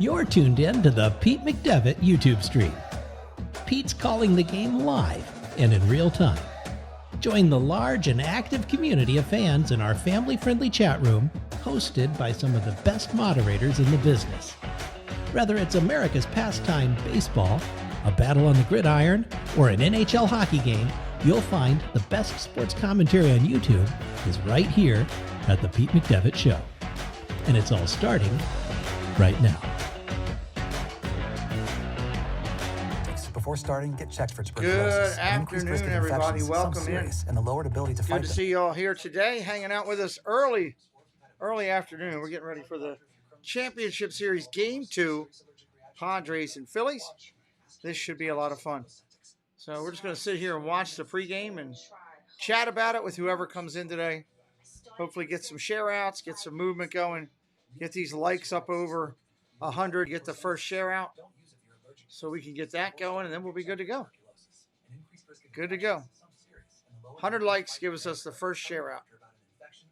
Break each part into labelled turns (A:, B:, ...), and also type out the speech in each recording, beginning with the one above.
A: You're tuned in to the Pete McDevitt YouTube stream. Pete's calling the game live and in real time. Join the large and active community of fans in our family-friendly chat room, hosted by some of the best moderators in the business. Whether it's America's pastime baseball, a battle on the gridiron, or an NHL hockey game, you'll find the best sports commentary on YouTube is right here at the Pete McDevitt Show. And it's all starting right now.
B: Before starting, get checked for
C: Good
B: tuberculosis.
C: afternoon, everybody. Welcome in.
B: And the lowered ability to fight
C: Good to see you all here today, hanging out with us early afternoon. We're getting ready for the Championship Series Game 2, Padres and Phillies. This should be a lot of fun. So we're just going to sit here and watch the pregame and chat about it with whoever comes in today. Hopefully get some share outs, get some movement going, get these likes up over 100, get the first share out. So we can get that going, and then we'll be good to go. Good to go. 100 likes gives us the first share out.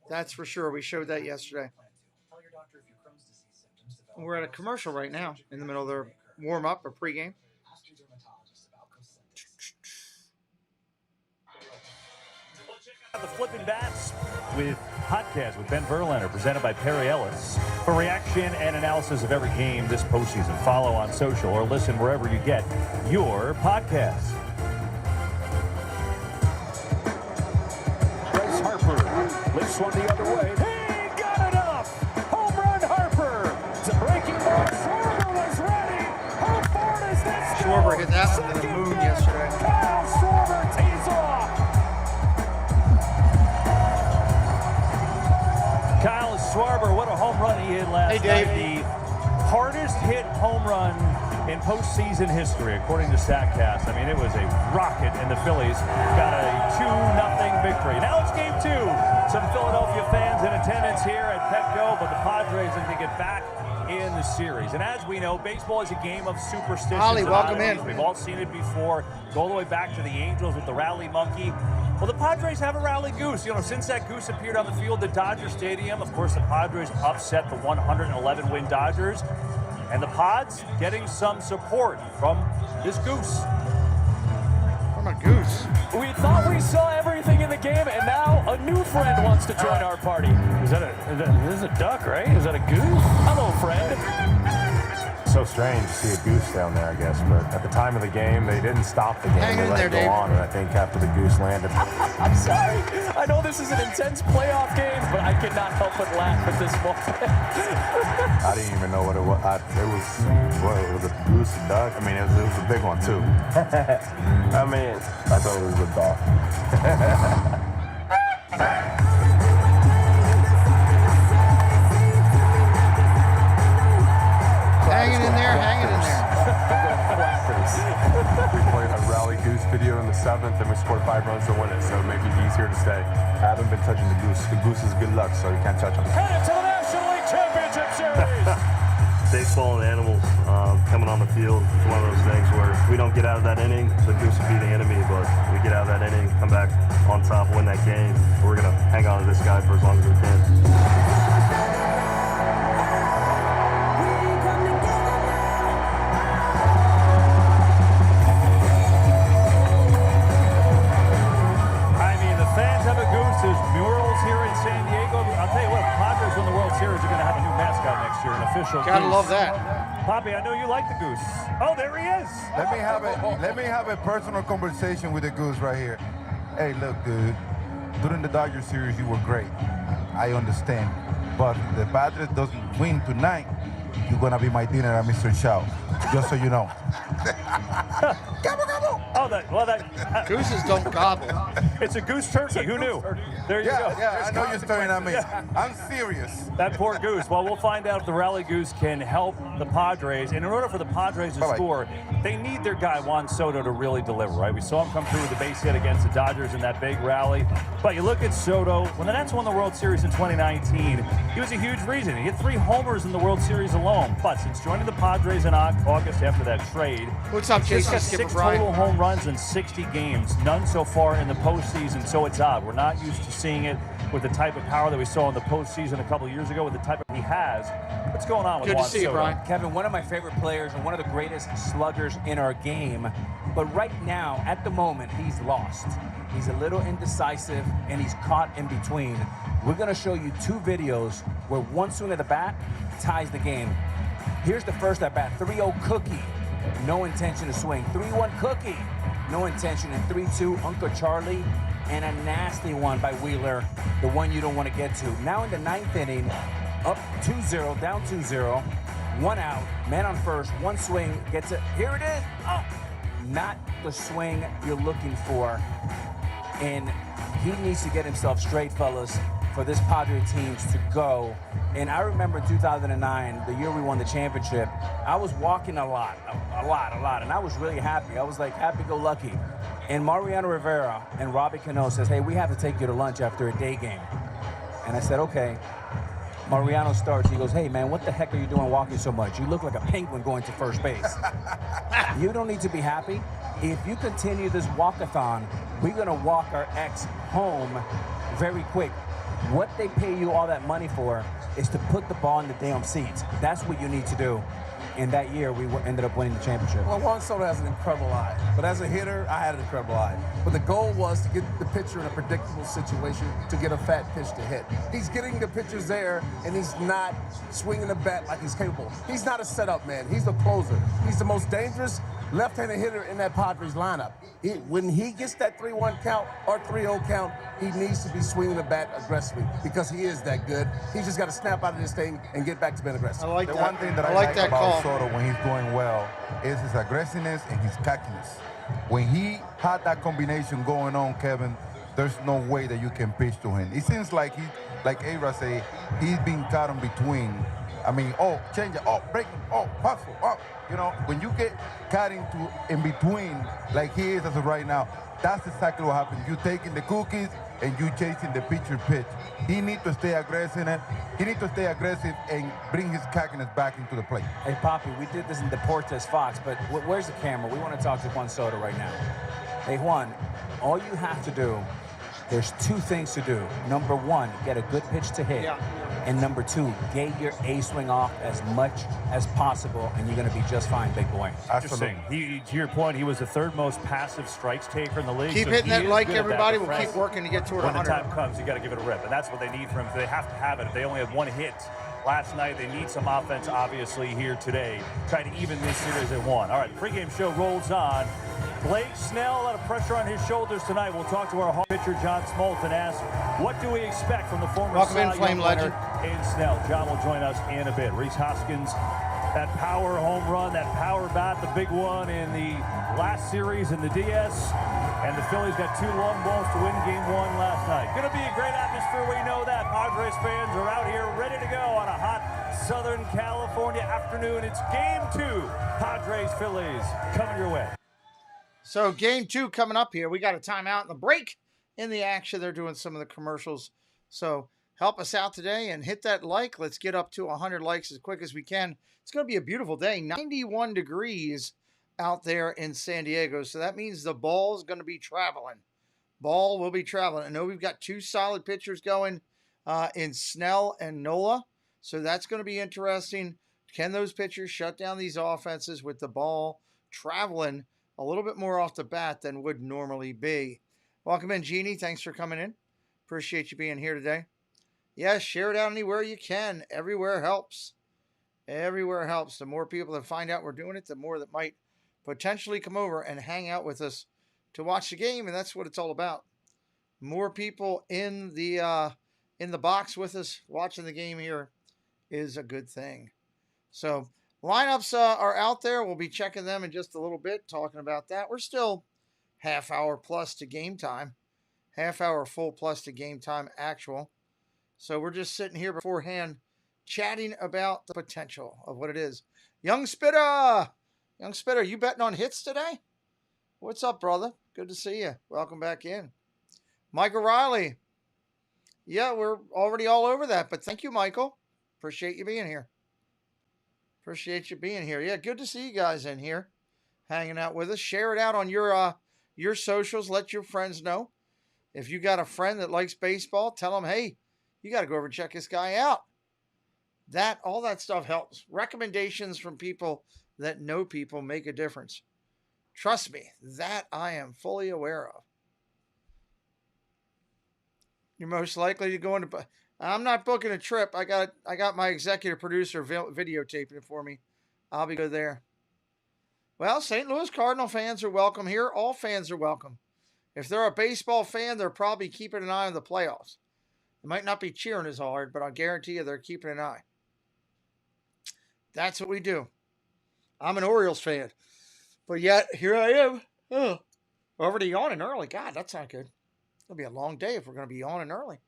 C: That's for sure. We showed that yesterday. We're at a commercial right now in the middle of their warm-up or pregame.
D: The Flippin' Bats with podcast with Ben Verlander, presented by Perry Ellis. For reaction and analysis of every game this postseason, follow on social or listen wherever you get your podcasts. Bryce Harper lifts one the other way. He got it up! Home run, Harper! It's a breaking ball. Schwarber was ready. How far does this go?
C: Schwarber hit that one to the moon yesterday.
D: Kyle Schwarber tees off. Kyle Schwarber, what a home run he hit last night. The hardest hit home run in postseason history, according to StatCast. I mean, it was a rocket, and the Phillies got a 2-0 victory. Now it's game 2. Some Philadelphia fans in attendance here at Petco, but the Padres need to get back in the series. And as we know, baseball is a game of superstitions.
C: Holly, welcome in.
D: We've all seen it before. Go all the way back to the Angels with the rally monkey. Well, the Padres have a rally goose. You know, since that goose appeared on the field at Dodger Stadium, of course, the Padres upset the 111-win Dodgers. And the Pods getting some support from this goose.
C: From a goose.
E: We thought we saw everything in the game, and now a new friend wants to join our party. This is a duck, right? Is that a goose? Hello, friend.
F: So strange to see a goose down there, I guess, but at the time of the game, they didn't stop the game.
C: Hang
F: They
C: in
F: let
C: there,
F: it go
C: Dave.
F: on, and I think after the goose landed,
E: I'm sorry. I know this is an intense playoff game, but I cannot help but laugh at this moment.
F: I didn't even know what it was. It was a goose, a duck. I mean, it was a big one, too. I mean, I thought it was a dog.
C: Hanging in there, hanging in there.
F: We played a rally goose video in the 7th, and we scored 5 runs to win it, so maybe he's here to stay. I haven't been touching the goose. The goose is good luck, so you can't touch him.
E: Headed to the National League Championship Series.
G: Baseball and animals coming on the field. It's one of those things where we don't get out of that inning, the goose will be the enemy, but we get out of that inning, come back on top, win that game. We're going to hang on to this guy for as long as we can.
D: There's murals here in San Diego. I'll tell you what, the Padres win the World Series are going to have a new mascot next year, an official
C: Gotta
D: goose.
C: love that.
D: Poppy, I know you like the goose. Oh, there he is.
H: Let me have a personal conversation with the goose right here. Hey, look, dude. During the Dodger series, you were great. I understand. But if the Padres doesn't win tonight, you're gonna be my dinner at Mr. Chow. Just so you know.
D: Oh,
C: Gooses don't gobble.
D: It's a goose turkey. Who knew? There you go.
H: Yeah, I know you're staring at me. I'm serious.
D: That poor goose. Well, we'll find out if the rally goose can help the Padres. And in order for the Padres to score, they need their guy, Juan Soto, to really deliver, right? We saw him come through with the base hit against the Dodgers in that big rally. But you look at Soto, when the Nets won the World Series in 2019, he was a huge reason. He hit 3 homers in the World Series alone. But since joining the Padres in August after that trade,
C: What's up,
D: he's
C: Jason?
D: got
C: Skipper
D: 6
C: Brian.
D: total home runs in 60 games, none so far in the postseason, so it's odd. We're not used to seeing it. with the type of power that we saw in the postseason a couple of years ago, with the type of he has. What's going on with
C: Good
D: Juan
C: to see you,
D: Soto?
C: Brian.
I: Kevin, one of my favorite players and one of the greatest sluggers in our game. But right now, at the moment, he's lost. He's a little indecisive, and he's caught in between. We're going to show you 2 videos where one swing of the bat ties the game. Here's the first at bat, 3-0 Cookie, no intention to swing. 3-1 Cookie, no intention. And 3-2 Uncle Charlie, and a nasty one by Wheeler, the one you don't want to get to. Now in the 9th inning, up 2-0, down 2-0, 1 out, man on first, 1 swing, gets it. Here it is. Oh, not the swing you're looking for. And he needs to get himself straight, fellas, for this Padre team to go. And I remember 2009, the year we won the championship, I was walking a lot, and I was really happy. I was like happy-go-lucky. And Mariano Rivera and Robbie Cano says, hey, we have to take you to lunch after a day game. And I said, okay. Mariano starts, he goes, hey man, what the heck are you doing walking so much? You look like a penguin going to first base. You don't need to be happy. If you continue this walkathon, we're gonna walk our ex home very quick. What they pay you all that money for is to put the ball in the damn seats. That's what you need to do. And that year, we ended up winning the championship.
J: Well, Juan Soto has an incredible eye. But as a hitter, I had an incredible eye. But the goal was to get the pitcher in a predictable situation to get a fat pitch to hit. He's getting the pitchers there, and he's not swinging the bat like he's capable. He's not a setup man. He's a closer. He's the most dangerous left-handed hitter in that Padres lineup. When he gets that 3-1 count or 3-0 count, he needs to be swinging the bat aggressively because he is that good. He's just got to snap out of this thing and get back to being aggressive.
C: I like
H: The
C: that.
H: one thing that I
C: like
H: like
C: that
H: about
C: call.
H: Soto when he's doing well is his aggressiveness and his cockiness. When he had that combination going on, Kevin, there's no way that you can pitch to him. It seems like he, like Abra say, he's being caught in between. I mean, oh, change it, oh, break, oh, hustle, oh. You know, when you get caught in between, like he is as of right now, that's exactly what happens. You taking the cookies and you chasing the pitcher pitch. He needs to stay aggressive. He needs to stay aggressive and bring his cockiness back into the plate.
I: Hey, Poppy, we did this in Deportes Fox, but where's the camera? We want to talk to Juan Soto right now. Hey, Juan, all you have to do, there's 2 things to do. Number 1, get a good pitch to hit.
C: Yeah.
I: And number 2, get your A swing off as much as possible, and you're going to be just fine, big boy.
D: Interesting. To your point, he was the 3rd most passive strikes taker in the league.
C: Keep
D: so
C: hitting
D: he
C: that
D: is
C: like,
D: good at that.
C: everybody.
D: But
C: We'll
D: Frank,
C: keep working to get toward
D: when
C: 100.
D: the time comes, you got to give it a rip, and that's what they need from him. They have to have it. If they only have 1 hit last night, they need some offense, obviously, here today. Try to even this series at 1. All right, the pregame show rolls on. Blake Snell, a lot of pressure on his shoulders tonight. We'll talk to our Hall pitcher, John Smoltz, and ask, what do we expect from the former
C: Welcome in,
D: Cy
C: Flame
D: Young winner
C: legend.
D: in Snell? John will join us in a bit. Reese Hoskins, that power home run, that power bat, the big one in the last series in the DS. And the Phillies got 2 long balls to win Game 1 last night. Going to be a great atmosphere, we know that. Padres fans are out here ready to go on a hot Southern California afternoon. It's Game 2, Padres-Phillies, coming your way.
C: So Game 2 coming up here. We got a timeout and the break in the action. They're doing some of the commercials. So help us out today and hit that like. Let's get up to 100 likes as quick as we can. It's going to be a beautiful day. 91 degrees out there in San Diego. So that means the ball's going to be traveling. Ball will be traveling. I know we've got 2 solid pitchers going in Snell and Nola. So that's going to be interesting. Can those pitchers shut down these offenses with the ball traveling a little bit more off the bat than would normally be? Welcome in, Jeannie. Thanks for coming in. Appreciate you being here today. Yes, share it out anywhere you can. Everywhere helps. Everywhere helps. The more people that find out we're doing it, the more that might potentially come over and hang out with us to watch the game, and that's what it's all about. More people in the box with us watching the game here is a good thing. So lineups are out there. We'll be checking them in just a little bit, talking about that. We're still half hour plus to game time. Half hour full plus to game time actual. So we're just sitting here beforehand chatting about the potential of what it is. Young Spitter! Young Spitter, you betting on hits today? What's up, brother? Good to see you. Welcome back in. Michael Riley. Yeah, we're already all over that, but thank you, Michael. Appreciate you being here. Appreciate you being here. Yeah, good to see you guys in here, hanging out with us. Share it out on your socials. Let your friends know. If you got a friend that likes baseball, tell them, hey, you got to go over and check this guy out. All that stuff helps. Recommendations from people that know people make a difference. Trust me, that I am fully aware of. You're most likely to go into. I'm not booking a trip. I got my executive producer videotaping it for me. I'll be good there. Well, St. Louis Cardinal fans are welcome here. All fans are welcome. If they're a baseball fan, they're probably keeping an eye on the playoffs. They might not be cheering as hard, but I'll guarantee you they're keeping an eye. That's what we do. I'm an Orioles fan. But yet, here I am. Oh, already yawning early. God, that's not good. It'll be a long day if we're going to be yawning early.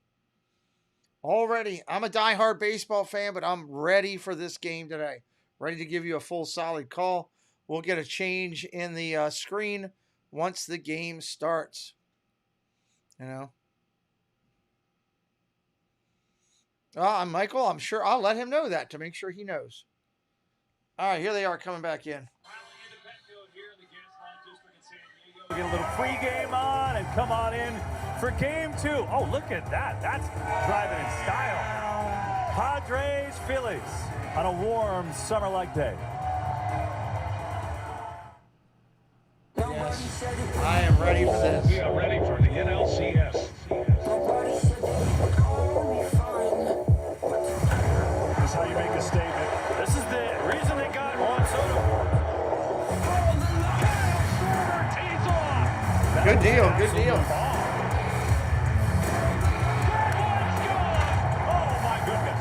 C: Already, I'm a diehard baseball fan, but I'm ready for this game today. Ready to give you a full solid call. We'll get a change in the screen once the game starts. You know. I'm Michael. I'm sure I'll let him know that to make sure he knows. All right, here they are coming back in.
D: We get a little pregame on and come on in for game 2. Oh, look at that. That's driving in style. Padres, Phillies on a warm summer-like day.
C: Yes, I am ready for this.
K: We are ready for the NLCS.
D: This is how you make a statement. This is the reason they got Juan Soto.
C: Good deal, good deal.
D: Oh, my goodness.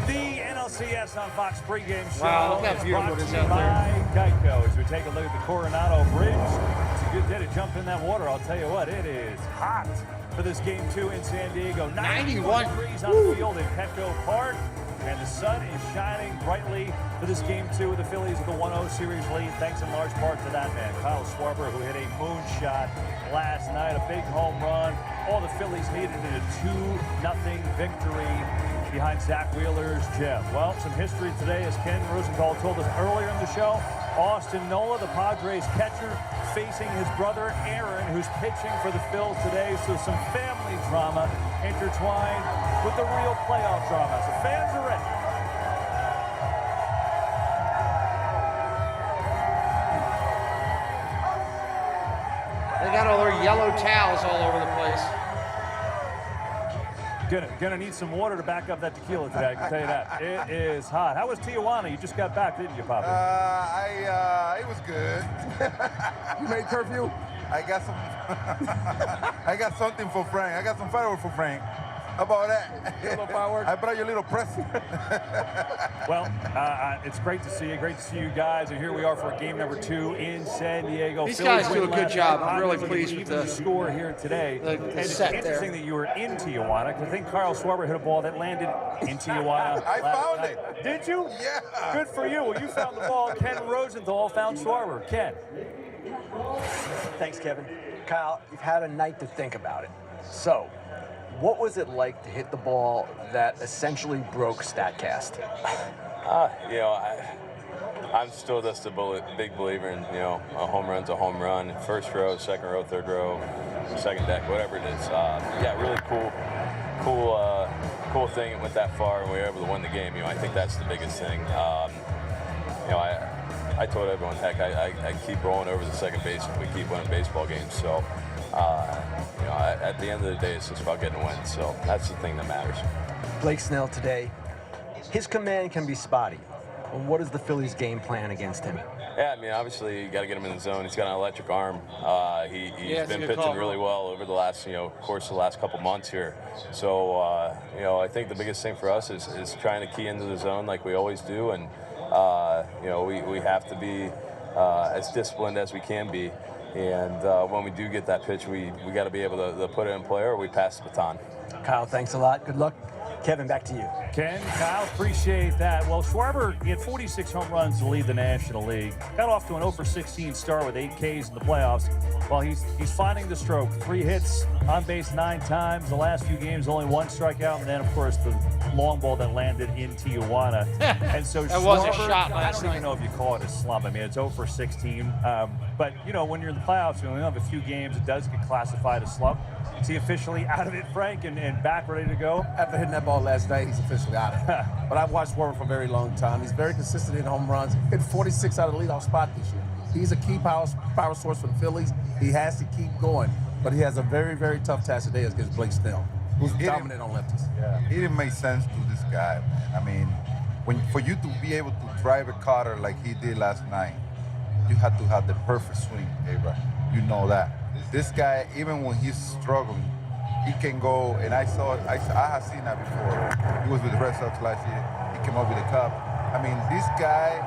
D: The NLCS on Fox pregame show.
C: Wow, look how beautiful it is out
D: there. Geico, as we take a look at the Coronado Bridge. Good day to jump in that water. I'll tell you what, it is hot for this game 2 in San Diego. 91 degrees on the field in Petco Park, and the sun is shining brightly for this game 2 of the Phillies with a 1-0 series lead, thanks in large part to that man, Kyle Schwarber, who hit a moonshot last night, a big home run. All the Phillies needed in a 2-0 victory behind Zach Wheeler's gem. Well, some history today, as Ken Rosenthal told us earlier in the show. Austin Nola, the Padres catcher, facing his brother Aaron, who's pitching for the Phils today. So some family drama intertwined with the real playoff drama. So fans are ready.
C: They got all their yellow towels all over the place.
D: Gonna need some water to back up that tequila today, I can tell you that. It is hot. How was Tijuana? You just got back, didn't you, Papa?
H: It was good.
J: You made curfew?
H: I got some. I got something for Frank. I got some fireworks for Frank. How about that?
J: A little fireworks?
H: I brought you a little present.
D: Well, it's great to see you. Great to see you guys. And here we are for game number 2 in San Diego.
C: These
D: Phillies
C: guys do a
D: win
C: good
D: last
C: job.
D: night.
C: I'm really pleased with the
D: score here today.
C: The
D: and it's
C: set
D: interesting
C: there.
D: that you were in Tijuana, because I think Kyle Schwarber hit a ball that landed in Tijuana.
H: I found it.
D: Did you?
H: Yeah.
D: Good for you. Well, you found the ball. Ken Rosenthal found Schwarber. Ken.
L: Thanks, Kevin. Kyle, you've had a night to think about it. So, what was it like to hit the ball that essentially broke StatCast?
F: You know, I'm still just a big believer in, you know, a home run's a home run. First row, second row, third row, second deck, whatever it is. Yeah, really cool thing. It went that far and we were able to win the game. You know, I think that's the biggest thing. You know, I told everyone, heck, I keep rolling over the second base if we keep winning baseball games. So, you know, at the end of the day, it's just about getting a win. So that's the thing that matters.
L: Blake Snell today, his command can be spotty. What is the Phillies' game plan against him?
F: Yeah, I mean, obviously, you got to get him in the zone. He's got an electric arm. He's been pitching really well over the last, you know, course of the last couple months here. So, you know, I think the biggest thing for us is trying to key into the zone like we always do. And, you know, we have to be as disciplined as we can be. And when we do get that pitch, we got to be able to put it in play or we pass the baton.
L: Kyle, thanks a lot. Good luck. Kevin, back to you.
D: Ken, Kyle, appreciate that. Well, Schwarber, he had 46 home runs to lead the National League. Got off to an 0-for-16 start with 8 Ks in the playoffs. Well, he's finding the stroke. 3 hits, on base 9 times. The last few games, only 1 strikeout, and then, of course, the long ball that landed in Tijuana. And so
C: that
D: Schwarber,
C: was a shot last
D: I don't even know if you call it a slump. I mean, it's 0-for-16. But, you know, when you're in the playoffs, you only have a few games, it does get classified as slump. Is he officially out of it, Frank, and back ready to go?
J: After hitting that ball last night, he's officially out of it. But I've watched Schwarber for a very long time. He's very consistent in home runs. Hit 46 out of the leadoff spot this year. He's a key power source for the Phillies. He has to keep going. But he has a very, very tough task today against Blake Snell, who's dominant on lefties.
H: Yeah. It didn't make sense to this guy, man. I mean, for you to be able to drive a cutter like he did last night, you had to have the perfect swing, A-Rod. You know that. This guy, even when he's struggling, he can go, and I have seen that before. He was with the Red Sox last year. He came up with a cup. I mean, this guy,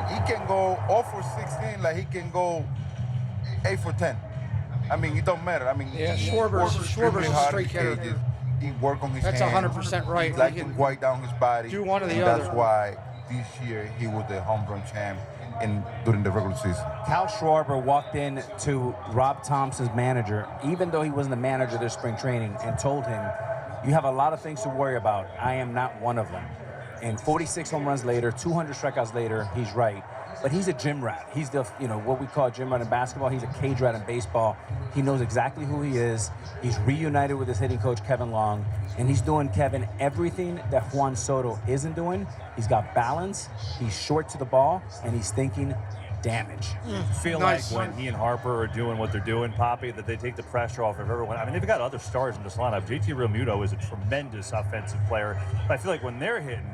H: he can go 0-for-16 like he can go 8-for-10. I mean, it don't matter. I mean,
C: yeah, Schwarber's a straight hitter.
H: He work on his
C: That's
H: hands.
C: 100% right.
H: He like to quiet down his body.
C: Do one or the
H: That's
C: other.
H: why this year he was the home run champ during the regular season.
I: Kyle Schwarber walked in to Rob Thompson's manager, even though he wasn't the manager of this spring training, and told him, you have a lot of things to worry about. I am not one of them. And 46 home runs later, 200 strikeouts later, he's right. But he's a gym rat. He's the, what we call a gym rat in basketball. He's a cage rat in baseball. He knows exactly who he is. He's reunited with his hitting coach, Kevin Long. And he's doing, Kevin, everything that Juan Soto isn't doing. He's got balance. He's short to the ball. And he's thinking damage.
D: Feel nice. Like when he and Harper are doing what they're doing, Poppy, that they take the pressure off of everyone. I mean, they've got other stars in this lineup. JT Realmuto is a tremendous offensive player. But I feel like when they're hitting,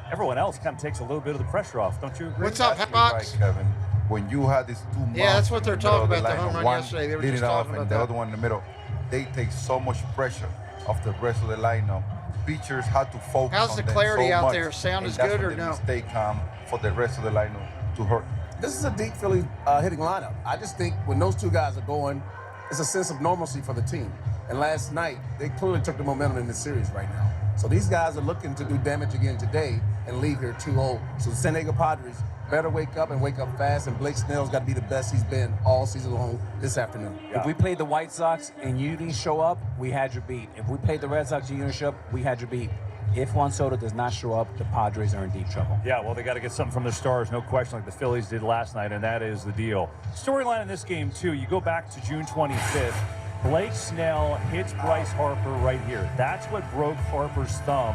D: everyone else kind of takes a little bit of the pressure off. Don't you agree?
C: What's up, Hatbox?
H: Right, Kevin. When you had these 2 months,
C: yeah, that's what they're talking about. The home run
H: one
C: yesterday. They were
H: leading
C: just
H: off
C: talking about
H: and
C: that.
H: the other one in the middle. They take so much pressure off the rest of the lineup. Pitchers had to focus.
C: How's
H: on
C: the
H: them
C: clarity
H: so
C: out
H: much,
C: there? Sound
H: and
C: is
H: that's
C: good
H: when
C: or
H: the
C: no?
H: mistake come for the rest of the lineup to hurt.
J: This is a deep Philly hitting lineup. I just think when those 2 guys are going, it's a sense of normalcy for the team. And last night, they clearly took the momentum in this series right now. So these guys are looking to do damage again today and leave here 2-0. So the San Diego Padres better wake up and wake up fast, and Blake Snell's got to be the best he's been all season long this afternoon.
I: Yeah. If we played the White Sox and you didn't show up, we had your beat. If we played the Red Sox and you didn't show up, we had your beat. If Juan Soto does not show up, the Padres are in deep trouble.
D: Yeah, well, they got to get something from their stars, no question, like the Phillies did last night, and that is the deal. Storyline in this game, too, you go back to June 25th. Blake Snell hits Bryce Harper right here. That's what broke Harper's thumb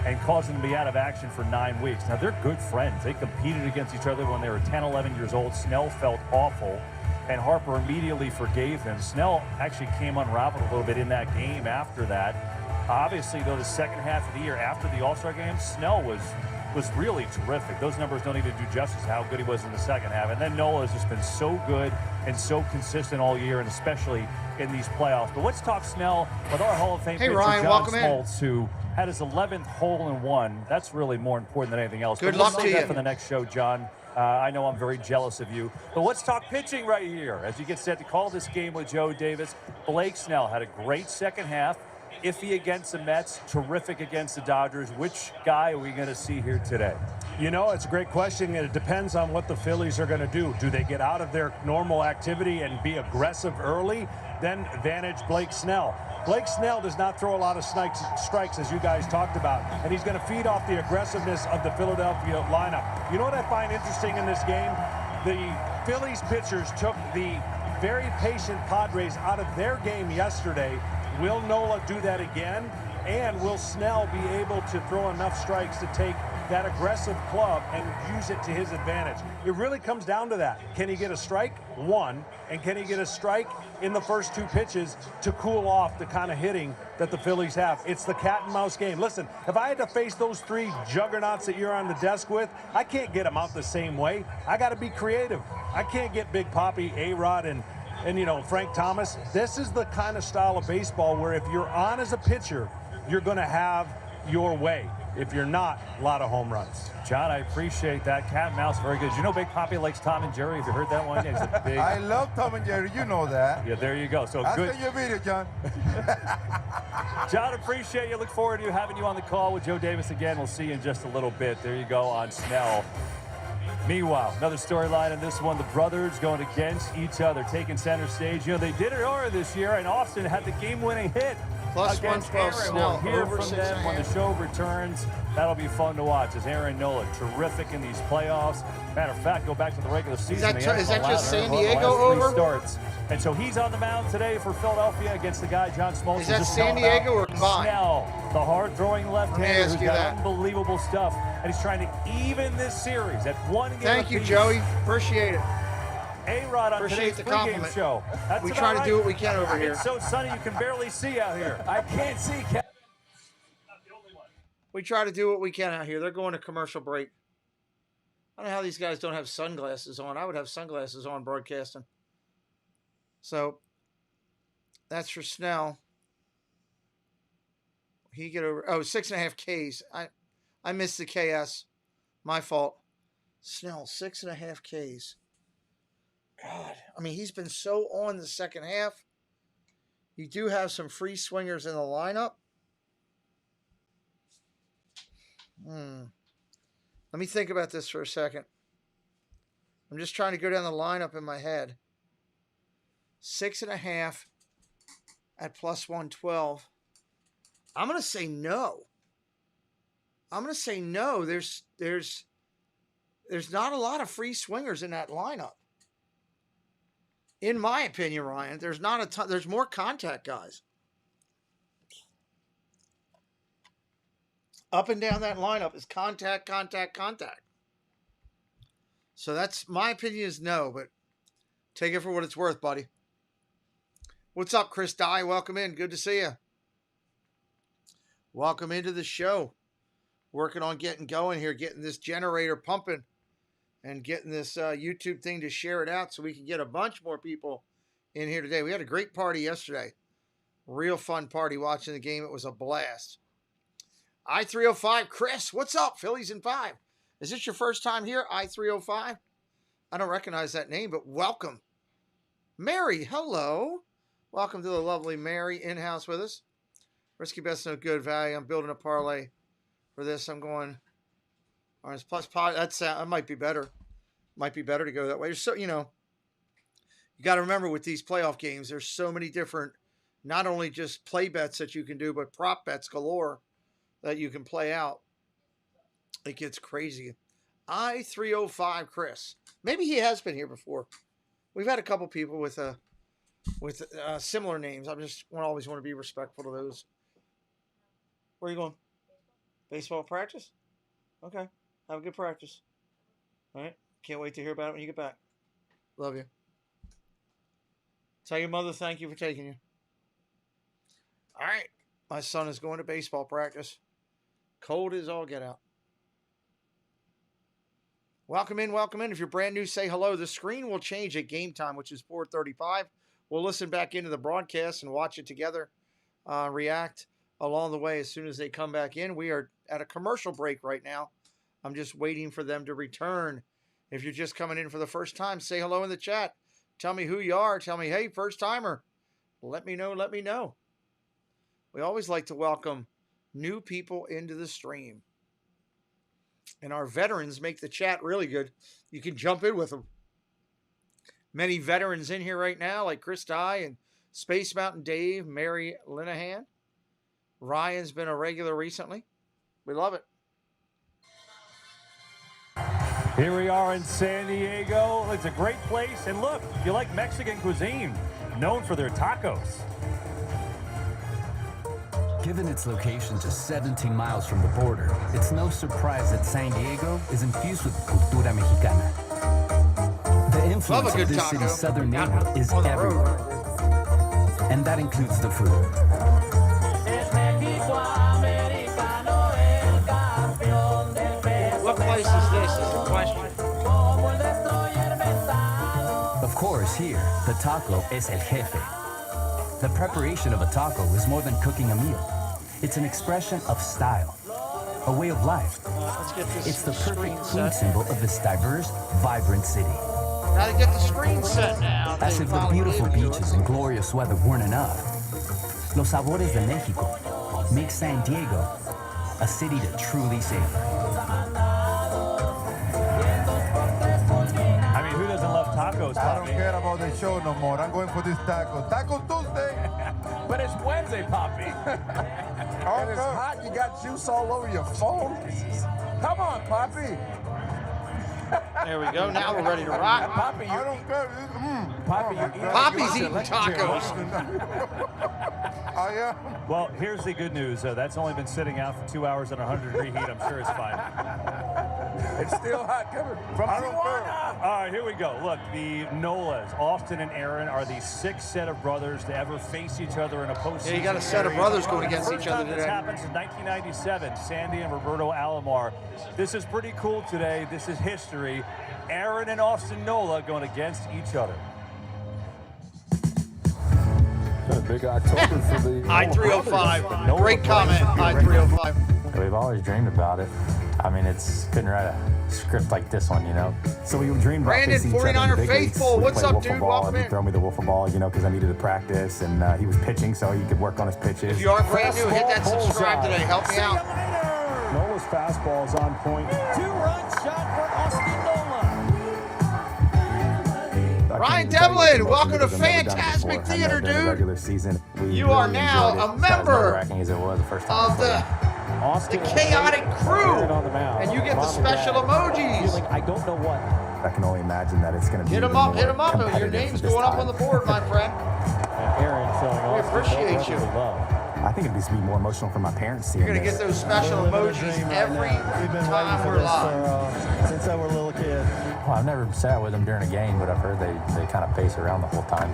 D: and caused him to be out of action for 9 weeks. Now, they're good friends. They competed against each other when they were 10, 11 years old. Snell felt awful, and Harper immediately forgave him. Snell actually came unraveled a little bit in that game after that. Obviously, though, the second half of the year after the All-Star game, Snell was really terrific. Those numbers don't even do justice to how good he was in the second half. And then Nola has just been so good and so consistent all year, and especially in these playoffs. But let's talk Snell with our Hall of Fame pitcher,
C: Ryan,
D: John
C: welcome
D: Smoltz, who had his 11th hole-in-one. That's really more important than anything else.
C: Good
D: but
C: luck
D: we'll
C: to
D: save that
C: you.
D: for the next show, John. I know I'm very jealous of you. But let's talk pitching right here as you get set to call this game with Joe Davis. Blake Snell had a great second half. Iffy against the Mets, terrific against the Dodgers. Which guy are we going to see here today?
M: You know, it's a great question, and it depends on what the Phillies are going to do. Do they get out of their normal activity and be aggressive early? Then advantage Blake Snell. Blake Snell does not throw a lot of strikes, as you guys talked about, and he's going to feed off the aggressiveness of the Philadelphia lineup. You know what I find interesting in this game? The Phillies pitchers took the very patient Padres out of their game yesterday. Will Nola do that again? And will Snell be able to throw enough strikes to take that aggressive club and use it to his advantage? It really comes down to that. Can he get a strike? One. And can he get a strike in the first 2 pitches to cool off the kind of hitting that the Phillies have? It's the cat and mouse game. Listen, if I had to face those 3 juggernauts that you're on the desk with, I can't get them out the same way. I got to be creative. I can't get Big Papi, A-Rod, and Frank Thomas. This is the kind of style of baseball where if you're on as a pitcher, you're going to have your way. If you're not, a lot of home runs.
D: John, I appreciate that. Cat and mouse, very good. You know Big Papi likes Tom and Jerry? Have you heard that one? Yeah, he's a big...
H: I love Tom and Jerry. You know that.
D: Yeah, there you go. So
H: I'll
D: good.
H: send you a video, John.
D: John, appreciate you. Look forward to having you on the call with Joe Davis again. We'll see you in just a little bit. There you go on Snell. Meanwhile, another storyline in this one, the brothers going against each other, taking center stage. You know, they did it earlier this year, and Austin had the game-winning hit against Aaron. We'll hear from them when the show returns. That'll be fun to watch as Aaron Nola, terrific in these playoffs. Matter of fact, go back to the regular season.
C: Is that just San Diego over?
D: Starts. And so he's on the mound today for Philadelphia against the guy, John Smoltz.
C: Is that San Diego or combined?
D: Snell, the hard-throwing left-hander who's got unbelievable stuff. And he's trying to even this series at one game.
C: Thank you, Joey. Appreciate it.
D: A-Rod on today's pregame show. That's
C: we try to do what we can over here.
D: It's so sunny you can barely see out here.
I: I can't see.
C: We try to do what we can out here. They're going to commercial break. I don't know how these guys don't have sunglasses on. I would have sunglasses on broadcasting. So that's for Snell. He get over 6.5 Ks. I missed the KS. My fault. Snell, 6.5 Ks. God, I mean, he's been so on the second half. You do have some free swingers in the lineup. Let me think about this for a second. I'm just trying to go down the lineup in my head. 6.5 at plus 112. I'm going to say no. I'm going to say no. There's not a lot of free swingers in that lineup. In my opinion, Ryan, there's not a ton. There's more contact guys. Up and down that lineup is contact, contact, contact. So that's my opinion is no, but take it for what it's worth, buddy. What's up, Chris Dye? Welcome in. Good to see you. Welcome into the show. Working on getting going here, getting this generator pumping and getting this YouTube thing to share it out so we can get a bunch more people in here today. We had a great party yesterday. Real fun party watching the game. It was a blast. I-305, Chris, what's up? Phillies in 5. Is this your first time here, I-305? I don't recognize that name, but welcome. Mary, hello. Welcome to the lovely Mary in-house with us. Risky bet's no good value. I'm building a parlay for this. I'm going orange plus pot. That might be better. Might be better to go that way. So, you got to remember with these playoff games, there's so many different, not only just play bets that you can do, but prop bets galore that you can play out. It gets crazy. I-305 Chris. Maybe he has been here before. We've had a couple people with similar names. I just always want to be respectful to those. Where are you going? Baseball practice? Okay. Have a good practice. All right. Can't wait to hear about it when you get back. Love you. Tell your mother thank you for taking you. All right. My son is going to baseball practice. Cold as all get out. Welcome in, welcome in. If you're brand new, say hello. The screen will change at game time, which is 4:35. We'll listen back into the broadcast and watch it together, react along the way as soon as they come back in. We are at a commercial break right now. I'm just waiting for them to return. If you're just coming in for the first time, say hello in the chat. Tell me who you are. Tell me, hey, first timer. Let me know, let me know. We always like to welcome new people into the stream. And our veterans make the chat really good. You can jump in with them. Many veterans in here right now, like Chris Dye and Space Mountain Dave, Mary Linehan. Ryan's been a regular recently. We love it.
D: Here we are in San Diego. It's a great place. And look, if you like Mexican cuisine, known for their tacos.
N: Given its location just 17 miles from the border, it's no surprise that San Diego is infused with cultura mexicana. The influence of this city's southern neighborhood is everywhere. And that includes the food.
C: What place is this is the question.
N: Of course, here, the taco es el jefe. The preparation of a taco is more than cooking a meal. It's an expression of style, a way of life.
C: Let's get this.
N: It's the perfect food symbol of this diverse, vibrant city.
C: Gotta get the screen set now.
N: As if the beautiful beaches and glorious weather weren't enough, Los Sabores de México make San Diego a city to truly savor.
D: I mean, who doesn't love tacos?
H: I don't care about the show no more. I'm going for this taco. Taco Tuesday.
I: But it's Wednesday, Poppy.
J: And it's hot. You got juice all over your phone. Come on, Poppy.
C: There we go. Now we're ready to rock.
I: Poppy,
H: I don't care.
I: Poppy,
C: Poppy's eating tacos.
H: I am.
D: Well, here's the good news. That's only been sitting out for 2 hours at 100-degree heat. I'm sure it's fine.
J: It's still hot coming from Tijuana.
D: All right, here we go. Look, the Nolas, Austin and Aaron, are the 6th set of brothers to ever face each other in a postseason.
C: Yeah, you got a set of brothers going against
D: First
C: each other
D: time
C: today.
D: This happened since 1997. Sandy and Roberto Alomar. This is pretty cool today. This is history. Aaron and Austin Nola going against each other.
E: A big October for the
C: I-305. Great comment, I-305.
O: We've always dreamed about it. I mean, couldn't write a script like this one, you know. So we dreamed about
C: Brandon,
O: facing each other in
C: 49er
O: big leagues.
C: Faithful.
O: We
C: What's
O: played
C: up,
O: wiffle
C: dude?
O: ball,
C: Welcome
O: and
C: in.
O: he'd throw me the wiffle ball, you know, because I needed to practice, and he was pitching, so he could work on his pitches.
C: If you are brand new, hit that subscribe today. Help me out.
M: Nola's fastball is on point.
E: 2-run shot for Austin Nola.
C: Ryan Devlin, welcome to Fantastic Theater, dude.
O: Regular season,
C: You are now a member
O: as it was the first time
C: of the chaotic crew, and you get the special emojis.
E: I don't know what.
O: I can only imagine that it's going to be.
C: Hit him up, hit him up. Your name's going up on the board, my friend.
E: Aaron showing
C: We appreciate you.
O: I think it'd be more emotional for my parents seeing
C: You're going to get those special emojis every time we're live.
O: since I were a little kid. Well, I've never sat with them during a game, but I've heard they kind of pace around the whole time.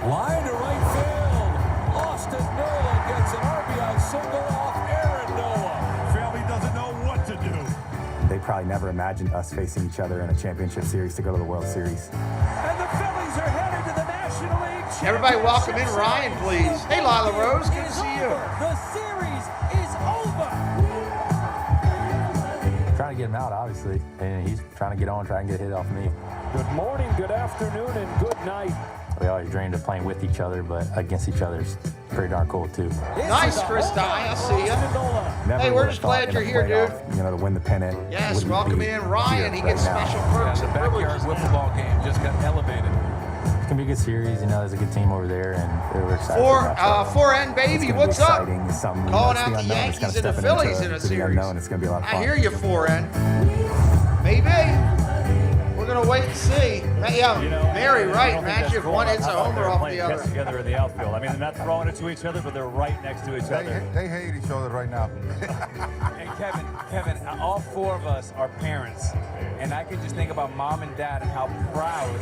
E: Line to right field. Austin Nola gets an RBI single off Aaron Nola.
M: Family doesn't know what to do.
O: They probably never imagined us facing each other in a championship series to go to the World Series.
E: And the Phillies are headed to the National League.
C: Everybody welcome in Ryan, please. Hey, Lila Rose, good to see you.
E: The series is over.
O: Trying to get him out, obviously, and he's trying to get on, trying to get a hit off me.
E: Good morning, good afternoon, and good night.
O: We always dreamed of playing with each other, but against each other's pretty darn cool, too.
C: Nice, Chris Dye. I see ya.
O: Never
C: Hey, we're
O: would've
C: just
O: thought
C: glad
O: in
C: you're
O: a
C: here, dude.
O: playoff, You know, to win the pennant.
C: Yes,
O: would
C: welcome
O: be
C: in Ryan. He
O: here
C: gets
O: right now.
C: special perks
I: The
C: and
I: backyard
C: privileges.
I: wiffle ball game just got elevated.
O: It's gonna be a good series. You know, there's a good team over there, and we're excited.
C: 4N baby, what's up?
O: It's something,
C: Calling
O: it's
C: out the
O: unknown. It's
C: Yankees
O: kinda
C: and the
O: stepping
C: Phillies in a
O: into the
C: series.
O: unknown. It's gonna be a lot of fun.
C: I hear you, 4N. Maybe. We're gonna wait and see. Yeah, Mary, right? Imagine if one hits a homer off the other.
D: Together in the outfield. I mean, they're not throwing it to each other, but they're right next to each other.
H: They hate each other right now.
I: And Kevin, all 4 of us are parents, and I can just think about mom and dad and how proud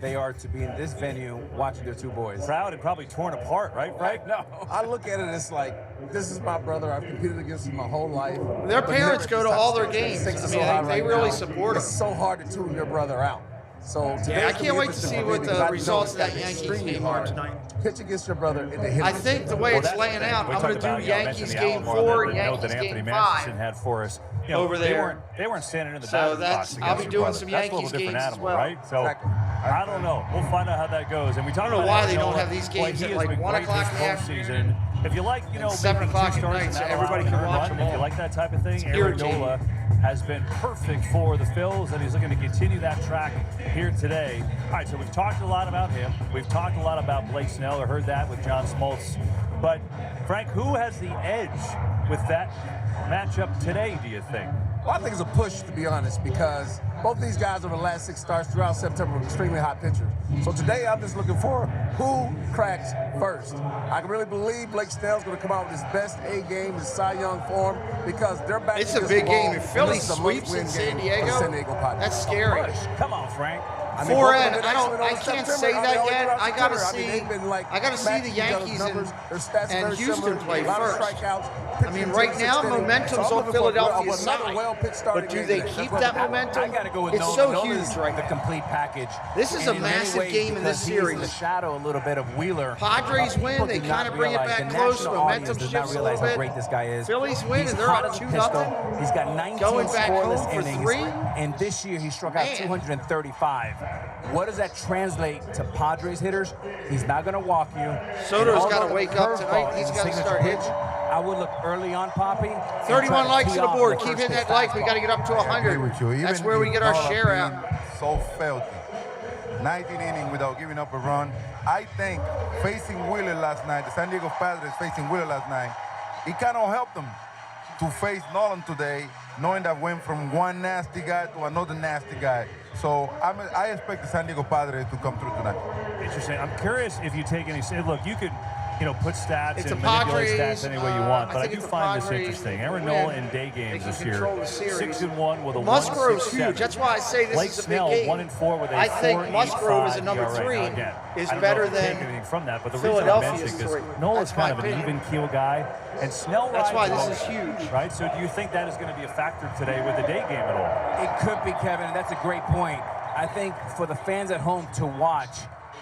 I: they are to be in this venue watching their 2 boys.
D: Proud and probably torn apart, right?
I: No.
J: I look at it as like, this is my brother. I've competed against him my whole life.
C: Their
J: But
C: parents
J: never-
C: go to all their games.
J: Stakes
C: I
J: are
C: mean,
J: so high
C: they
J: right
C: really
J: now.
C: support
J: It's so hard to tune your brother out. So today
C: Yeah, I can't wait to see what the results of that Yankees game are tonight.
J: Pitch against your brother and to hit
C: I
J: him.
C: think the way it's laying out, I'm going to do Yankees game 4, Yankees game 5
D: had for us. You know,
C: over there.
D: They weren't standing in the
C: So
D: batter's
C: that's
D: box
C: I'll
D: against
C: be
D: your
C: doing
D: brother.
C: some
D: That's a little
C: Yankees
D: different
C: games as
D: animal,
C: well.
D: right? So
J: Exactly.
D: I don't know. We'll find out how that goes. And we talked
C: I don't know
D: about
C: why
D: Aaron
C: they don't
D: Nola.
C: have these
D: Boy,
C: games
D: he
C: at
D: has
C: like
D: been
C: 1
D: great
C: o'clock in the
D: this
C: afternoon.
D: postseason. If you like, you know,
C: 7
D: maybe
C: o'clock
D: 2
C: at
D: starts
C: night,
D: and
C: so
D: that
C: everybody
D: allowing
C: can
D: a
C: watch
D: run,
C: them
D: if you
C: all.
D: like that type of thing, Aaron
C: Irritating.
D: Nola has been perfect for the Phils, and he's looking to continue that track here today. All right, so we've talked a lot about him. We've talked a lot about Blake Snell. I heard that with John Smoltz. But, Frank, who has the edge with that matchup today, do you think?
J: Well, I think it's a push, to be honest, because both these guys over the last 6 starts throughout September were extremely hot pitchers. So today I'm just looking for who cracks first. I can really believe Blake Snell's going to come out with his best A game, his Cy Young form, because they're back.
C: It's a big game. If Philly sweeps in San Diego,
J: San Diego Padres.
C: that's scary.
D: Come on, Frank.
C: 4N. I can't say that yet. I gotta see the Yankees and Houston play first. I mean, right now momentum's on Philadelphia's side, but do they keep that momentum?
I: I gotta go with
C: it's so huge
I: Nola's
C: right
I: the
C: now.
I: complete package.
C: This is a massive game in this series.
I: The shadow a little bit of Wheeler.
C: Padres win. They kind of bring it back close. Momentum shifts a little bit.
I: How great this guy is.
C: Phillies win, and they're up 2-0.
I: He's got 19
C: going back
I: scoreless
C: home for
I: innings,
C: 3.
I: and this year he struck out 235. What does that translate to Padres hitters? He's not going to walk you.
C: Soto's got to wake up tonight. He's got to start hitting.
I: I would look early on Poppy.
C: 31 likes on the board. Keep hitting that like. We got to get up to 100. That's where we get our share out.
H: So filthy. 19 innings without giving up a run. I think facing Wheeler last night, the San Diego Padres facing Wheeler last night, it kind of helped them to face Nolan today, knowing that went from one nasty guy to another nasty guy. So I expect the San Diego Padres to come through tonight.
D: Interesting. I'm curious if you take any. Look, you could, put stats
C: it's
D: and manipulate
C: Padres,
D: stats any way you want, but I do find this
C: Padres
D: interesting. Aaron Nola in day games this year, 6-1 with a
C: Musgrove's huge. That's why I say this
D: Blake
C: is a
D: Snell,
C: big game.
D: 1-4 with a
C: I think Musgrove is a number 3 is better than
D: anything from that, but the
C: Philadelphia's
D: reason I
C: 3.
D: mentioned is Nola's kind of an even keel guy, and Snell.
C: That's why this
D: rides
C: is huge,
D: right? So do you think that is going to be a factor today with the day game at all?
I: It could be, Kevin. That's a great point. I think for the fans at home to watch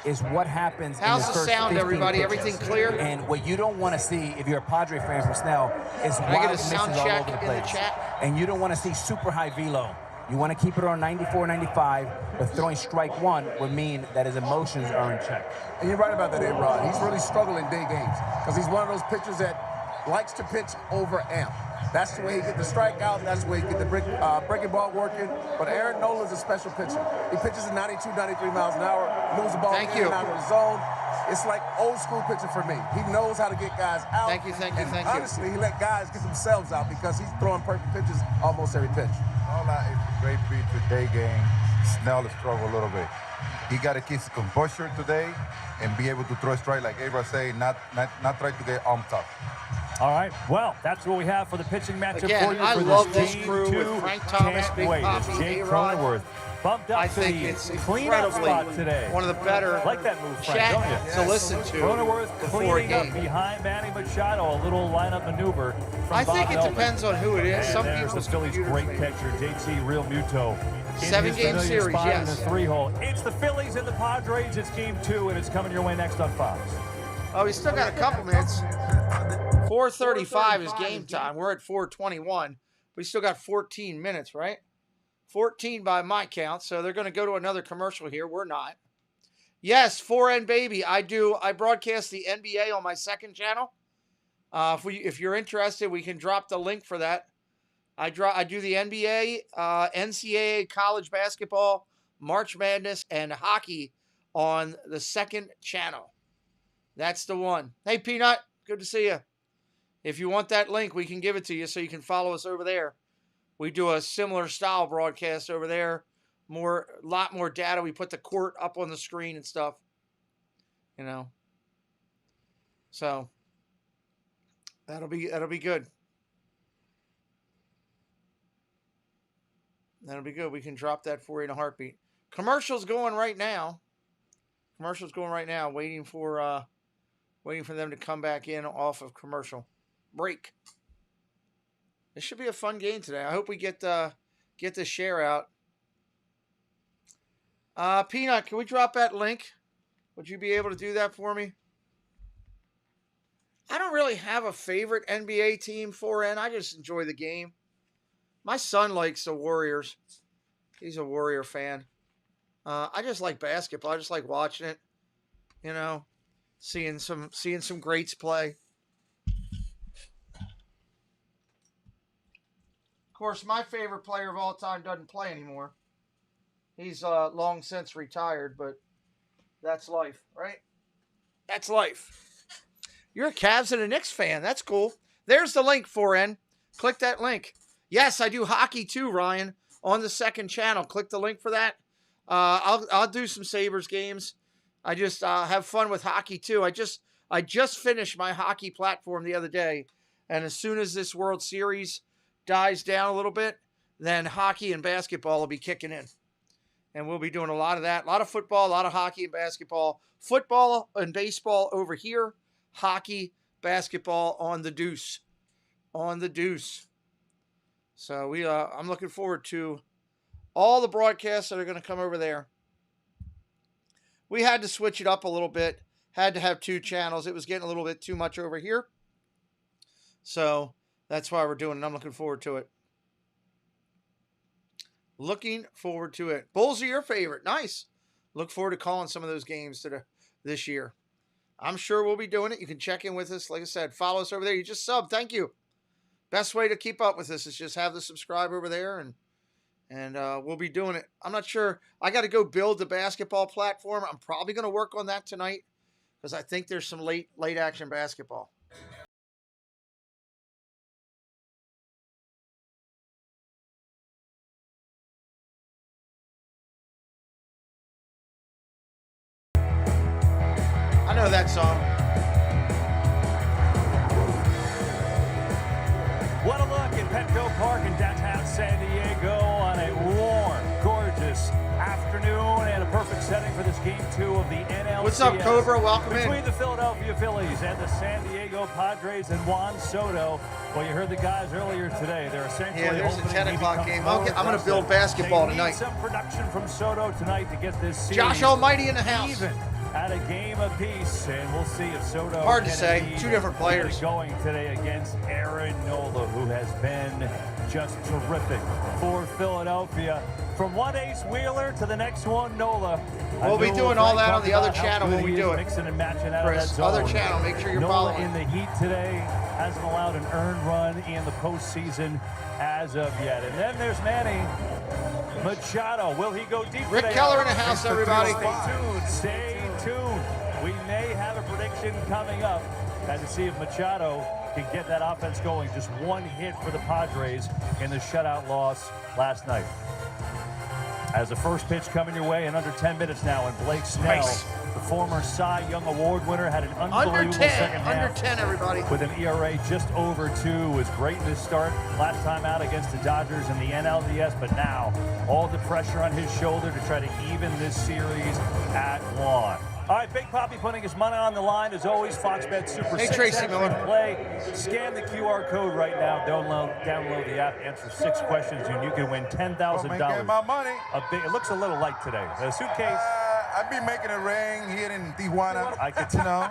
I: is what happens.
C: How's
I: in
C: the
I: first
C: sound, everybody?
I: pitches.
C: Everything clear?
I: And what you don't want to see, if you're a Padre fan from Snell, is wild misses all over the place. And you don't want to see super high velo. You want to keep it on 94, 95, but throwing strike 1 would mean that his emotions are in check.
J: And you're right about that, A-Rod. He's really struggling day games because he's one of those pitchers that likes to pitch over amp. That's the way he get the strikeout. That's the way he get the breaking ball working. But Aaron Nola's a special pitcher. He pitches at 92, 93 miles an hour, moves the ball in and out of the zone. It's like old school pitcher for me. He knows how to get guys out.
C: Thank you.
J: Honestly, he let guys get themselves out because he's throwing perfect pitches almost every pitch.
H: Nola is a great pitcher day game. Snell struggled a little bit. He got to keep his composure today and be able to throw a strike, like Abra say, not try to get on top.
D: All right, well, that's what we have for the pitching matchup
C: Again,
D: for you.
C: I
D: for
C: love
D: this
C: this crew with Frank Thomas,
D: Can't
C: Big
D: wait.
C: Poppy,
D: It's Jake
C: A-Rod.
D: Cronenworth bumped up
C: I
D: to
C: think
D: the
C: it's
D: cleanup
C: incredibly
D: spot today.
C: one of the better
D: like that move, Frank,
C: chat
D: don't you?
C: to listen to
D: Cronenworth
C: before a
D: cleaning up
C: game.
D: behind Manny Machado, a little lineup maneuver from
C: I think
D: Bob
C: it
D: Melvin.
C: depends on who it is.
D: And
C: Some
D: there's
C: people's
D: the Phillies'
C: computers
D: great
C: may-
D: catcher, JT Real Muto. In
C: 7-game
D: his familiar
C: series,
D: spot
C: yes.
D: in the 3-hole. It's the Phillies and the Padres. It's game 2, and it's coming your way next on Fox.
C: Oh, we still got a couple minutes. 4:35 is game time. We're at 4:21. We still got 14 minutes, right? 14 by my count. So they're going to go to another commercial here. We're not. Yes, 4N baby. I broadcast the NBA on my second channel. If you're interested, we can drop the link for that. I do the NBA, NCAA college basketball, March Madness, and hockey on the second channel. That's the one. Hey, Peanut, good to see you. If you want that link, we can give it to you so you can follow us over there. We do a similar style broadcast over there. A lot more data. We put the court up on the screen and stuff. So that'll be good. That'll be good. We can drop that for you in a heartbeat. Commercials going right now. Waiting for them to come back in off of commercial break. This should be a fun game today. I hope we get the share out. Peanut, can we drop that link? Would you be able to do that for me? I don't really have a favorite NBA team, 4N. I just enjoy the game. My son likes the Warriors. He's a Warrior fan. I just like basketball. I just like watching it. Seeing some greats play. Of course, my favorite player of all time doesn't play anymore. He's long since retired, but that's life, right? That's life. You're a Cavs and a Knicks fan. That's cool. There's the link, 4N. Click that link. Yes, I do hockey too, Ryan, on the second channel. Click the link for that. I'll do some Sabres games. I just have fun with hockey too. I just finished my hockey platform the other day, and as soon as this World Series dies down a little bit, then hockey and basketball will be kicking in. And we'll be doing a lot of that. A lot of football, a lot of hockey and basketball. Football and baseball over here. Hockey, basketball on the deuce. On the deuce. So I'm looking forward to all the broadcasts that are going to come over there. We had to switch it up a little bit. Had to have 2 channels. It was getting a little bit too much over here. So that's why we're doing it. I'm looking forward to it. Looking forward to it. Bulls are your favorite. Nice. Look forward to calling some of those games this year. I'm sure we'll be doing it. You can check in with us. Like I said, follow us over there. You just sub. Thank you. Best way to keep up with us is just have the subscribe over there, and we'll be doing it. I'm not sure. I got to go build the basketball platform. I'm probably going to work on that tonight because I think there's some late action basketball. I know that song.
D: What a look at Petco Park in downtown San Diego on a warm, gorgeous afternoon and a perfect setting for this Game 2 of the NLCS.
C: What's up, Cobra? Welcome in.
D: Between the Philadelphia Phillies and the San Diego Padres and Juan Soto. Well, you heard the guys earlier today. They're essentially
C: there's a 10 o'clock game. I'm going to build basketball tonight.
D: Some production from Soto tonight to get this series
C: Josh Almighty in the house.
D: Even at a game apiece, and we'll see if Soto
C: hard to say. 2 different players
D: going today against Aaron Nola, who has been just terrific for Philadelphia. From one Ace Wheeler to the next one, Nola.
C: We'll be doing all that on the other channel when we do it.
D: Mixing and matching out
C: Chris,
D: of that zone.
C: other channel. Make sure you're
D: Nola
C: following.
D: in the heat today hasn't allowed an earned run in the postseason as of yet. And then there's Manny Machado. Will he go deep
C: Rick
D: today?
C: Keller in the house, everybody.
D: Stay tuned. Stay tuned. We may have a prediction coming up as to see if Machado can get that offense going. Just 1 hit for the Padres in the shutout loss last night. As the first pitch coming your way in under 10 minutes now, and Blake Snell, the former Cy Young Award winner, had an unbelievable second half.
C: Under 10, everybody.
D: With an ERA just over 2, was great in his start last time out against the Dodgers in the NLCS, but now all the pressure on his shoulder to try to even this series at 1. All right, Big Papi putting his money on the line. As always, Fox Bet Super 6
C: Tracy Miller.
D: Play. Scan the QR code right now. Download the app. Answer 6 questions, and you can win $10,000.
H: Get my money.
D: It looks a little light today. The suitcase.
H: I've been making it rain here in Tijuana.
D: I could tell.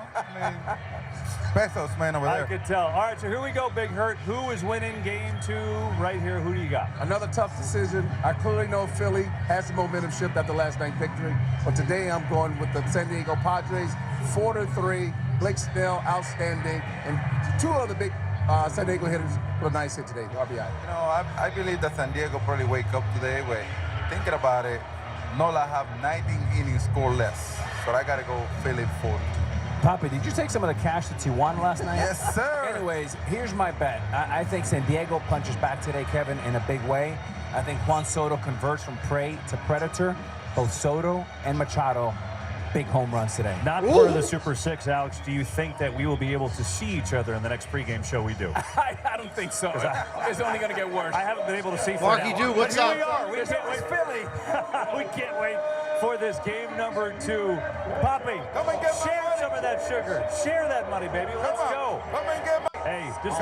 H: Pesos, man, over there.
D: I could tell. All right, so here we go, Big Hurt. Who is winning Game 2 right here? Who do you got?
J: Another tough decision. I clearly know Philly has some momentum shift after last night's victory, but today I'm going with the San Diego Padres, 4-3. Blake Snell, outstanding, and 2 of the big San Diego hitters with a nice hit today. RBI.
H: You know, I believe that San Diego probably wake up today. Wait, thinking about it, Nola have 19 innings scoreless, so I got to go Philly 4.
I: Papi, did you take some of the cash to Tijuana last night?
H: Yes, sir.
I: Anyways, here's my bet. I think San Diego punches back today, Kevin, in a big way. I think Juan Soto converts from prey to predator. Both Soto and Machado, big home runs today.
D: Not part of the Super 6, Alex. Do you think that we will be able to see each other in the next pregame show we do?
I: I don't think so. It's only going to get worse.
D: I haven't been able to see for
C: Marky
D: now.
C: Do, what's up?
D: Here we are. We can't wait. Philly. We can't wait for this game number 2. Papi,
H: come and get
D: share some of that sugar. Share that money, baby. Let's go.
H: Come and get my...
D: Hey, just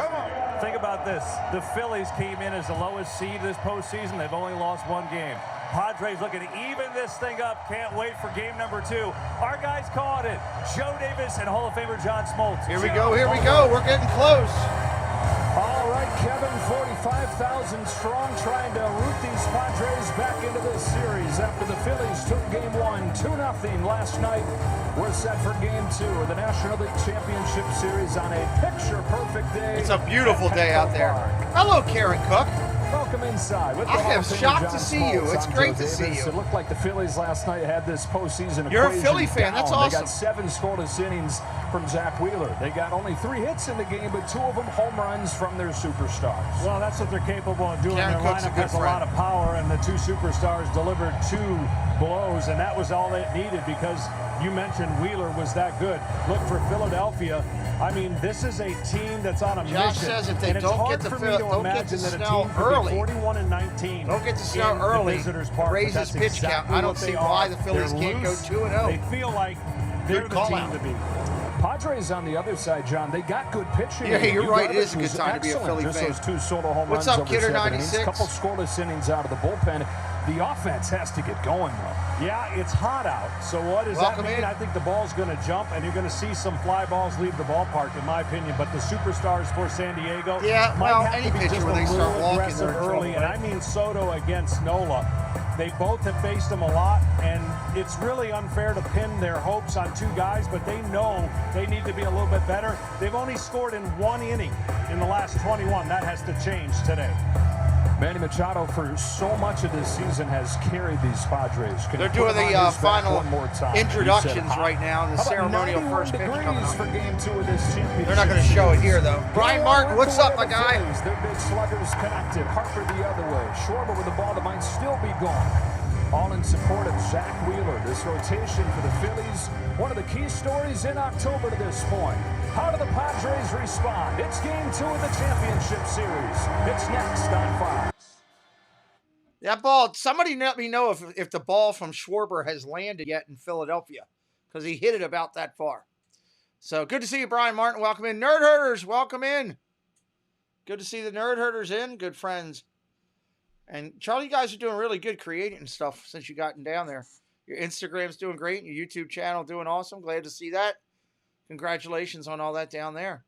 D: think about this. The Phillies came in as the lowest seed this postseason. They've only lost 1 game. Padres looking to even this thing up. Can't wait for game number 2. Our guys called it. Joe Davis and Hall of Famer John Smoltz.
C: Here we go. Here we go. We're getting close.
E: All right, Kevin, 45,000 strong, trying to root these Padres back into this series after the Phillies took Game 1 2-0 last night. We're set for Game 2 of the National League Championship Series on a picture-perfect day.
C: It's a beautiful day out there. Hello, Karen Cook.
E: Welcome inside. With
C: I am shocked to see you. It's great to see you.
E: It looked like the Phillies last night had this postseason.
C: You're a Philly fan. That's awesome.
E: They got 7 scoreless innings from Zach Wheeler. They got only 3 hits in the game, but 2 of them home runs from their superstars.
M: Well, that's what they're capable of doing.
C: Karen
M: Their
C: Cook's
M: lineup has a lot of power, and the 2 superstars delivered 2 blows, and that was all it needed because you mentioned Wheeler was that good. Look, for Philadelphia, I mean, this is a team that's on a
C: Josh
M: mission.
C: says if they
M: and it's
C: don't
M: hard
C: get the
M: for me to
C: don't get
M: imagine
C: the
M: that a
C: snow
M: team could
C: early,
M: be 41-19.
C: don't get the snow
M: in
C: early,
M: the visitors' park,
C: raise
M: but
C: his
M: that's
C: pitch count.
M: exactly
C: I don't
M: what
C: see
M: they
C: why
M: are.
C: the Phillies
M: They're
C: can't
M: loose.
C: go 2-0.
M: They feel like they're
C: Good
M: the
C: call
M: team
C: out.
M: to beat.
E: Padres on the other side, John, they got good pitching.
C: Yeah, you're right. It
E: Garbage
C: is a good
E: was
C: time to be a
E: excellent.
C: Philly
E: Just
C: fan.
E: those 2 Soto home
C: What's
E: runs
C: up,
E: over
C: Kidder
E: 7 innings.
C: 96?
E: Couple scoreless innings out of the bullpen. The offense has to get going, though.
M: Yeah, it's hot out. So what does
C: Welcome
M: that mean?
C: in.
M: I think the ball's going to jump, and you're going to see some fly balls leave the ballpark, in my opinion. But the superstars for San Diego might have
C: any
M: to be
C: pitcher
M: just
C: when
M: a
C: they start
M: little
C: walking,
M: aggressive
C: they're in
M: early.
C: trouble,
M: And I mean Soto against Nola. They both have faced him a lot, and it's really unfair to pin their hopes on 2 guys, but they know they need to be a little bit better. They've only scored in 1 inning in the last 21. That has to change today.
E: Manny Machado, for so much of this season, has carried these Padres.
C: They're doing the final introductions
E: You said
C: right now, and the
E: How about
C: ceremonial
E: 91
C: first pitch coming
E: degrees
C: up.
E: for Game 2 of this championship.
C: They're not going to show it here, though. Brian Martin, what's up, my guy?
E: Their big sluggers connected. Harper the other way. Schwarber with the ball that might still be gone. All in support of Zach Wheeler. This rotation for the Phillies, one of the key stories in October to this point. How do the Padres respond? It's Game 2 of the championship series. It's next on Fox.
C: That ball, somebody let me know if the ball from Schwarber has landed yet in Philadelphia, because he hit it about that far. So good to see you, Brian Martin. Welcome in. Nerd Herders, welcome in. Good to see the Nerd Herders in. Good friends. And Charlie, you guys are doing really good creating stuff since you gotten down there. Your Instagram's doing great. Your YouTube channel doing awesome. Glad to see that. Congratulations on all that down there.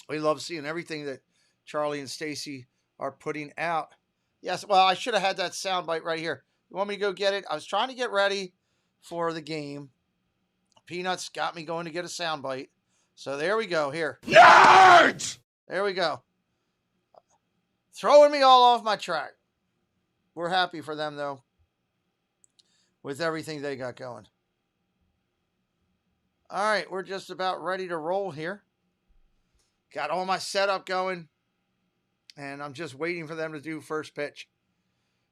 C: We love seeing everything that Charlie and Stacy are putting out. Yes, well, I should have had that soundbite right here. You want me to go get it? I was trying to get ready for the game. Peanuts got me going to get a soundbite. So there we go. Here. Nerds! There we go. Throwing me all off my track. We're happy for them, though, with everything they got going. All right, we're just about ready to roll here. Got all my setup going, and I'm just waiting for them to do first pitch.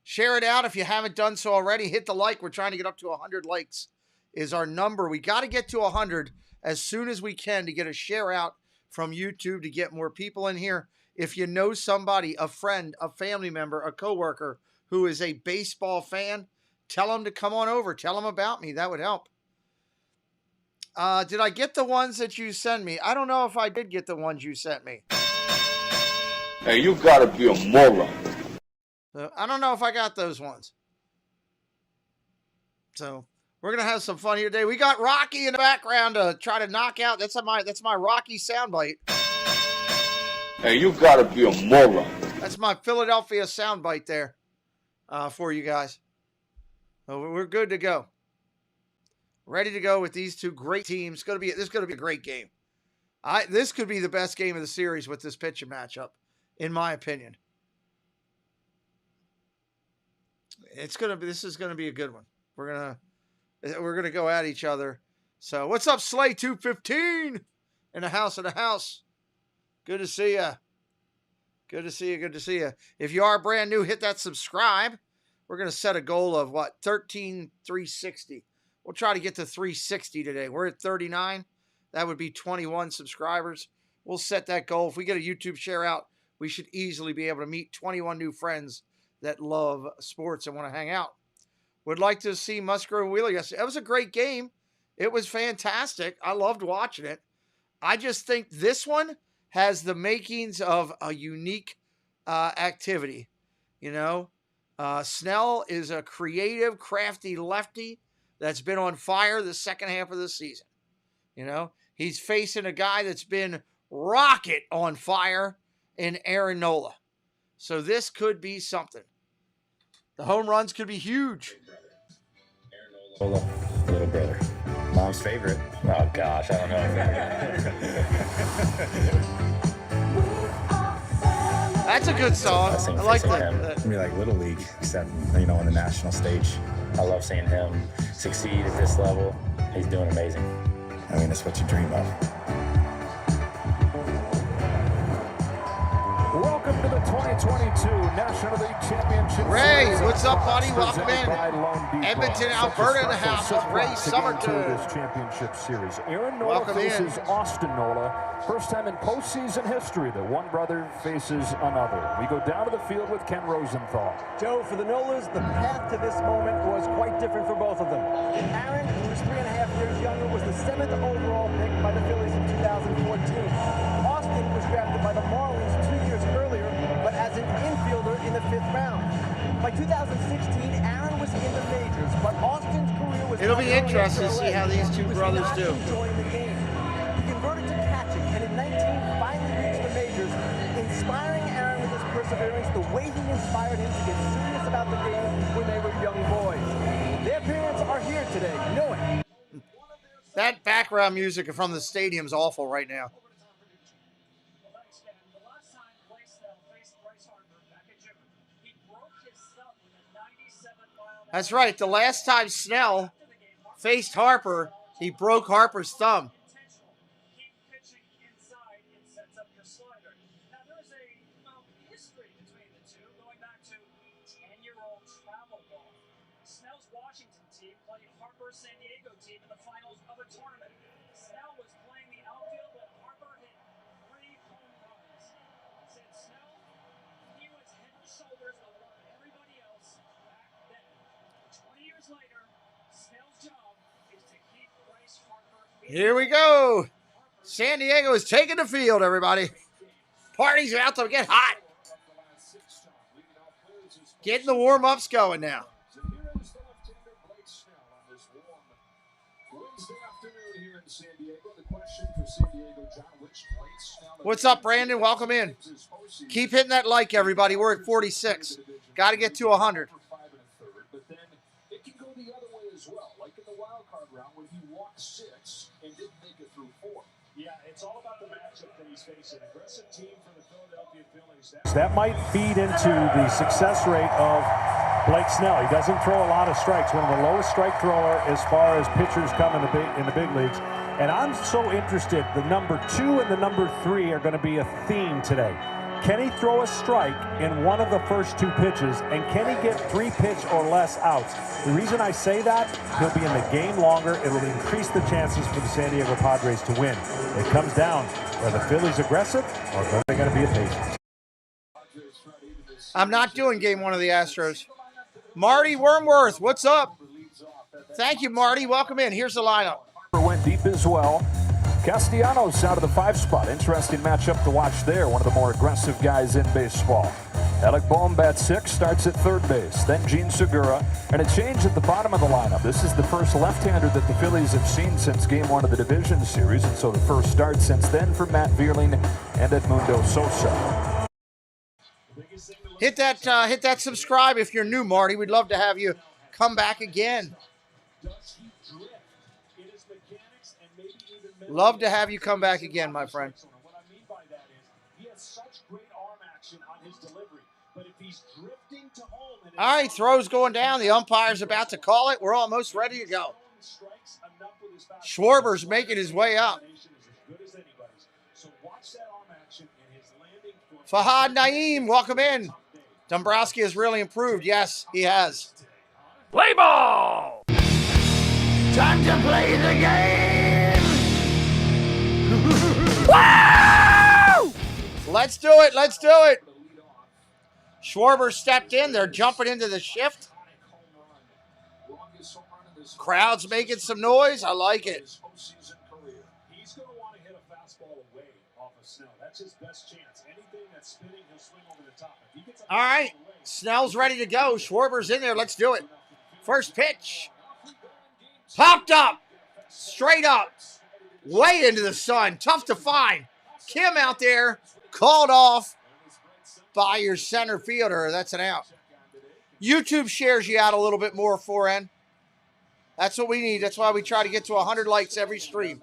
C: Share it out if you haven't done so already. Hit the like. We're trying to get up to 100 likes is our number. We got to get to 100 as soon as we can to get a share out from YouTube to get more people in here. If you know somebody, a friend, a family member, a coworker who is a baseball fan, tell them to come on over. Tell them about me. That would help. Did I get the ones that you sent me? I don't know if I did get the ones you sent me.
P: Hey, you gotta be a moron.
C: So, I don't know if I got those ones. So we're gonna have some fun here today. We got Rocky in the background to try to knock out. That's my Rocky soundbite.
P: Hey, you gotta be a moron.
C: That's my Philadelphia soundbite there for you guys. So we're good to go. Ready to go with these 2 great teams. This is gonna be a great game. This could be the best game of the series with this pitching matchup, in my opinion. This is gonna be a good one. We're gonna go at each other. So what's up, Slay 215 in the house? Good to see you. Good to see you. Good to see you. If you are brand new, hit that subscribe. We're gonna set a goal of 13,360. We'll try to get to 360 today. We're at 39. That would be 21 subscribers. We'll set that goal. If we get a YouTube share out, we should easily be able to meet 21 new friends that love sports and want to hang out. Would like to see Musgrove Wheeler yesterday. It was a great game. It was fantastic. I loved watching it. I just think this one has the makings of a unique activity. You know, Snell is a creative, crafty lefty that's been on fire the second half of the season. You know, he's facing a guy that's been rocket on fire in Aaron Nola. So this could be something. The home runs could be huge.
O: Nola, little brother. Mom's favorite. Oh, gosh, I don't know.
C: That's a good song. I like that.
O: I mean, like Little League, except, you know, on the national stage. I love seeing him succeed at this level. He's doing amazing. I mean, it's what you dream of.
E: Welcome to the 2022 National League Championship
C: Ray,
E: Series
C: what's up, buddy?
E: presented
C: Welcome in.
E: by Lone Depot.
C: Edmonton,
E: Such a
C: Alberta in the
E: special
C: house with Ray
E: subplot to Game 2 of
C: Summerton.
E: this championship series. Aaron Nola
C: Welcome in.
E: faces Austin Nola. First time in postseason history that one brother faces another. We go down to the field with Ken Rosenthal.
Q: Joe, for the Nolas, the path to this moment was quite different for both of them. Aaron, who was 3.5 years younger, was the 7th overall pick by the Phillies in 2014. Austin was drafted by the Marlins 2 years earlier, but as an infielder in the 5th round. By 2016, Aaron was in the majors, but Austin's career was...
C: It'll be interesting to see how these two brothers do.
Q: Enjoying the game. He converted to catching, and in 19 finally reached the majors, inspiring Aaron with his perseverance the way he inspired him to get serious about the game when they were young boys. Their parents are here today, knowing.
C: That background music from the stadium's awful right now. That's right. The last time Snell faced Harper, he broke Harper's thumb.
R: Snell's Washington team played Harper's San Diego team in the finals of a tournament. Snell was playing the outfield when Harper hit 3 home runs. Said Snell, he was head and shoulders above everybody else back then. 20 years later, Snell's job is to keep Bryce Harper.
C: Here we go. San Diego is taking the field, everybody. Party's about to get hot. Getting the warm-ups going now. What's up, Brandon? Welcome in. Keep hitting that like, everybody. We're at 46. Got to get to 100.
E: But then it can go the other way as well, like in the wild card round when he walked 6 and didn't make it through 4.
M: Yeah, it's all about the matchup that he's facing. Aggressive team from the Philadelphia Phillies. That might feed into the success rate of Blake Snell. He doesn't throw a lot of strikes. One of the lowest strike thrower as far as pitchers come in the big leagues. And I'm so interested. The number 2 and the number 3 are going to be a theme today. Can he throw a strike in one of the first 2 pitches, and can he get 3 pitch or less outs? The reason I say that, he'll be in the game longer. It'll increase the chances for the San Diego Padres to win. It comes down, are the Phillies aggressive, or are they going to be patient?
C: I'm not doing game 1 of the Astros. Marty Wormworth, what's up? Thank you, Marty. Welcome in. Here's the lineup.
E: Went deep as well. Castellanos out of the 5 spot. Interesting matchup to watch there. One of the more aggressive guys in baseball. Alec Bohm bats 6, starts at third base. Then Gene Segura. And a change at the bottom of the lineup. This is the first left-hander that the Phillies have seen since game 1 of the division series. And so the first start since then for Matt Vierling and Edmundo Sosa.
C: Hit that subscribe if you're new, Marty. We'd love to have you come back again. Love to have you come back again, my friend.
M: What I mean by that is he has such great arm action on his delivery, but if he's drifting to home and
C: all right, throws going down. The umpire's about to call it. We're almost ready to go. Schwarber's making his way up. Fahad Naeem, welcome in. Dombrowski has really improved. Yes, he has.
R: Play ball! Time to play the game! Woo!
C: Let's do it. Let's do it. Schwarber stepped in. They're jumping into the shift. Crowd's making some noise. I like it.
M: he's going to want to hit a fastball away off of Snell. That's his best chance. Anything that's spinning, he'll swing over the top. If he gets
C: all right. Snell's ready to go. Schwarber's in there. Let's do it. First pitch. Popped up. Straight up. Way into the sun. Tough to find. Kim out there. Called off by your center fielder. That's an out. YouTube shares you out a little bit more, 4N. That's what we need. That's why we try to get to 100 likes every stream.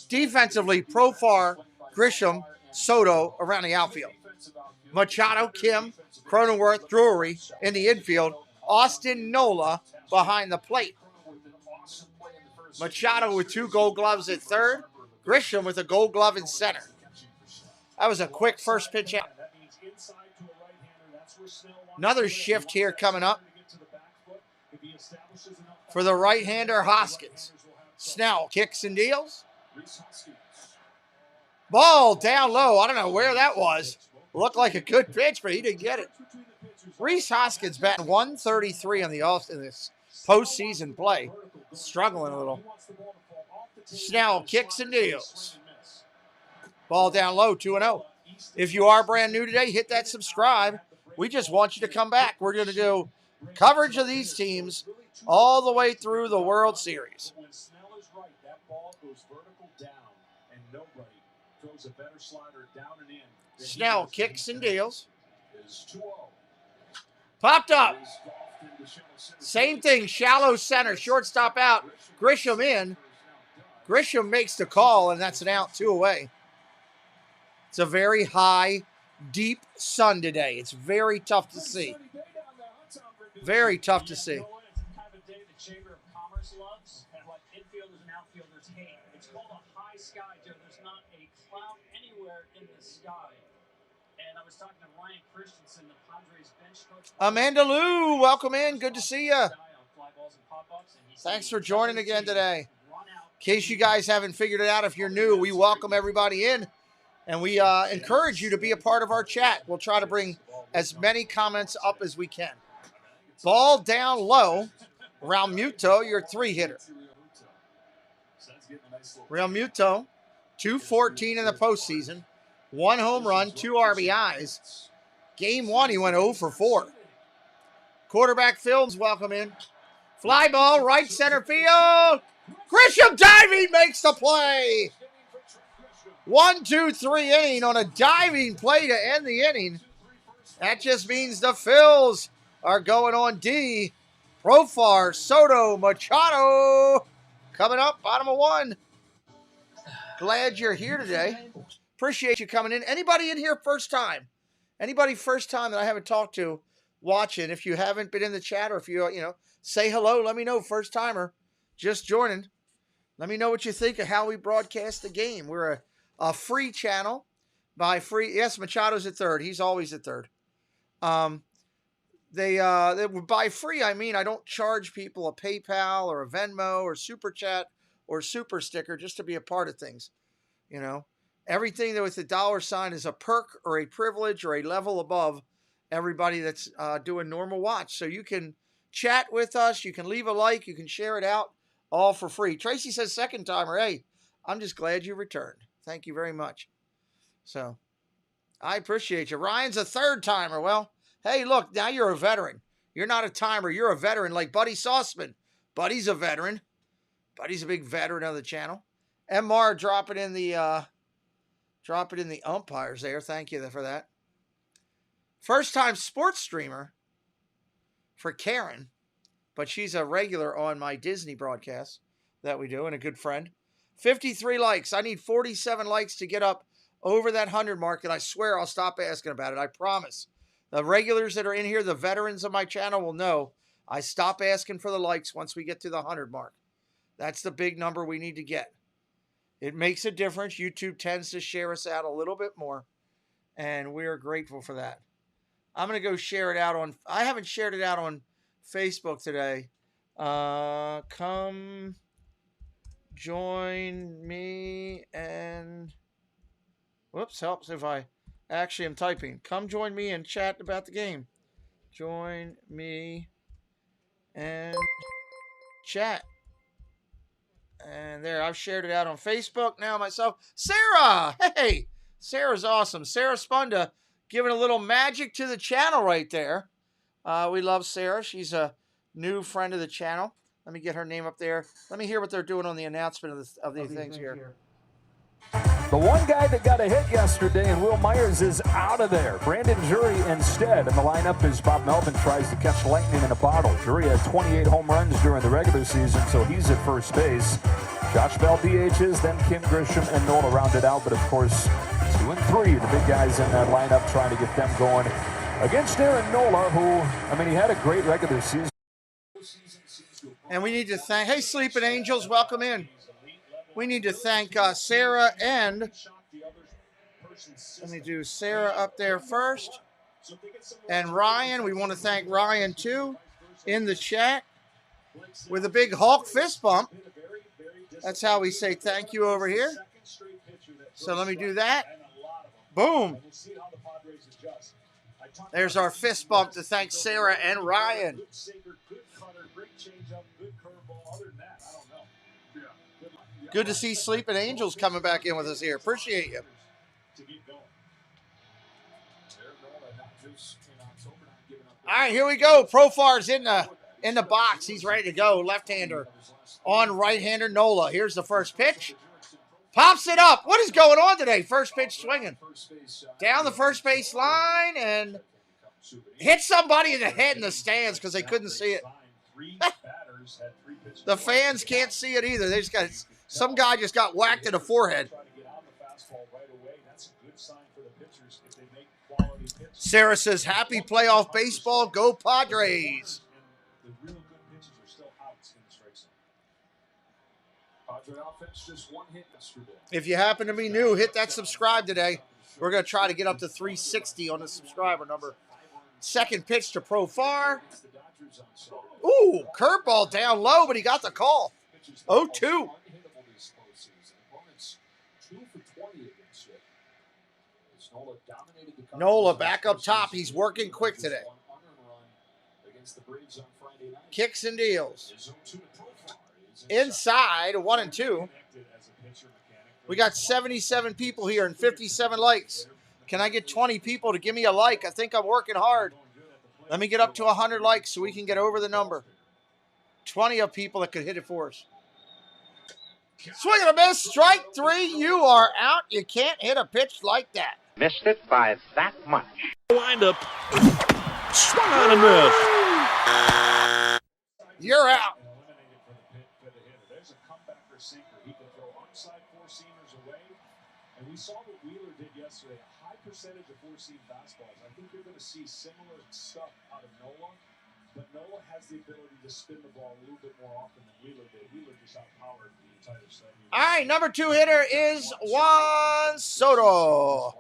C: Defensively, Profar, Grisham, Soto around the outfield. Machado, Kim, Cronenworth, Drury in the infield. Austin Nola behind the plate. Machado with 2 gold gloves at third. Grisham with a gold glove in center. That was a quick first pitch out. Another shift here coming up for the right-hander Hoskins. Snell kicks and deals. Ball down low. I don't know where that was. Looked like a good pitch, but he didn't get it. Rhys Hoskins batting 133 in this postseason play. Struggling a little. Snell kicks and deals. Ball down low, 2-0. If you are brand new today, hit that subscribe. We just want you to come back. We're going to do coverage of these teams all the way through the World Series. Snell kicks and deals. Popped up. Same thing, shallow center, shortstop out. Grisham in. Grisham makes the call, and that's an out, 2 away. It's a very high, deep sun today. It's very tough to see. Very tough to see.
R: It's called a high sky, Joe. There's not a cloud anywhere in the sky. And I was talking to Ryan Christensen, the Padres bench coach.
C: Amanda Lou, welcome in. Good to see you. Thanks for joining again today. In case you guys haven't figured it out, if you're new, we welcome everybody in. And we encourage you to be a part of our chat. We'll try to bring as many comments up as we can. Ball down low. Realmuto, your 3-hitter. Realmuto, 214 in the postseason. 1 home run, 2 RBIs. Game 1, he went 0 for 4. Quarterback Films, welcome in. Fly ball, right center field. Grisham diving makes the play. 1-2-3 inning on a diving play to end the inning. That just means the Phils are going on D. Profar, Soto, Machado. Coming up, bottom of 1. Glad you're here today. Appreciate you coming in. Anybody in here first time? Anybody first time that I haven't talked to watching? If you haven't been in the chat or if you say hello, let me know. First timer, just joining. Let me know what you think of how we broadcast the game. We're a free channel by free. Yes, Machado's at third. He's always at third. They by free, I mean I don't charge people a PayPal or a Venmo or Super Chat or Super Sticker just to be a part of things. Everything that with the $sign is a perk or a privilege or a level above everybody that's doing normal watch. So you can chat with us. You can leave a like. You can share it out all for free. Tracy says second timer. Hey, I'm just glad you returned. Thank you very much. So I appreciate you. Ryan's a third timer. Well, hey, look, now you're a veteran. You're not a timer. You're a veteran like Buddy Sauceman. Buddy's a veteran. Buddy's a big veteran of the channel. MR dropping in the umpires there. Thank you for that. First time sports streamer for Karen, but she's a regular on my Disney broadcast that we do and a good friend. 53 likes. I need 47 likes to get up over that 100 mark, and I swear I'll stop asking about it. I promise. The regulars that are in here, the veterans of my channel will know I stop asking for the likes once we get to the 100 mark. That's the big number we need to get. It makes a difference. YouTube tends to share us out a little bit more, and we are grateful for that. I'm going to go share it out on... I haven't shared it out on Facebook today. Come join me and... Whoops, helps if I actually am typing. Come join me and chat about the game. Join me and chat. And there, I've shared it out on Facebook now myself. Sarah! Hey! Sarah's awesome. Sarah Spunda giving a little magic to the channel right there. We love Sarah. She's a new friend of the channel. Let me get her name up there. Let me hear what they're doing on the announcement of the things here.
E: The one guy that got a hit yesterday, and Will Myers is out of there. Brandon Drury instead. And the lineup is Bob Melvin tries to catch lightning in a bottle. Drury had 28 home runs during the regular season, so he's at first base. Josh Bell DHs, then Kim Grisham and Nola rounded out. But, of course, 2 and 3, the big guys in that lineup trying to get them going against Aaron Nola, who, he had a great regular season.
C: And we need to thank... Hey, Sleeping Angels, welcome in. We need to thank Sarah and... Let me do Sarah up there first. And Ryan, we want to thank Ryan too in the chat with a big Hulk fist bump. That's how we say thank you over here. So let me do that. Boom. There's our fist bump to thank Sarah and Ryan. Good to see Sleeping Angels coming back in with us here. Appreciate you. All right, here we go. Profar's in the box. He's ready to go. Left-hander on right-hander Nola. Here's the first pitch. Pops it up. What is going on today? First pitch swinging. Down the first base line and hit somebody in the head in the stands because they couldn't see it. The fans can't see it either. They just got some guy just got whacked in the forehead. Sarah says, happy playoff baseball. Go Padres. If you happen to be new, hit that subscribe today. We're going to try to get up to 360 on the subscriber number. Second pitch to Profar. Ooh, curveball down low, but he got the call. 0-2. Nola back up top. He's working quick today. Kicks and deals. Inside, 1-2. We got 77 people here and 57 likes. Can I get 20 people to give me a like? I think I'm working hard. Let me get up to 100 likes so we can get over the number. 20 of people that could hit it for us. Swing and a miss. Strike 3. You are out. You can't hit a pitch like that.
S: Missed it by that much.
T: Wind up. Swung on and missed.
C: You're out.
M: There's a comebacker sinker. He can throw onside four-seamers away. And we saw what Wheeler did yesterday. A high percentage of four-seam fastballs. I think you're going to see similar stuff out of Nola. But Nola has the ability to spin the ball a little bit more often than Wheeler did. Wheeler just outpowered the entire study.
C: All right, number 2 hitter is Juan Soto.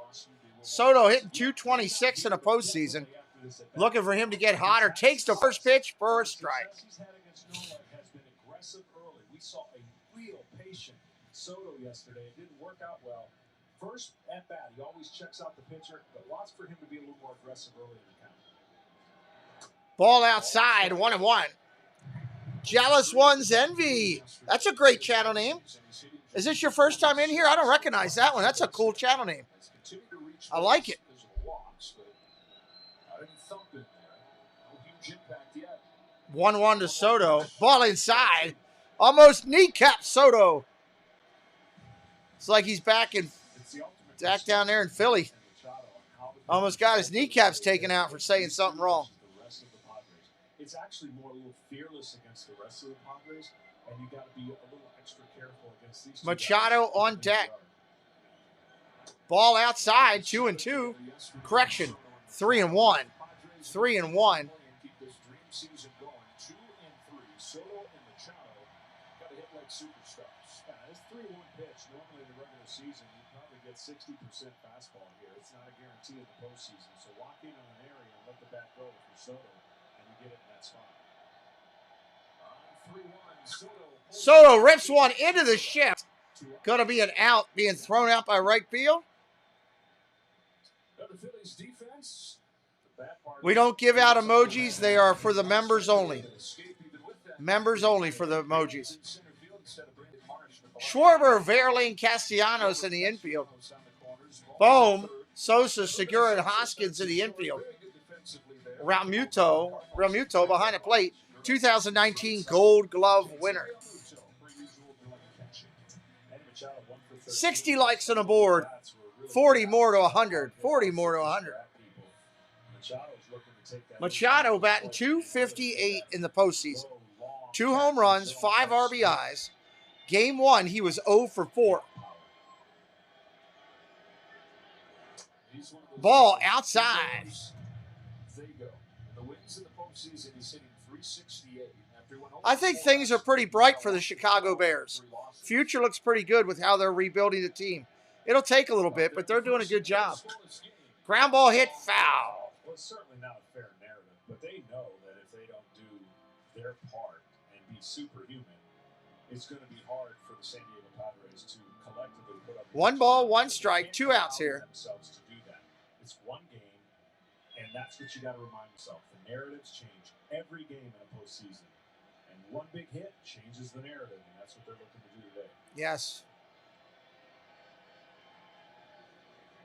C: Soto hitting 226 in a postseason. Looking for him to get hotter. Takes the first pitch for a strike.
M: We saw a real patient Soto yesterday. It didn't work out well. First at bat, he always checks out the pitcher, but lots for him to be a little more aggressive early in the count.
C: Ball outside, 1-1. Jealous One's Envy. That's a great channel name. Is this your first time in here? I don't recognize that one. That's a cool channel name. I like it. 1-1 to Soto. Ball inside. Almost kneecap Soto. It's like he's back down there in Philly. Almost got his kneecaps taken out for saying something wrong.
M: It's actually more a little fearless against the rest of the Padres, and you got to be a little extra careful against these.
C: Machado on deck. Ball outside, 2-2. Correction, 3-1. 3-1.
M: Season going 2-3. Soto and Machado got to hit like superstars. This 3-1 pitch, normally in the regular season, you probably get 60% fastball here. It's not a guarantee in the postseason. So lock in on an area and let the bat go for Soto, and you get it in that spot. 3-1,
C: Soto rips one into the shift. Going to be an out, being thrown out by right field.
M: The Phillies defense.
C: We don't give out emojis. They are for the members only. Members only for the emojis. Schwarber, Verlaine, Castellanos in the infield. Bohm, Sosa, Segura, and Hoskins in the infield. Realmuto behind the plate. 2019 Gold Glove winner. 60 likes on the board. 40 more to 100. 40 more to 100. Machado batting .258 in the postseason. 2 home runs, 5 RBIs. Game 1, he was 0 for 4. Ball outside. I think things are pretty bright for the Chicago Bears. Future looks pretty good with how they're rebuilding the team. It'll take a little bit, but they're doing a good job. Ground ball hit, foul.
M: Well, it's certainly not a fair narrative, but they know that if they don't do their part and be superhuman, it's going to be hard for the San Diego Padres to collectively put up
C: 1 ball, 1 strike, 2 outs here.
M: Themselves to do that. It's one game, and that's what you got to remind yourself. The narratives change every game in a postseason, and one big hit changes the narrative, and that's what they're looking to do today.
C: Yes.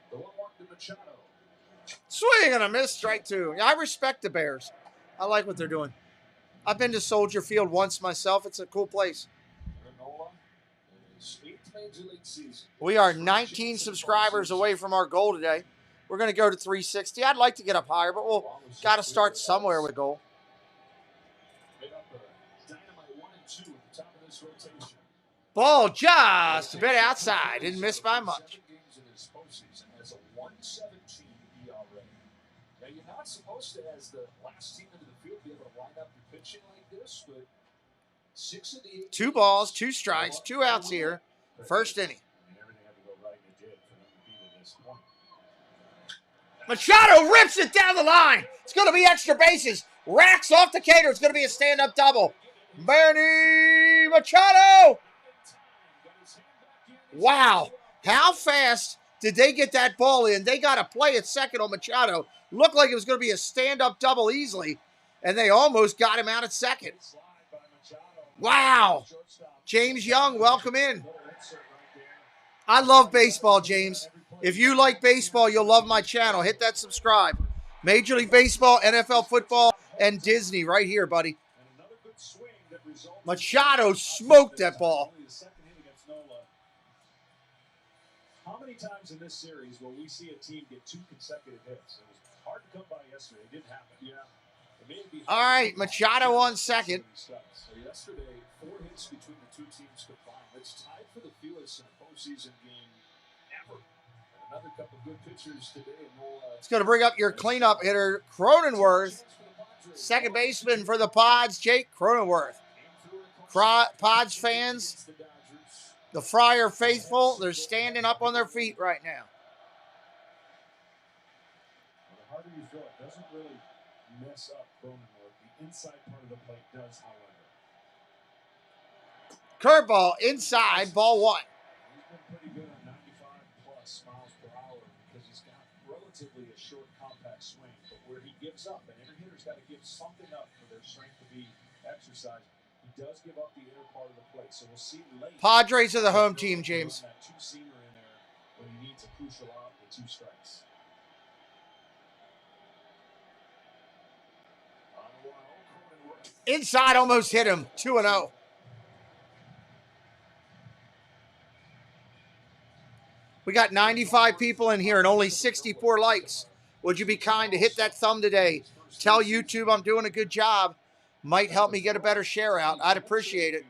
M: The 1-1 to Machado.
C: Swing and a miss, strike 2. Yeah, I respect the Bears. I like what they're doing. I've been to Soldier Field once myself. It's a cool place. We are 19 subscribers away from our goal today. We're going to go to 360. I'd like to get up higher, but we'll got to start somewhere with goal. Ball just a bit outside. Didn't miss by much.
M: Now, you're not supposed to, as the last team into the field, be able to line up your pitching like this, but 6 of the 8.
C: 2 balls, 2 strikes, 2 outs here. First inning. Machado rips it down the line. It's going to be extra bases. Racks off the Cater. It's going to be a stand-up double. Manny Machado. Wow. How fast did they get that ball in? They got a play at second on Machado. Looked like it was going to be a stand-up double easily, and they almost got him out at second. Wow. James Young, welcome in. I love baseball, James. If you like baseball, you'll love my channel. Hit that subscribe. Major League Baseball, NFL football, and Disney right here, buddy. Machado smoked that ball.
M: How many times in this series will we see a team get 2 consecutive hits? It was hard to come by yesterday. It didn't happen. Yeah.
C: All right, Machado on second.
M: So yesterday, 4 hits between the 2 teams combined. It's tied for the fewest in a postseason game ever. And another couple good pitchers today.
C: It's going to bring up your cleanup hitter, Cronenworth. Second baseman for the Pods, Jake Cronenworth. Pods fans, the Friar faithful, they're standing up on their feet right now.
M: The harder you throw, it doesn't really mess up Cronenworth. The inside part of the plate does, however.
C: Curveball inside, ball 1.
M: He's been pretty good at 95+ miles per hour because he's got relatively a short, compact swing. But where he gives up, and every hitter's got to give something up for their strength to be exercised, he does give up the inner part of the plate. So we'll see late.
C: Padres are the home team, James.
M: That 2-seamer in there when he needs a crucial out with 2 strikes.
C: Inside, almost hit him. 2-0. We got 95 people in here and only 64 likes. Would you be kind to hit that thumb today? Tell YouTube I'm doing a good job. Might help me get a better share out. I'd appreciate it.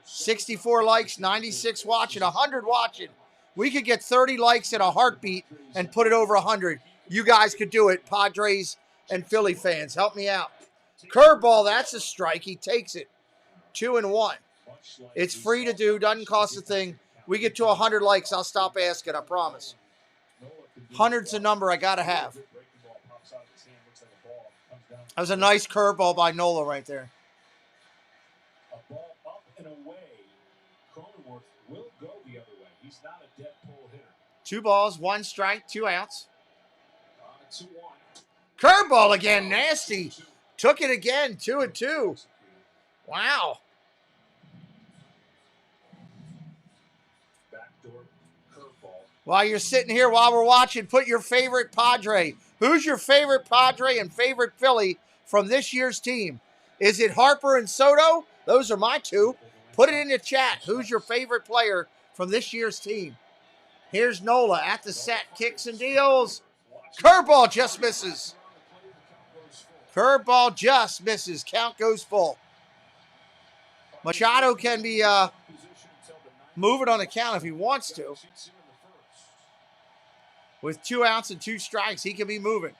C: 64 likes, 96 watching, 100 watching. We could get 30 likes in a heartbeat and put it over 100. You guys could do it, Padres and Philly fans. Help me out. Curveball, that's a strike. He takes it. 2-1. It's free to do, doesn't cost a thing. We get to 100 likes, I'll stop asking, I promise. 100's a number I got to have. That was a nice curveball by Nola right there.
M: A ball up and away. Cronenworth will go the other way. He's not a dead pull hitter.
C: 2 balls, 1 strike, 2 outs.
M: 2-1.
C: Curveball again, nasty. Took it again, 2-2. Wow.
M: Backdoor curveball.
C: While you're sitting here, while we're watching, put your favorite Padre. Who's your favorite Padre and favorite Philly from this year's team? Is it Harper and Soto? Those are my 2. Put it in the chat. Who's your favorite player from this year's team? Here's Nola at the set. Kicks and deals. Curveball just misses. Curveball just misses. Count goes full. Machado can be moving on the count if he wants to. With 2 outs and 2 strikes, he can be moving.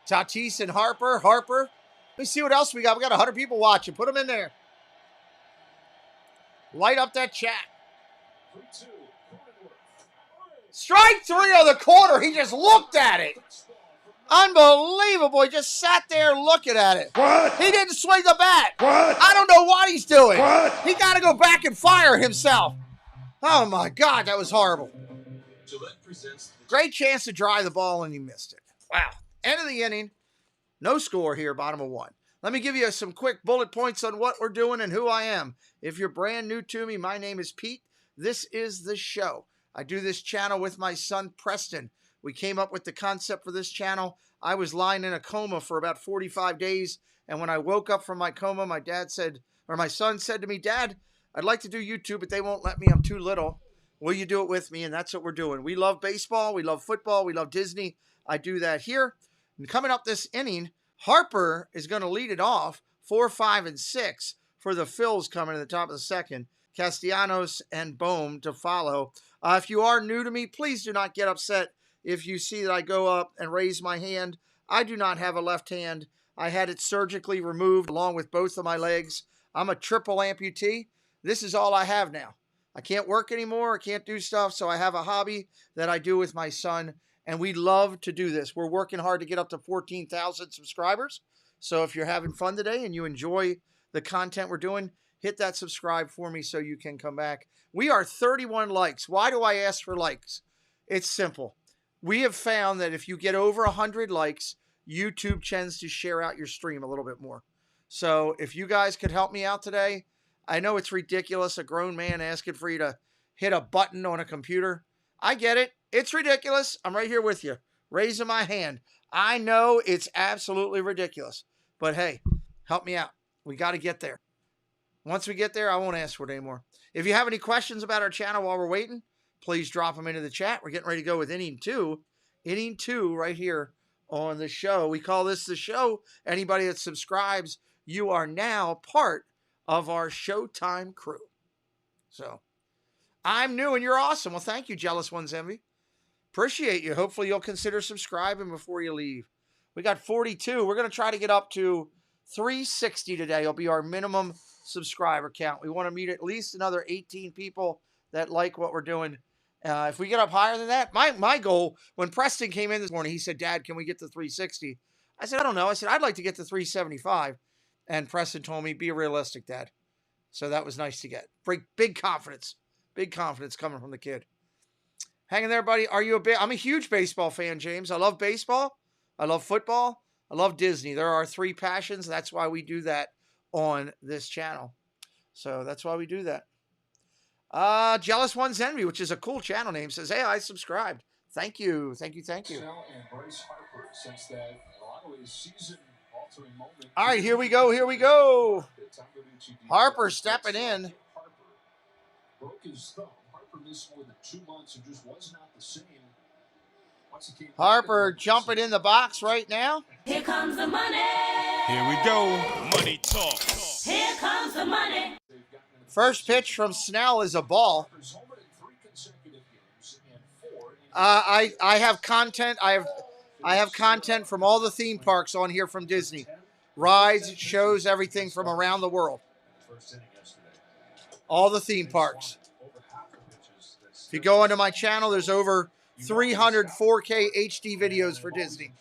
C: Tatis and Harper. Harper. Let me see what else we got. We got 100 people watching. Put them in there. Light up that chat. Strike 3 on the corner. He just looked at it. Unbelievable. He just sat there looking at it.
T: What?
C: He didn't swing the bat.
T: What?
C: I don't know what he's doing.
T: What?
C: He got to go back and fire himself. Oh, my God. That was horrible. Great chance to drive the ball, and he missed it. Wow. End of the inning. No score here, bottom of 1. Let me give you some quick bullet points on what we're doing and who I am. If you're brand new to me, my name is Pete. This is the show. I do this channel with my son, Preston. We came up with the concept for this channel. I was lying in a coma for about 45 days, and when I woke up from my coma, my son said to me, Dad, I'd like to do YouTube, but they won't let me. I'm too little. Will you do it with me? And that's what we're doing. We love baseball. We love football. We love Disney. I do that here. And coming up this inning, Harper is going to lead it off 4, 5, and 6 for the Phils coming to the top of the second. Castellanos and Bohm to follow. If you are new to me, please do not get upset if you see that I go up and raise my hand. I do not have a left hand. I had it surgically removed along with both of my legs. I'm a triple amputee. This is all I have now. I can't work anymore. I can't do stuff, so I have a hobby that I do with my son, and we love to do this. We're working hard to get up to 14,000 subscribers. So if you're having fun today and you enjoy the content we're doing, hit that subscribe for me so you can come back. We are 31 likes. Why do I ask for likes? It's simple. We have found that if you get over 100 likes, YouTube tends to share out your stream a little bit more. So if you guys could help me out today, I know it's ridiculous, a grown man asking for you to hit a button on a computer. I get it. It's ridiculous. I'm right here with you, raising my hand. I know it's absolutely ridiculous, but hey, help me out. We got to get there. Once we get there, I won't ask for it anymore. If you have any questions about our channel while we're waiting, please drop them into the chat. We're getting ready to go with inning 2. Inning 2 right here on the show. We call this the show. Anybody that subscribes, you are now part of our Showtime crew. So, I'm new and you're awesome. Well, thank you, Jealous One's Envy. Appreciate you. Hopefully you'll consider subscribing before you leave. We got 42. We're going to try to get up to 360 today. It'll be our minimum subscriber count. We want to meet at least another 18 people that like what we're doing. If we get up higher than that, my goal, when Preston came in this morning, he said, Dad, can we get to 360? I said, I don't know. I said, I'd like to get to 375. And Preston told me, be realistic, Dad. So that was nice to get. Big confidence. Big confidence coming from the kid. Hang in there, buddy. I'm a huge baseball fan, James. I love baseball. I love football. I love Disney. There are 3 passions. That's why we do that on this channel. So that's why we do that. Jealous One's Envy, which is a cool channel name, says, hey, I subscribed. Thank you. Thank you. Thank you. All right, here we go. Here we go. Harper stepping in.
E: Broke his thumb. Harper missed more than 2 months and just was not the same.
C: Harper jumping in the box right now.
U: Here comes the money.
T: Here we go. Money talk.
U: Here comes the money.
C: First pitch from Snell is a ball. I have content. I have content from all the theme parks on here from Disney. Rides, shows, everything from around the world. All the theme parks. If you go onto my channel, there's over 300 4K HD videos for Disney.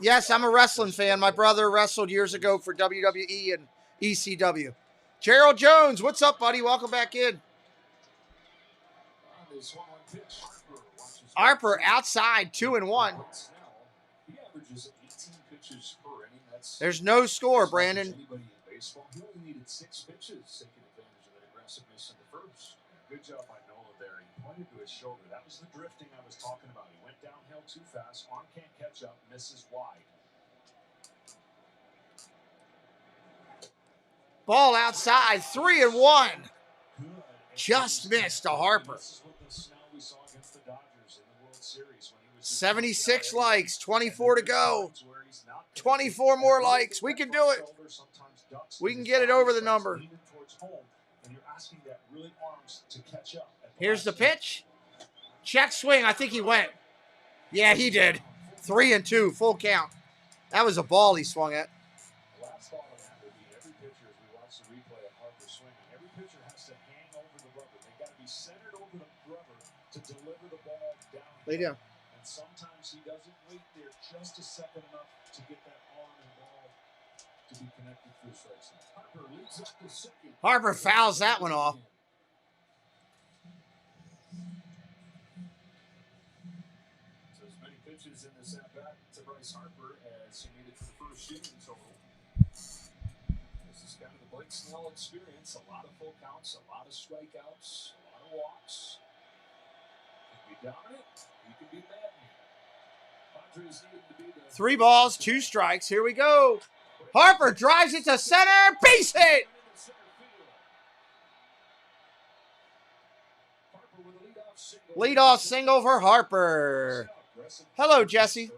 C: Yes, I'm a wrestling fan. My brother wrestled years ago for WWE and ECW. Gerald Jones, what's up, buddy? Welcome back in. Harper outside, 2-1. There's no score, Brandon.
E: He only needed 6 pitches, taking advantage of that aggressiveness in the first. Good job by Nola there. He pointed to his shoulder. That was the drifting I was talking about. He went downhill too fast. Arm can't catch up. Misses wide.
C: Ball outside, 3-1. Just missed to Harper. 76 likes, 24 to go. 24 more likes. We can do it. We can get it over the number. Here's the pitch. Check swing. I think he went. Yeah, he did. 3-2, full count. That was a ball he swung at.
E: pitcher as we watch the replay of Harper swinging. Every pitcher has to hang over the rubber. They got to be centered over the rubber to deliver the ball down.
C: Lay down.
E: And sometimes he doesn't wait there just a second enough to get that arm and ball to be connected through strike zone. Harper leads up to second.
C: Harper fouls that one off.
E: So as many pitches in this at-bat to Bryce Harper as he needed for the first inning total. This is kind of the Blake Snell experience. A lot of full counts, a lot of strikeouts, a lot of walks. He can be dominant, he can be maddening. Padres needed to be the
C: 3 balls, 2 strikes. Here we go. Harper drives it to center. Base hit. Leadoff single for Harper. Hello, Jesse.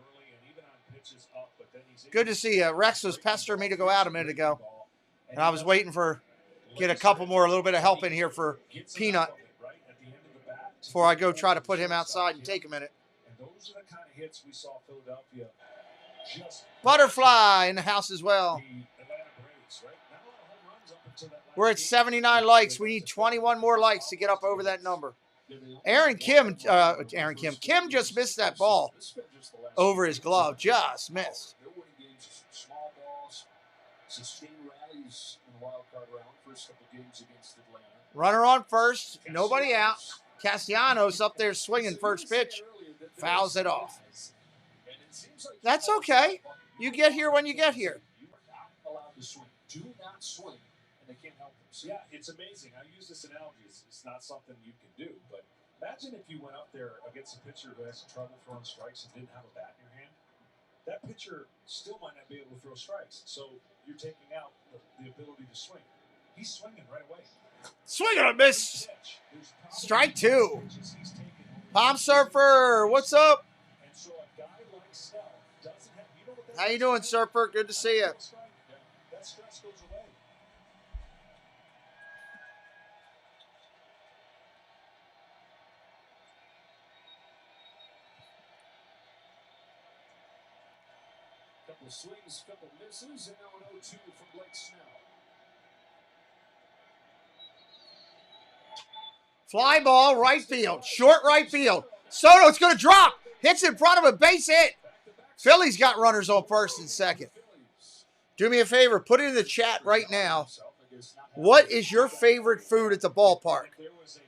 C: Good to see you. Rex was pestering me to go out a minute ago. And I was waiting for, get a couple more, a little bit of help in here for Peanut before I go try to put him outside and take a minute.
E: And those are the kind of hits we saw Philadelphia just
C: Butterfly in the house as well. We're at 79 likes. We need 21 more likes to get up over that number. Kim just missed that ball over his glove. Just missed.
E: small balls, sustained rallies in the wild card round, first couple games against Atlanta.
C: Runner on first, nobody out. Castellanos up there swinging first pitch, fouls it off. That's okay. You get here when you get here.
E: You are not allowed to swing. Do not swing, and they can't help themselves. Yeah, it's amazing. I use this analogy. It's not something you can do, but imagine if you went up there against a pitcher who has trouble throwing strikes and didn't have a bat in your hand. That pitcher still might not be able to throw strikes, so you're taking out the ability to swing. He's swinging right away.
C: Swing and a miss. Strike 2. Palm Surfer, what's up?
E: And so a guy like Snell doesn't have, you know what that
C: How you doing, Surfer? Good to see you.
E: that stress goes away. Couple of swings, couple of misses, and now an 0-2 from Blake Snell.
C: Fly ball, right field. Short right field. Soto's going to drop. Hits in front of a base hit. Phillies got runners on first and second. Do me a favor. Put it in the chat right now. What is your favorite food at the ballpark?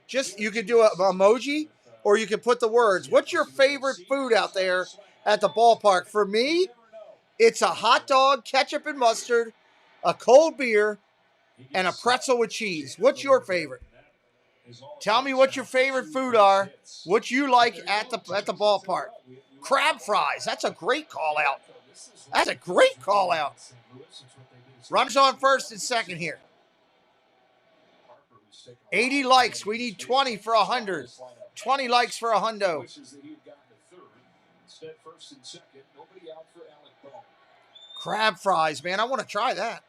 C: Just, you could do an emoji or you could put the words. What's your favorite food out there at the ballpark? For me, it's a hot dog, ketchup and mustard, a cold beer, and a pretzel with cheese. What's your favorite? Tell me what your favorite food are, what you like at the ballpark. Crab fries. That's a great call out. That's a great call out. Runners on first and second here. 80 likes. We need 20 for 100. 20 likes for a hundo. Crab fries, man. I want to try that.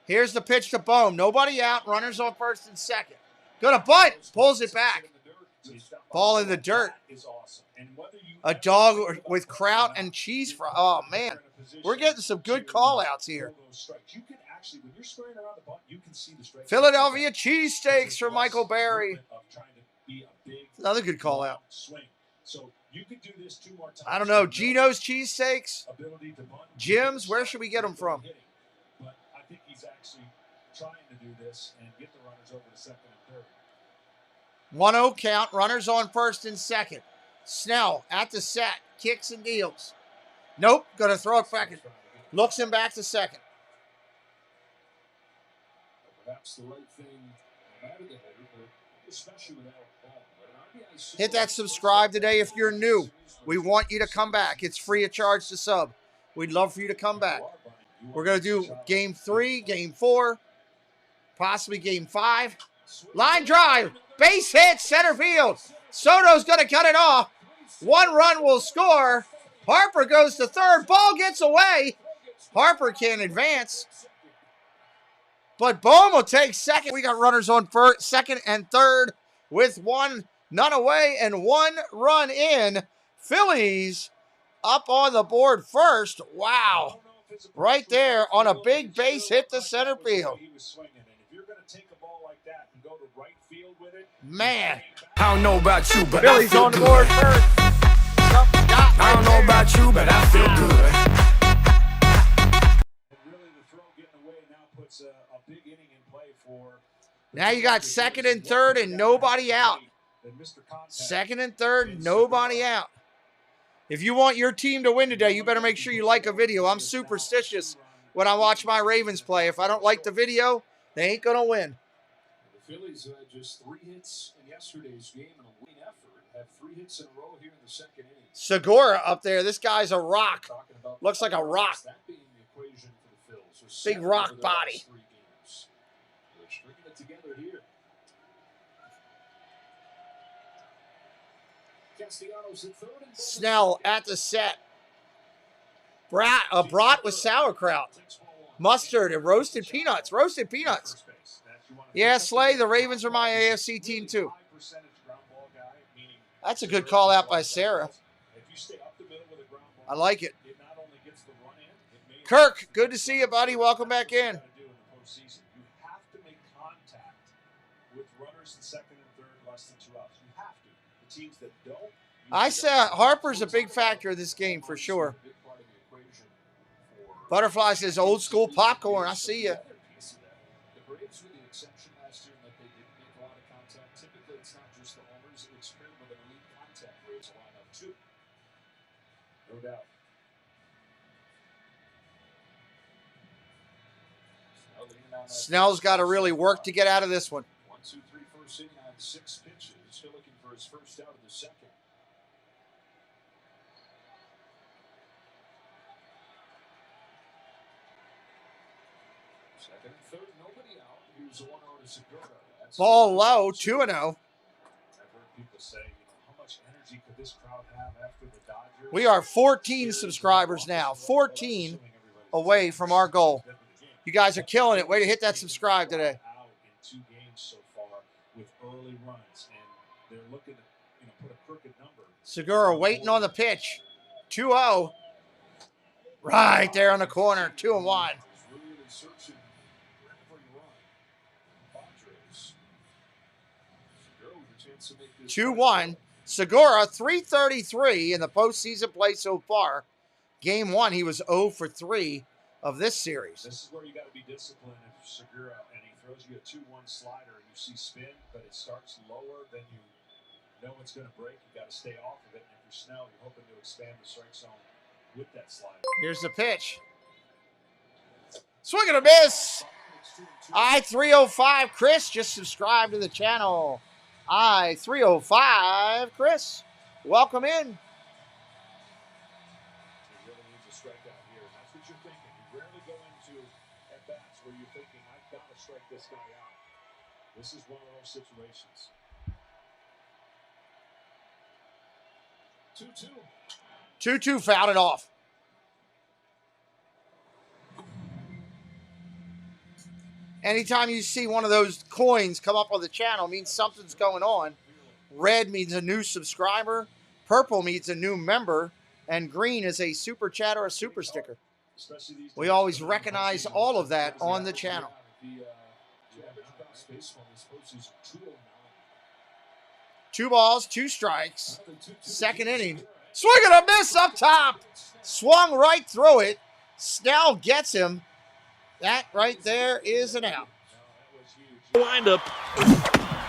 C: Here's the pitch to Bohm. Nobody out. Runners on first and second. Gonna bunt. Pulls it back. Ball in the dirt. A dog with kraut and cheese fry. Oh, man. We're getting some good call-outs here. Philadelphia cheesesteaks for Michael Berry. Another good call-out. I don't know. Gino's cheesesteaks? Jim's? Where should we get them from?
E: I think he's actually trying to do this and get the runners over to second and third.
C: 1-0 count. Runners on first and second. Snell at the set. Kicks and deals. Nope. Going to throw it back. Looks him back to second.
E: Perhaps the right thing out of the hitter, especially without a ball.
C: Hit that subscribe today if you're new. We want you to come back. It's free of charge to sub. We'd love for you to come back. We're going to do game 3, game 4, possibly game 5. Line drive, base hit, center field. Soto's going to cut it off. 1 run will score. Harper goes to third. Ball gets away. Harper can't advance. But Bohm will take second. We got runners on first, second and third with 1 none away and 1 run in. Phillies up on the board first. Wow. right there on a big base hit to center field. Man.
A: I don't know about you, but
C: Phillies
A: I feel
C: on the
A: good.
C: board first.
A: I don't know about you, but I feel good.
C: Now you got second and third and nobody out. Second and third, nobody out. If you want your team to win today, you better make sure you like a video. I'm superstitious when I watch my Ravens play. If I don't like the video, they ain't going to win.
E: The Phillies had just 3 hits in yesterday's game and a winning effort. Have 3 hits in a row here in the second inning.
C: Segura up there. This guy's a rock. Looks like a rock. Big rock body. Snell at the set. A brat with sauerkraut. Mustard and roasted peanuts. Roasted peanuts. Yeah, Slay, the Ravens are my AFC team too. That's a good call out by Sarah. I like it. Kirk, good to see you, buddy. Welcome back in. I said Harper's a big factor in this game for sure. Butterfly says old school popcorn. I see you.
E: No doubt.
C: Snell's got to really work to get out of this one.
E: 1-2-3 first inning on 6 pitches. Still looking for his first out of the second. Second and third, nobody out. Here's the 1-0 to Segura.
C: Ball low, 2-0.
E: I've heard people say, how much energy could this crowd have after the Dodgers?
C: We are 14 subscribers now. 14 away from our goal. You guys are killing it. Way to hit that subscribe today.
E: Out in 2 games so far with early runs, and they're looking to put a crooked number.
C: Segura waiting on the pitch. 2-0. Right there on the corner. 2-1. 2-1. Segura, 333 in the postseason play so far. Game 1, he was 0 for 3 of this series.
E: This is where you got to be disciplined if Segura, and he throws you a 2-1 slider, and you see spin, but it starts lower than you know it's going to break. You got to stay off of it. And if you're Snell, you're hoping to expand the strike zone with that slider.
C: Here's the pitch. Swing and a miss. I-305 Chris, just subscribe to the channel. I-305 Chris, welcome in.
E: He really needs a strikeout here. That's what you're thinking. You rarely go into at-bats where you're thinking, I've got to strike this guy out. This is one of those situations. 2-2.
C: 2-2 fouled it off. Anytime you see one of those coins come up on the channel, means something's going on. Red means a new subscriber. Purple means a new member. And green is a super chat or a super sticker. We always recognize all of that on the channel. 2 balls, 2 strikes. Second inning. Swing and a miss up top. Swung right through it. Snell gets him. That right there is an out.
T: Wind up.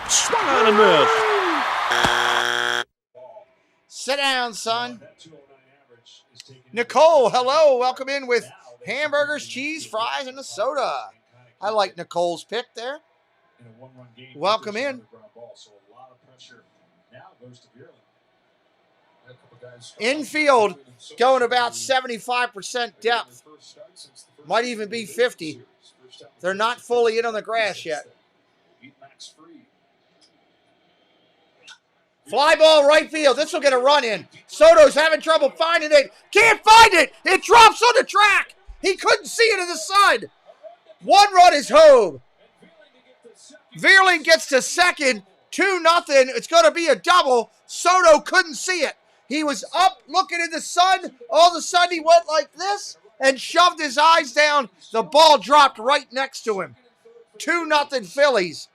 T: Swung on and missed.
C: Sit down, son. Nicole, hello. Welcome in with hamburgers, cheese, fries, and a soda. I like Nicole's pick there. Welcome in. Infield going about 75% depth. Might even be 50. They're not fully in on the grass yet. Fly ball right field. This will get a run in. Soto's having trouble finding it. Can't find it. It drops on the track. He couldn't see it in the sun. 1 run is home. Veerling gets to second. 2-0. It's going to be a double. Soto couldn't see it. He was up looking in the sun. All of a sudden he went like this, and shoved his eyes down. The ball dropped right next to him. 2-0 Phillies.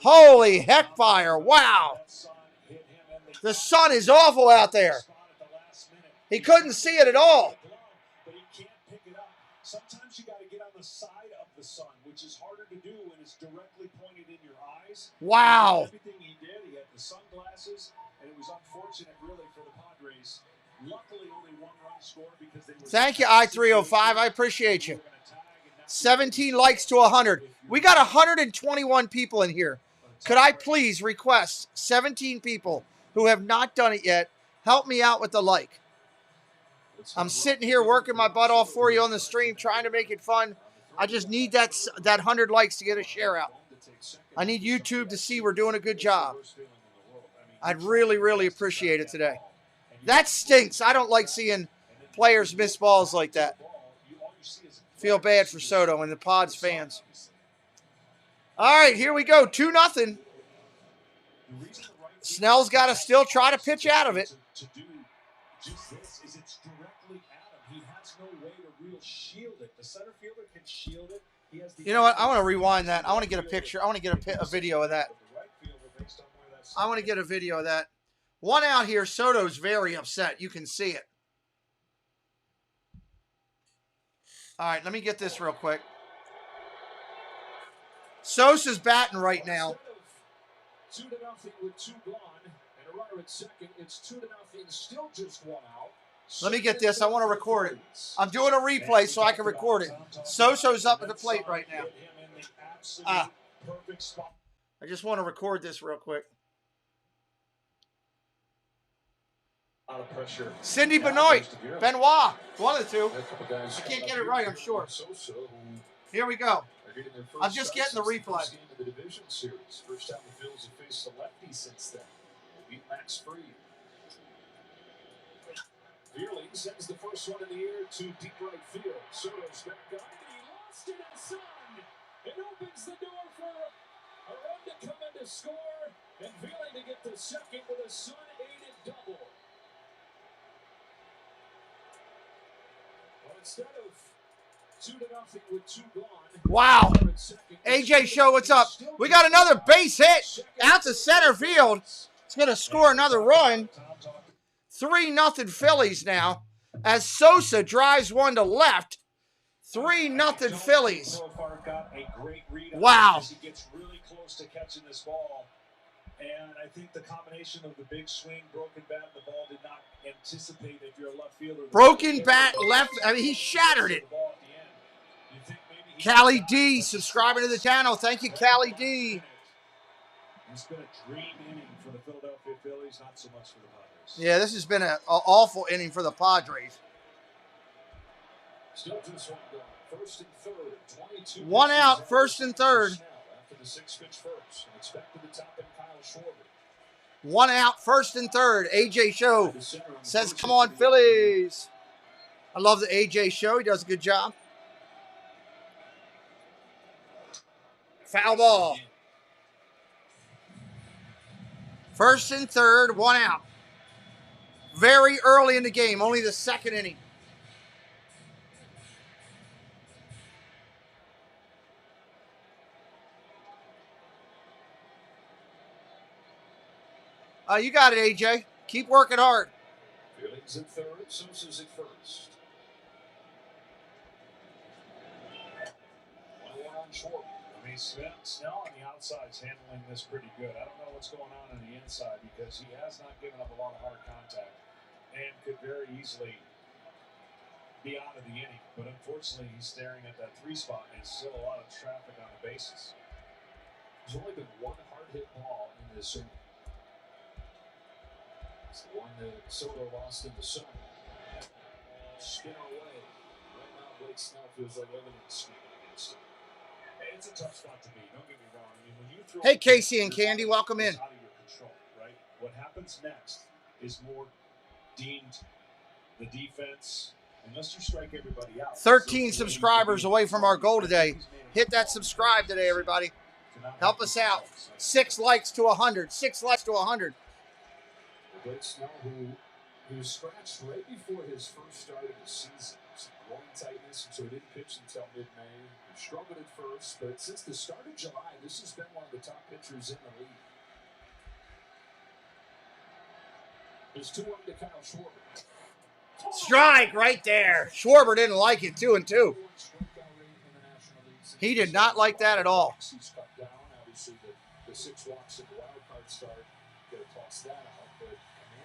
C: Holy heck fire. Wow. The sun is awful out there. He couldn't see it at all.
M: But he can't pick it up. Sometimes you got to get on the side of the sun, which is harder to do when it's directly pointed in your eyes.
C: Wow.
M: Everything he did, he had the sunglasses, and it was unfortunate, really, for the Padres. Luckily, only one run scored because they were...
C: Thank you, I305. I appreciate you. 17 likes to 100. We got 121 people in here. Could I please request 17 people who have not done it yet, help me out with the like. I'm sitting here working my butt off for you on the stream, trying to make it fun. I just need that 100 likes to get a share out. I need YouTube to see we're doing a good job. I'd really, really appreciate it today. That stinks. I don't like seeing players miss balls like that. Feel bad for Soto and the Pods fans. All right, here we go. 2-0. Snell's got to still try to pitch out of it. You know what? I want to rewind that. I want to get a picture. I want to get a video of that. I want to get a video of that. One out here, Soto's very upset. You can see it. All right, let me get this real quick. Sosa's batting right now.
E: 2-0 with 2 gone, and a runner at second. It's 2-0, still just 1 out.
C: Let me get this. I want to record it. I'm doing a replay so I can record it. Sosa's up at the plate right now. I just want to record this real quick. Cindy Benoit. One of the two. I can't get it right, I'm sure. Here we go. I'm just getting the replay.
E: The division series. First time the Phillies have faced a lefty since then. They beat Max Fried. Fearling sends the first one in the air to deep right field. Soto's back up, and he lost it in the sun. It opens the door for a run to come in to score, and Fearling to get to second with a sun-aided double. Well, instead of 2-0 with 2 gone.
C: Wow. AJ Show, what's up? We got another base hit out to center field. It's going to score another run. 3-0 Phillies now as Sosa drives one to left. 3-0 Phillies. Wow.
M: He gets really close to catching this ball. And I think the combination of the big swing, broken bat, and the ball did not anticipate if you're a left fielder.
C: Broken bat left. I mean, he shattered it. Callie D subscribing to the channel. Thank you, Callie D.
M: It's been a dream inning for the Philadelphia Phillies, not so much for the Padres.
C: Yeah, this has been an awful inning for the Padres.
E: Still just 1 gone. First and third. 22.
C: 1 out, first and third.
E: After the 6-pitch first. And expected to top in Kyle Schwarber.
C: 1 out, first and third. AJ Show says, come on, Phillies. I love the AJ Show. He does a good job. Foul ball. First and third, 1 out. Very early in the game, only the second inning. You got it, AJ. Keep working hard.
E: Feelings at third, Sosa's at first. 1-1 on Schwarber.
M: I mean, Snell on the outside is handling this pretty good. I don't know what's going on the inside because he has not given up a lot of hard contact and could very easily be out of the inning. But unfortunately, he's staring at that 3 spot and still a lot of traffic on the bases.
E: There's only been 1 hard hit ball in this inning. It's the one that Soto lost in the sun. Spin away. Right now, Blake Snell feels like everything's spinning against him. It's a tough spot to be. Don't get me wrong. I mean, when you throw
C: hey, Casey and Candy, welcome in.
M: Out of your control, right? What happens next is more deemed the defense. Unless you strike everybody out.
C: 13 subscribers away from our goal today. Hit that subscribe today, everybody. Help us out. 6 likes to 100. 6 likes to 100.
E: Blake Snell, who scratched right before his first start of the season. some groin tightness, so he didn't pitch until mid-May. He struggled at first, but since the start of July, this has been one of the top pitchers in the league. There's 2-1 to Kyle Schwarber.
C: Strike right there. Schwarber didn't like it. 2-2. He did not like that at all.
E: He's cut down. Obviously, the 6 walks in the wild card start, got to toss that out. But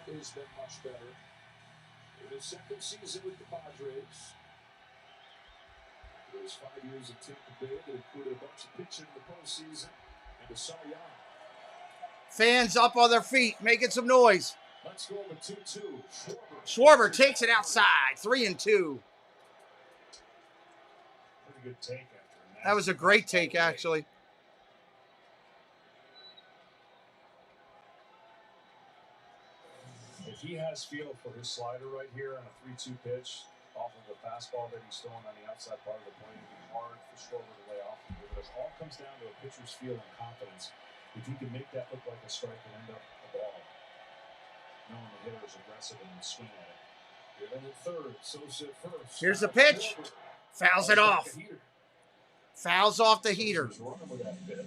E: Amanda has been much better in his second season with the Padres. Those 5 years in Tampa Bay that included a bunch of pitching in the postseason and a Cy Young.
C: Fans up on their feet, making some noise.
E: Let's go with 2-2.
C: Schwarber takes it outside. 3-2.
E: Pretty good take after
C: that was a great take, actually.
M: If he has feel for his slider right here on a 3-2 pitch off of the fastball that he's throwing on the outside part of the plate, it'd be hard for Schwarber to lay off him. But it all comes down to a pitcher's feel and confidence. If he can make that look like a strike and end up a ball, knowing the hitter is aggressive and swing at it.
E: Given at third, Sosa at first.
C: Here's the pitch. Fouls it off. Fouls off the heater.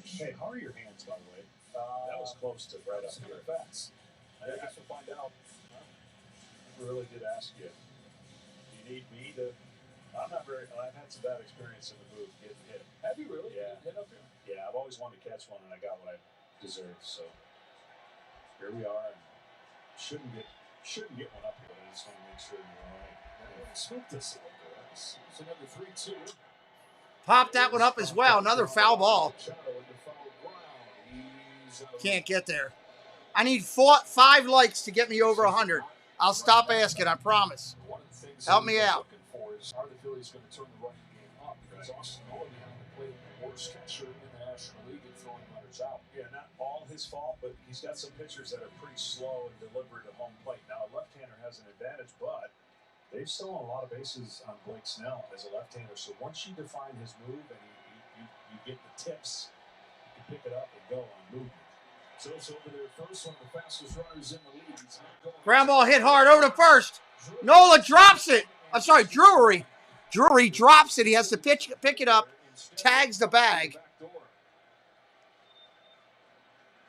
M: Hey, how are your hands, by the way? That was close to right up here.
E: Fast. I guess we'll find out.
M: I really did ask you. Do you need me to? I'm not very. I've had some bad experience in the booth getting hit.
E: Have you really?
M: Yeah.
E: Hit up here?
M: Yeah, I've always wanted to catch one, and I got what I deserved. So here we are. And shouldn't get one up here, but I just want to make sure you're all right.
E: Smoked this a little bit. It's another 3-2.
C: Pop that one up as well. Another foul ball. Can't get there. I need 5 likes to get me over 100. I'll stop asking, I promise. Help me out.
E: Are the Phillies going to turn the running game up? Because Austin Nolan behind the plate, the worst catcher in the National League at throwing runners out.
M: Yeah, not all his fault, but he's got some pitchers that are pretty slow and deliberate at home plate. Now, a left-hander has an advantage, but they've stolen a lot of bases on Blake Snell as a left-hander. So once you define his move and you get the tips, you can pick it up and go on movement.
E: So it's over there first, one of the fastest runners in the league.
C: Ground ball hit hard over to first. Nola drops it. I'm sorry, Drury. Drury drops it. He has to pick it up, tags the bag.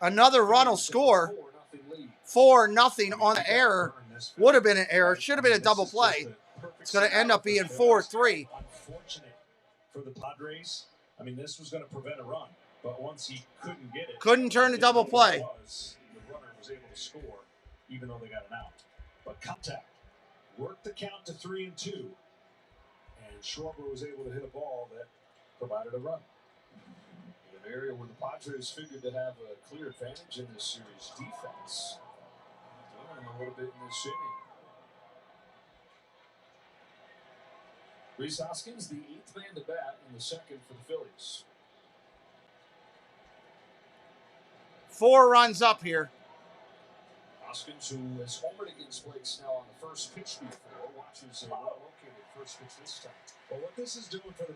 C: Another run will score. 4-0 on the error. Would have been an error. Should have been a double play. It's going to end up being 4-3.
M: Unfortunate for the Padres. I mean, this was going to prevent a run, but once he couldn't get it,
C: couldn't turn the double play.
M: The runner was able to score, even though they got an out. But contact worked the count to 3-2, and Schwarber was able to hit a ball that provided a run.
E: An area where the Padres figured to have a clear advantage in this series. Defense doing a little bit in this inning. Rhys Hoskins, the 8th man to bat, and the second for the Phillies.
C: 4 runs up here.
E: Hoskins, who has homered against Blake Snell on the first pitch before, watches a well-located first pitch this time.
M: Well, what this is doing for the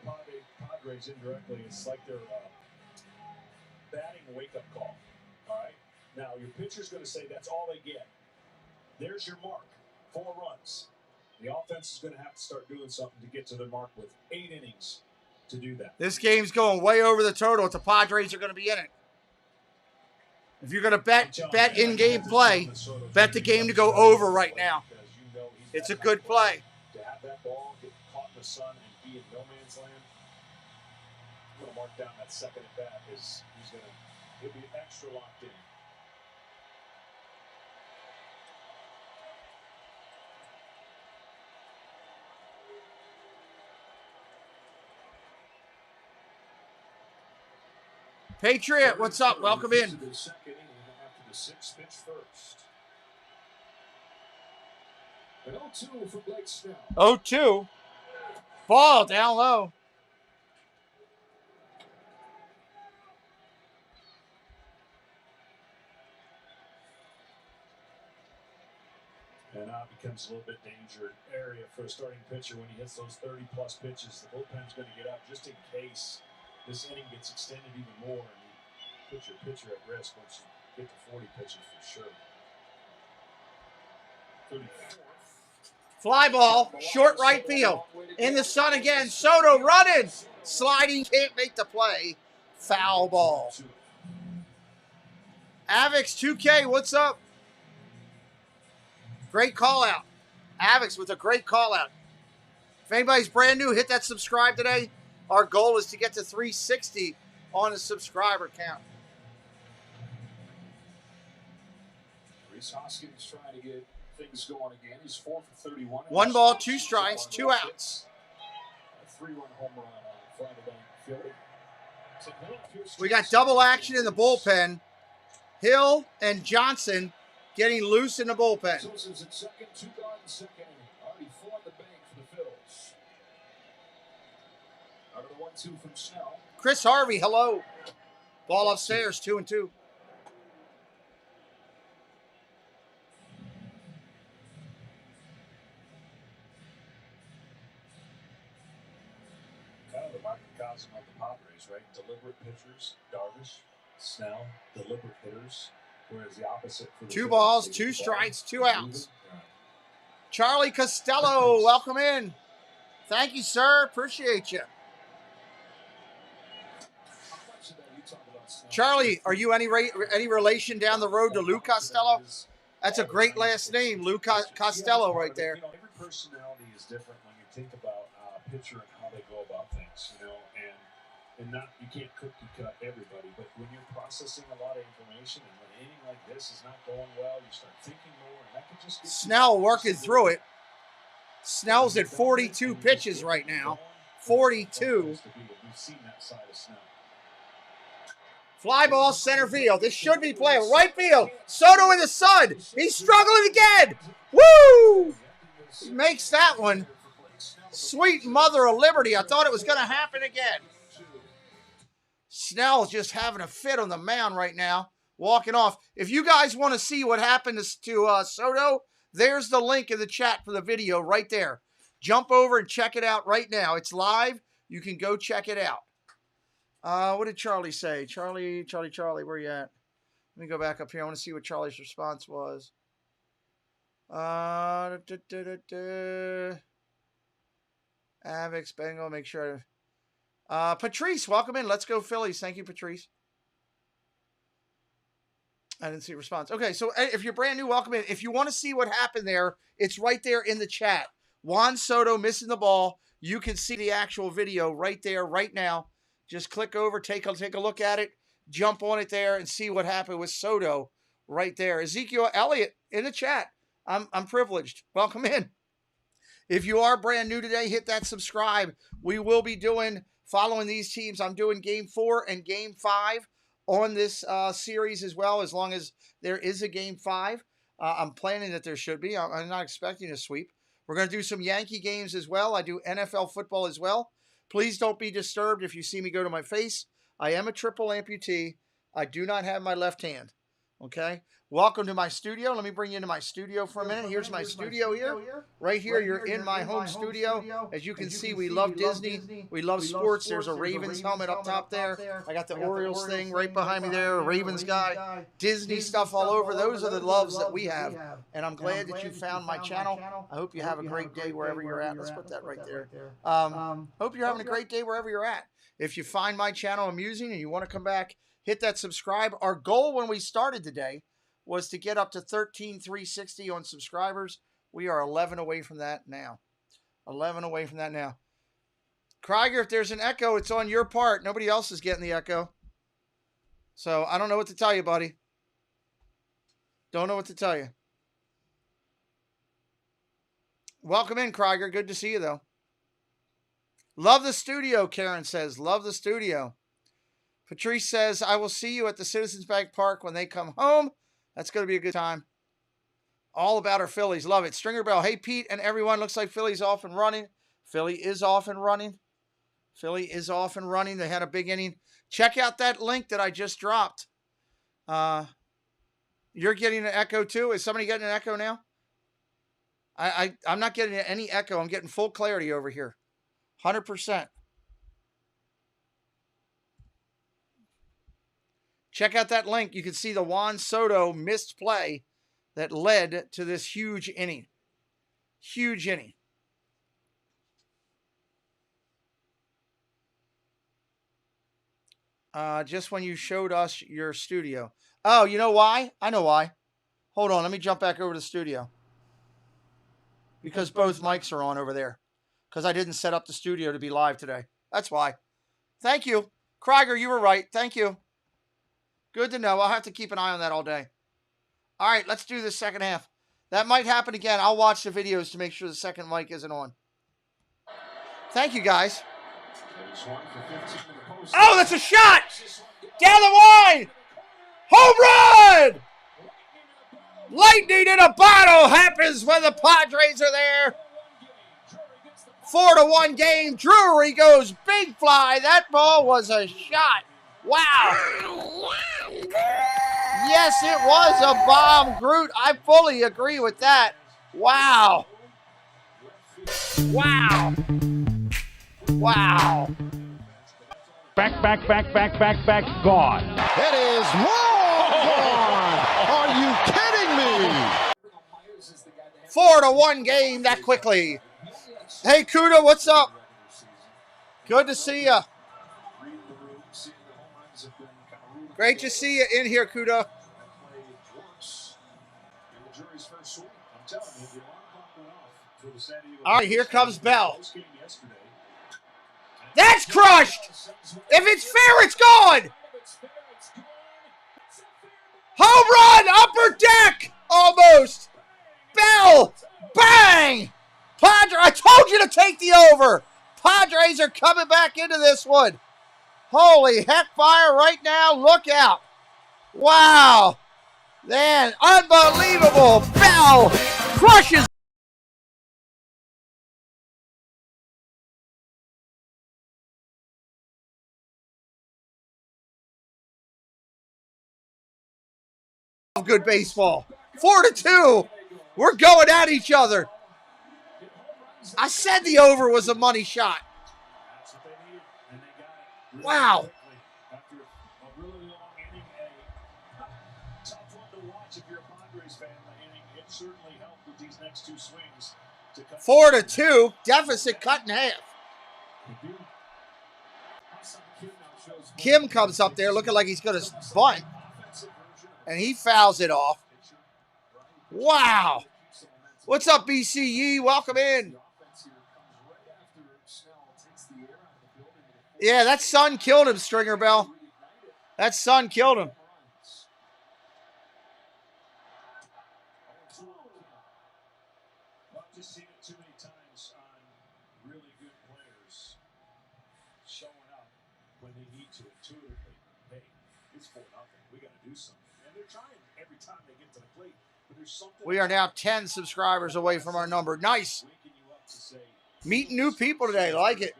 M: Padres indirectly, it's like they're batting a wake-up call. All right? Now, your pitcher's going to say that's all they get. There's your mark, 4 runs. The offense is going to have to start doing something to get to their mark with 8 innings to do that.
C: This game's going way over the total if the Padres are going to be in it. If you're going to bet in-game play, bet the game to go over right now. It's a good play.
M: To have that ball get caught in the sun and be in no man's land, I'm going to mark down that second at bat. He'll be extra locked in.
C: Patriot, what's up? Welcome in.
E: The second inning after the 6th pitch first. An 0-2 for Blake Snell.
C: 0-2. Ball down low.
M: And now it becomes a little bit dangerous area for a starting pitcher when he hits those 30-plus pitches. The bullpen's going to get up just in case this inning gets extended even more, and you put your pitcher at risk once you get to 40 pitches for sure.
E: 34th.
C: Fly ball, short right field. In the sun again. Soto running. Sliding, can't make the play. Foul ball. Avix 2K, what's up? Great call out. Avix with a great call out. If anybody's brand new, hit that subscribe today. Our goal is to get to 360 on a subscriber count.
E: Reese Hoskins trying to get things going again. He's 4 for 31.
C: 1 ball, 2 strikes, 2 outs.
E: A 3-run home run on Friday night Philly.
C: We got double action in the bullpen. Hill and Johnson getting loose in the bullpen.
E: Sosa's at second, 2 gone in second inning. Already 4 on the bank for the Phils. Out of the 1-2 from Snell.
C: Chris Harvey, hello. Ball upstairs, 2-2.
E: Kind of the microcosm of the Padres, right? Deliberate pitchers, Darvish, Snell, deliberate hitters, whereas the opposite for the
C: 2 balls, 2 strikes, 2 outs. Charlie Costello, welcome in. Thank you, sir. Appreciate you. Charlie, are you any relation down the road to Lou Costello? That's a great last name, Lou Costello right there.
E: You know, every personality is different when you think about a pitcher and how they go about things, you know, and not, you can't cookie cut everybody, but when you're processing a lot of information and when an inning like this is not going well, you start thinking more, and that could just get
C: Snell working through it. Snell's at 42 pitches right now. 42.
E: We've seen that side of Snell.
C: Fly ball center field. This should be playable. Right field. Soto in the sun. He's struggling again. Woo! He makes that one. Sweet mother of liberty. I thought it was going to happen again. Snell's just having a fit on the mound right now. Walking off. If you guys want to see what happened to Soto, there's the link in the chat for the video right there. Jump over and check it out right now. It's live. You can go check it out. What did Charlie say? Charlie, where you at? Let me go back up here. I want to see what Charlie's response was. Avix, Bengal, make sure. Patrice, welcome in. Let's go Phillies. Thank you, Patrice. I didn't see a response. Okay, so if you're brand new, welcome in. If you want to see what happened there, it's right there in the chat. Juan Soto missing the ball. You can see the actual video right there, right now. Just click over, take a look at it, jump on it there, and see what happened with Soto right there. Ezekiel Elliott in the chat. I'm privileged. Welcome in. If you are brand new today, hit that subscribe. We will be following these teams. I'm doing Game 4 and Game 5 on this series as well, as long as there is a Game 5. I'm planning that there should be. I'm not expecting a sweep. We're going to do some Yankee games as well. I do NFL football as well. Please don't be disturbed if you see me go to my face. I am a triple amputee. I do not have my left hand. Okay? Welcome to my studio. Let me bring you into my studio for a minute. Here's my studio here. Right here, you're in my home studio. As you can see, we love Disney. We love sports. There's a Ravens helmet up top there. I got the Orioles thing right behind me there. A Ravens guy. Disney stuff all over. Those are the loves that we have. And I'm glad that you found my channel. I hope you have a great day wherever you're at. Let's put that right there. Hope you're having a great day wherever you're at. If you find my channel amusing and you want to come back, hit that subscribe. Our goal when we started today was to get up to 13,360 on subscribers. We are 11 away from that now. 11 away from that now. Krieger, if there's an echo, it's on your part. Nobody else is getting the echo. So I don't know what to tell you, buddy. Don't know what to tell you. Welcome in, Krieger. Good to see you, though. Love the studio, Karen says. Love the studio. Patrice says, I will see you at the Citizens Bank Park when they come home. That's going to be a good time. All about our Phillies. Love it. Stringer Bell. Hey, Pete and everyone. Looks like Philly's off and running. Philly is off and running. Philly is off and running. They had a big inning. Check out that link that I just dropped. You're getting an echo too? Is somebody getting an echo now? I'm not getting any echo. I'm getting full clarity over here. 100%. Check out that link. You can see the Juan Soto missed play that led to this huge inning. Huge inning. Just when you showed us your studio. Oh, you know why? I know why. Hold on, let me jump back over to the studio. Because both mics are on over there. Because I didn't set up the studio to be live today. That's why. Thank you. Krieger, you were right. Thank you. Good to know. I'll have to keep an eye on that all day. All right, let's do the second half. That might happen again. I'll watch the videos to make sure the second mic isn't on. Thank you, guys. Oh, that's a shot! Down the line! Home run! Lightning in a bottle happens when the Padres are there. 4-1 game. Drury goes big fly. That ball was a shot. Wow. Yes, it was a bomb, Groot. I fully agree with that. Wow. Wow. Wow.
T: Back, gone.
A: It is long gone. Are you kidding me?
C: 4-1 game that quickly. Hey, Kuda, what's up? Good to see ya. Great to see you in here, Kuda. All right, here comes Bell. That's crushed! If it's fair, it's gone! Home run! Upper deck! Almost! Bell! Bang! Padres, I told you to take the over! Padres are coming back into this one. Holy heck fire right now. Look out. Wow. Man, unbelievable. Bell crushes. Good baseball. 4-2. We're going at each other. I said the over was a money shot. Wow. 4-2. Deficit cut in half. Kim comes up there looking like he's going to bunt. And he fouls it off. Wow. What's up, BCE? Welcome in. Yeah, that sun killed him, Stringer Bell. That sun killed him.
M: I've just seen it too many times on really good players showing up when they need to intuitively. Hey, it's 4-0. We got to do something. And they're trying every time they get to the plate. But there's something.
C: We are now 10 subscribers away from our number. Nice. Meeting new people today. Like it.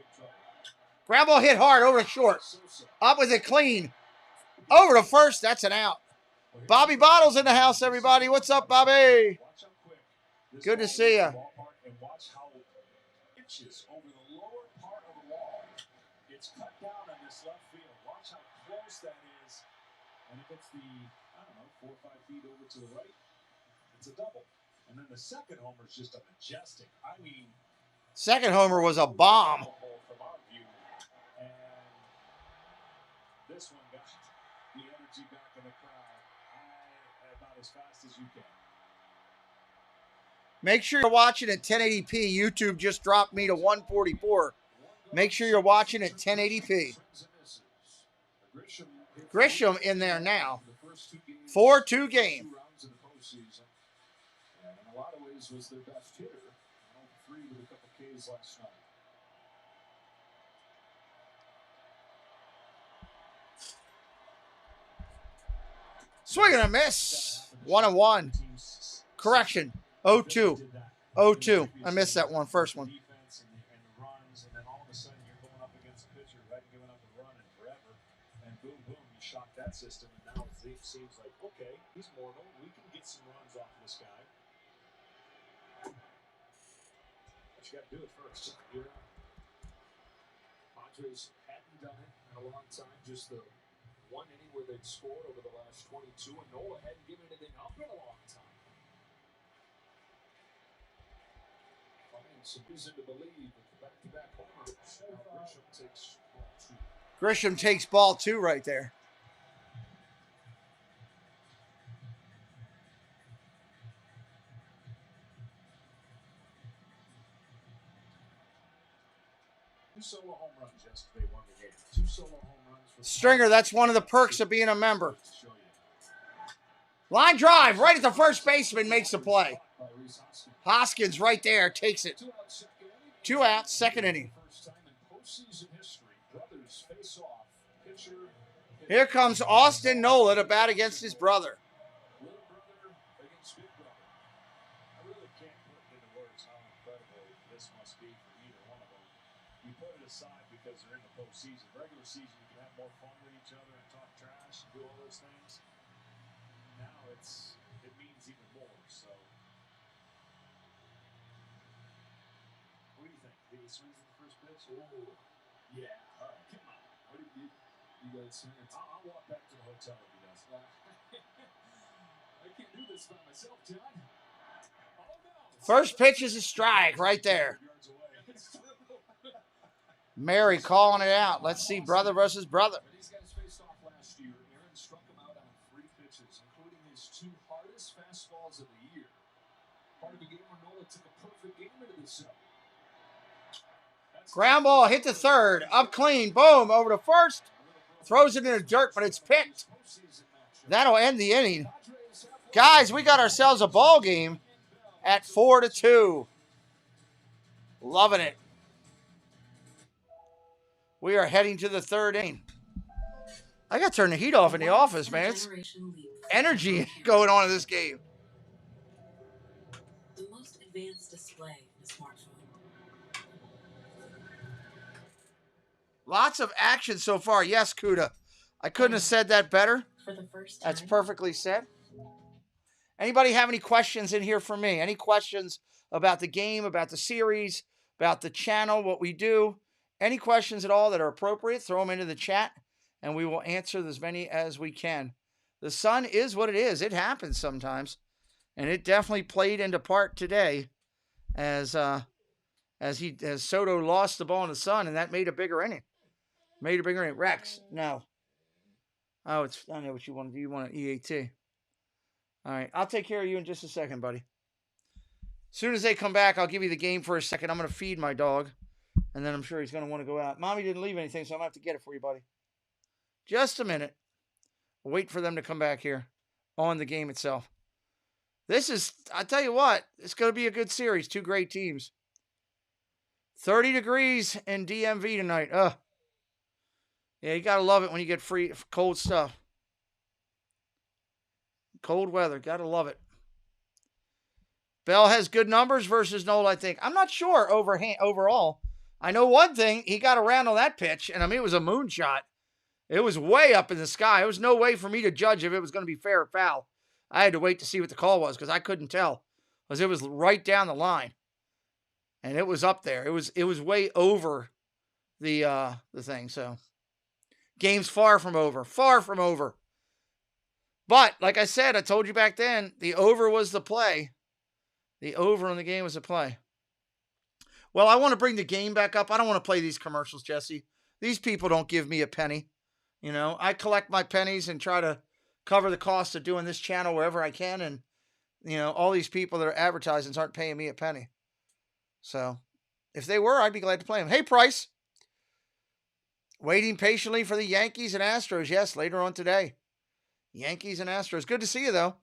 C: Ground ball hit hard over to short. Up with it clean. Over to first. That's an out. Bobby Bottles in the house, everybody. What's up, Bobby? Good to see you.
M: And watch how inches over the lower part of the wall. It's cut down on this left field. Watch how close that is. And if it's the, I don't know, 4 or 5 feet over to the right, it's a double. And then the second homer is just a majestic. I mean,
C: second homer was a bomb.
M: From our view. And this one got the energy back in the crowd about as fast as you can.
C: Make sure you're watching at 1080p. YouTube just dropped me to 144. Make sure you're watching at 1080p. Grisham in there now. 4-2 game.
M: And in a lot of ways was their best hitter. 3 with a couple Ks last night.
C: Swing and a miss. 1-1. Correction. 0-2. 0-2. I missed that one. First one.
M: Defense and runs, and then all of a sudden you're going up against a pitcher who hadn't given up a run in forever, and boom, boom, you shock that system, and now it seems like, okay, he's mortal. We can get some runs off of this guy. But you got to do it first. Padres hadn't done it in a long time. Just the one inning where they'd scored over the last 22, and Nola hadn't given anything up in a long time.
C: Grisham takes ball 2 right there. Stringer, that's one of the perks of being a member. Line drive, right at the first baseman, makes the play. Hoskins right there, takes it. 2 outs, second inning. Here comes Austin Nola to bat against his brother.
E: I'll walk back to the hotel if he does. I can't do this by myself, John.
C: First pitch is a strike right there. Mary calling it out. Let's see brother versus brother.
E: These guys faced off last year. Aaron struck him out on 3 pitches, including his 2 hardest fastballs of the year. Part of the game where Nola took a perfect game into this zone.
C: Ground ball hit the third. Up clean. Boom. Over to first. Throws it in the dirt, but it's picked. That'll end the inning. Guys, we got ourselves a ball game at 4-2. Loving it. We are heading to the 3rd inning. I got to turn the heat off in the office, man. It's energy going on in this game.
B: The most advanced display in the smartphone.
C: Lots of action so far. Yes, Kuda. I couldn't have said that better.
B: For the first time.
C: That's perfectly said. Anybody have any questions in here for me? Any questions about the game, about the series, about the channel, what we do? Any questions at all that are appropriate, throw them into the chat, and we will answer as many as we can. The sun is what it is. It happens sometimes, and it definitely played into part today as Soto lost the ball in the sun, and that made a bigger inning. Made a bigger inning. Rex, no. Oh, I know what you want to do. You want an EAT. All right, I'll take care of you in just a second, buddy. As soon as they come back, I'll give you the game for a second. I'm going to feed my dog, and then I'm sure he's going to want to go out. Mommy didn't leave anything, so I'm going to have to get it for you, buddy. Just a minute. Wait for them to come back here on the game itself. This is, I tell you what, it's going to be a good series. 2 great teams. 30 degrees in DMV tonight. Yeah, you got to love it when you get free cold stuff. Cold weather. Got to love it. Bell has good numbers versus Noel, I think. I'm not sure overall. I know one thing. He got around on that pitch, and I mean, it was a moonshot. It was way up in the sky. There was no way for me to judge if it was going to be fair or foul. I had to wait to see what the call was because I couldn't tell. Because it was right down the line. And it was up there. It was way over the thing, so... Game's far from over. Far from over. But, like I said, I told you back then, the over was the play. The over in the game was the play. Well, I want to bring the game back up. I don't want to play these commercials, Jesse. These people don't give me a penny. You know, I collect my pennies and try to cover the cost of doing this channel wherever I can. And, you know, all these people that are advertising aren't paying me a penny. So, if they were, I'd be glad to play them. Hey, Price. Waiting patiently for the Yankees and Astros. Yes, later on today. Yankees and Astros. Good to see you, though.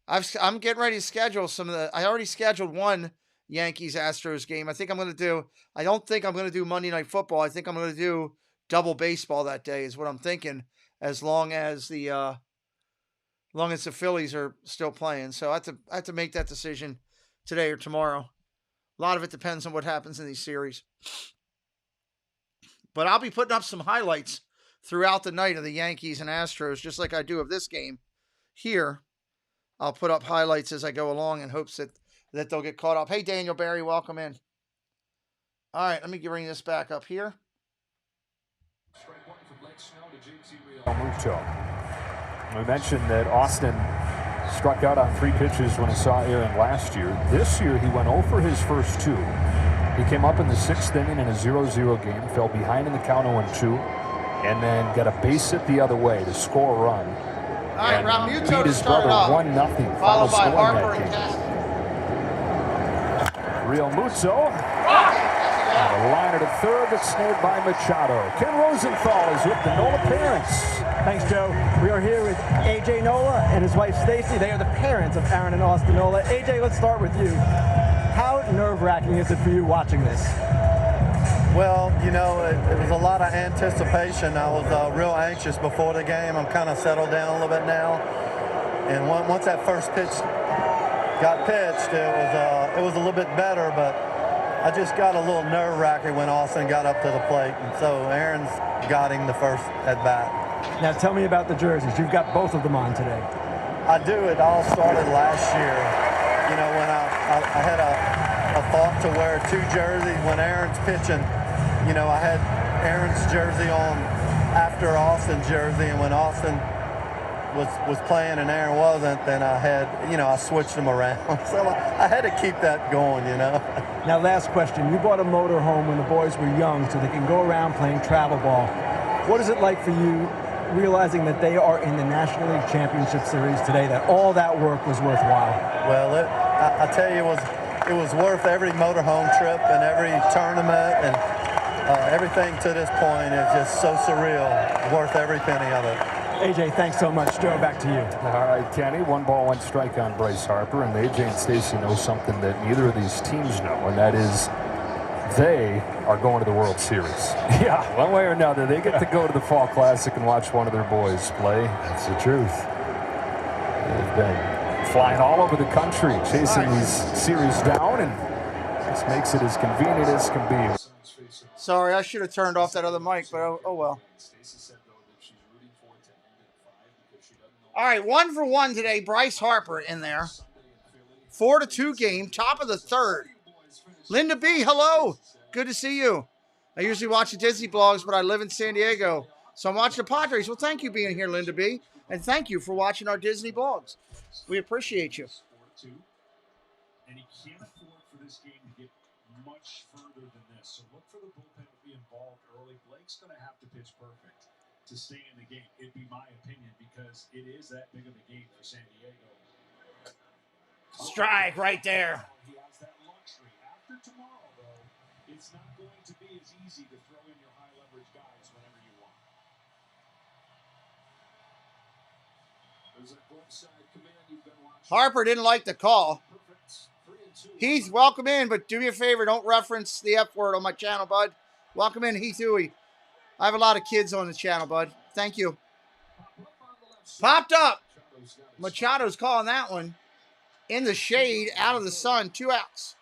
C: I'm getting ready to schedule some of the... I already scheduled one Yankees-Astros game. I think I'm going to do... I don't think I'm going to do Monday Night Football. I think I'm going to do double baseball that day is what I'm thinking, as long as the Phillies are still playing. So I have to make that decision today or tomorrow. A lot of it depends on what happens in these series. But I'll be putting up some highlights throughout the night of the Yankees and Astros, just like I do of this game here. I'll put up highlights as I go along in hopes that they'll get caught up. Hey, Daniel Barry, welcome in. All right, let me bring this back up here.
D: I'll move to him. We mentioned that Austin struck out on 3 pitches when he saw Aaron last year. This year, he went 0 for his first 2.
E: He came up in the 6th inning in a 0-0 game, fell behind in the count 0-2, and then got a base hit the other way to score a run.
C: All right, Realmuto
E: beat his brother 1-0.
C: Followed by
E: Final score in
C: Harper
E: that
C: and
E: game. Realmuto. The liner to third, that's snared by Machado. Ken Rosenthal is with the Nola parents.
Q: Thanks, Joe. We are here with A.J. Nola and his wife, Stacy. They are the parents of Aaron and Austin Nola. A.J., let's start with you. How nerve-wracking is it for you watching this?
G: Well, you know, it was a lot of anticipation. I was real anxious before the game. I'm kind of settled down a little bit now. And once that first pitch got pitched, it was a little bit better, but I just got a little nerve-wracking when Austin got up to the plate. And so Aaron's got him the first at-bat.
Q: Now tell me about the jerseys. You've got both of them on today.
G: I do. It all started last year. You know, when I had a thought to wear 2 jerseys when Aaron's pitching. You know, I had Aaron's jersey on after Austin's jersey, and when Austin was playing and Aaron wasn't, then I switched them around. So I had to keep that going, you know.
Q: Now, last question. You bought a motor home when the boys were young so they can go around playing travel ball. What is it like for you realizing that they are in the National League Championship Series today, that all that work was worthwhile?
G: Well, I tell you, it was worth every motorhome trip and every tournament, and everything to this point is just so surreal, worth every penny of it.
Q: AJ, thanks so much. Joe, back to you.
E: All right, Kenny, 1 ball, 1 strike on Bryce Harper, and AJ and Stacy know something that neither of these teams know, and that is they are going to the World Series. Yeah, one way or another, they get to go to the Fall Classic and watch one of their boys play. That's the truth. They've been flying all over the country, chasing these series down, and this makes it as convenient as can be.
C: Sorry, I should have turned off that other mic, but oh well. All right, 1 for 1 today. Bryce Harper in there. 4-2 game, top of the 3rd. Linda B, hello. Good to see you. I usually watch the Disney blogs, but I live in San Diego, so I'm watching the Padres. Well, thank you for being here, Linda B, and thank you for watching our Disney blogs. We appreciate you.
M: And he can't afford for this game to get much further than this. So look for the bullpen to be involved early. Blake's going to have to pitch perfect to stay in the game. It'd be my opinion, because it is that big of a game for San Diego.
C: Strike right there.
M: He has that luxury. After tomorrow, though, it's not going to be as easy to throw in your high leverage guys whenever you want. There's a club side command you've been watching.
C: Harper didn't like the call. Heath, welcome in, but do me a favor, don't reference the F word on my channel, bud. Welcome in, Heath Huey. I have a lot of kids on the channel, bud. Thank you. Popped up. Machado's calling that one. In the shade, out of the sun, 2 outs.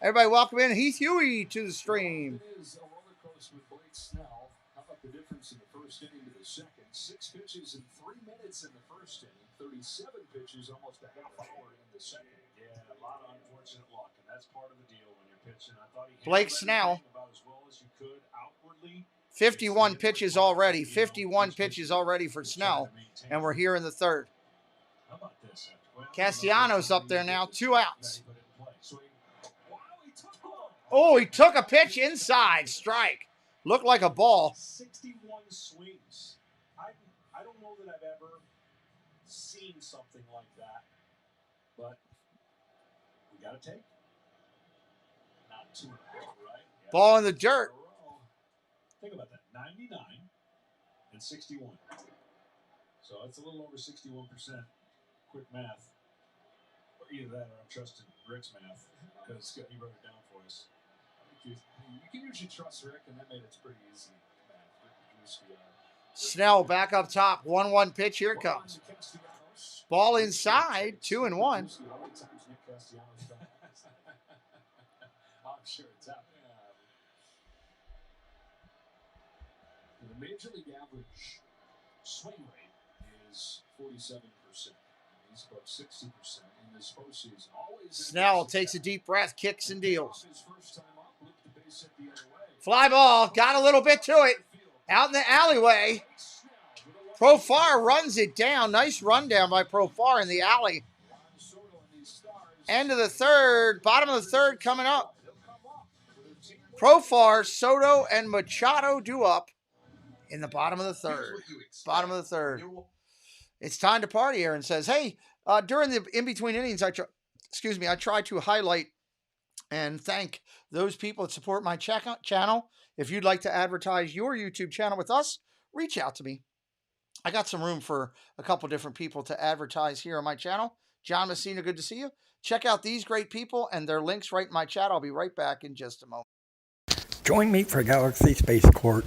C: Everybody welcome in Heath Huey to the stream.
M: It is a roller coaster with Blake Snell. How about the difference in the first inning to the second? 6 pitches in 3 minutes in the first inning. 37 pitches, almost a half hour in the second. Yeah, a lot of unfortunate luck, and that's part of the deal when you're pitching. I thought he
C: Blake Snell.
M: About as well as you could outwardly.
C: 51 pitches already. 51 pitches already for Snell, and we're here in the 3rd.
M: How about this?
C: Castellanos up there now, 2 outs. Oh, he took a pitch inside. Strike. Looked like a ball.
M: 61 swings. I don't know that I've ever seen something like that, but we got to take it. Not 2 in a row, right? Yeah.
C: Ball in the dirt.
M: Think about that. 99 and 61. So it's a little over 61%. Quick math. Or either that or I'm trusting Rick's math, because he wrote it down for us. You can usually trust Rick, and that made it pretty easy.
C: Snell back up top. 1-1 pitch. Here it comes. Ball inside. 2-1.
M: I'm sure it's out. The major league average swing rate is 47%. He's about 60% in this postseason.
C: Snell takes a deep breath, kicks and deals. Fly ball, got a little bit to it. Out in the alleyway. Profar runs it down. Nice run down by Profar in the alley. End of the 3rd, bottom of the 3rd coming up. Profar, Soto, and Machado due up in the bottom of the third. Bottom of the third. It's time to party, Aaron says. Hey, during the in-between innings, I try to highlight and thank those people that support my channel. If you'd like to advertise your YouTube channel with us, reach out to me. I got some room for a couple different people to advertise here on my channel. John Messina, good to see you. Check out these great people and their links right in my chat. I'll be right back in just a moment.
K: Join me for Galaxy Spaceport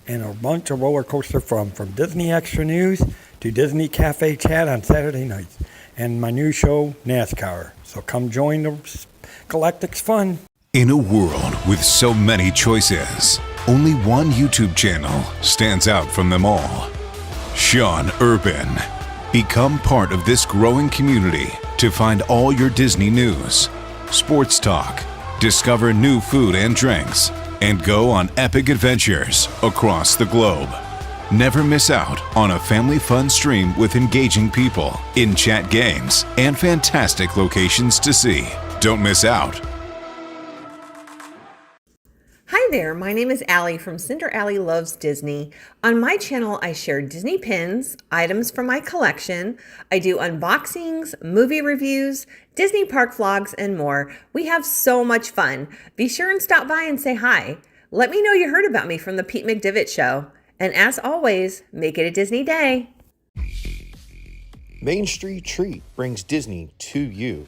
K: and a bunch of roller coaster from Disney Extra News to Disney Cafe Chat on Saturday nights and my new show, NASCAR. So come join the Galactic's fun.
V: In a world with so many choices, only one YouTube channel stands out from them all. Sean Urban. Become part of this growing community to find all your Disney news, sports talk, discover new food and drinks, and go on epic adventures across the globe. Never miss out on a family fun stream with engaging people, in-chat games, and fantastic locations to see. Don't miss out.
W: Hi there, my name is Allie from Cinder Allie Loves Disney. On my channel, I share Disney pins, items from my collection. I do unboxings, movie reviews, Disney park vlogs, and more. We have so much fun. Be sure and stop by and say hi. Let me know you heard about me from the Pete McDivitt Show. And as always, make it a Disney day.
X: Main Street Treat brings Disney to you.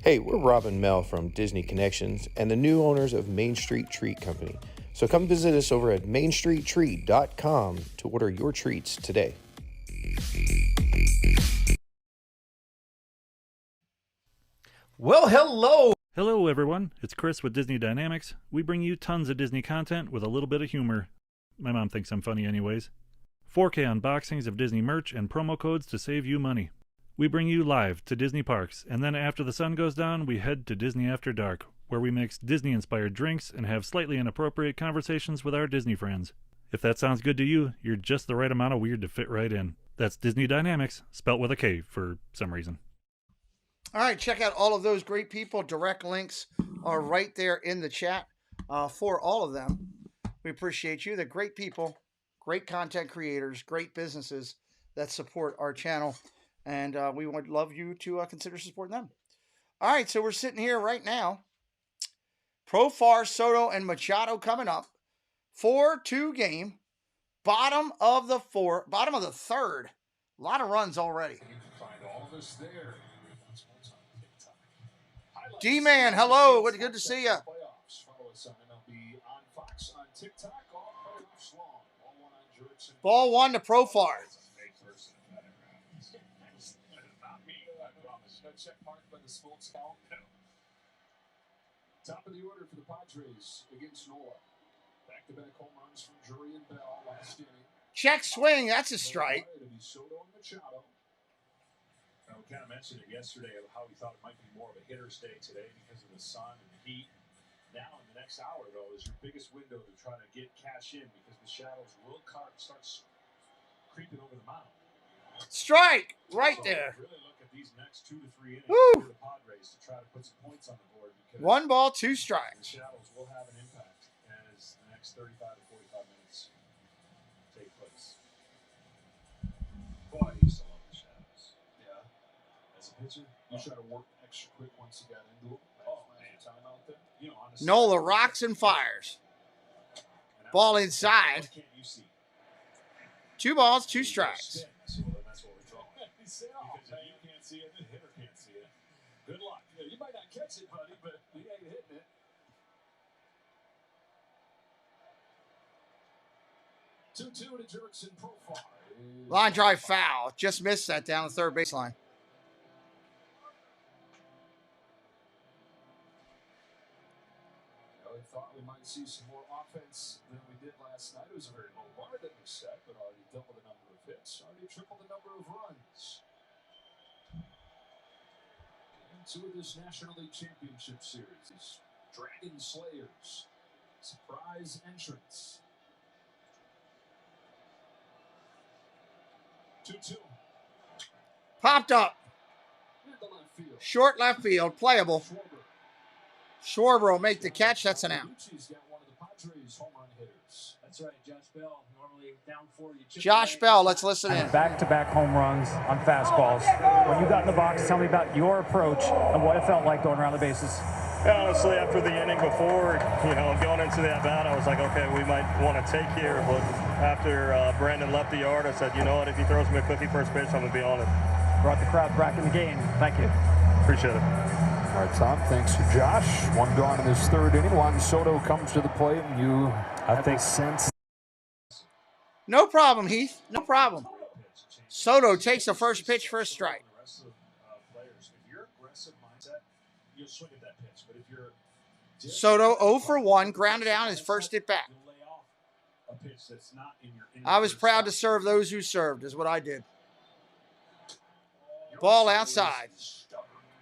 X: Hey, we're Rob and Mel from Disney Connections and the new owners of Main Street Treat Company. So come visit us over at mainstreettreat.com to order your treats today.
Y: Well, hello! Hello, everyone. It's Chris with Disney Dynamics. We bring you tons of Disney content with a little bit of humor. My mom thinks I'm funny anyways. 4K unboxings of Disney merch and promo codes to save you money. We bring you live to Disney parks, and then after the sun goes down, we head to Disney After Dark, where we mix Disney-inspired drinks and have slightly inappropriate conversations with our Disney friends. If that sounds good to you, you're just the right amount of weird to fit right in. That's Disney Dynamics, spelt with a K for some reason.
C: All right, check out all of those great people. Direct links are right there in the chat for all of them. We appreciate you. They're great people, great content creators, great businesses that support our channel. And we would love you to consider supporting them. All right, so we're sitting here right now. Profar, Soto, and Machado coming up. 4-2 game. Bottom of the third. A lot of runs already. D-Man, hello. Good to see you. Ball one to Profar.
E: Check mark by the sports count. Top of the order for the Padres against Nola. Back-to-back home runs from Jury and Bell last inning.
C: Check swing. That's a strike.
E: Soto and Machado.
D: We kind of mentioned it yesterday of how we thought it might be more of a hitter's day today because of the sun and the heat. Now in the next hour, though, is your biggest window to try to get cash in because the shadows will start creeping over the mound.
C: Strike right there.
D: Really look at these next 2 to 3 innings
C: for
D: the Padres to try to put some points on the board. Because
C: 1 ball, 2 strikes.
D: The shadows will have an impact as the next 35 to 45 minutes take place. Boy, I used to love the shadows.
E: Yeah. As a pitcher, you try to work extra quick once you got into it.
D: Oh, man.
E: Time out there.
D: You know,
C: Nola rocks and fires. Ball inside. 2 balls, 2 strikes.
D: Because if you can't see it, the hitter can't see it. Good luck. You might not catch it, buddy, but you ain't hitting it.
E: 2-2 to Jerks and Profar.
C: Line drive foul. Just missed that down the third baseline.
E: I thought we might see some more offense than we did last night. It was a very low bar that we set, but already doubled the number of hits, already tripled the number of runs. Into this National League Championship Series, Dragon Slayers, surprise entrance. 2-2.
C: Popped up. Short left field, playable. Schwarber will make the catch. That's an out.
E: He's got one
R: That's right, Josh Bell. Normally down 4, you chip
C: Josh Bell, let's listen in.
F: Back-to-back home runs on fastballs. When you got in the box, tell me about your approach and what it felt like going around the bases.
I: Yeah, honestly, after the inning before, going into the at-bat, I was like, okay, we might want to take here. But after Brandon left the yard, I said, you know what, if he throws me a cookie first pitch, I'm going to be on it.
F: Brought the crowd back in the game. Thank you.
I: Appreciate it.
E: All right, Tom, thanks to Josh. One gone in this third inning. Juan Soto comes to the plate, and you have a sense.
C: No problem, Heath. No problem. Soto takes the first pitch for a strike. Soto 0 for 1, grounded out his first at bat. I was proud to serve those who served, is what I did. Ball outside.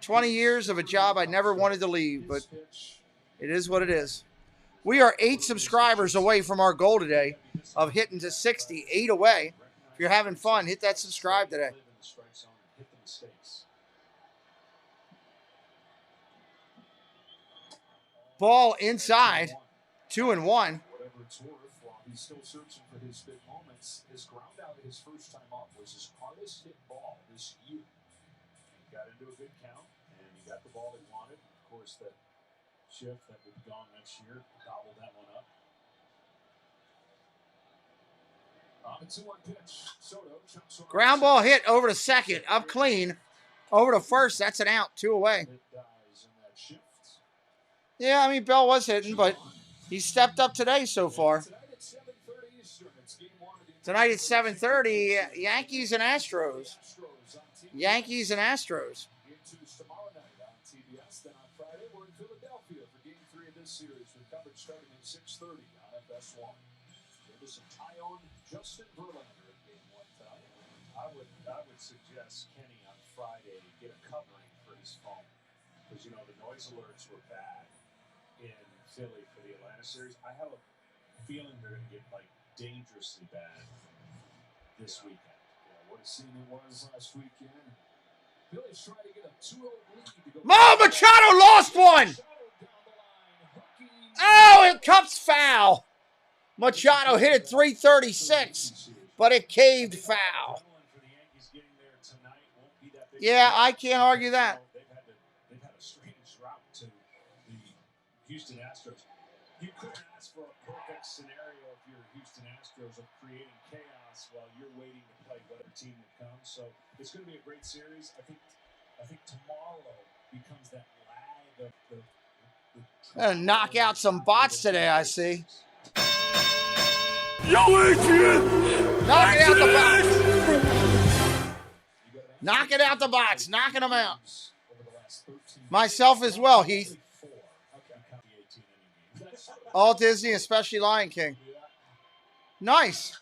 C: 20 years of a job I never wanted to leave, but it is what it is. We are 8 subscribers away from our goal today of hitting to 60, 8 away. If you're having fun, hit that subscribe today. Ball inside, 2-1.
E: Whatever it's worth, while he's still searching for his big moments, his ground out his first time up was his hardest hit ball this year. He got into a good count, and he got the ball he wanted. Of course, that shift that would be gone next year, gobbled that one up. On a 2-1 pitch, Soto.
C: Ground ball hit over to second, up clean. Over to first, that's an out, 2 away. Yeah, I mean, Bell was hitting, but he stepped up today so far. Tonight at 7:30, Yankees and Astros. Yankees and Astros.
E: Tomorrow night on TBS. Then on Friday, we're in Philadelphia for Game 3 of this series with coverage starting at 6:30 on FS1. There was some Tyone Justin Verlander in Game 1 tonight. I would suggest Kenny on Friday get a covering for his phone because the noise alerts were bad in Philly for the Atlanta series. I have a feeling they're going to get dangerously bad this weekend. What a scene it was last weekend. Phillies trying to get a 2-0 lead to go.
C: Machado lost one. Oh, it comes foul. Machado hit it 336, but it caved foul. Yeah, I can't argue that.
E: They've had a strange route to the Houston Astros. You couldn't ask for a perfect scenario if you're Houston Astros of creating chaos while you're waiting to play whatever team that comes. So it's going to be a great series. I think tomorrow becomes that lag of the
C: Gonna knock out some bots today, I see.
T: Yo, Adrian!
C: Knock it out the box. Knock it out the box. Knocking them out. Myself as well, Heath. All Disney, especially Lion King. Nice.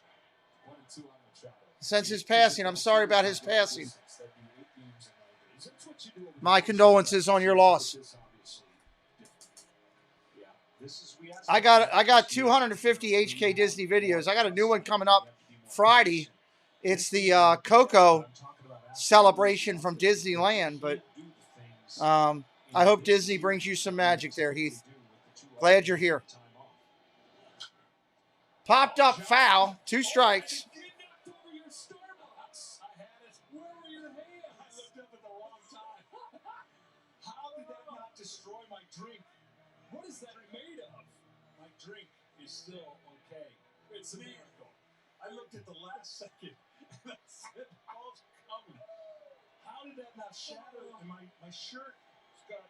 C: Since his passing, I'm sorry about his passing. My condolences on your loss. I got 250 HK Disney videos. I got a new one coming up Friday. It's the Coco celebration from Disneyland, but I hope Disney brings you some magic there, Heath. Glad you're here. Popped up foul, 2 strikes.
E: Destroy my drink. What is that made of? My drink is still okay. It's a miracle. I looked at the last second and I said, "Ball's coming." How did that not shatter? And my shirt has got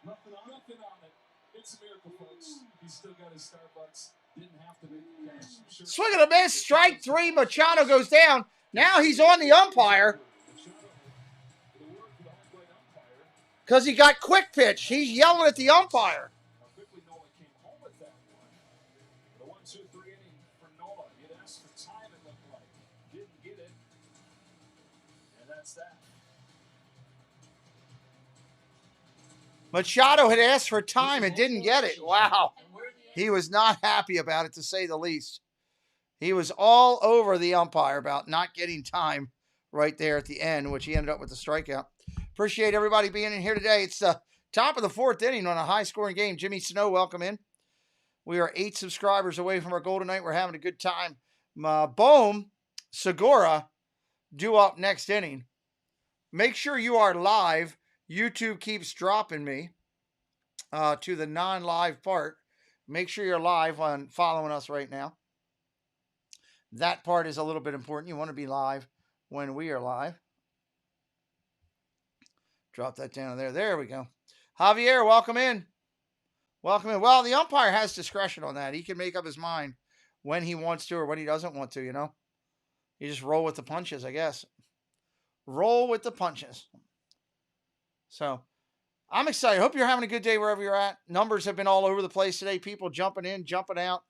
E: nothing on it. It's a miracle, folks. He's still got his Starbucks. Didn't have to make the cash.
C: Swing and a miss. Strike 3. Machado goes down. Now he's on the umpire. Because he got quick pitch. He's yelling at the umpire.
E: Quickly Nola came home with that one. The 1-2-3 inning for Nola. He'd asked for time, it looked like. Didn't get it. And that's that.
C: Machado had asked for time and didn't get it. Wow. He was not happy about it, to say the least. He was all over the umpire about not getting time right there at the end, which he ended up with the strikeout. Appreciate everybody being in here today. It's the top of the 4th inning on a high-scoring game. Jimmy Snow, welcome in. We are 8 subscribers away from our goal tonight. We're having a good time. Boom, Segura, due up next inning. Make sure you are live. YouTube keeps dropping me to the non-live part. Make sure you're live on following us right now. That part is a little bit important. You want to be live when we are live. Drop that down there. There we go. Javier, welcome in. Welcome in. Well, the umpire has discretion on that. He can make up his mind when he wants to or when he doesn't want to, you know. You just roll with the punches, I guess. Roll with the punches. So, I'm excited. Hope you're having a good day wherever you're at. Numbers have been all over the place today. People jumping in, jumping out,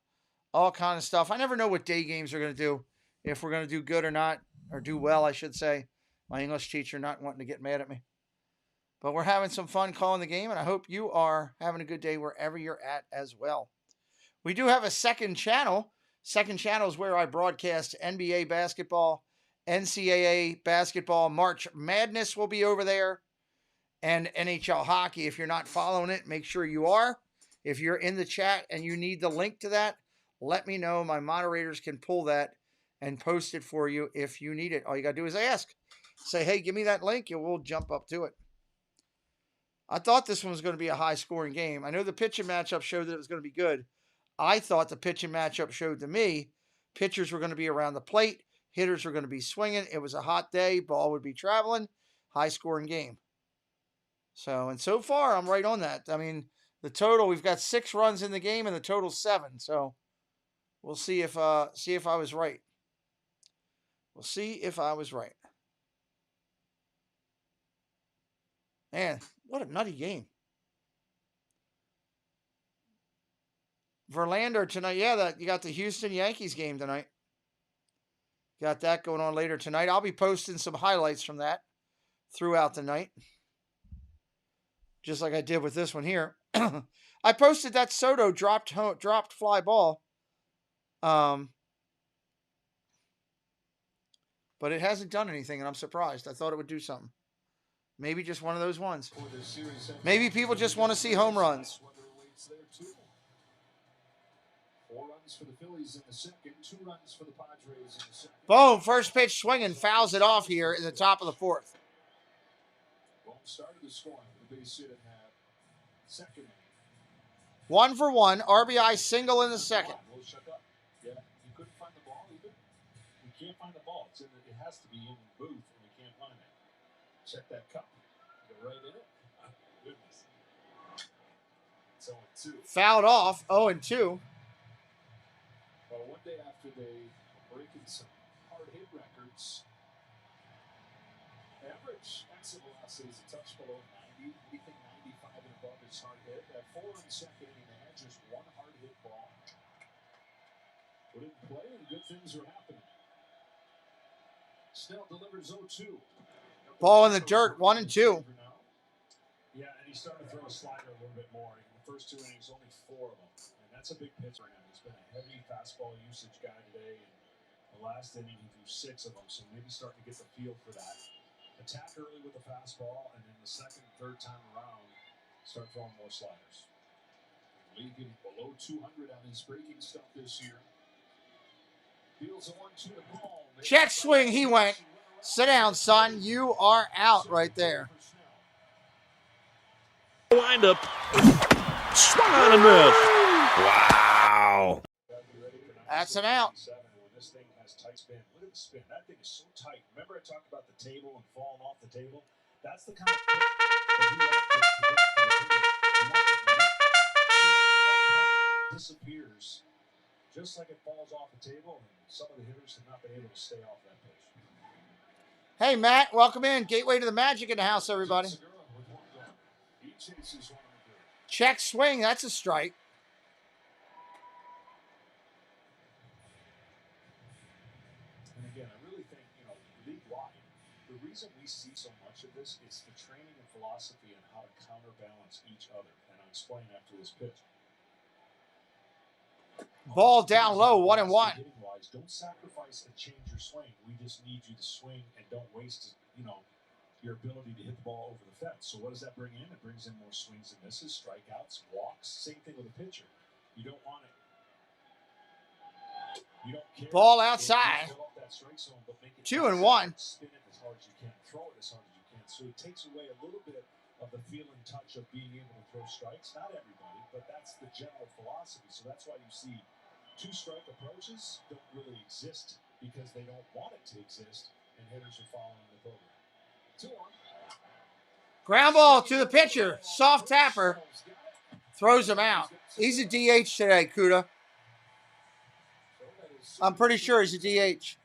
C: all kind of stuff. I never know what day games are going to do. If we're going to do good or not, or do well, I should say. My English teacher not wanting to get mad at me. But we're having some fun calling the game, and I hope you are having a good day wherever you're at as well. We do have a second channel. Second channel is where I broadcast NBA basketball, NCAA basketball. March Madness will be over there, and NHL hockey. If you're not following it, make sure you are. If you're in the chat and you need the link to that, let me know. My moderators can pull that and post it for you if you need it. All you got to do is ask. Say, hey, give me that link, and we'll jump up to it. I thought this one was going to be a high-scoring game. I know the pitching matchup showed that it was going to be good. I thought the pitching matchup showed to me pitchers were going to be around the plate, hitters were going to be swinging. It was a hot day, ball would be traveling, high-scoring game. So, and so far, I'm right on that. I mean, the total, we've got 6 runs in the game, and the total's 7. So, we'll see if I was right. We'll see if I was right. Man, what a nutty game. Verlander tonight. Yeah, you got the Houston Yankees game tonight. Got that going on later tonight. I'll be posting some highlights from that throughout the night. Just like I did with this one here. I posted that Soto dropped fly ball. But it hasn't done anything, and I'm surprised. I thought it would do something. Maybe just one of those ones. Maybe people just want to see home runs.
E: 4 runs for the Phillies in the second, 2 runs for the Padres in the second.
C: Boom, first pitch swinging, fouls it off here in the top of the 4th.
E: Boom started the scoring with the base hit in that second inning.
C: 1 for 1, RBI single in the second.
E: Yeah, he couldn't find the ball either. We can't find the ball. It has to be in the booth, and we can't find it. Check that cup. Go right in it. Oh, goodness. It's 0-2.
C: Fouled off, 0-2.
E: Well, one day after they were breaking some hard hit records, average exit velocity is a touch below 90. Anything 95 and above is hard hit. At 4 in the second inning, they had just 1 hard hit ball. Put it in play, and good things are happening. Snell delivers 0-2.
C: Ball in the dirt, 1-2.
E: Yeah, and he started to throw a slider a little bit more. In the first 2 innings, only 4 of them. And that's a big pitch for him. He's been a heavy fastball usage guy today. And the last inning, he threw 6 of them. So maybe starting to get the feel for that. Attack early with the fastball, and then the second, third time around, start throwing more sliders. Leaving below 200 on his breaking stuff this year. Feels a 1-2 to ball.
C: Check swing, he went. Sit down, son. You are out right there.
T: Wind up. Swung on and missed. Wow.
C: That's an out.
E: When this thing has tight spin. Look at the spin. That thing is so tight. Remember I talked about the table and falling off the table? That's the kind of pitch that disappears just like it falls off the table, and some of the hitters have not been able to stay off that pitch.
C: Hey, Matt, welcome in. Gateway to the Magic in the house, everybody. Check swing. That's a strike.
E: And again, I really think, league-wide, the reason we see so much of this is the training and philosophy and how to counterbalance each other. And I'll explain after this pitch.
C: Ball down low, 1-1.
E: Don't sacrifice and change your swing. We just need you to swing and don't waste, your ability to hit the ball over the fence. So what does that bring in? It brings in more swings and misses, strikeouts, walks. Same thing with a pitcher. You don't want it. You don't care.
C: Ball outside. 2-1.
E: Spin it as hard as you can. Throw it as hard as you can. So it takes away a little bit of the feel and touch of being able to throw strikes. Not everybody, but that's the general philosophy. So that's why you see two-strike approaches don't really exist because they don't want it to exist, and hitters are following the program. 2-1.
C: Ground ball to the pitcher. Soft tapper. Throws him out. He's a DH today, Kuda. I'm pretty sure he's a DH.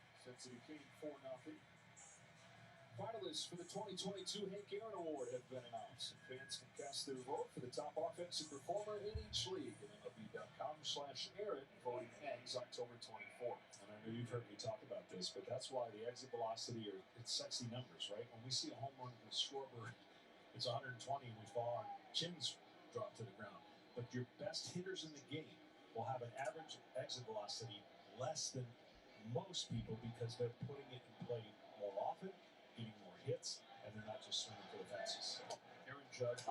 E: Finalists for the 2022 Hank Aaron Award have been announced. Fans can cast their vote for the top offensive performer in each league at MLB.com/Aaron. Voting ends October 24th. And I know you've heard me talk about this, but that's why the exit velocity it's sexy numbers, right? When we see a home run with Schwarber, it's 120 and we fall, our chins drop to the ground. But your best hitters in the game will have an average exit velocity less than most people because they're putting it in play more often, getting more hits, and they're not just swinging for the fences. Aaron Judge,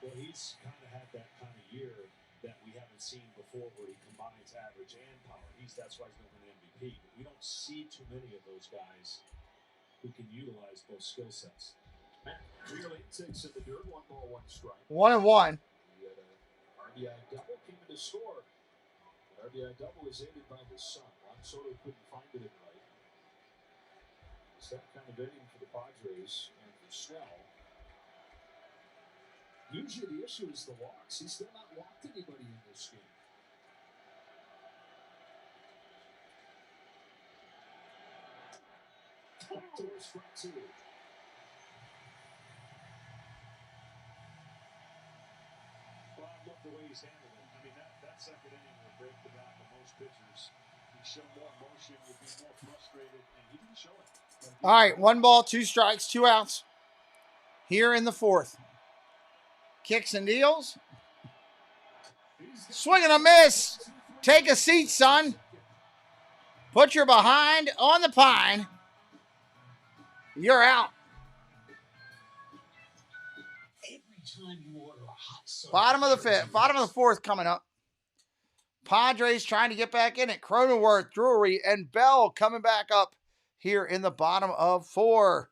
E: well, he's kind of had that kind of year that we haven't seen before where he combines average and power. That's why he's going to win the MVP. But we don't see too many of those guys who can utilize both skill sets. Matt Wheeling takes in the dirt, 1 ball, 1 strike.
C: 1-1.
E: He had a RBI double, came in to score. The RBI double is aided by his son. Juan Soto couldn't find it in right. It's that kind of inning for the Padres and for Snell. Usually the issue is the walks. He's still not walked anybody in this game. Doors front 2. Well, I love the way he's handled it. I mean, that second inning will break the back of most pitchers. He'd show more emotion, he'd be more frustrated, and he didn't show it.
C: All right, 1 ball, 2 strikes, 2 outs. Here in the 4th. Kicks and deals. Swing and a miss. Take a seat, son. Put your behind on the pine. You're out. Bottom of the 5th. Bottom of the 4th coming up. Padres trying to get back in it. Cronenworth, Drury, and Bell coming back up here in the bottom of 4.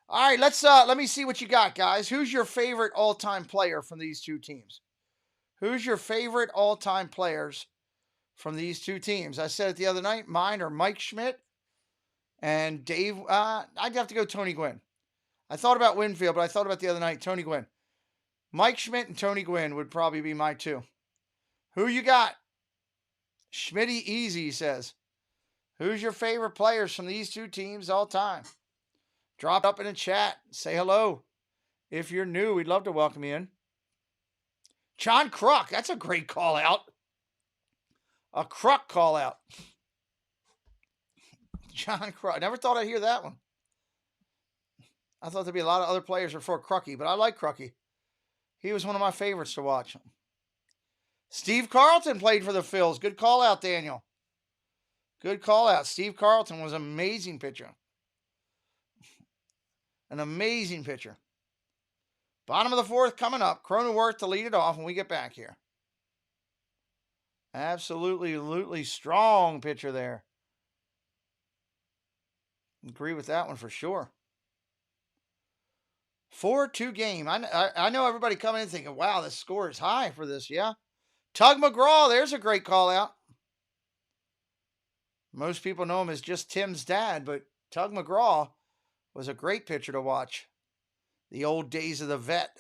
C: All right, let me see what you got, guys. Who's your favorite all-time player from these two teams? Who's your favorite all-time players from these two teams? I said it the other night. Mine are Mike Schmidt and Dave. I'd have to go Tony Gwynn. I thought about Winfield, but I thought about the other night, Tony Gwynn. Mike Schmidt and Tony Gwynn would probably be my 2. Who you got? Schmitty Easy, he says. Who's your favorite players from these two teams all time? Drop up in the chat. Say hello. If you're new, we'd love to welcome you in. John Kruk. That's a great call out. A Kruk call out. John Kruk. I never thought I'd hear that one. I thought there'd be a lot of other players before Crucky, but I like Crucky. He was one of my favorites to watch. Steve Carlton played for the Phils. Good call out, Daniel. Good call out. Steve Carlton was an amazing pitcher. An amazing pitcher. Bottom of the 4th coming up. Cronenworth to lead it off when we get back here. Absolutely strong pitcher there. Agree with that one for sure. 4-2 game. I know everybody coming in thinking, wow, this score is high for this. Yeah. Tug McGraw, there's a great call out. Most people know him as just Tim's dad, but Tug McGraw was a great pitcher to watch. The old days of the vet.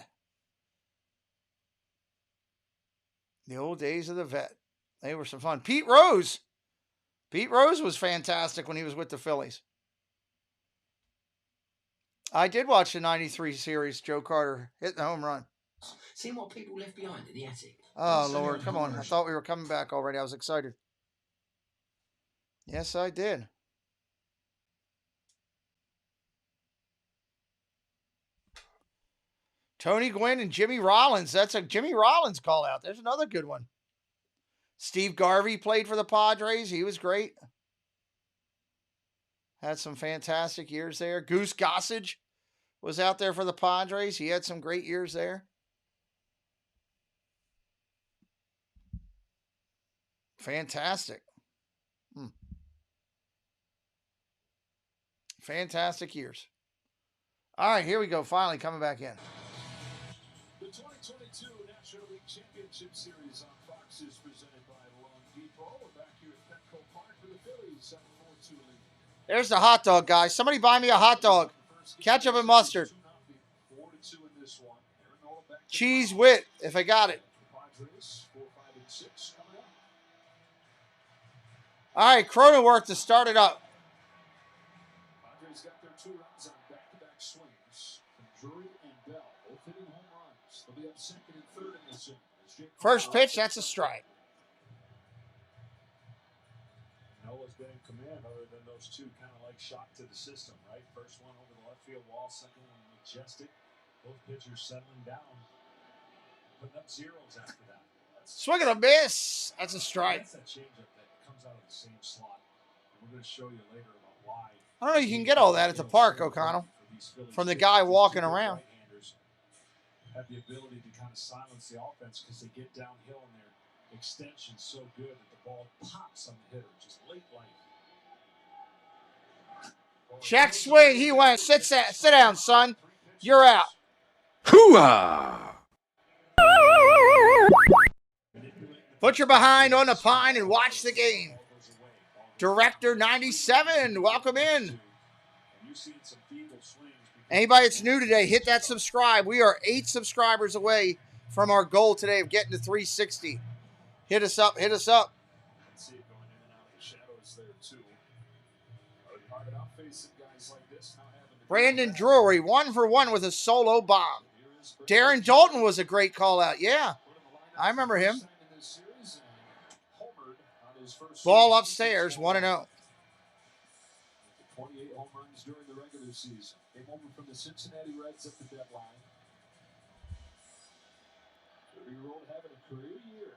C: The old days of the vet. They were some fun. Pete Rose. Pete Rose was fantastic when he was with the Phillies. I did watch the 93 series, Joe Carter hitting the home run.
H: Seeing what people left behind in the attic.
C: Oh, Lord, come on. I thought we were coming back already. I was excited. Yes, I did. Tony Gwynn and Jimmy Rollins. That's a Jimmy Rollins call out. There's another good one. Steve Garvey played for the Padres. He was great. Had some fantastic years there. Goose Gossage was out there for the Padres. He had some great years there. Fantastic. Fantastic years. All right, here we go. Finally coming back in.
E: The 2022 National League Championship Series on Fox is presented by Long Depot. We're back here at Petco Park for the Phillies, 7-4-2 lead.
C: There's the hot dog, guys. Somebody buy me a hot dog. Ketchup and mustard.
E: 4-2 in this one.
C: Cheese wit, if I got it.
E: Padres, 4, 5, and 6 coming up.
C: All right, Cronenworth to start it up.
E: Padres got their 2 runs on back-to-back swings from Drury and Bell, both hitting home runs. They'll be up 2nd and 3rd in this inning.
C: First pitch, that's a strike.
M: Nola's been in command other than those 2 kind of like shock to the system, right? First one over the left field wall, second one majestic. Both pitchers settling down, putting up zeros after that.
C: Swing and a miss. That's a strike.
M: That's that changeup that comes out of the same slot. And we're going to show you later about why.
C: I don't know if you can get all that at the park, O'Connell, from the guy walking around.
M: Have the ability to kind of silence the offense because they get downhill and their extension's so good that the ball pops on the hitter, just late life.
C: Check swing. He went. Sit down, son. You're out.
T: Hoo-ah!
C: Put your behind on the pine and watch the game. Director 97, welcome in. Anybody that's new today, hit that subscribe. We are 8 subscribers away from our goal today of getting to 360. Hit us up, hit us up.
E: See it going in and out of the shadows there, too. Hard enough facing guys like this, now having to
C: Brandon Drury, 1 for 1 with a solo bomb. Darren Dalton was a great call out. Yeah, I remember him. Ball upstairs, 1-0.
E: 28 home runs during the regular season. Came over from the Cincinnati Reds at the deadline. 30-year-old having a career year.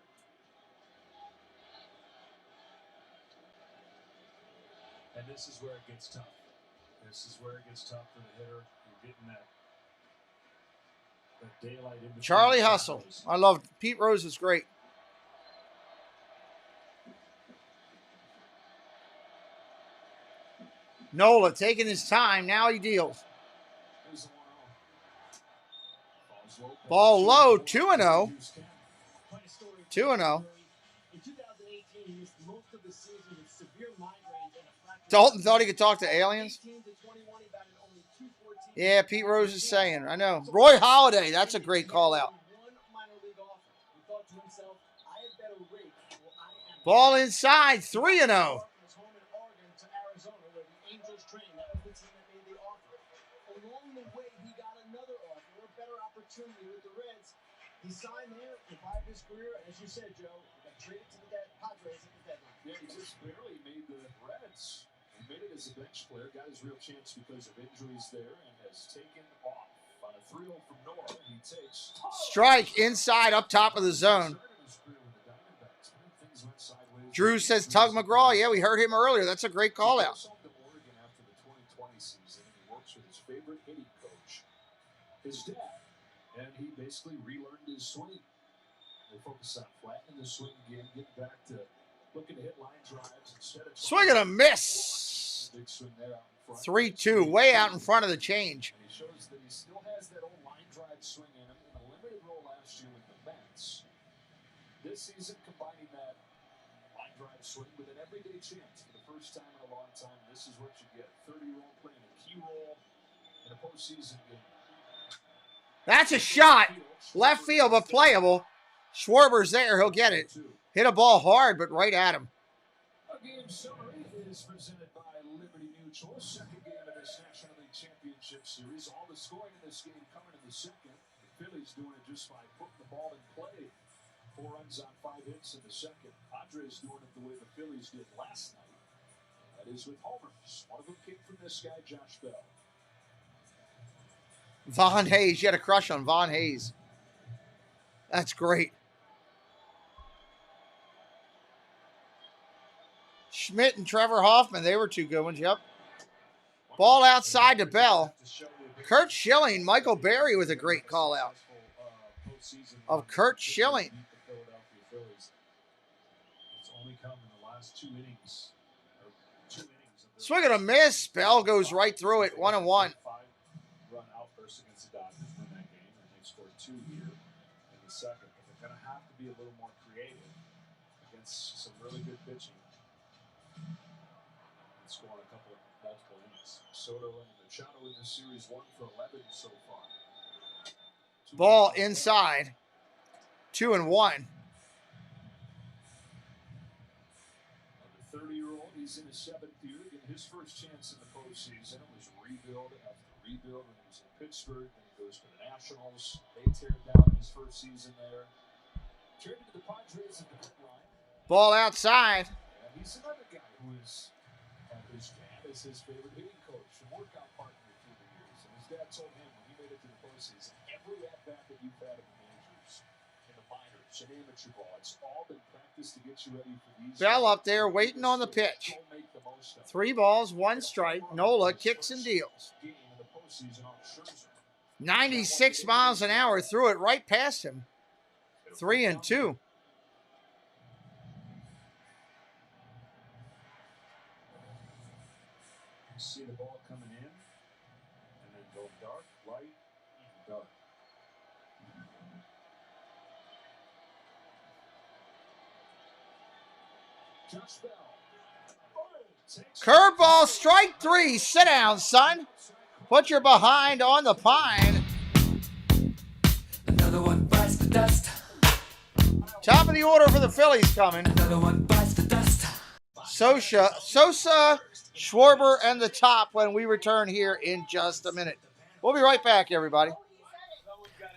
M: And this is where it gets tough. This is where it gets tough for the hitter. You're getting that daylight in between.
C: Charlie Hustle. I loved Pete Rose was great. Nola taking his time. Now he deals. Ball low. 2-0. 2-0. Dalton thought he could talk to aliens. Yeah, Pete Rose is saying. I know. Roy Halladay. That's a great call out. Ball inside. 3-0.
Q: He signed there, revived his career, and as you said, Joe, he got traded to the Padres at the deadline.
E: Yeah, he just barely made the Reds. He made it as a bench player, got his real chance because of injuries there, and has taken off. On a 3-0 from Nora, he takes...
C: Strike inside up top of the zone. Drew says Tug McGraw. Yeah, we heard him earlier. That's a great call out.
E: He goes home to Oregon after the 2020 season, and he works with his favorite hitting coach, his dad. And he basically relearned his swing. They focus on flattening the swing again, getting back to looking to hit line drives instead of
C: swing and a miss.
E: Big swing there out in front.
C: 3-2, way out in front of the change.
E: And he shows that he still has that old line drive swing in him in a limited role last year with the Mets. This season, combining that line drive swing with an everyday chance for the first time in a long time. This is what you get. 30-year-old playing a key role in a postseason game.
C: That's a shot. Left field, but playable. Schwarber's there. He'll get it. Hit a ball hard, but right at him.
E: A game summary is presented by Liberty Mutual. Second game of this National League Championship Series. All the scoring in this game coming in the second. The Phillies doing it just by putting the ball in play. 4 runs on 5 hits in the second. Padres doing it the way the Phillies did last night. That is with homers. One of them came from this guy, Josh Bell.
C: Von Hayes. You had a crush on Von Hayes. That's great. Schmidt and Trevor Hoffman. They were 2 good ones. Yep. Ball outside to Bell. Kurt Schilling. Michael Berry with a great call out of Kurt Schilling.
E: It's only
C: Swing and a miss. Bell goes right through it. 1-1.
E: Run outburst against the Dodgers win that game, and they scored 2 here in the second. But they're going to have to be a little more creative against some really good pitching and score a couple of multiple innings. Soto and Machado in this series 1 for 11 so far.
C: Ball inside. 2-1.
E: The 30-year-old, he's in his 7th year. His first chance in the postseason was rebuild after rebuild when he was in Pittsburgh. Then he goes to the Nationals. They tear down his first season there. Traded to the Padres at the deadline.
C: Ball outside.
E: And he's another guy who has had his dad as his favorite hitting coach and workout partner through the years. And his dad told him when he made it to the postseason, every at-bat that you've had in the majors, in the minors, in amateur ball, it's all been practice to get you ready for these.
C: Bell up there waiting on the pitch. 3 balls, 1 strike. Nola kicks and deals. 96 miles an hour, threw it right past him. 3-2.
E: You see the ball coming in, and then go dark, light, and dark. Josh Bell.
C: Curveball, strike 3. Sit down, son. Put your behind on the pine.
A: Another one bites the dust.
C: Top of the order for the Phillies coming.
A: Another one bites the dust.
C: Sosa, Schwarber, and the top when we return here in just a minute. We'll be right back, everybody.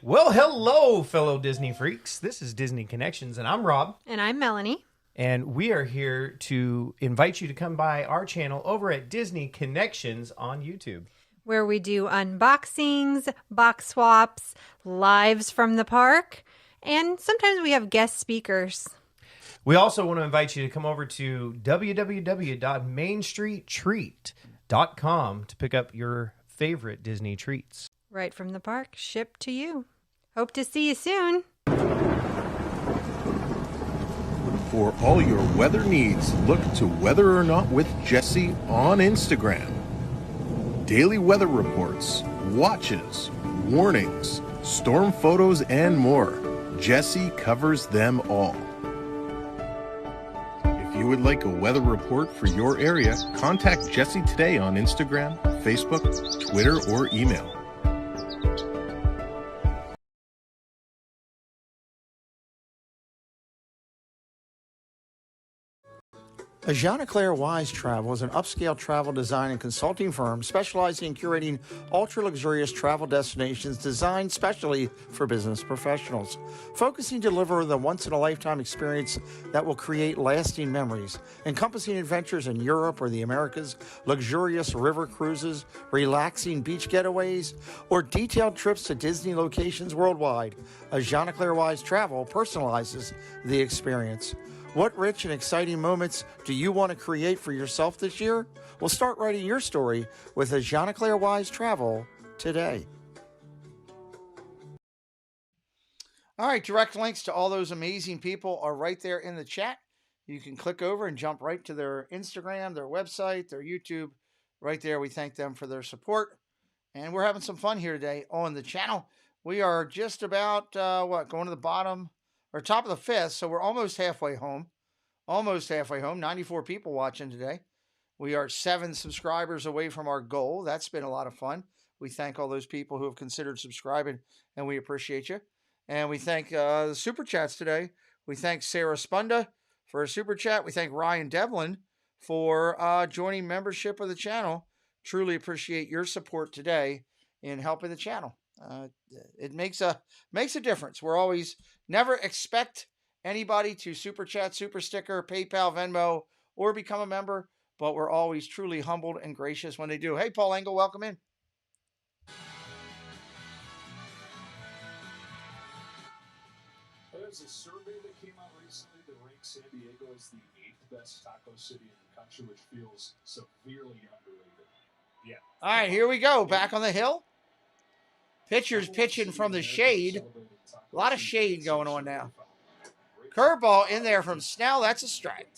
J: Well, hello, fellow Disney freaks. This is Disney Connections, and I'm Rob.
L: And I'm Melanie.
J: And we are here to invite you to come by our channel over at Disney Connections on YouTube,
L: where we do unboxings, box swaps, lives from the park, and sometimes we have guest speakers.
J: We also want to invite you to come over to www.mainstreettreat.com to pick up your favorite Disney treats.
L: Right from the park, shipped to you. Hope to see you soon.
N: For all your weather needs, look to Weather or Not with Jesse on Instagram. Daily weather reports, watches, warnings, storm photos, and more. Jesse covers them all. If you would like a weather report for your area, contact Jesse today on Instagram, Facebook, Twitter, or email.
C: Jean-Claire Wise Travel is an upscale travel design and consulting firm specializing in curating ultra-luxurious travel destinations designed specially for business professionals. Focusing to deliver the once-in-a-lifetime experience that will create lasting memories, encompassing adventures in Europe or the Americas, luxurious river cruises, relaxing beach getaways, or detailed trips to Disney locations worldwide. Jean-Claire Wise Travel personalizes the experience. What rich and exciting moments do you want to create for yourself this year? Well, start writing your story with a Jean-Claire Wise Travel today. All right, direct links to all those amazing people are right there in the chat. You can click over and jump right to their Instagram, their website, their YouTube. Right there, we thank them for their support. And we're having some fun here today on the channel. We are just about, going to the bottom or top of the 5th, so we're almost halfway home. 94 people watching today. We are 7 subscribers away from our goal. That's been a lot of fun. We thank all those people who have considered subscribing, and we appreciate you. And we thank the Super Chats today. We thank Sarah Spunda for a Super Chat. We thank Ryan Devlin for joining membership of the channel. Truly appreciate your support today in helping the channel. It makes a difference. We're always never expect anybody to Super Chat, Super Sticker, PayPal, Venmo, or become a member, but we're always truly humbled and gracious when they do. Hey, Paul Engel, welcome in.
E: There's a survey that came out recently that ranks San Diego as the 8th best taco city in the country, which feels severely underrated. Yeah.
C: All right, here we go. Back on the hill. Pitchers pitching from the shade. A lot of shade going on now. Curveball in there from Snell. That's a strike.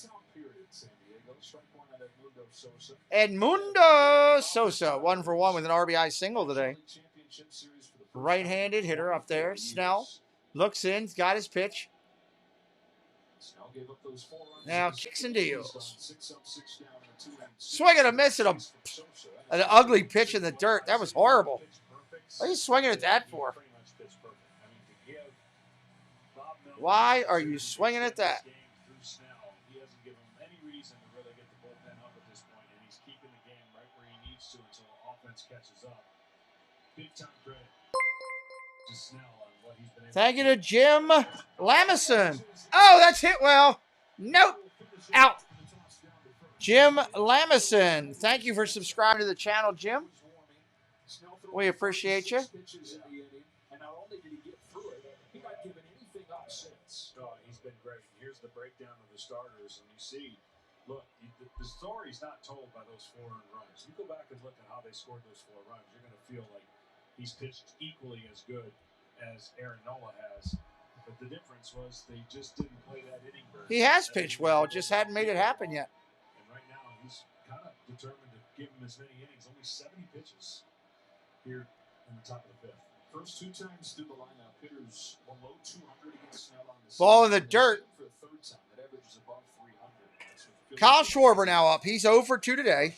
C: Edmundo Sosa, 1 for 1 with an RBI single today. Right-handed hitter up there. Snell looks in, got his pitch. Now kicks and deals. Swing and a miss at an ugly pitch in the dirt. That was horrible. What are you swinging at that for? Why are you swinging at that?
E: He hasn't given him any reason to really get the bullpen up at this point, and he's keeping the game right where he needs to until offense catches up. Big time credit to Snell on what he's been able to do.
C: Thank you to Jim Lamison. Oh, that's hit well. Nope. Out. Jim Lamison. Thank you for subscribing to the channel, Jim. We appreciate you.
E: And not only did he get through it, he not given anything up since. Oh, he's been great. Here's the breakdown of the starters, and you see, look, the story's not told by those 4 earned runs. You go back and look at how they scored those 4 runs, you're going to feel like he's pitched equally as good as Aaron Nola has. But the difference was they just didn't play that inning burn.
C: He has pitched well, just hadn't made it happen yet.
E: And right now, he's kind of determined to give him as many innings, only 70 pitches here in the top of the 5th. First 2 times through the lineup, hitters below 200 against Snell on the
C: Ball in the dirt.
E: for the 3rd time. That averages above 300.
C: Kyle Schwarber now up. He's 0 for 2 today.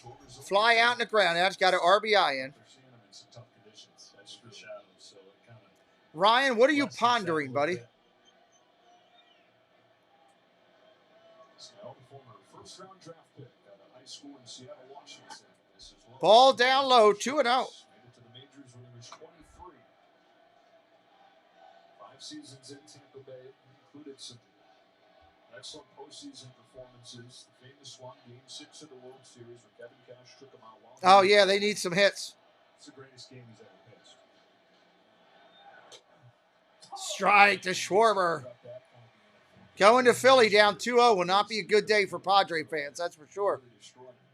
C: Fly out in the ground. Now he's got an RBI in.
E: They're seeing him in some tough conditions. That's for shadows, so it kind of
C: Ryan, what are you pondering, buddy?
E: Snell, the former first-round draft pick out of high school in Seattle, Washington. This is
C: Ball down low, 2-0.
E: made it to the majors when he was 23. 5 seasons in Tampa Bay, included some excellent postseason performances. The famous one, Game 6 of the World Series, where Kevin Cash took him out long.
C: Oh, yeah, they need some hits.
E: It's the greatest game he's ever pitched.
C: Strike to Schwarber. Going to Philly down 2-0 will not be a good day for Padre fans, that's for sure.
E: He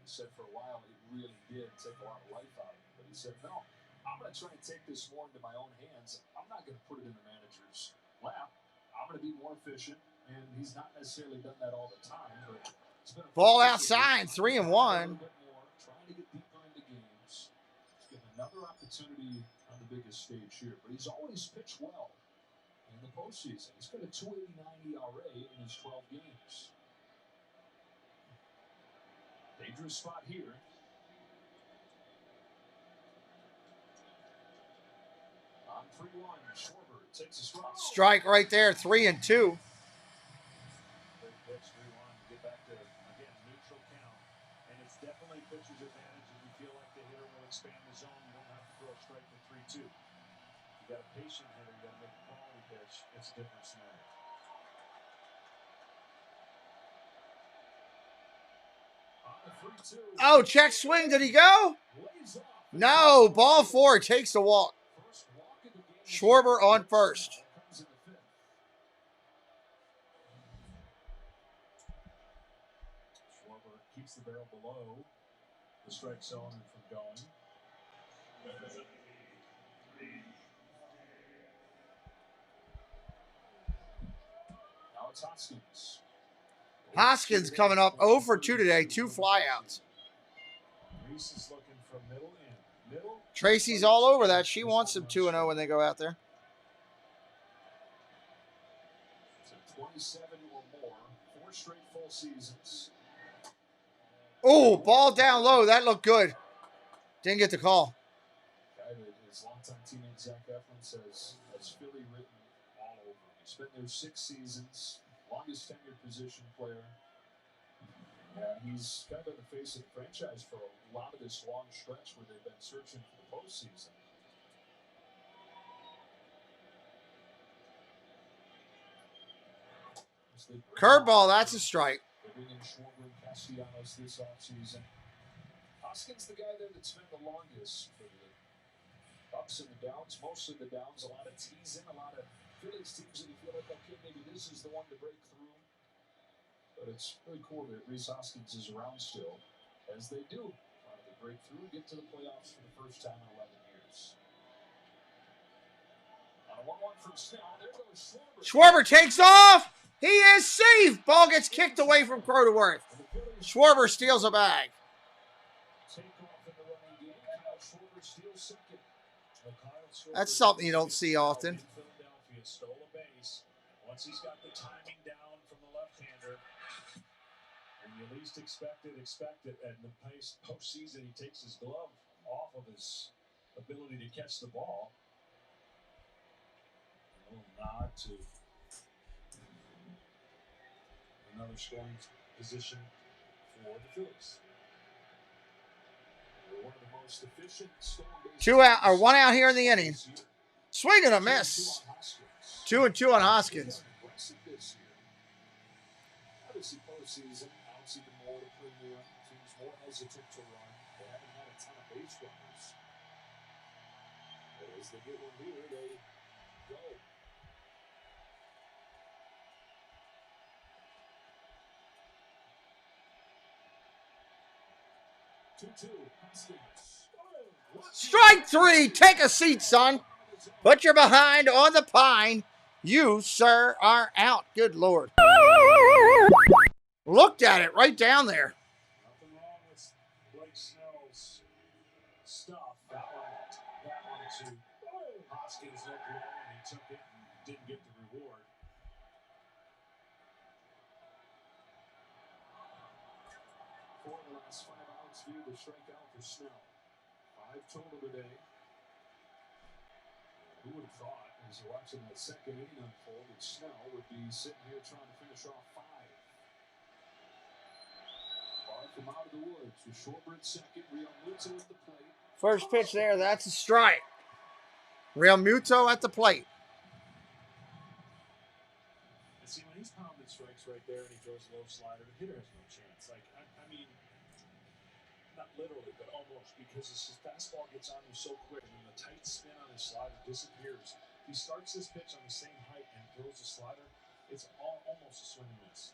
E: said for a while it really did take a lot of life out of him. But he said, no, I'm going to try and take this more into my own hands. I'm not going to put it in the manager's lap. I'm going to be more efficient. And he's not necessarily done that all the time. But it's been
C: Ball outside, 3-1.
E: Trying to get deeper into games. He's getting another opportunity on the biggest stage here. But he's always pitched well in the postseason. He's got a 2.89 ERA in his 12 games. Dangerous spot here. On 3-1, Schwarber takes a strike.
C: Strike right there, 3-2.
E: Pitch 3-1, get back to, again, neutral count. And it's definitely pitcher's advantage if you feel like the hitter will expand the zone. You don't have to throw a strike for 3-2. You got a patient hitter, you got to make a quality pitch. It's a different scenario.
C: Oh, check swing. Did he go? No. Ball 4. Takes the walk. Schwarber on first.
E: Schwarber keeps the barrel below the strike zone and from going. Now it's Hoskins.
C: Hoskins coming up 0 for 2 today. 2 flyouts.
E: Reese is looking from middle in. Middle.
C: Tracy's all over that. She wants them 2-0 when they go out there.
E: To 27 or more. 4 straight full seasons.
C: Oh, ball down low. That looked good. Didn't get the call.
E: Guy that his longtime teammate Zach Eflin says has Philly written all over. He's been there 6 seasons. Longest tenured position player. And he's kind of been the face of the franchise for a lot of this long stretch where they've been searching for the postseason.
C: Curveball, that's a strike.
E: They bring in Schwarber and Castellanos this offseason. Hoskins, the guy there that's been the longest for the ups and the downs, mostly the downs, a lot of teasing, a lot of Phillies teams that you feel like, okay, maybe this is the one to break through. But it's really cool that Reese Hoskins is around still, as they do. They break through, get to the playoffs for the first time in 11 years. On a 1-1 from Snell, there goes Schwarber.
C: Schwarber takes off. He is safe. Ball gets kicked away from Cronenworth. Schwarber steals a bag. That's something you don't see often.
M: Philadelphia stole a base. Once he's got the timing down from the left-hander, and you least expect it. And the postseason, he takes his glove off of his ability to catch the ball. A little nod to another scoring position for the Phillies. They're one of the most efficient stolen bases.
C: One out here in the inning. Swing and a miss. 2-2 on Hoskins.
M: Obviously, postseason, obviously the more to premium, teams more hesitant to run. They haven't had a ton of base runners. But as they get one here, they go.
C: Strike 3. Take a seat, son. Put your behind on the pine. You, sir, are out. Good Lord. Looked at it right down there.
M: Nothing wrong with Blake Snell's stuff. That one to Hoskins looked low and he took it and didn't get the reward. Four of the last 5 outs via the strikeout for Snell. 5 total today. Who would have thought, as you're watching that second inning unfold, that Snell would be sitting here trying to finish off 5. Far from out of the woods with Schwarber at second, Real Muto at the plate.
C: First pitch there, that's a strike. Real Muto at the plate.
M: And see, when he's pounding strikes right there and he throws a low slider, the hitter has no chance. Like, I mean, not literally, but almost, because his fastball gets on you so quick, and the tight spin on his slider disappears. He starts this pitch on the same height and throws the slider. It's almost a swing and miss.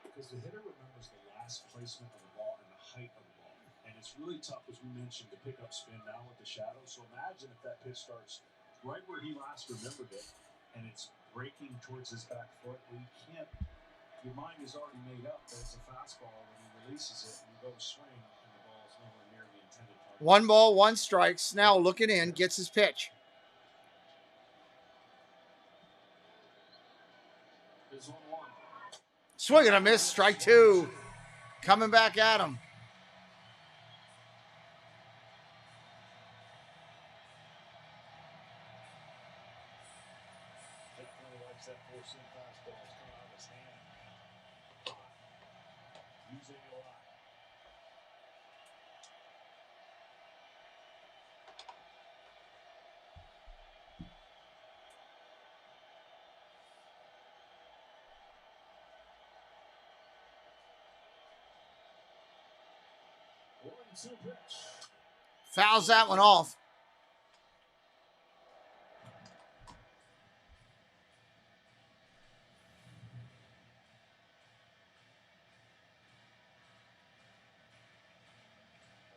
M: Because the hitter remembers the last placement of the ball and the height of the ball. And it's really tough, as we mentioned, to pick up spin now with the shadow. So imagine if that pitch starts right where he last remembered it, and it's breaking towards his back foot. Well, you can't. Your mind is already made up that it's a fastball when he releases it and you go to swing and the ball is nowhere near the intended target.
C: 1 ball, 1 strike. Snell looking in, gets his pitch.
M: There's 1-1.
C: Swing and a miss, strike 2. Coming back at him.
M: Definitely likes that 4-seam fastball. It's coming out of his hand. Using it a lot.
C: Fouls that one off.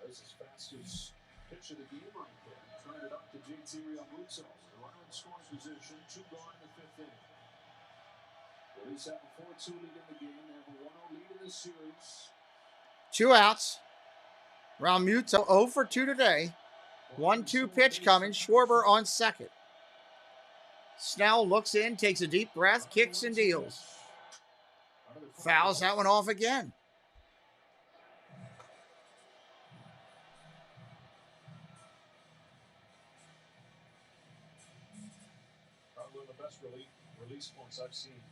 M: That's his fastest pitch of the game right there. Turn it up to JT Realmuto. The runner in scoring position, 2 gone in the 5th inning. Phillies have a 4-2 lead in the game. They have a 1-0 lead in this series.
C: 2 outs. Realmuto 0 for 2 today. 1-2 pitch coming. Schwarber on second. Snell looks in, takes a deep breath, kicks and deals. Fouls that one off again.
M: Probably one of the best release points I've seen.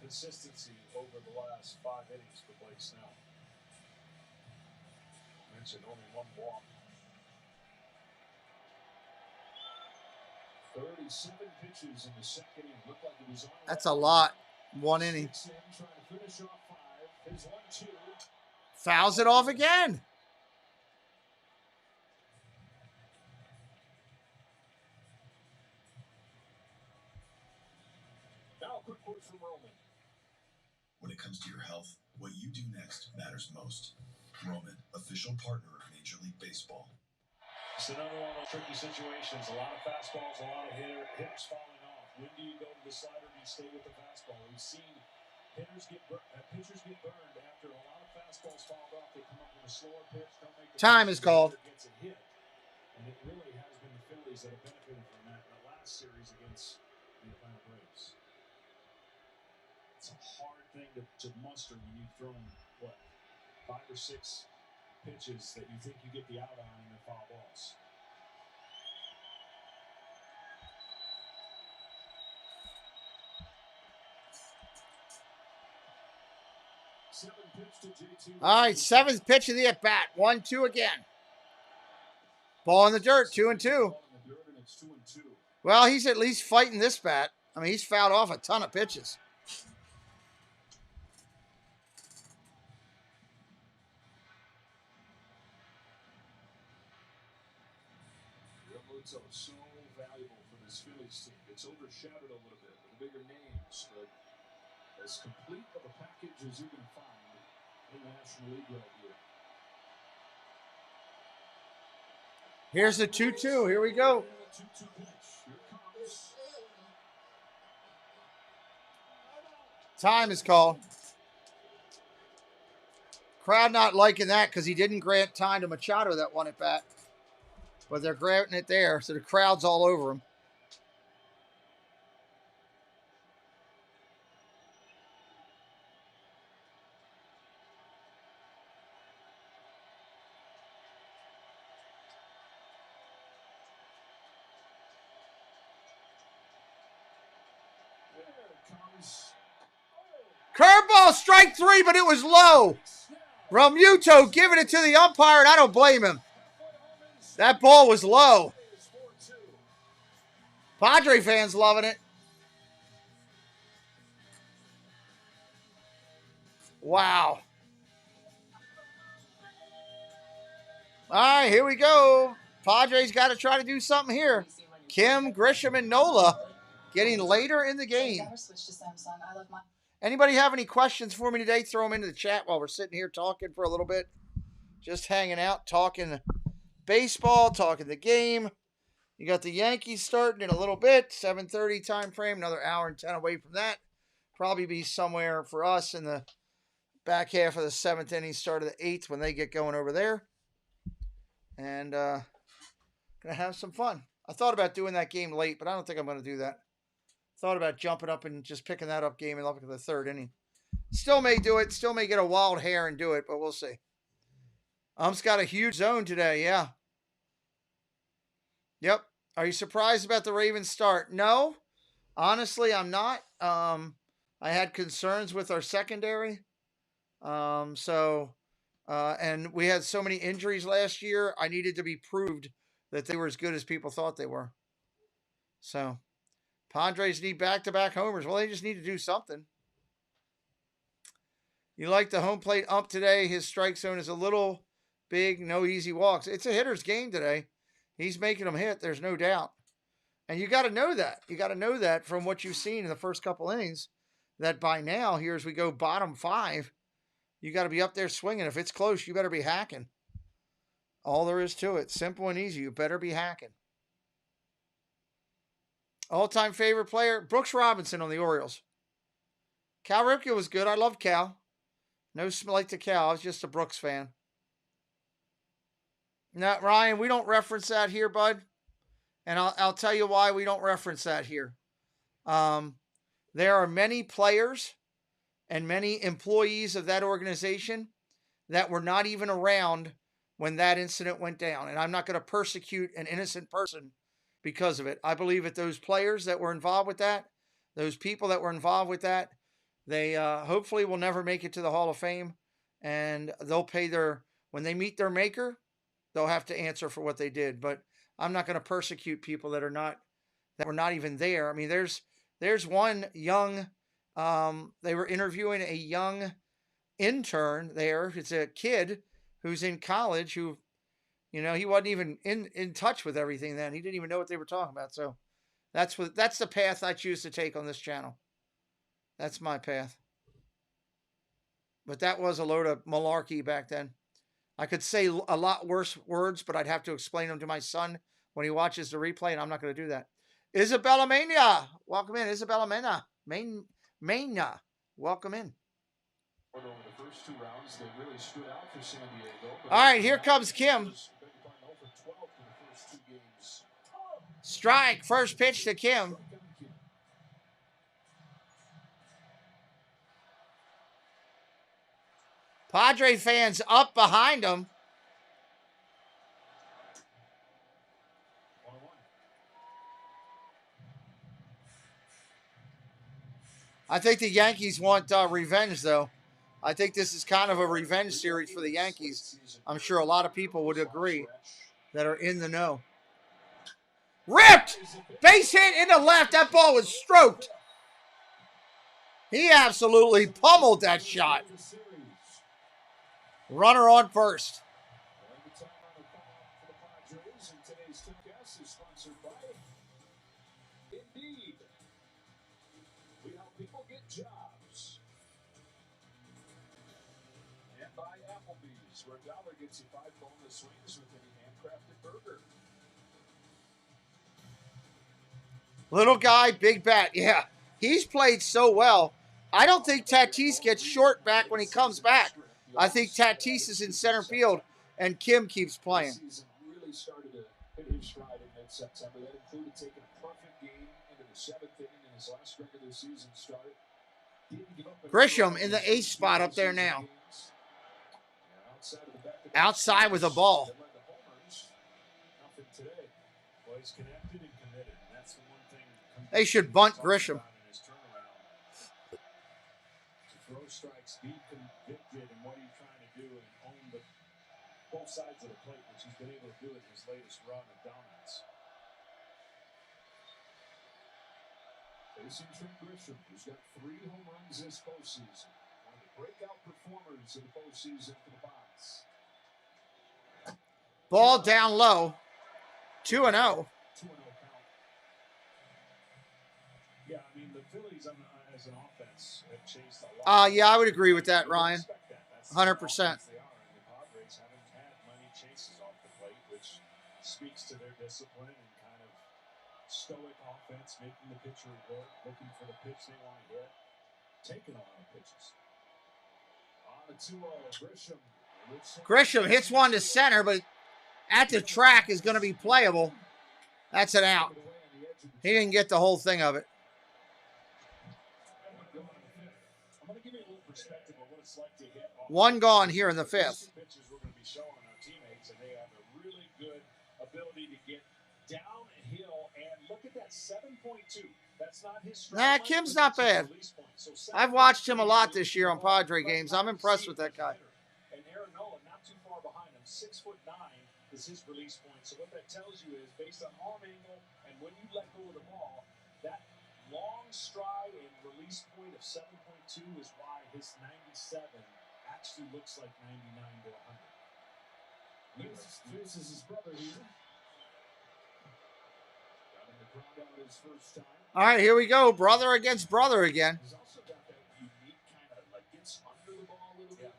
M: Consistency over the last 5 innings for Blake Snell. Mentioned only 1 walk. 37 pitches in the second inning. Looked like it was on.
C: That's a lot. 1 inning.
M: Trying to finish off 5. His 1-2.
C: Fouls it off again.
M: Now, a quick word from Roman.
B: When it comes to your health, what you do next matters most. Roman, official partner of Major League Baseball.
E: It's another one of those tricky situations. A lot of fastballs, a lot of hitters falling off. When do you go to the slider? Do you stay with the fastball? We've seen pitchers get burned after a lot of fastballs fall off. They come up with a slower pitch. Don't make the
C: Time is called.
E: gets a hit. And it really has been the Phillies that have benefited from that in the last series against the Atlanta Braves. It's a hard thing to muster when you've thrown, what, 5 or 6 pitches that you think you get the out on and they're foul balls.
C: All right, 7th pitch of the at-bat. 1-2 again. Ball in the dirt, 2-2. Well, he's at least fighting this bat. I mean, he's fouled off a ton of pitches.
E: So valuable for this Phillies team. It's overshadowed a little bit with the bigger names, but as complete of a package as you can find in the National League right here.
C: Here's the 2-2. Here we go. Time is called. Crowd not liking that because he didn't grant time to Machado that one at bat. But they're granting it there, so the crowd's all over him. Curveball, strike 3, but it was low. Realmuto giving it to the umpire, and I don't blame him. That ball was low. Padre fans loving it. Wow. All right, here we go. Padres got to try to do something here. Kim, Grisham, and Nola getting later in the game. Anybody have any questions for me today? Throw them into the chat while we're sitting here talking for a little bit. Just hanging out, talking baseball, talking the game. You got the Yankees starting in a little bit, 7:30 time frame, another hour and 10 away from that. Probably be somewhere for us in the back half of the 7th inning, start of the 8th when they get going over there. And gonna have some fun. I thought about doing that game late, but I don't think I'm gonna do that. Thought about jumping up and just picking that up game and up to the 3rd inning. Still may do it, still may get a wild hair and do it, but we'll see. Ump's got a huge zone today, yeah. Yep. Are you surprised about the Ravens start? No. Honestly, I'm not. I had concerns with our secondary. And we had so many injuries last year, I needed to be proved that they were as good as people thought they were. So, Padres need back-to-back homers. Well, they just need to do something. You like the home plate ump today. His strike zone is a little big, no easy walks. It's a hitter's game today. He's making them hit, there's no doubt. And you got to know that. You got to know that from what you've seen in the first couple innings, that by now, here as we go bottom 5, you got to be up there swinging. If it's close, you better be hacking. All there is to it. Simple and easy. You better be hacking. All-time favorite player, Brooks Robinson on the Orioles. Cal Ripken was good. I loved Cal. No slight to Cal. I was just a Brooks fan. Now, Ryan, we don't reference that here, bud. And I'll tell you why we don't reference that here. There are many players and many employees of that organization that were not even around when that incident went down. And I'm not going to persecute an innocent person because of it. I believe that those players that were involved with that, those people that were involved with that, they hopefully will never make it to the Hall of Fame. And they'll pay when they meet their maker, they'll have to answer for what they did. But I'm not going to persecute people that were not even there. I mean, there's one young, they were interviewing a young intern there. It's a kid who's in college who, he wasn't even in touch with everything then. He didn't even know what they were talking about. So that's the path I choose to take on this channel. That's my path. But that was a load of malarkey back then. I could say a lot worse words, but I'd have to explain them to my son when he watches the replay, and I'm not going to do that. Isabella Mania, welcome in. Isabella Mania, welcome in. All right, here comes Kim. Strike, first pitch to Kim. Padre fans up behind him. I think the Yankees want revenge, though. I think this is kind of a revenge series for the Yankees. I'm sure a lot of people would agree that are in the know. Ripped! Base hit in the left. That ball was stroked. He absolutely pummeled that shot. Runner on first.
E: We help people get jobs. And by Applebee's, where $1 gets you 5 bonus wings with any handcrafted burger.
C: Little guy, big bat. Yeah, he's played so well. I don't think Tatis gets short back when he comes back. I think Tatis is in center field, and Kim keeps playing.
E: Really started to hit his stride in mid-September. That included taking a perfect game into the 7th inning in his last regular season start.
C: Grisham in the 8th spot up there now. Outside with a ball. They should bunt Grisham.
E: Throw strikes, be convicted in what he's trying to do and own both sides of the plate, which he's been able to do in his latest run of dominance. Facing from Grisham, who's got 3 home runs this postseason. One of the breakout performers in the postseason for the Box.
C: Ball down low. 2-0.
E: 2-0 count. Yeah, I mean, the Phillies as an offense have chased a lot.
C: Yeah, I would agree with that, Ryan. 100%.
E: They are, and the Padres haven't had many chases off the plate, which speaks to their discipline and kind of stoic offense, making the pitcher work, looking for the pitch they want to hit, taking a lot of pitches. On a 2-0,
C: Grisham hits one to center, but at the track is going to be playable. That's an out. He didn't get the whole thing of it.
E: I'm going to give you a little perspective of what it's like to hit off.
C: One gone here in the 5th.
E: Pitches we're going to be showing our teammates, and they have a really good ability to get downhill. And look at that 7.2. That's not his.
C: Nah, Kim's not bad. I've watched him a lot this year on Padre games. I'm impressed with that guy.
E: And Aaron Nola not too far behind him. 6'9" is his release point. So what that tells you is based on arm angle and when you let go of the ball, that long stride and release point of 7.2 is why his 97 actually looks like 99 to 100. This is his brother here. Got him to ground out his first time.
C: All right, here we go. Brother against brother again.
E: He's also got that unique kind of like gets under the ball a little bit.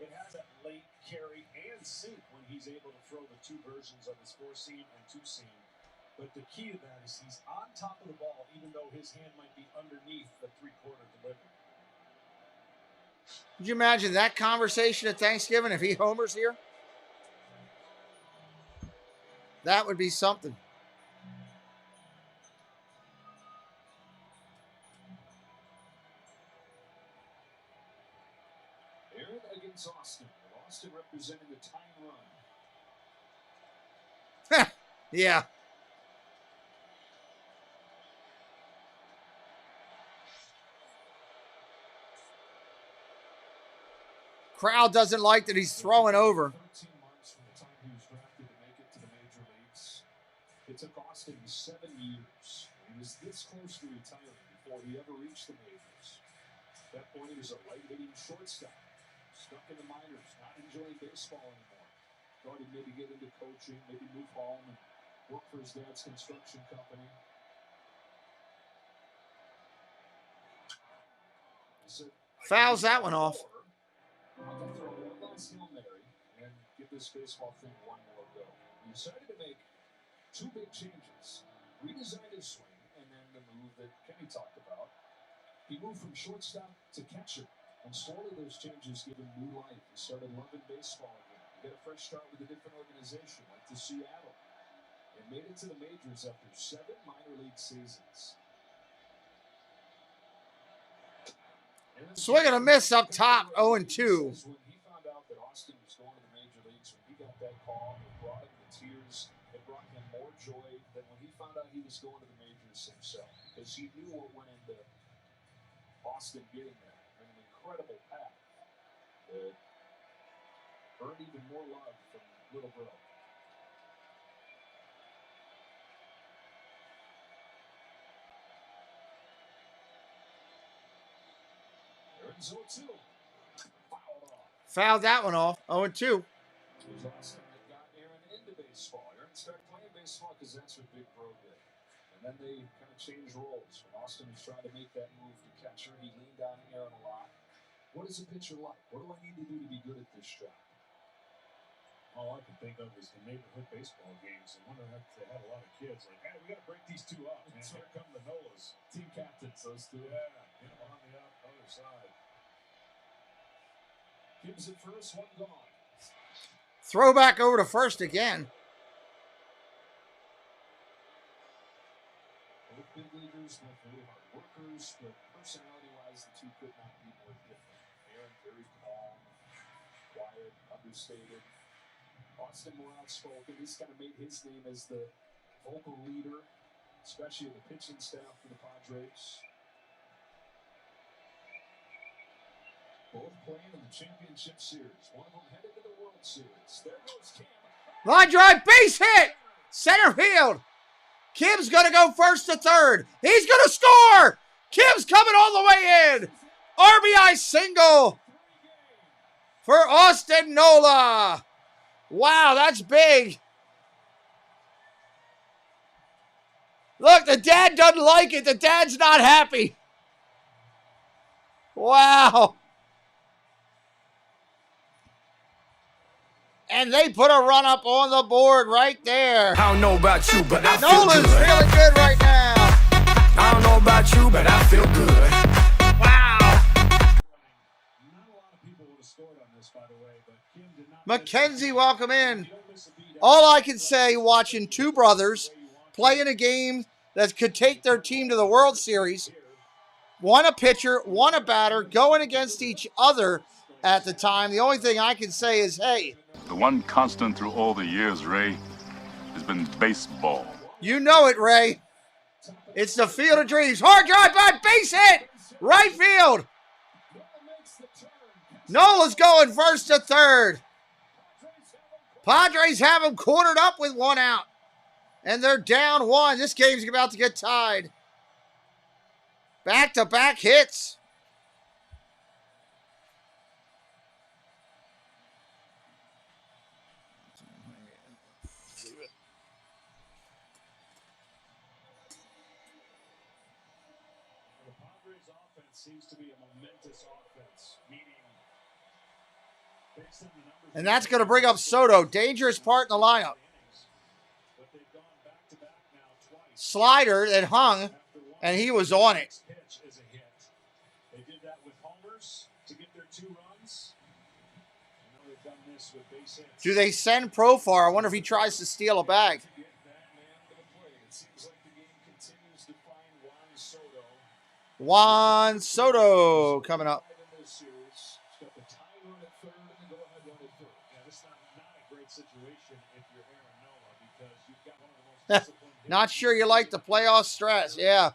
E: It has that late carry and sink when he's able to throw the 2 versions of his 4-seam and 2-seam. But the key to that is he's on top of the ball, even though his hand might be underneath the 3/4 delivery.
C: Could you imagine that conversation at Thanksgiving if he homers here? That would be something.
E: Aaron against Austin. Austin representing the tying run.
C: Yeah. Crowd doesn't like that he's throwing over.
E: 13 months from the time he was drafted to make it to the major leagues. It took Austin 7 years. He was this close to retiring before he ever reached the majors. At that point, he was a light-hitting shortstop. Stuck in the minors, not enjoying baseball anymore. Thought he'd maybe get into coaching, maybe move home and work for his dad's construction company.
C: Fouls that one off.
E: I'm going to throw one last Hail Mary and get this baseball thing one more go. He decided to make two big changes. Redesigned his swing, and then the move that Kenny talked about. He moved from shortstop to catcher, and slowly those changes gave him new life. He started loving baseball again. He got a fresh start with a different organization, went to Seattle, and made it to the majors after 7 minor league seasons.
C: Swing and a miss up top, 0-2.
E: When he found out that Austin was going to the major leagues, when he got that call, it brought him the tears. It brought him more joy than when he found out he was going to the majors himself, because he knew what went into Austin getting there. An incredible path that earned even more love from little bro. There's 0-2. Fouled off.
C: Fouled that one off, 0-2.
E: It was Austin that got Aaron into baseball. Aaron started playing baseball because that's what Big Bro did. And then they kind of changed roles. When Austin was trying to make that move to catcher, he leaned on Aaron a lot. What is a pitcher like? What do I need to do to be good at this job?
M: All I can think of is the neighborhood baseball games. I wonder if they had a lot of kids like, hey, we got to break these two up. And here come the Nolas.
E: Team captains, those two.
M: Yeah, on the other side.
E: Gives it first, one gone.
C: Throw back over to first again.
E: Both big leaguers, both very hard workers, but personality-wise, the two could not be more different. Aaron very calm, quiet, understated. Austin more outspoken. He's kind of made his name as the vocal leader, especially of the pitching staff for the Padres. Both playing in the championship series. One of them headed to the World Series. There goes Kim.
C: Line drive, base hit, center field. Kim's going to go first to third. He's going to score. Kim's coming all the way in. RBI single for Austin Nola. Wow, that's big. Look, the dad doesn't like it. The dad's not happy. Wow. And they put a run up on the board right there.
A: I don't know about you, but I feel
C: Nola's
A: good.
C: feeling good right now.
A: I don't know about you, but I feel good.
C: Wow.
M: Not a lot of people would have scored on this, by the way, but Kim did not.
C: Mackenzie, welcome in. All I can say, watching two brothers play in a game that could take their team to the World Series, one a pitcher, one a batter, going against each other at the time. The only thing I can say is, hey.
G: The one constant through all the years, Ray, has been baseball.
C: You know it, Ray. It's the field of dreams. Hard drive by, base hit, right field. Nola's going first to third. Padres have him cornered up with one out. And they're down one. This game's about to get tied. Back-to-back hits.
M: Seems to be a momentous offense, meaning based on the numbers.
C: And that's going to bring up Soto. Dangerous part in the lineup.
M: But they've gone back-to-back now twice.
C: Slider that hung, and he was on it.
M: Pitch is a hit. They did that with homers to get their 2 runs. And now they've done this with base hits.
C: Do they send Profar? I wonder if he tries to steal a bag.
E: It seems like the game continues to find Juan Soto.
C: Juan Soto coming up.
E: In this series, he's got the tie run at third and the go-ahead run at third.
M: Yeah, this is not a great situation if you're Aaron Nola, because you've got one of the most disciplined.
C: Not sure you like the playoff stress. Yeah.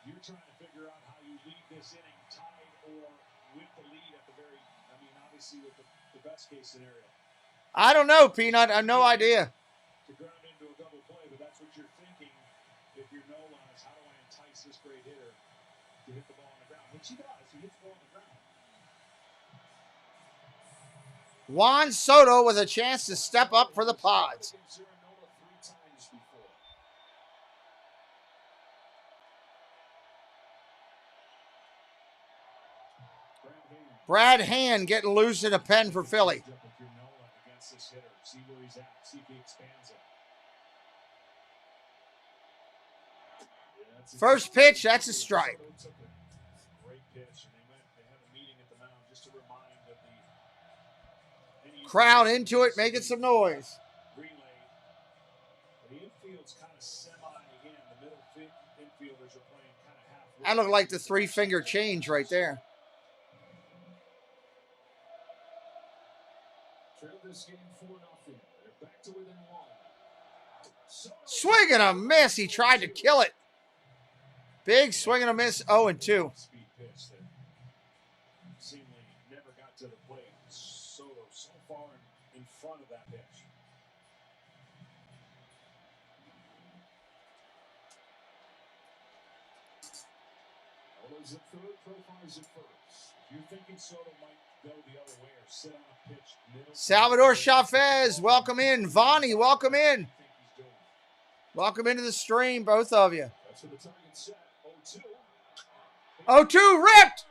M: You're trying to figure out how you lead this inning tied or with the lead at the very, obviously with the best case scenario.
C: I don't know, Peanut. I have no idea.
M: To ground into a double play, but that's what you're thinking if you're Nola, is how do I entice this great hitter to hit the ball on the ground, which he does. He hits the ball on the ground.
C: Juan Soto with a chance to step up for the Pods. Brad Hand getting loose in a pen for Philly.
E: this hitter, see where he's at, see if he expands it.
C: First pitch, that's a strike.
E: Great pitch, and they had a meeting at the mound just to remind of the
C: Crowd into it, making some noise.
E: relay. The infield's kind of semi in. The middle infielders are playing kind of halfway.
C: That looked like the three-finger change right there.
E: Trailed this game 4-0. They're back to within one.
C: Swing and a miss. He tried to kill it. Big swing and a miss, 0-2.
E: Speed pitch that seemingly never got to the plate. Soto so far in front of that pitch. Nola's at third, Profile's at first. If you're thinking Soto might go the other way or sit on a pitch middle.
C: Salvador Chavez, welcome in. Vonnie, welcome in. Welcome into the stream, both of you.
E: That's where the target set.
C: 0-2 ripped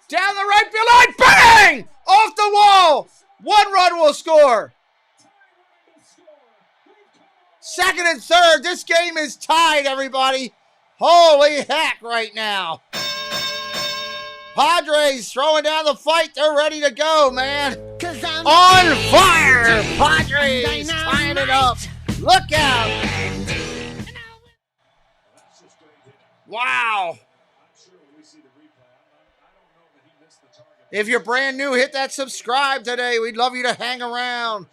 C: down the right field line. Bang! Off the wall. 1 run will score. Second and third. This game is tied, everybody. Holy heck right now. Padres throwing down the fight. They're ready to go, man. On fire. Padres tying it up. Look out. Wow. If you're brand new, hit that subscribe today. We'd love you to hang around.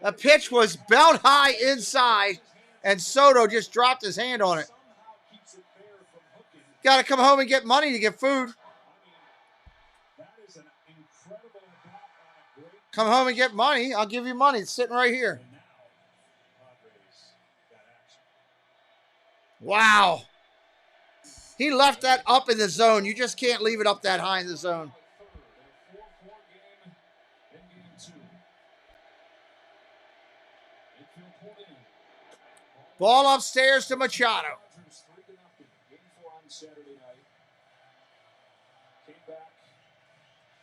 C: The pitch was belt high inside, and Soto just dropped his hand on it. Got to come home and get money to get food. Come home and get money. I'll give you money. It's sitting right here. Wow. He left that up in the zone. You just can't leave it up that high in the zone. Ball upstairs to Machado.
E: Came back,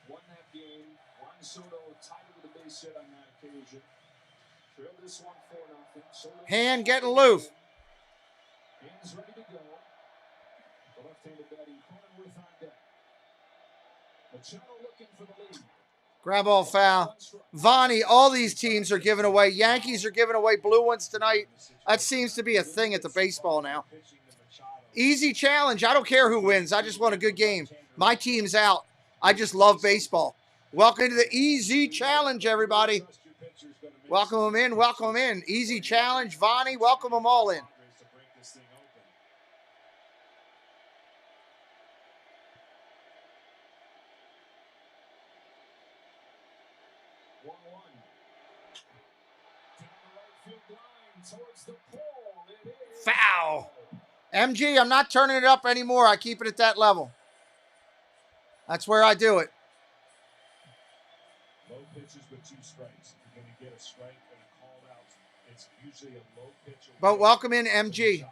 E: won that game. Juan Soto tied it with a base hit on that occasion. Trailed this one 4-0.
C: Hand getting loose.
E: Hands ready to go. The left-handed batting Cronenworth on deck. Machado looking for the lead.
C: Grab ball foul. Vonnie, all these teams are giving away. Yankees are giving away blue ones tonight. That seems to be a thing at the baseball now. Easy challenge. I don't care who wins. I just want a good game. My team's out. I just love baseball. Welcome to the easy challenge, everybody. Welcome them in. Welcome them in. Easy challenge. Vonnie, welcome them all in. Foul. MG, I'm not turning it up anymore. I keep it at that level. That's where I do it.
E: Low pitches with 2 strikes. If you're going to get a strike and a called out, it's usually a low pitch.
C: But welcome in, MG.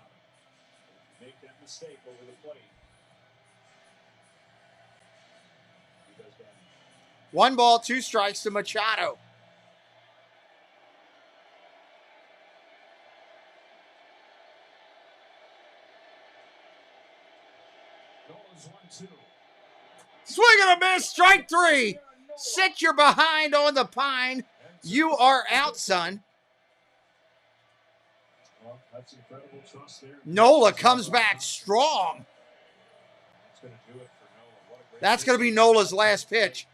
E: Make that mistake over the plate.
C: 1 ball, 2 strikes to Machado. Swing and a miss, strike 3. Sit your behind on the pine. You are out, son.
E: Well, that's incredible trust there.
C: Nola comes back strong. That's going to be Nola's last pitch.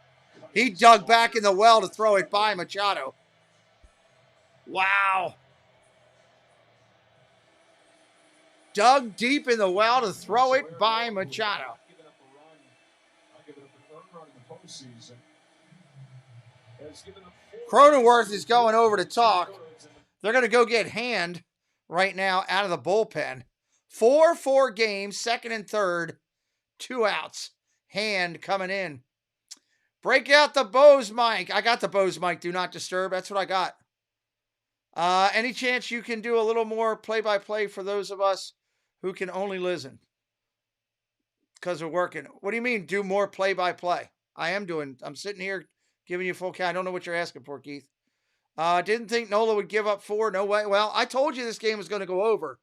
C: He dug back in the well to throw it by Machado. Wow. Dug deep in the well to throw it by Machado. Cronenworth is going over to talk. They're going to go get Hand right now out of the bullpen. 4-4 games, second and third, 2 outs. Hand coming in. Break out the Bose mic. I got the Bose mic. Do not disturb. That's what I got. Any chance you can do a little more play-by-play for those of us who can only listen? Because we're working. What do you mean do more play-by-play? I'm sitting here Giving you full count. I don't know what you're asking for, Keith. Didn't think Nola would give up 4. No way. Well, I told you this game was going to go over.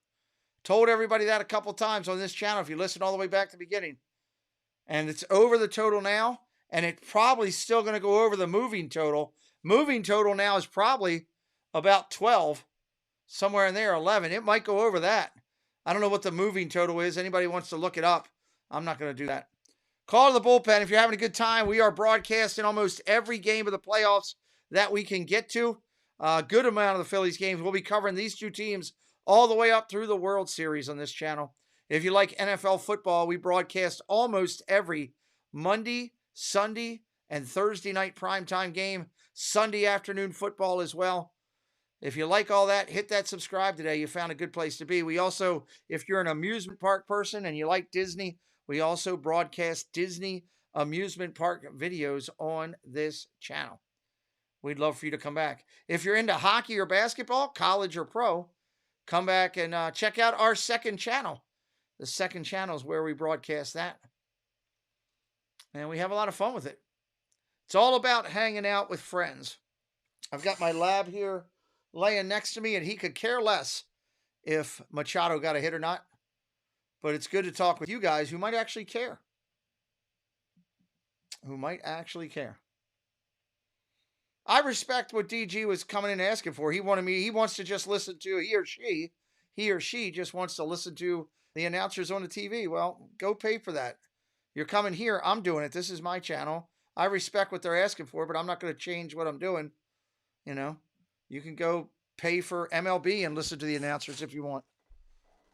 C: Told everybody that a couple times on this channel if you listen all the way back to the beginning. And it's over the total now. And it's probably still going to go over the moving total. Moving total now is probably about 12. Somewhere in there, 11. It might go over that. I don't know what the moving total is. Anybody wants to look it up. I'm not going to do that. Call to the bullpen. If you're having a good time, we are broadcasting almost every game of the playoffs that we can get to. A good amount of the Phillies games. We'll be covering these two teams all the way up through the World Series on this channel. If you like NFL football, we broadcast almost every Monday, Sunday, and Thursday night primetime game. Sunday afternoon football as well. If you like all that, hit that subscribe today. You found a good place to be. We also, if you're an amusement park person and you like Disney, we also broadcast Disney amusement park videos on this channel. We'd love for you to come back. If you're into hockey or basketball, college or pro, come back and check out our second channel. The second channel is where we broadcast that. And we have a lot of fun with it. It's all about hanging out with friends. I've got my lab here laying next to me, and he could care less if Machado got a hit or not. But it's good to talk with you guys who might actually care. I respect what DG was coming in asking for. He wants to just listen to, he or she just wants to listen to the announcers on the TV. Well, go pay for that. You're coming here. I'm doing it. This is my channel. I respect what they're asking for, but I'm not going to change what I'm doing. You know, you can go pay for MLB and listen to the announcers if you want.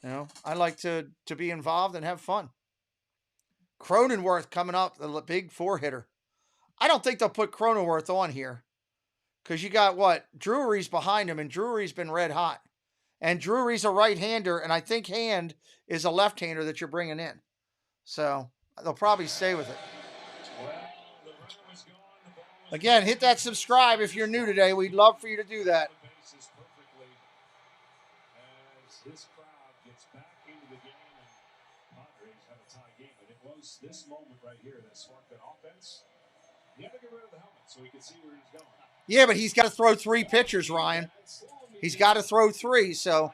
C: You know, I like to be involved and have fun. Cronenworth coming up, the big 4-hitter. I don't think they'll put Cronenworth on here because you got what? Drury's behind him, and Drury's been red hot. And Drury's a right-hander, and I think Hand is a left-hander that you're bringing in. So they'll probably stay with it. Again, hit that subscribe if you're new today. We'd love for you to do that.
M: This crowd gets back into the game, and Padres have a tie game. And it was this moment right here that sparked that offense. He had to get rid of the helmet so he could see where he's going.
C: Yeah, but he's got to throw 3 pitchers, Ryan. He's got to throw 3, so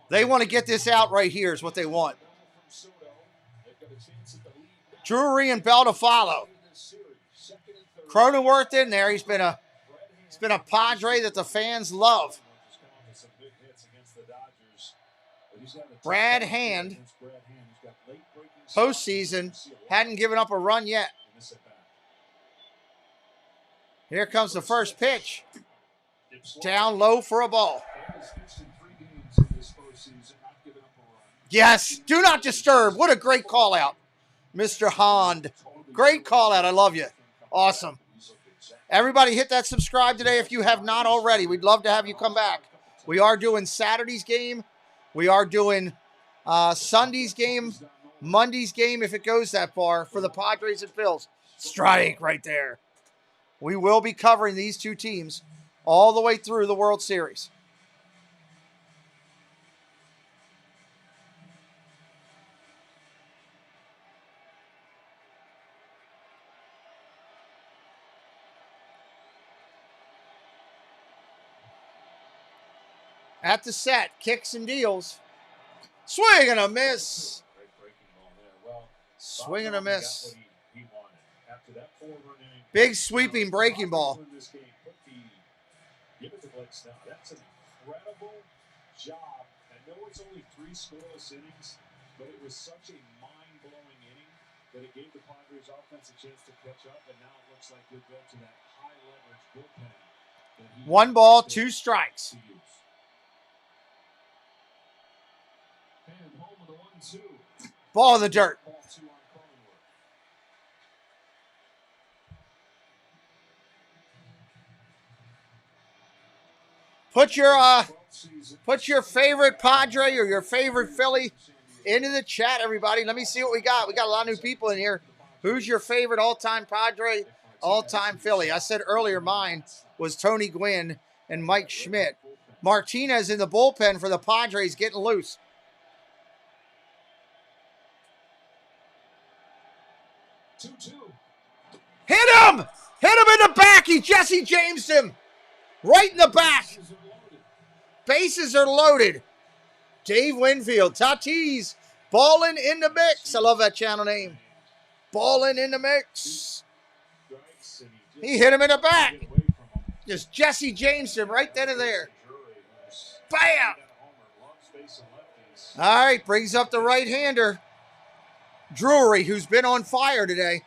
C: they want to get this out right here is what they want. Drury and Bell to follow. Cronenworth in there. He's been a Padre that the fans love. Brad Hand, postseason, hadn't given up a run yet. Here comes the first pitch. Down low for a ball. Yes, do not disturb. What a great call out, Mr. Hond. Great call out. I love you. Awesome. Everybody hit that subscribe today if you have not already. We'd love to have you come back. We are doing Saturday's game. We are doing Sunday's game, Monday's game if it goes that far for the Padres and Phils. Strike right there. We will be covering these two teams all the way through the World Series. At the set, kicks and deals. Swing and a miss. Swing and a miss. Big sweeping breaking ball.
M: Give it to Blake Snell. That's an incredible job. I know it's only 3 scoreless innings, but it was such a mind-blowing inning that it gave the Padres offense a chance to catch up, and now it looks like they'll go to that high-leverage bullpen.
C: 1 ball, 2 strikes.
M: And home with a 1-2.
C: Ball in the dirt.
M: Ball 2 on Cronenworth.
C: Put your favorite Padre or your favorite Philly into the chat, everybody. Let me see what we got. We got a lot of new people in here. Who's your favorite all-time Padre, all-time Philly? I said earlier mine was Tony Gwynn and Mike Schmidt. Martinez in the bullpen for the Padres getting loose. Hit him! Hit him in the back. He Jesse Jamesed him. Right in the back. Bases are loaded. Dave Winfield. Tatis. Ballin' in the mix. I love that channel name. Ballin' in the mix. He hit him in the back. Just Jesse Jamesed him right then and there. Bam! All right, brings up the right-hander. Drury, who's been on fire today.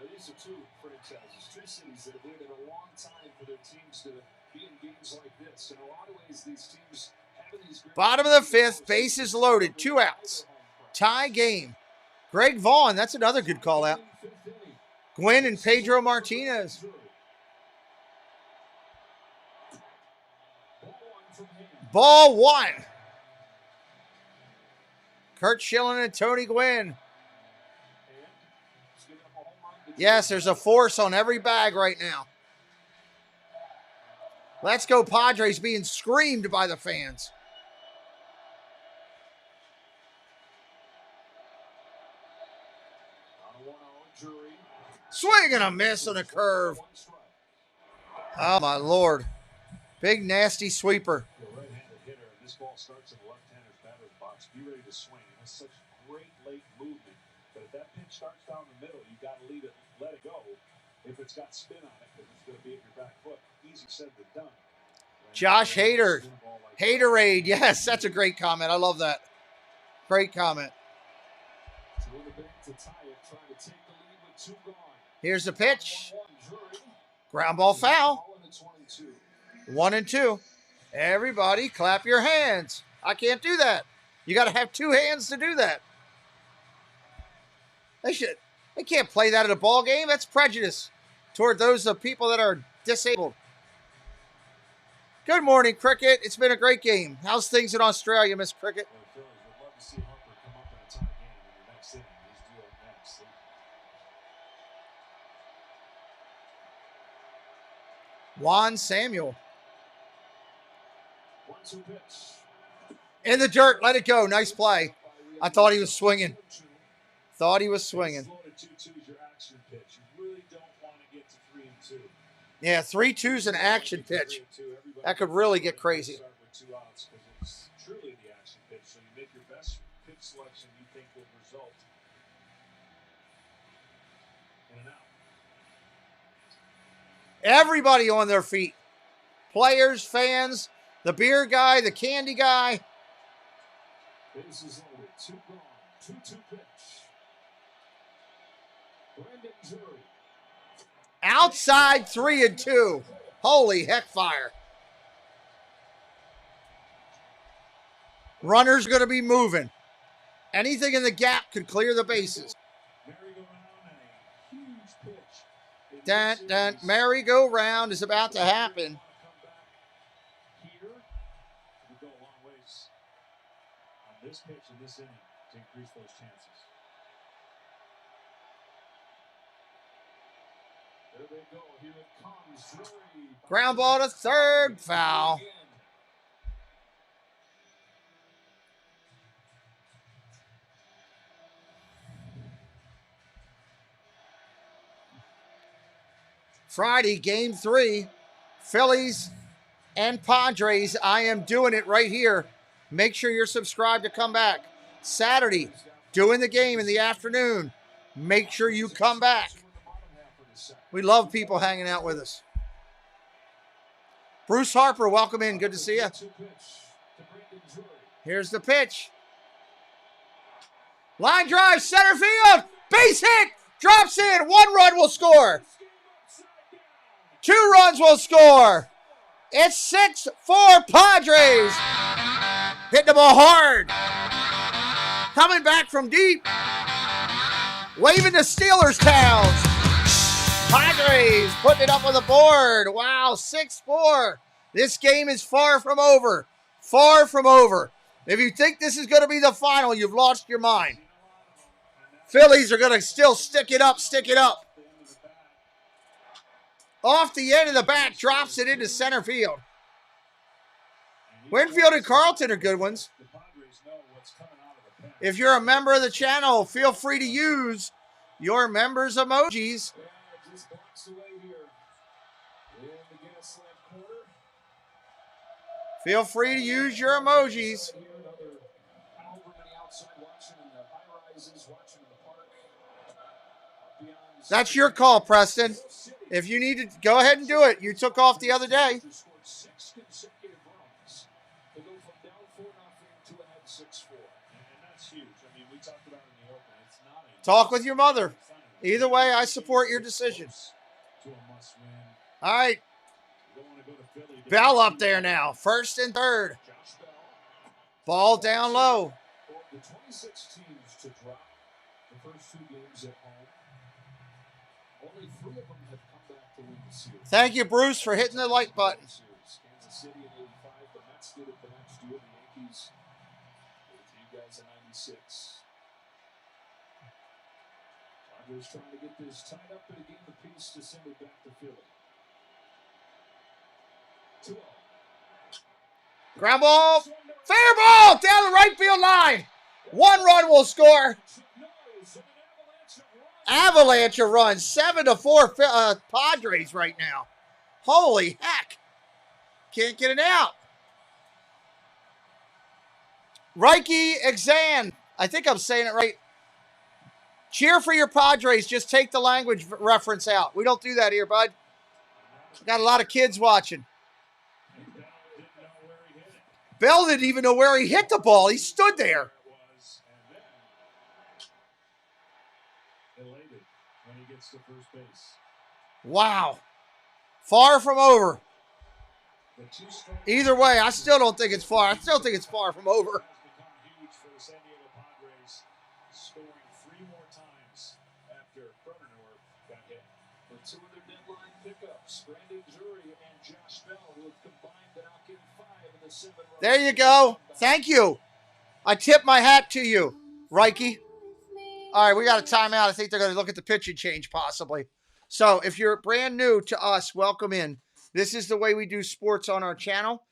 E: These are two franchises, two cities that have waited a long time for their teams to be in games like this. In a lot of ways, these teams having these
C: Bottom of the fifth, bases loaded, 2 outs. Tie game. Greg Vaughn, that's another good call out. Gwynn and Pedro Martinez. Ball 1. Kurt Schilling and Tony Gwynn. Yes, there's a force on every bag right now. Let's go Padres being screamed by the fans. Swing and a miss on a curve. Oh, my Lord. Big, nasty sweeper.
E: This ball starts in the left-hander's batter's box. Be ready to swing. It has such great late movement. But if that pitch starts down the middle, you've got to leave it, let it go. If it's got spin on it, because it's going to be at your back foot. Easy said than done.
C: Josh Hader. Haterade. Yes, that's a great comment. I love that. Great comment. Here's the pitch. Ground ball foul. 1-2. Everybody clap your hands. I can't do that. You got to have 2 hands to do that. They can't play that at a ball game. That's prejudice toward those people that are disabled. Good morning, Cricket. It's been a great game. How's things in Australia, Miss Cricket? Juan Samuel. In the dirt. Let it go. Nice play. I thought he was swinging. Yeah, 3-2's an action pitch. That could really get crazy. Everybody on their feet. Players, fans, the beer guy, the candy guy.
E: Bases loaded, 2 gone, 2-2 pitch. Brandon Drury.
C: Outside 3-2. Holy heck fire. Runner's going to be moving. Anything in the gap could clear the bases. Merry-go-round is about to happen.
E: This pitch in this inning to increase those chances. There they go. Here it comes. Drury.
C: Ground ball to third. Foul. Friday, game 3. Phillies and Padres. I am doing it right here. Make sure you're subscribed to come back. Saturday, doing the game in the afternoon. Make sure you come back. We love people hanging out with us. Bruce Harper, welcome in. Good to see you. Here's the pitch. Line drive, center field. Base hit. Drops in. 1 run will score. 2 runs will score. It's 6-4 Padres. Hitting the ball hard. Coming back from deep. Waving the Steelers towels. Padres putting it up on the board. Wow, 6-4. This game is far from over. Far from over. If you think this is going to be the final, you've lost your mind. Phillies are going to still stick it up, stick it up. Off the end of the bat, drops it into center field. Winfield and Carlton are good ones.
E: The Padres know
C: If you're a member of the channel, feel free to use your members' emojis. Feel free to use your emojis. That's your call, Preston. If you need to, go ahead and do it. You took off the other day. Talk with your mother. Either way, I support your decision. All right. Bell up there now. First and third. Ball down low.
E: The 26 teams to drop the first 2 games at home. Only 3 of them have come back to win the series.
C: Thank you, Bruce, for hitting the like button.
E: Kansas City in 85, the Mets did it the next year, the Yankees with you guys in 96. Padres trying to get this tied up in a game apiece to send it back to Philly. 2-0.
C: Ground ball. Fair ball down the right field line. 1 run will score. Avalanche runs 7-4 Padres right now. Holy heck. Can't get it out. Reiki Exan. I think I'm saying it right. Cheer for your Padres. Just take the language reference out. We don't do that here, bud. Got a lot of kids watching. Bell didn't even know where he hit the ball. He stood there. Wow. Far from over. Either way, I still don't think it's far. I still think it's far from over.
E: Huge for the San Diego Padres, scoring 3 more times after Cronenworth got hit. With 2 of their deadline pickups, Brandon Drury and Josh Bell, who have combined to knock in 5 in the 7 row.
C: There you go. Thank you. I tip my hat to you, Reiki. All right, we got a timeout. I think they're going to look at the pitching change possibly. So if you're brand new to us, welcome in. This is the way we do sports on our channel.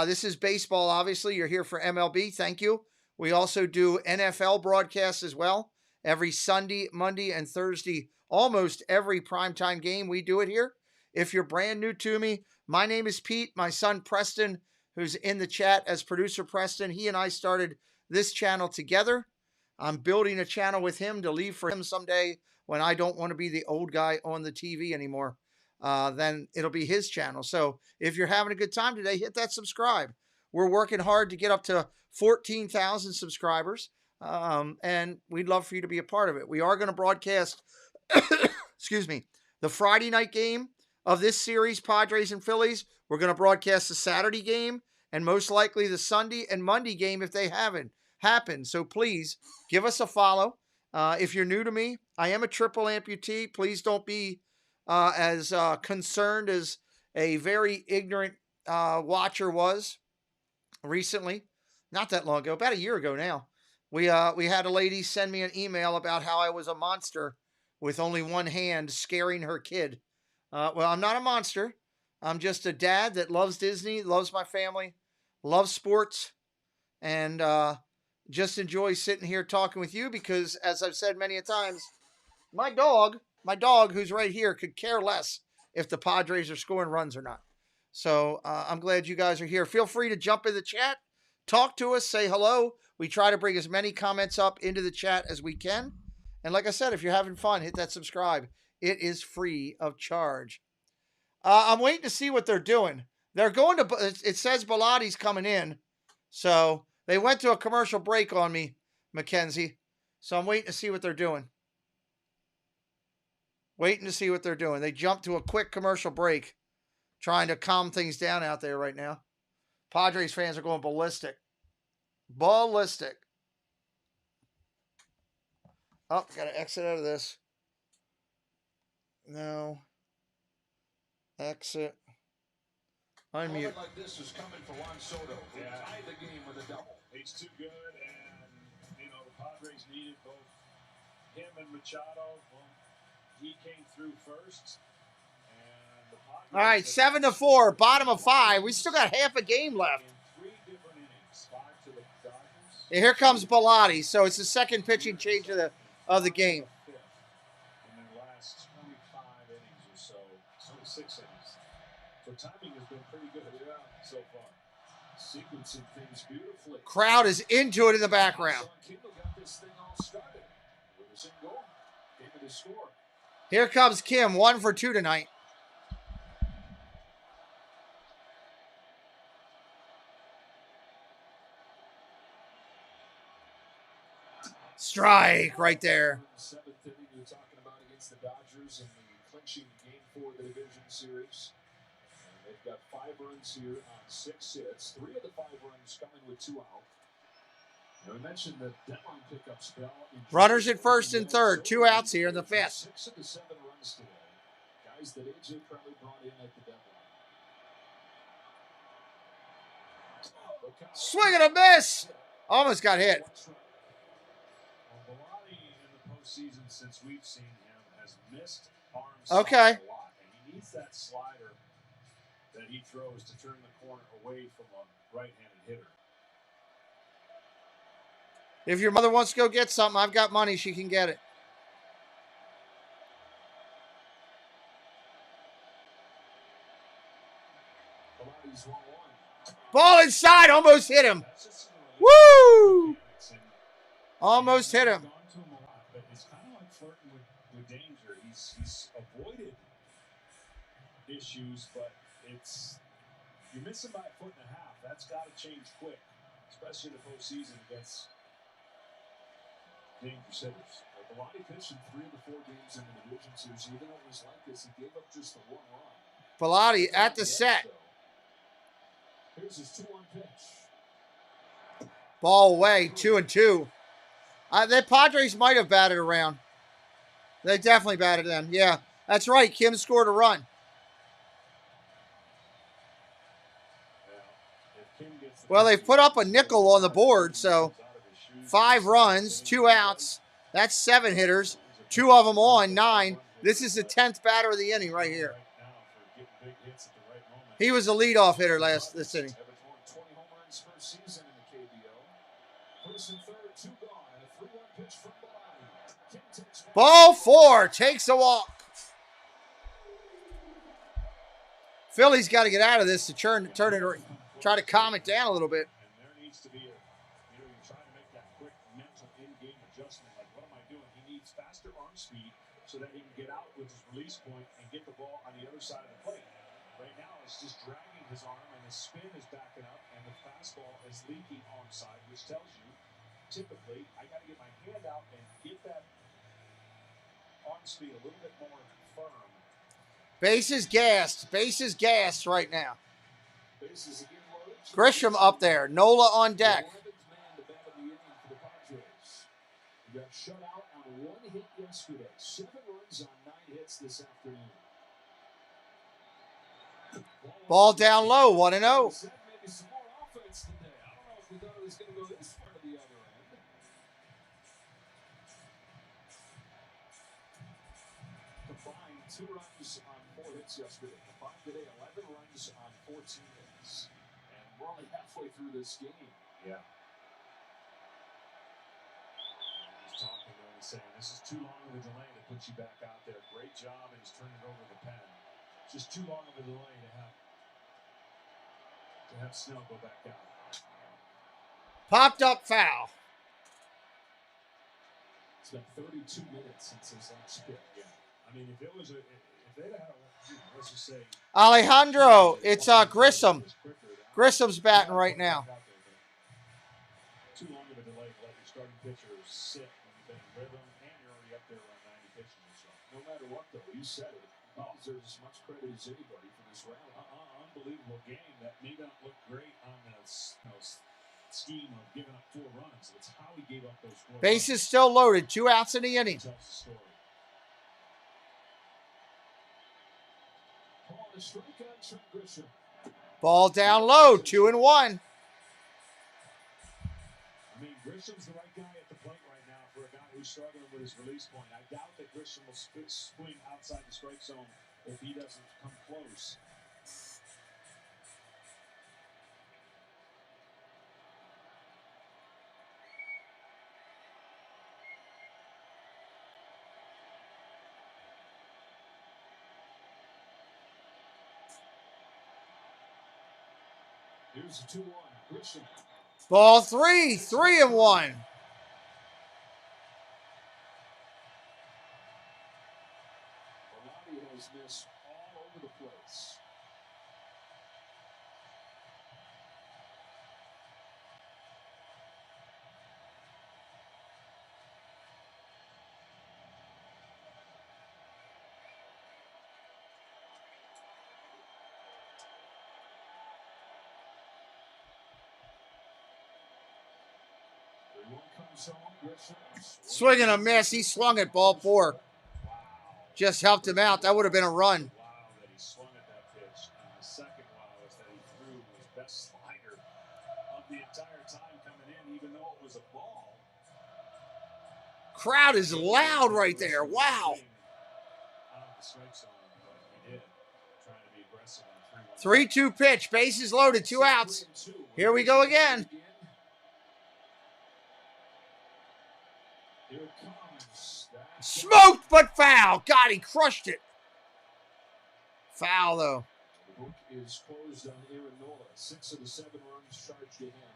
C: This is baseball, obviously. You're here for MLB. Thank you. We also do NFL broadcasts as well. Every Sunday, Monday, and Thursday, almost every primetime game, we do it here. If you're brand new to me, my name is Pete. My son, Preston, who's in the chat as producer Preston, he and I started this channel together. I'm building a channel with him to leave for him someday when I don't want to be the old guy on the TV anymore. Then it'll be his channel. So if you're having a good time today, hit that subscribe. We're working hard to get up to 14,000 subscribers, and we'd love for you to be a part of it. We are going to broadcast, excuse me, the Friday night game of this series, Padres and Phillies. We're going to broadcast the Saturday game and most likely the Sunday and Monday game if they haven't happened. So please give us a follow. If you're new to me, I am a triple amputee. Please don't be as concerned as a very ignorant watcher was recently. Not that long ago, about a year ago now. We had a lady send me an email about how I was a monster with only one hand scaring her kid. Well, I'm not a monster. I'm just a dad that loves Disney, loves my family, loves sports, and just enjoys sitting here talking with you because, as I've said many a times, my dog, who's right here, could care less if the Padres are scoring runs or not. So I'm glad you guys are here. Feel free to jump in the chat, talk to us, say hello. We try to bring as many comments up into the chat as we can. And like I said, if you're having fun, hit that subscribe. It is free of charge. I'm waiting to see what they're doing. They're going to, it says Bilatti's coming in. So they went to a commercial break on me, Mackenzie. So I'm waiting to see what they're doing. Waiting to see what they're doing. They jumped to a quick commercial break, trying to calm things down out there right now. Padres fans are going ballistic. Ballistic. Oh, got to exit out of this. No. Exit. Unmute.
E: Like this is coming for Juan Soto. He tied the game with a double. He's too good, and the Padres needed both him and Machado. Well, he came through first. And the Padres,
C: all right, 7-4, bottom of 5. We still got half a game left.
E: In 3 different innings, 5 to the Dodgers,
C: And here comes Bilotti. So it's the second pitching change of the game.
M: In their last 25 innings or so, 26 innings. So timing has been pretty good so far. Sequencing things beautifully.
C: Crowd is into it in the background.
M: Got this thing all started with a single. Game of the score.
C: Here comes Kim, 1 for 2 tonight. Strike right there.
M: Seventh inning you're talking about against the Dodgers in the clinching game 4 of the division series. And they've got 5 runs here on 6 hits. 3 of the 5 runs coming with 2 out. Now, we mentioned the deadline pickup spell.
C: Runners at first and third. 2 outs here in the 5th.
M: 6 of the 7 runs today. Guys that AJ probably brought in at the deadline.
C: Swing and a miss. Almost got hit.
M: Bilotti in the postseason since we've seen him has missed arms
C: Okay.
M: a lot, and he needs that slider that he throws to turn the corner away from a right-handed hitter.
C: If your mother wants to go get something, I've got money. She can get it.
M: Bilotti's 1-1.
C: Ball inside. Almost hit him. Woo! Almost hit him.
M: But it's kind of like flirting with danger. He's avoided issues, but you're missing by 1.5 feet. That's got to change quick, especially in the postseason against dangerous hitters. Bilotti pitched in 3 of the 4 games in the division series. Even though it was like this, he gave up just the 1 run.
C: Bilotti at the set.
M: Here's his 2-1 pitch.
C: Ball away. 2-2. The Padres might have batted around. They definitely batted them. Yeah, that's right. Kim scored a run. Well, they've put up a nickel on the board, so 5 runs, 2 outs. That's 7 hitters. 2 of them on, 9. This is the 10th batter of the inning right here. He was the leadoff hitter this inning.
M: 20 home runs per season in the KBO. First and third, 2 gone. And a 3-1 pitch from Bilotti. Kim takes one.
C: Ball 4. Takes a walk. Philly's got to get out of this to turn it, try to calm it down a little bit.
M: And there needs to be you're trying to make that quick mental in-game adjustment. Like, what am I doing? He needs faster arm speed so that he can get out with his release point and get the ball on the other side of the plate. Right now, it's just dragging his arm, and his spin is backing up, and the fastball is leaking onside, which tells you, typically, I got to get my hand out and get that arm speed a little bit more firm.
C: Bases gassed. Bases gassed right now.
M: Bases again loaded.
C: Grisham up there. Nola on deck.
M: 11th man to bat of the inning for the Padres. He got shut out on 1 hit yesterday. 7 runs on 9 hits this afternoon.
C: Ball down low, 1-0.
M: Maybe some more offense today. I don't know if we thought it was going to go this far to the other end. Combined 2 runs on 4 hits yesterday. Combined today 11 runs on 14 hits. And we're only halfway through this game. Yeah. He's talking to him and saying, this is too long of a delay to put you back out there. Great job, and he's turning it over the pen. Just too long of a delay to have Snell go back out.
C: Popped up foul.
M: It's been 32 minutes since his last pick. Yeah. I mean, if they'd had let's just say
C: Alejandro, it's Grisham. Grisham's batting right now.
M: Too long of a delay to let your starting pitcher sit when you've been in rhythm and you're already up there around 90 pitches or so. No matter what, though, you said it. He deserves as much credit as anybody for this round. Unbelievable game that may not look great on the scheme of giving up 4 runs. It's how he gave up those 4 runs.
C: Bases still loaded. 2 outs in the inning.
M: Tells the story. Paul, the strikeouts from Grisham.
C: Ball down low, 2-1.
M: I mean, Grisham's the right guy at the plate right now for a guy who's struggling with his release point. I doubt that Grisham will swing outside the strike zone if he doesn't come close.
E: Here's the 2-1. Grisham.
C: Ball 3, 3-1.
E: Bellatti has missed all over the place.
C: Swing and a miss. He swung at ball 4. Just helped him out. That would have been a run.
E: Wow, that he swung at that pitch. And the second wow is that he threw his best slider of the entire time coming in, even though it was a ball.
C: Crowd is loud right there. Wow. 3-2 pitch. Bases loaded. 2 outs. Here we go again. Smoked but foul. God, he crushed it. Foul, though.
E: The book is closed on Aaron Nola. 6 of the 7 runs charged to him.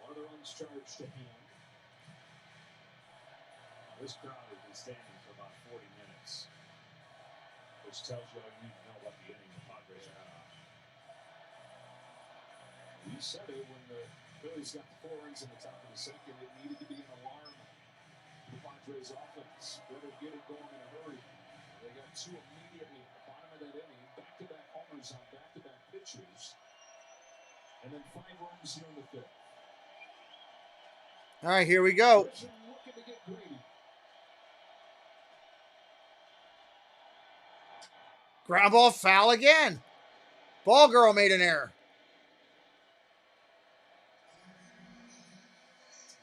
E: 1 of the runs charged to him. This crowd has been standing for about 40 minutes, which tells you all you need to know about the inning the Padres are on. We said it when the Phillies got the 4 runs in the top of the second. It needed to be an alarm for the Padres offense. Better get it going in a hurry. They got 2 immediately at the bottom of that inning. Back-to-back homers on back-to-back pitchers. And then 5 runs here in the 5th.
C: All right, here we go.
E: Looking to get greedy.
C: Ground ball foul again. Ball girl made an error.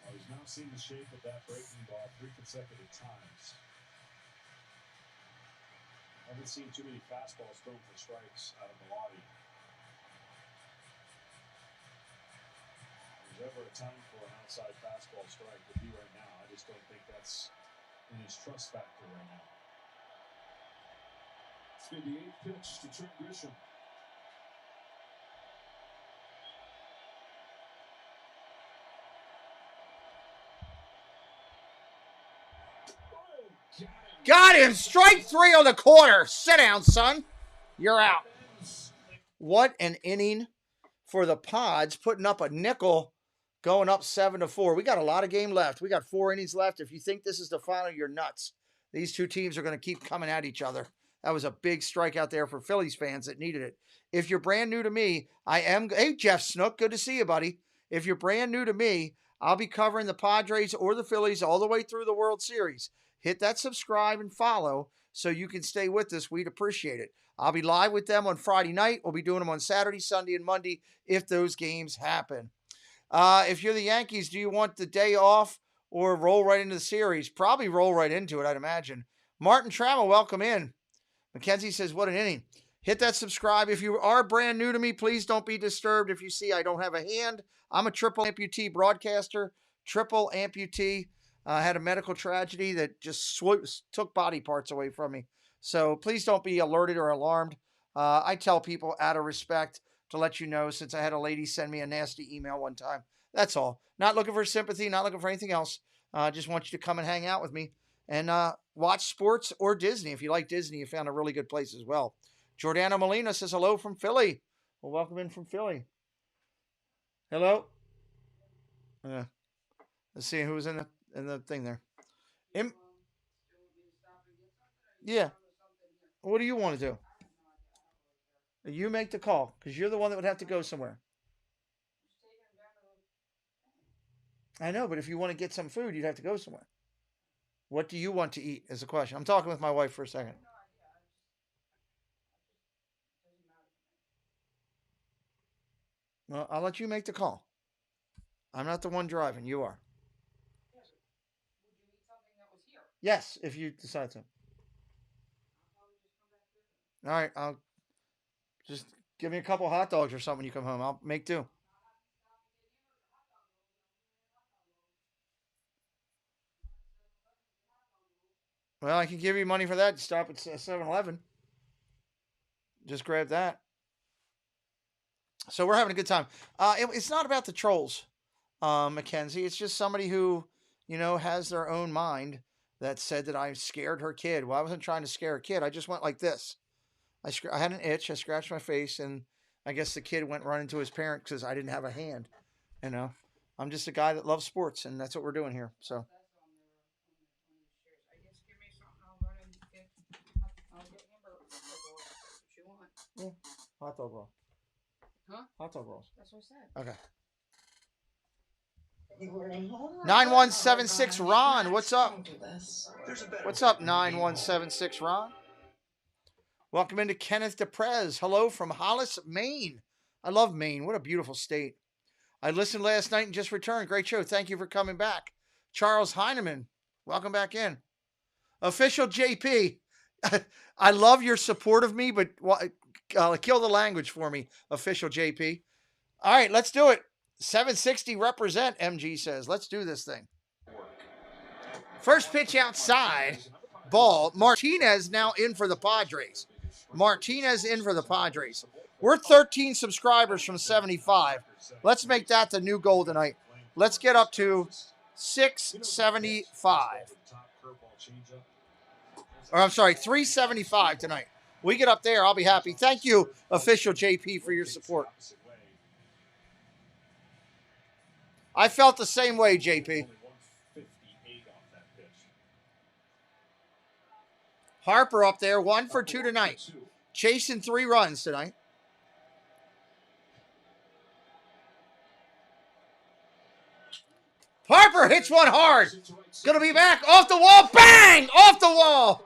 E: Well, he's now seen the shape of that breaking ball 3 consecutive times. I haven't seen too many fastballs thrown for strikes out of Bellatti. If there's ever a time for an outside fastball strike, it would be right now. I just don't think that's in his trust factor right now. It's been the 8th pitch to Trent Grisham.
C: Got him. Strike 3 on the corner. Sit down, son. You're out. What an inning for the Pods, putting up a nickel, going up 7-4. We got a lot of game left. We got 4 innings left. If you think this is the final, you're nuts. These 2 teams are going to keep coming at each other. That was a big strike out there for Phillies fans that needed it. If you're brand new to me, hey, Jeff Snook, good to see you, buddy. If you're brand new to me, I'll be covering the Padres or the Phillies all the way through the World Series. Hit that subscribe and follow so you can stay with us. We'd appreciate it. I'll be live with them on Friday night. We'll be doing them on Saturday, Sunday, and Monday if those games happen. If you're the Yankees, do you want the day off or roll right into the series? Probably roll right into it, I'd imagine. Martin Trammell, welcome in. Mackenzie says, what an inning. Hit that subscribe. If you are brand new to me, please don't be disturbed if you see I don't have a hand. I'm a triple amputee broadcaster, triple amputee. I had a medical tragedy that just took body parts away from me. So please don't be alerted or alarmed. I tell people out of respect to let you know, since I had a lady send me a nasty email one time. That's all. Not looking for sympathy, not looking for anything else. Just want you to come and hang out with me and watch sports or Disney. If you like Disney, you found a really good place as well. Jordana Molina says hello from Philly. Well, welcome in from Philly. Hello. Let's see who's in the thing there. Yeah. What do you want to do? You make the call because you're the one that would have to go somewhere. I know, but if you want to get some food, you'd have to go somewhere. What do you want to eat is the question. I'm talking with my wife for a second. Well, I'll let you make the call. I'm not the one driving. You are. Yes, if you decide to. All right, I'll just give me a couple hot dogs or something when you come home. I'll make do. Well, I can give you money for that. Stop at 7-Eleven. Just grab that. So we're having a good time. It's not about the trolls, Mackenzie. It's just somebody who, has their own mind that said that I scared her kid. Well, I wasn't trying to scare a kid. I just went like this. I had an itch. I scratched my face, and I guess the kid went running to his parent because I didn't have a hand. I'm just a guy that loves sports, and that's what we're doing here. So. Yeah, hot dog roll.
K: Huh?
C: Hot dog rolls.
K: That's what I said.
C: Okay. 9176 Ron, what's up? What's up, 9176 Ron? Welcome into Kenneth DePrez. Hello from Hollis, Maine. I love Maine. What a beautiful state. I listened last night and just returned. Great show. Thank you for coming back. Charles Heineman, welcome back in. Official JP, I love your support of me, but kill the language for me, Official JP. All right, let's do it. 760 represent, MG says. Let's do this thing. First pitch outside. Ball. Martinez now in for the Padres. Martinez in for the Padres. We're 13 subscribers from 75. Let's make that the new goal tonight. Let's get up to 675. Or I'm sorry, 375 tonight. We get up there, I'll be happy. Thank you, Official JP, for your support. I felt the same way, JP. Harper up there, 1 for 2 tonight. Chasing 3 runs tonight. Harper hits one hard. Gonna be back off the wall. Bang! Off the wall.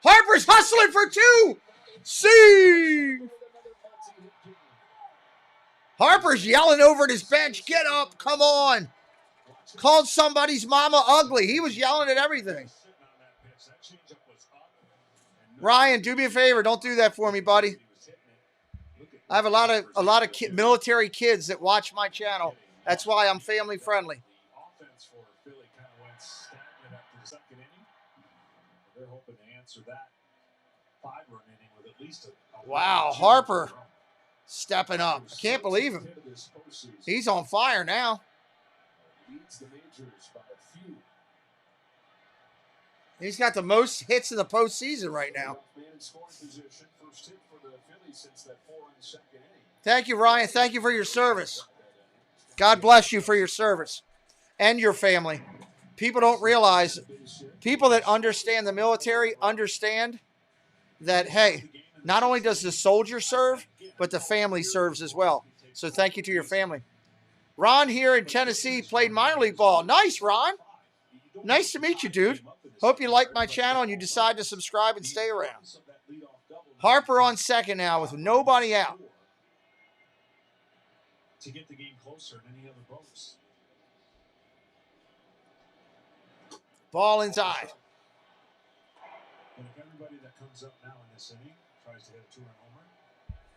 C: Harper's hustling for 2. See. Harper's yelling over at his bench. Get up. Come on. Called somebody's mama ugly. He was yelling at everything. Ryan, do me a favor. Don't do that for me, buddy. I have a lot of military kids that watch my channel. That's why I'm family friendly. Wow, Harper stepping up. I can't believe him. He's on fire now. He's got the most hits in the postseason right now. Thank you, Ryan. Thank you for your service. God bless you for your service and your family. People don't realize, people that understand the military understand that, hey, not only does the soldier serve, but the family serves as well. So thank you to your family. Ron here in Tennessee played minor league ball. Nice, Ron. Nice to meet you, dude. Hope you like my channel and you decide to subscribe and stay around. Harper on second now with nobody out.
M: To get the game closer than any other boats.
C: Ball inside.
M: And if everybody that comes up now in this inning tries to hit a 2-run homer,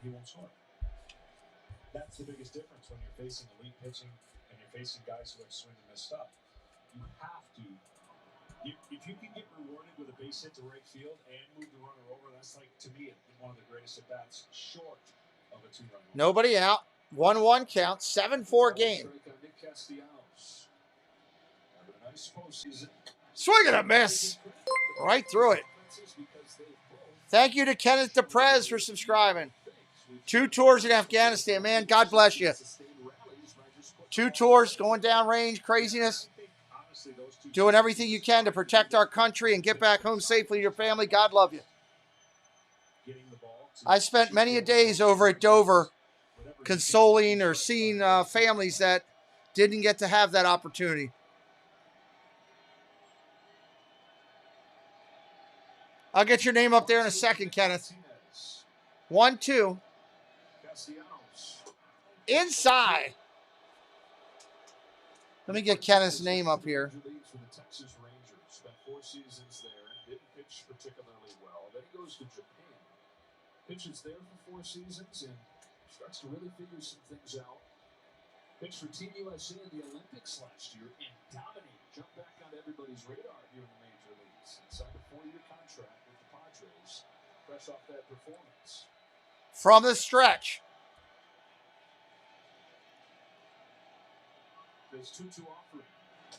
M: he won't score. That's the biggest difference when you're facing elite pitching and you're facing guys who have swing and miss stuff. You have to. If you can get rewarded with a base hit to right field and move the runner over, that's like, to me, one of the greatest at-bats short of a 2-run homer.
C: Nobody out. 1-1 count. 7-4 game. Swing and a miss. Right through it. Thank you to Kenneth DePrez for subscribing. 2 tours in Afghanistan, man. God bless you. 2 tours, going down range, craziness. Doing everything you can to protect our country and get back home safely to your family. God love you. I spent many a days over at Dover consoling or seeing families that didn't get to have that opportunity. I'll get your name up there in a second, Kenneth. 1-2. Inside. Let me get Kenneth's name up here.
M: Pitches there for 4 seasons and starts to really figure some things out. Pitched for Team USA in the Olympics last year and dominated. Jumped back on everybody's radar here in the major leagues. And signed a 4-year contract with the Padres. Fresh off that performance.
C: From the stretch.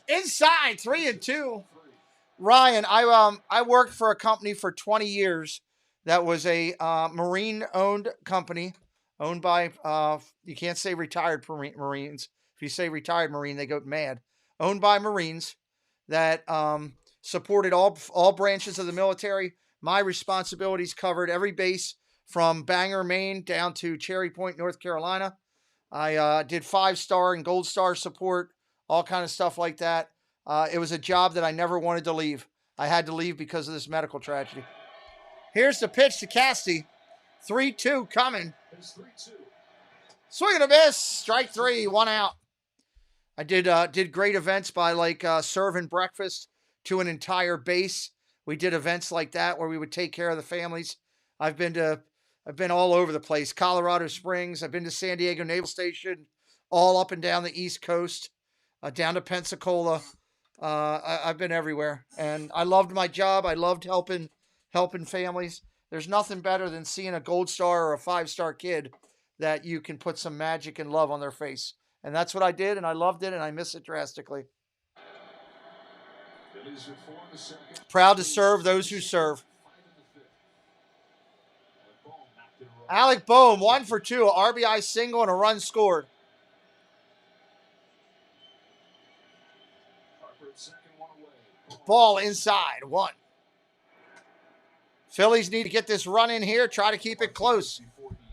C: Inside, 3-2. Ryan, I worked for a company for 20 years that was a Marine-owned company, owned by, you can't say retired Marines. If you say retired Marine, they go mad. Owned by Marines that supported all branches of the military. My responsibilities covered every base from Bangor, Maine, down to Cherry Point, North Carolina. I did 5-star and gold star support, all kind of stuff like that. It was a job that I never wanted to leave. I had to leave because of this medical tragedy. Here's the pitch to Casty. 3-2 coming. Swing and a miss. Strike 3, 1 out. I did great events by like serving breakfast to an entire base. We did events like that where we would take care of the families. I've been all over the place. Colorado Springs. I've been to San Diego Naval Station, all up and down the East Coast, down to Pensacola. I've been everywhere, and I loved my job. I loved helping families. There's nothing better than seeing a gold star or a 5-star kid that you can put some magic and love on their face. And that's what I did, and I loved it, and I miss it drastically. Proud to serve those who serve. Alec Boehm, 1 for 2, a RBI single and a run scored. Ball inside, 1. Phillies need to get this run in here, try to keep it close.
E: Before he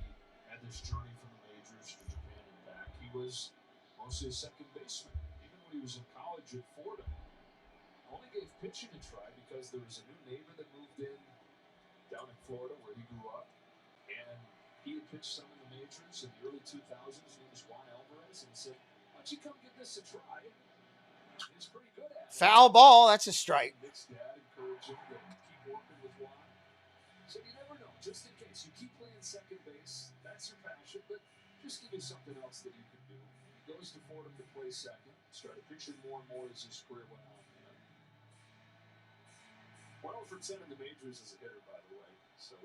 E: had this journey from the majors to Japan and back, he was mostly a second baseman. Even when he was in college at Fordham, only gave pitching a try because there was a new neighbor that moved in down in Florida where he grew up, and he had pitched some in the majors in the early 2000s. His name was Juan, and said, "Why don't you come give this a try?" He's pretty good at it.
C: Foul ball, that's a strike.
E: Nick's dad encouraged him to keep working with Juan. So you never know, just in case. You keep playing second base, that's your passion, but just give you something else that you can do. He goes to Fordham to play second, started pitching more and more as his career went on. 1 for 10 in the majors as a hitter, by the way. So,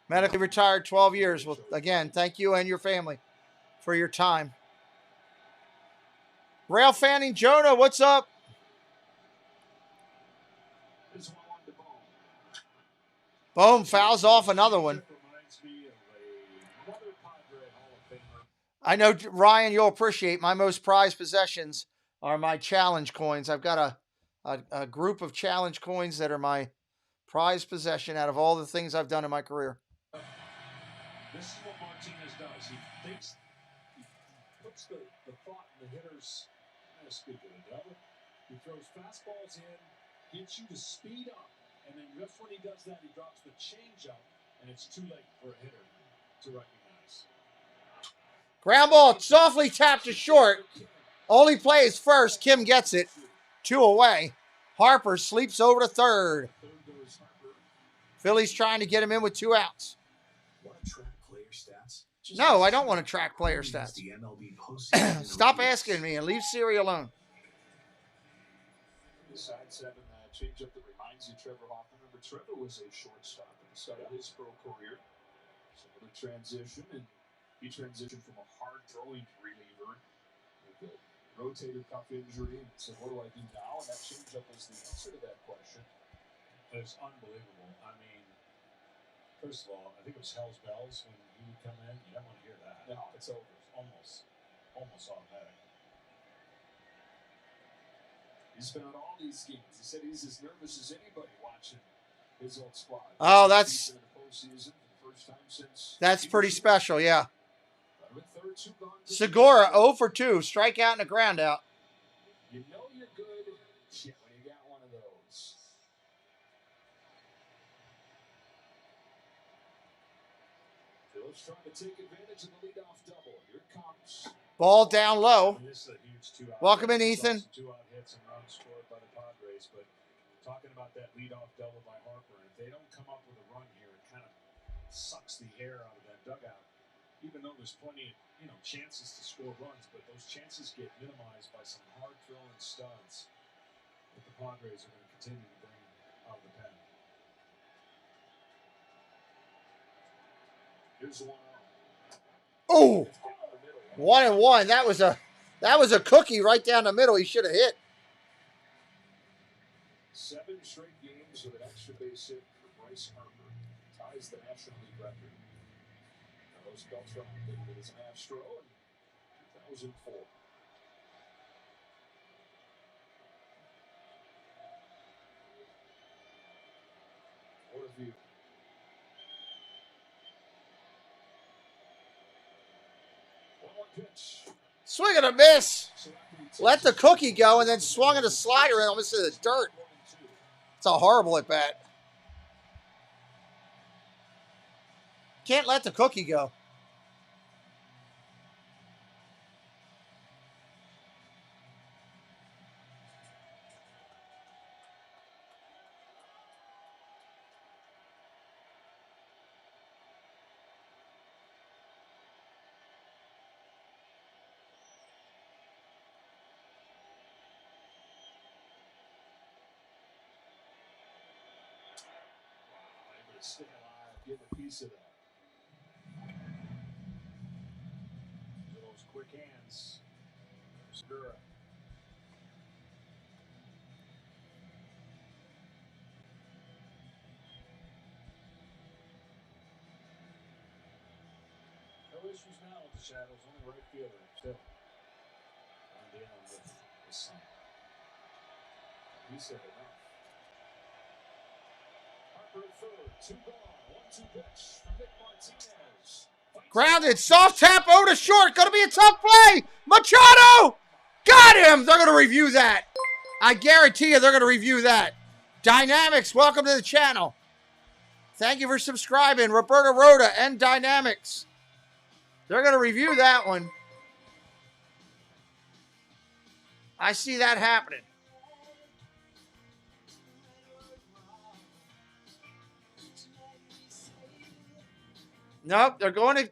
C: Medically retired 12 years. Well, again, thank you and your family for your time. Rail Fanning Jonah, what's up? Boom, fouls off another one. I know, Ryan, you'll appreciate my most prized possessions are my challenge coins. I've got a group of challenge coins that are my prized possession out of all the things I've done in my career.
E: This is what Martinez does. He thinks, he puts the thought in the hitter's, speak of the devil. He throws fastballs in, gets you to speed up, and then just when he does that, he drops the changeup, and it's too late for a hitter to recognize.
C: Ground ball softly tapped to short. Only plays first. Kim gets it. 2 away. Harper sleeps over to third. Phillies trying to get him in with 2 outs.
B: Want to track player stats?
C: No, I don't want to track player stats.
B: The MLB postseason
C: Stop asking me and leave Siri alone.
E: The side 7 changeup that reminds you of Trevor Hoffman. Remember, Trevor was a shortstop at the start of his pro career. So another transition, and he transitioned from a hard-throwing reliever with a rotator cuff injury and said, "What do I do now?" And that changeup was the answer to that question.
M: It's unbelievable. I mean, first of all, I think it was Hell's Bells when he would come in. You don't want to hear that.
E: No, it's over.
M: It's almost automatic.
E: He's been on all these games. He said he's as nervous as anybody watching his old squad.
C: Oh, that's pretty
E: Season.
C: special, yeah. Segura 0 for 2, strikeout and a ground out.
E: You know you're good when you got one of those. Phillips trying to take advantage of the leadoff double. Here it comes.
C: Ball down low.
M: This is a huge 2-out.
C: Welcome in, Ethan.
M: 2-out hits and runs scored by the Padres, but talking about that leadoff double by Harper, if they don't come up with a run here, it kind of sucks the air out of that dugout. Even though there's plenty of chances to score runs, but those chances get minimized by some hard-throwing studs that the Padres are going to continue to bring out of the pen.
E: Here's the 1-0.
C: Oh, 1-1. That was a That was a cookie right down the middle. He should have hit.
E: 7 straight games with an extra base hit for Bryce Harper. Ties the National League record. Carlos Beltran did it as an Astro in 2004. What a view.
C: Swing and a miss. Let the cookie go and then swung at a slider and almost hit the dirt. It's a horrible at bat. Can't let the cookie go.
E: Stay alive, get a piece of that. Those quick hands. Segura. No issues now with the shadows, only right fielder still. On down with the sun. He said enough. Harper at third, 2 gone, 1-2 pitch from Nick Martinez.
C: Grounded, soft tap, to short. Going to be a tough play. Machado! Got him! They're going to review that. I guarantee you they're going to review that. Dynamics, welcome to the channel. Thank you for subscribing. Roberta Rhoda and Dynamics. They're going to review that one. I see that happening. Nope, they're going to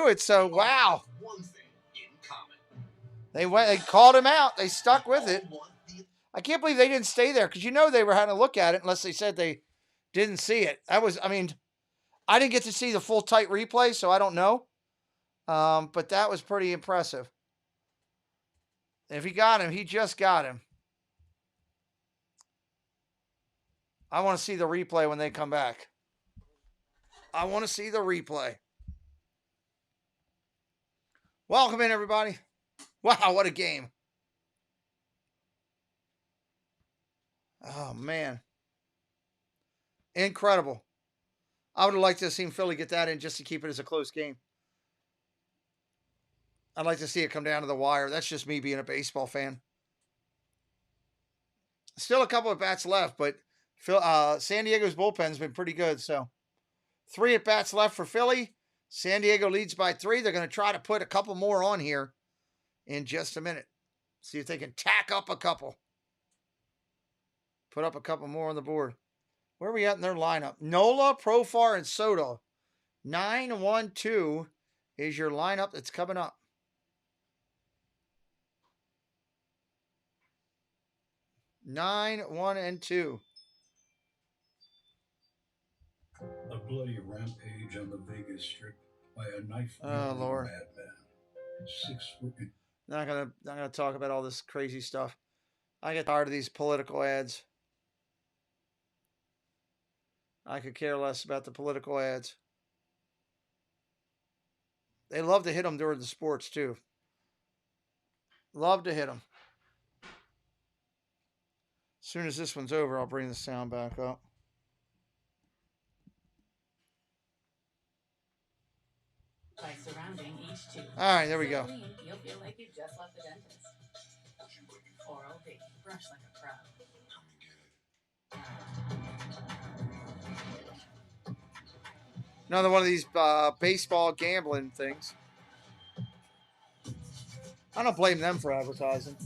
C: it. So wow. They called him out. They stuck with it. I can't believe they didn't stay there because they were having to look at it unless they said they didn't see it. I didn't get to see the full tight replay, so I don't know. But that was pretty impressive. If he got him, he just got him. I want to see the replay when they come back. I want to see the replay. Welcome in, everybody. Wow, what a game. Oh, man. Incredible. I would have liked to have seen Philly get that in just to keep it as a close game. I'd like to see it come down to the wire. That's just me being a baseball fan. Still a couple of bats left, but San Diego's bullpen's been pretty good. So 3 at bats left for Philly. San Diego leads by 3. They're going to try to put a couple more on here in just a minute. See if they can tack up a couple. Put up a couple more on the board. Where are we at in their lineup? Nola, Profar, and Soto. 9-1-2 is your lineup that's coming up. 9-1-2.
K: A bloody rampage on the Vegas Strip by a knife
C: Lord.
K: madman. 6 working.
C: Not gonna talk about all this crazy stuff. I get tired of these political ads. I could care less about the political ads. They love to hit them during the sports too. Love to hit them. As soon as this one's over, I'll bring the sound back up.
O: By surrounding each tooth.
C: All right, there we go.
O: Clean, you'll feel like you just left the dentist. Oral-B, brush like a pro.
C: Another one of these baseball gambling things. I don't blame them for advertising.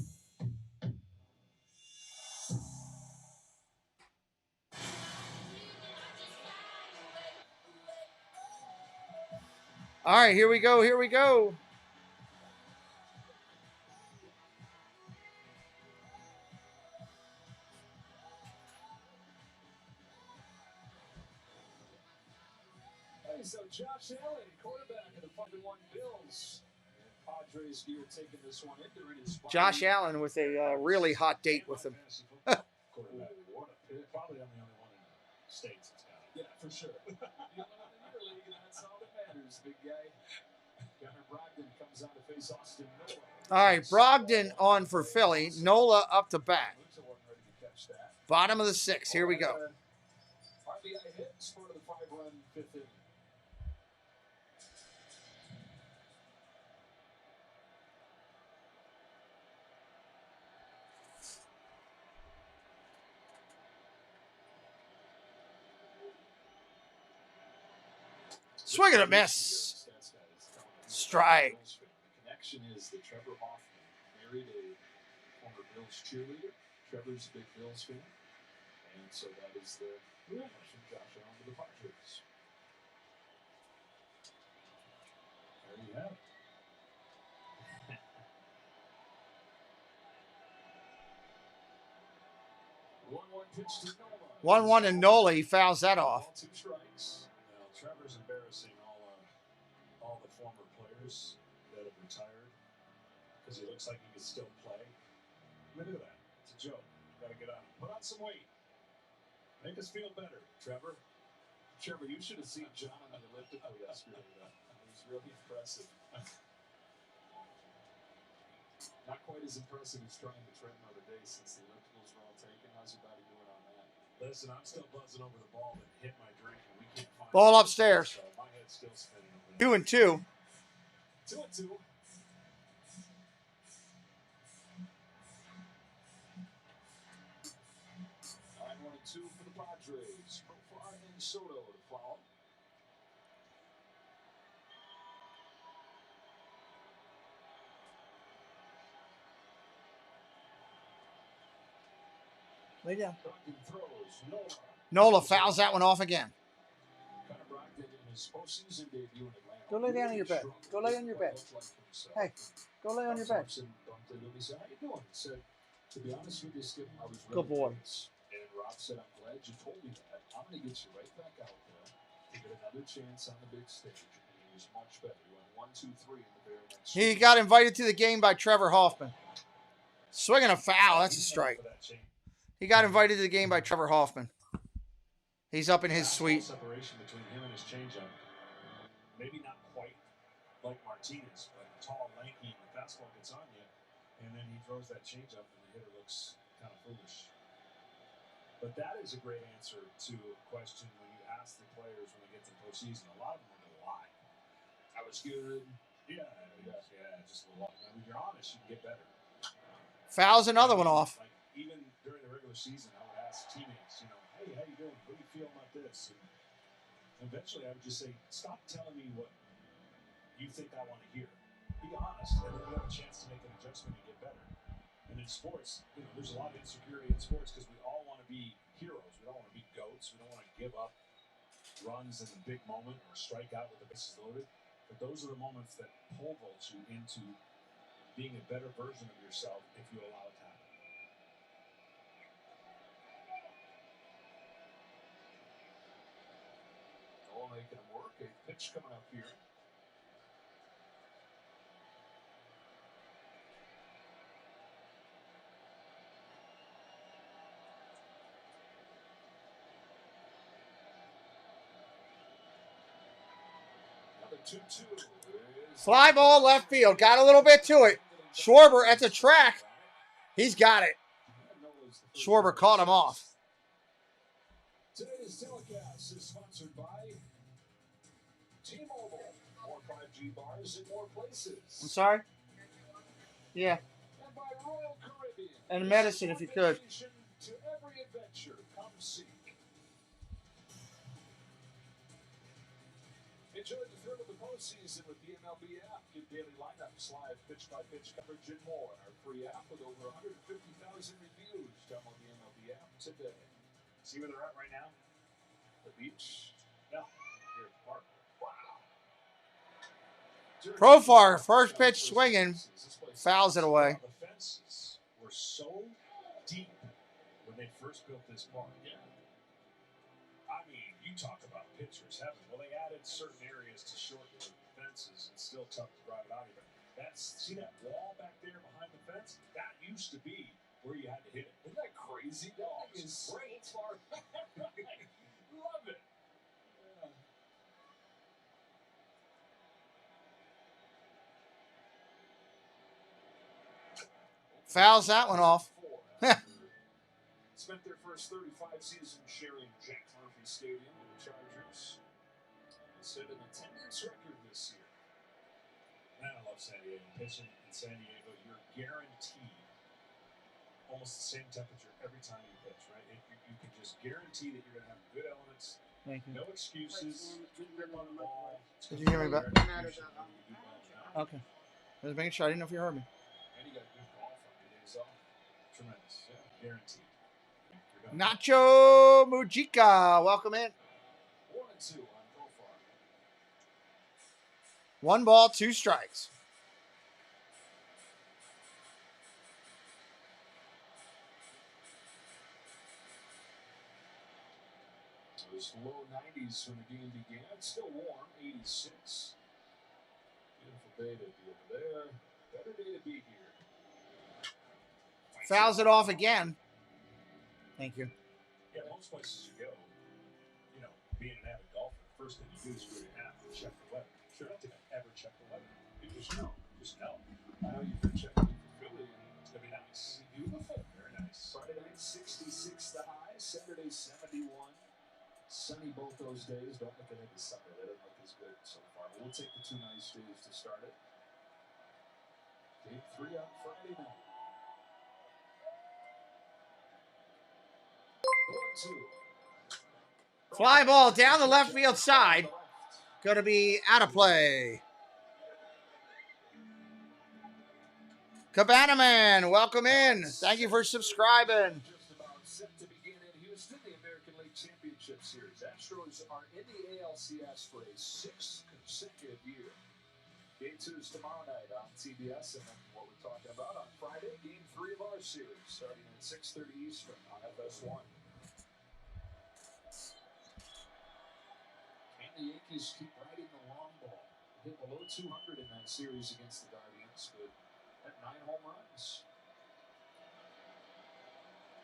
C: All right, here we go. Here we go.
E: So Josh Allen, quarterback of the
C: Josh Allen with a really hot date with him.
E: Probably I'm the only one in the States that's got it. Yeah, for sure. You're in your league, and that's all that matters, big guy. Gunnar Brogdon comes out to face Austin Nola.
C: All right, Brogdon on for Philly. Nola up to bat. Bottom of the 6th. Here we go.
E: RBI hits for the 5-run 5th inning.
C: Swing and a miss. Strike.
E: The connection is that Trevor Hoffman married a former Bills cheerleader. Trevor's a big Bills fan. And so that is the connection. Josh Allen to the Padres. There you have it. 1-1 pitch to Nola.
C: 1-1 and Nola. He fouls that off.
E: 2 strikes. Now, Trevor's embarrassing all the former players that have retired because he looks like he could still play. Look at that. It's a joke. Got to get on. Put on some weight. Make us feel better, Trevor. Trevor, you should have seen John on the elliptical yesterday. It was really impressive. Not quite as impressive as trying the treadmill today since the ellipticals were all taken. How's your body doing on that? Listen, I'm still buzzing over the ball that hit my drink, and we can't find
C: Ball
E: it.
C: upstairs.
E: So my head's still spinning over
C: 2-2.
E: 2-2. 9-1-2 for the Padres. Profar and Soto to follow.
C: Lay down.
E: Brogdon throws. Nola.
C: Nola fouls that one off again.
E: Connor Brogdon in his postseason debut in Atlanta.
C: Go lay down in your bed. Go lay on your bed. Hey, go lay on your bed.
E: Thompson bumped into him. He said, "How you doing?" He said, "To be honest with you, Skip, I was really
C: Good boy.
E: nervous." And Rob said, "I'm glad you told me that. I'm going to get you right back out there to get another chance on the big stage." And he was much better. He went 1-2-3 in the very next.
C: He got invited to the game by Trevor Hoffman. Swinging a foul. That's a strike. He got invited to the game by Trevor Hoffman. He's up in his suite.
E: Separation between him and his changeup. Maybe not quite like Martinez, but tall, lanky, and the fastball gets on you, and then he throws that changeup, and the hitter looks kind of foolish. But that is a great answer to a question when you ask the players when they get to the postseason. A lot of them are going to lie. I was good. Yeah, just a little off. When you're honest, you can get better.
C: Fouls another one off.
E: Like, even during the regular season, I would ask teammates, hey, how you doing? What do you feel about this? And eventually, I would just say, stop telling me what you think I want to hear. Be honest, and then you have a chance to make an adjustment and get better. And in sports, there's a lot of insecurity in sports because we all want to be heroes. We don't want to be goats. We don't want to give up runs in the big moment or strike out with the bases loaded. But those are the moments that pole vault you into being a better version of yourself if you allow it to happen. All making him work. A pitch coming up here. Another 2-2.
C: Fly ball left field. Got a little bit to it. Schwarber at the track. He's got it. Schwarber caught him off.
E: Today's telecast is sponsored by T-Mobile. More 5G bars in more places.
C: I'm sorry? Yeah.
E: And by Royal Caribbean.
C: And medicine if you could.
E: To every adventure, come seek. Enjoy the thrill of the postseason with the MLB app. Get daily lineups, live pitch-by-pitch coverage, and more on our free app with over 150,000 reviews. Download the MLB app today. See where they're at right now? The beach? Yeah. Here at the park. Wow.
C: Profar, first pitch swinging, fouls it away.
E: The fences were so deep when they first built this park. Yeah. I mean, you talk about pitchers heaven. Well, they added certain areas to shorten the fences.
M: still tough to drive it out of there. See that wall back there behind the fence? That used to be where you had to hit it. Isn't that crazy? That thing is great. Love it. Yeah.
C: Fouls that one off.
M: Spent their first 35 seasons sharing Jack Murphy Stadium with the Chargers. They set an attendance record this year. Man, I love San Diego. Pitching in San Diego, you're guaranteed almost the same temperature every time you pitch, right? You can just guarantee that you're going to have good elements.
C: Thank you.
M: No excuses. Grip on the ball.
C: Did you hear me back? Okay. I was making sure. I didn't know if you heard me.
M: And you got good golf on your days off. Tremendous. Yeah, guaranteed.
C: Nacho Mujica, welcome in.
M: 1-2 on profile.
C: 1 ball, 2 strikes.
M: It was low 90s when the game began. It's still warm, 86. Beautiful day to be over there. Better day to be here.
C: Fouls it off again. Thank you.
M: Yeah, most places you go, you know, being an avid golfer, the first thing you do is go to your app and check the weather. Sure, I don't think I've ever checked the weather. You just know. Just know. I know you've been checking for Philly, and it's going to be nice. Beautiful. Very nice. Friday night, 66 the high. Saturday, 71. Sunny both those days. Don't look ahead to Sunday. That doesn't look as good so far. But we'll take the 2 nice days to start it. Game 3 on Friday night. 1-2.
C: Fly ball down the left field side. Going to be out of play. Cabana Man, welcome in. Thank you for subscribing.
M: Just about set to begin in Houston, the American League Championship Series. Astros are in the ALCS for a 6th consecutive year. Game 2 is tomorrow night on TBS, and then what we're talking about on Friday, Game 3 of our series, starting at 6:30 Eastern on FS1. Can the Yankees keep riding the long ball? Hit below 200 in that series against the Guardians, but at 9 home runs.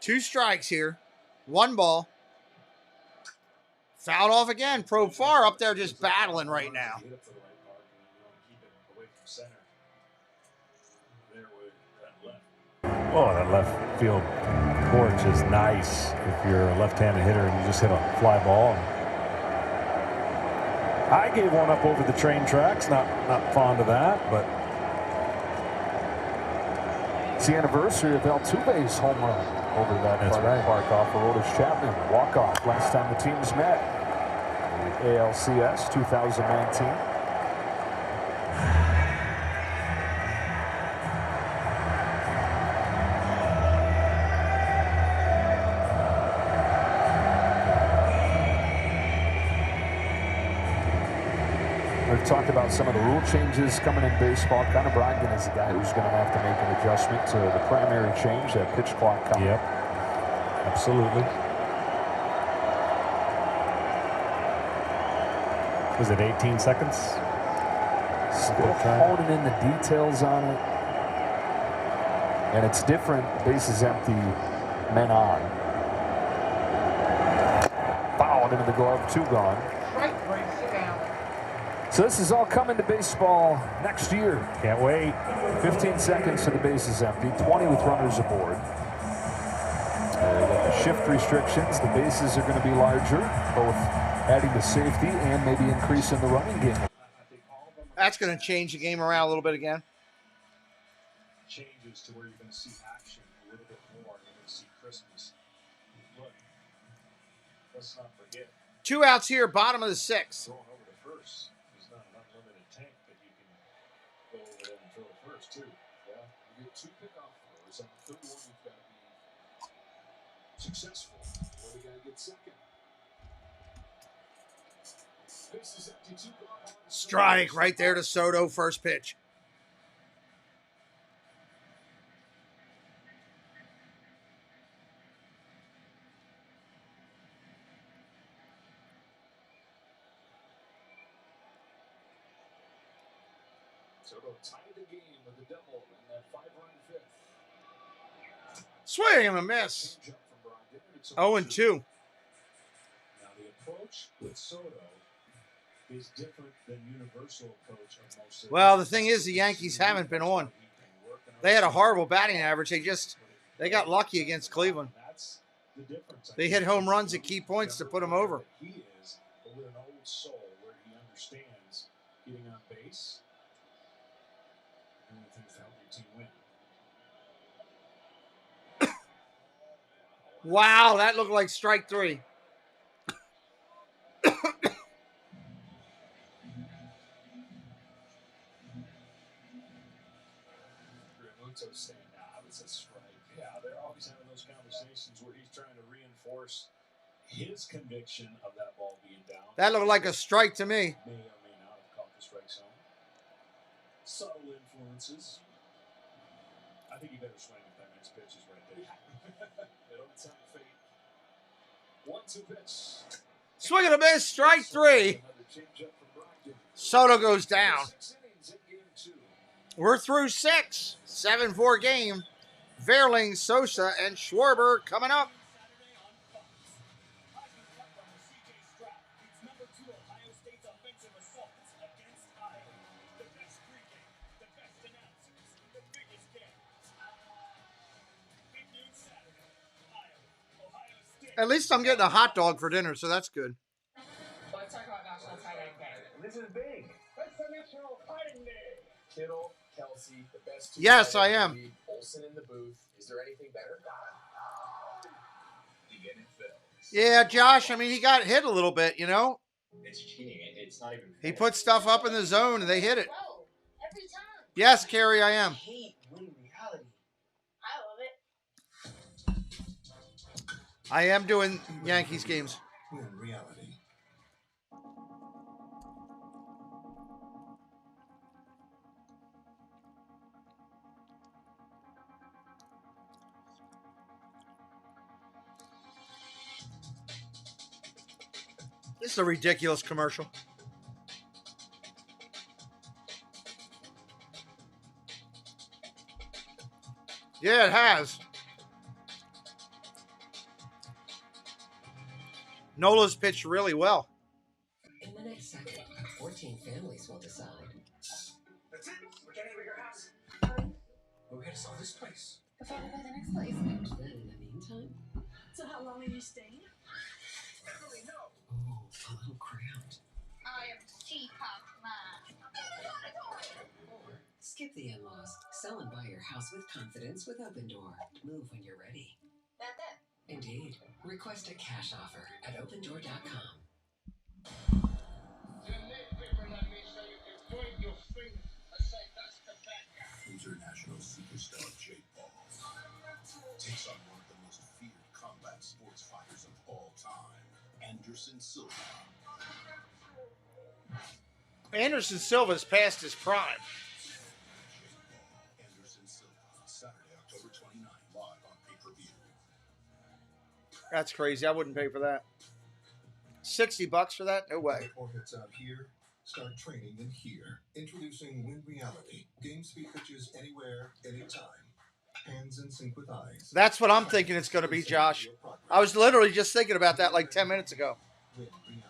C: 2 strikes here. 1 ball. Fouled off again. Probe far up there just battling right now.
M: Oh, that left field porch is nice if you're a left-handed hitter and you just hit a fly ball. I gave one up over the train tracks. Not fond of that, but it's the anniversary of Altuve's home run over that park off of Otis Chapman. Walk-off last time the teams met. The ALCS 2019. We've talked about some of the rule changes coming in baseball. Connor Brogdon is the guy who's going to have to make an adjustment to the primary change, that pitch clock coming. Yep, absolutely. Was it 18 seconds? Still honing in the details on it. And it's different. Bases empty, men on. Fouled into the glove, 2 gone. So this is all coming to baseball next year. Can't wait. 15 seconds to the bases empty, 20 with runners aboard. With the shift restrictions, the bases are going to be larger, both adding to safety and maybe increasing the running game.
C: That's going to change the game around a little bit again.
M: Changes to where you're going to see action a little bit more. You're going to see crispness. Look, let's not forget.
C: 2 outs here, bottom of the 6th.
M: Going over to first is not an unlimited tank that you can go over there and throw it first, too. Yeah, you get 2 pickoff throws. On the 3rd one, you've got to be successful, or we got to get second. This is empty, 2 gone.
C: Strike right there to Soto, first pitch.
E: Soto tied the game with a double in that 5-run fifth.
C: Swing and a miss. 0-2.
M: Now the approach with Soto is different than universal approach of most.
C: Well, the thing is, the Yankees haven't been on. They had a horrible batting average. They got lucky against Cleveland. They hit home runs at key points to put them over.
M: He is, but with an old soul where he understands getting on base. And the things to help your team win.
C: Wow, that looked like strike 3.
M: Saying, nah, it's a strike. Yeah, they're always having those conversations where he's trying to reinforce his conviction of that ball being down.
C: That looked like a strike to me.
M: May or may not have caught the strike zone. Subtle influences. I think you better swing if that next pitch is right there. They don't tempt fate. 1-2 pitch.
C: Swing and a miss, strike 3. Soto goes down. We're through 6. 7-4 game. Verling, Sosa, and Schwarber coming up. At least I'm getting a hot dog for dinner, so that's good.
O: Let's talk about National Tight End Day.
E: This is big. That's the National Tight End Day.
B: Kittle, Kelsey, the best two.
C: Yes, I am.
B: Olsen in the booth. Is there anything better?
C: Yeah, Josh, I mean, he got hit a little bit, you know?
B: It's cheating. It's not even.
C: He put stuff up in the zone, and they hit it.
O: Whoa, every time.
C: Yes, Carrie, I am.
O: I hate winning reality. I love it.
C: I am doing Yankees games.
B: Win reality.
C: This is a ridiculous commercial. Yeah, it has. Nola's pitched really well.
H: In the next second, 14 families will decide.
R: That's it. We're getting a bigger house.
H: We're going to sell this place.
O: Before we buy the next place.
H: And then in the meantime,
O: So how long are you staying?
R: Beverly, no.
H: oh, a little cramped.
O: I am Teapot Man.
H: Or skip the in-laws. Sell and buy your house with confidence with Open Door. Move when you're ready.
O: That's it.
H: Indeed. Request a cash offer at opendoor.com.
B: International superstar Jake Paul takes on one of the most feared combat sports fighters of all time, Anderson Silva.
C: Anderson Silva's past his prime.
B: Anderson Silva, Saturday, October 29th, live on pay-per-view.
C: That's crazy. I wouldn't pay for that. $60 for that? No way.
B: Orchids out here. Start training in here. Introducing Win Reality. Game speed pitches anywhere, anytime. Hands in sync with eyes.
C: That's what I'm thinking it's going to be, Josh. I was literally just thinking about that like 10 minutes ago.
B: Win Reality.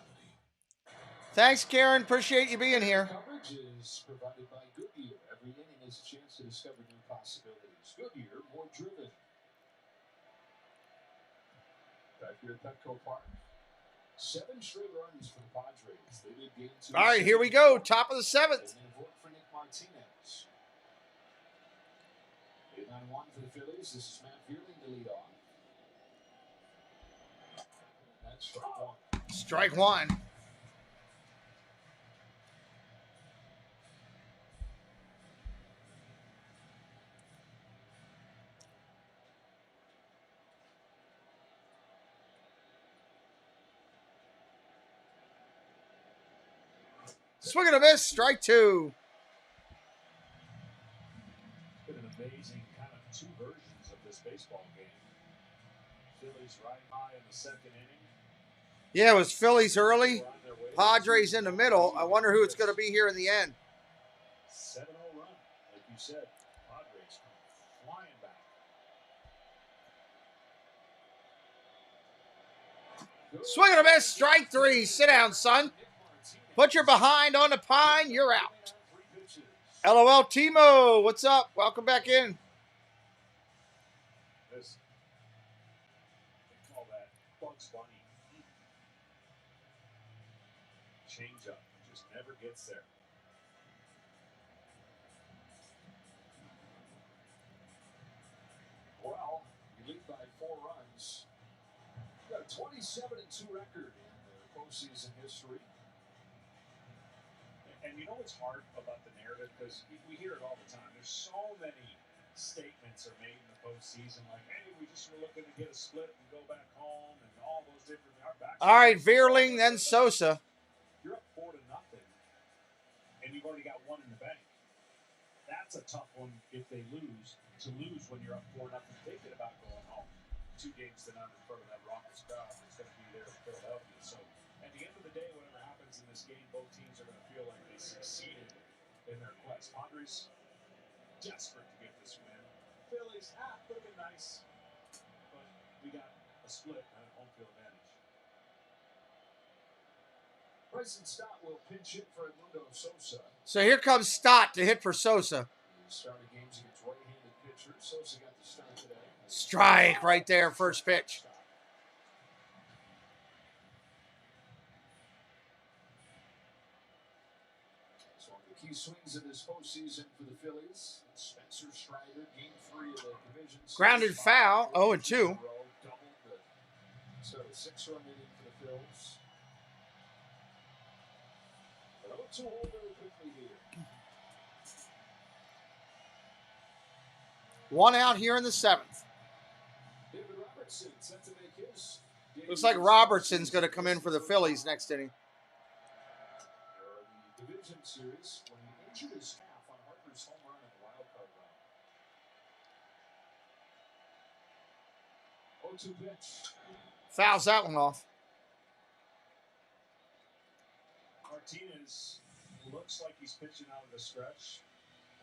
C: Thanks, Karen. Appreciate you being here.
E: Coverage is provided by Goodyear. Every inning is a chance to discover new possibilities. Goodyear, more driven. Back here at Petco Park. 7 straight runs for the Padres. They did game 2.
C: All right, here we go. Top of the 7th.
E: And then vote for Nick Martinez. 8-9-1 for the Phillies. This is Matt Vierling to lead off. That's strike 1.
C: Strike 1. Swing and a miss. Strike 2.
M: It's been an amazing kind of 2 versions of this baseball game. Phillies riding high in the 2nd inning.
C: Yeah, it was Phillies early. Padres in the middle. I wonder who it's going to be here in the end.
M: 7-0 said, Padres come flying back.
C: Swing and a miss, strike three. Sit down, son. Put your behind on the pine, you're out. LOL Timo, what's up? Welcome back in.
M: This, they call that Bugs Bunny. Change up, just never gets there. Well, you lead by 4 runs. You've got a 27-2 record in the postseason history. And you know what's hard about the narrative? Because we hear it all the time. There's so many statements are made in the postseason, like, hey, we just were looking to get a split and go back home and all those different...
C: All right, Veerling, then Sosa.
M: You're up 4-0, and you've already got 1 in the bank. That's a tough one if they lose. To lose when you're up 4-0, thinking about going home. 2 games to none in front of that raucous crowd that's going to be there in Philadelphia. So at the end of the day, whatever happens in this game, both teams are going to feel like they succeeded in their quest. Padres desperate to get this win. Phillies, would have been nice, but we got a split and a home field advantage. Bryson Stott will pinch hit for Edmundo Sosa.
C: So here comes Stott to hit for Sosa.
M: He started games against right-handed pitchers. Sosa got the start today.
C: Strike right there, first pitch.
M: It's one of the key swings of this postseason for the Phillies. Spencer Strider, game 3 of the division.
C: Grounded foul, 0-2.
M: Doubled so a 6-run inning for the Phillies. But 0-2 hold very quickly here.
C: 1 out here in the 7th.
M: David Robertson set to make his.
C: Looks like Robertson's going to come in for the Phillies next inning.
M: The division series when he injured his calf on Harper's home run in the wild card round. 0-2 pitch.
C: Fouls that one off.
M: Martinez looks like he's pitching out of the stretch.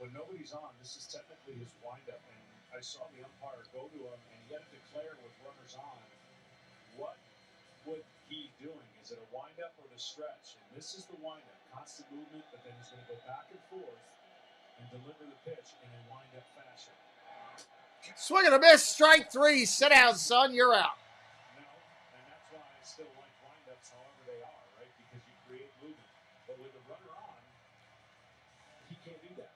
M: When nobody's on, this is technically his windup, and I saw the umpire go to him, and he had to declare with runners on. What would he doing? Is it a windup or the stretch? And this is the windup, constant movement, but then he's going to go back and forth and deliver the pitch in a windup fashion.
C: Swing and a miss, strike 3. Sit down, son, you're out.
M: No, and that's why I still like windups however they are, right? Because you create movement. But with the runner on, he can't do that.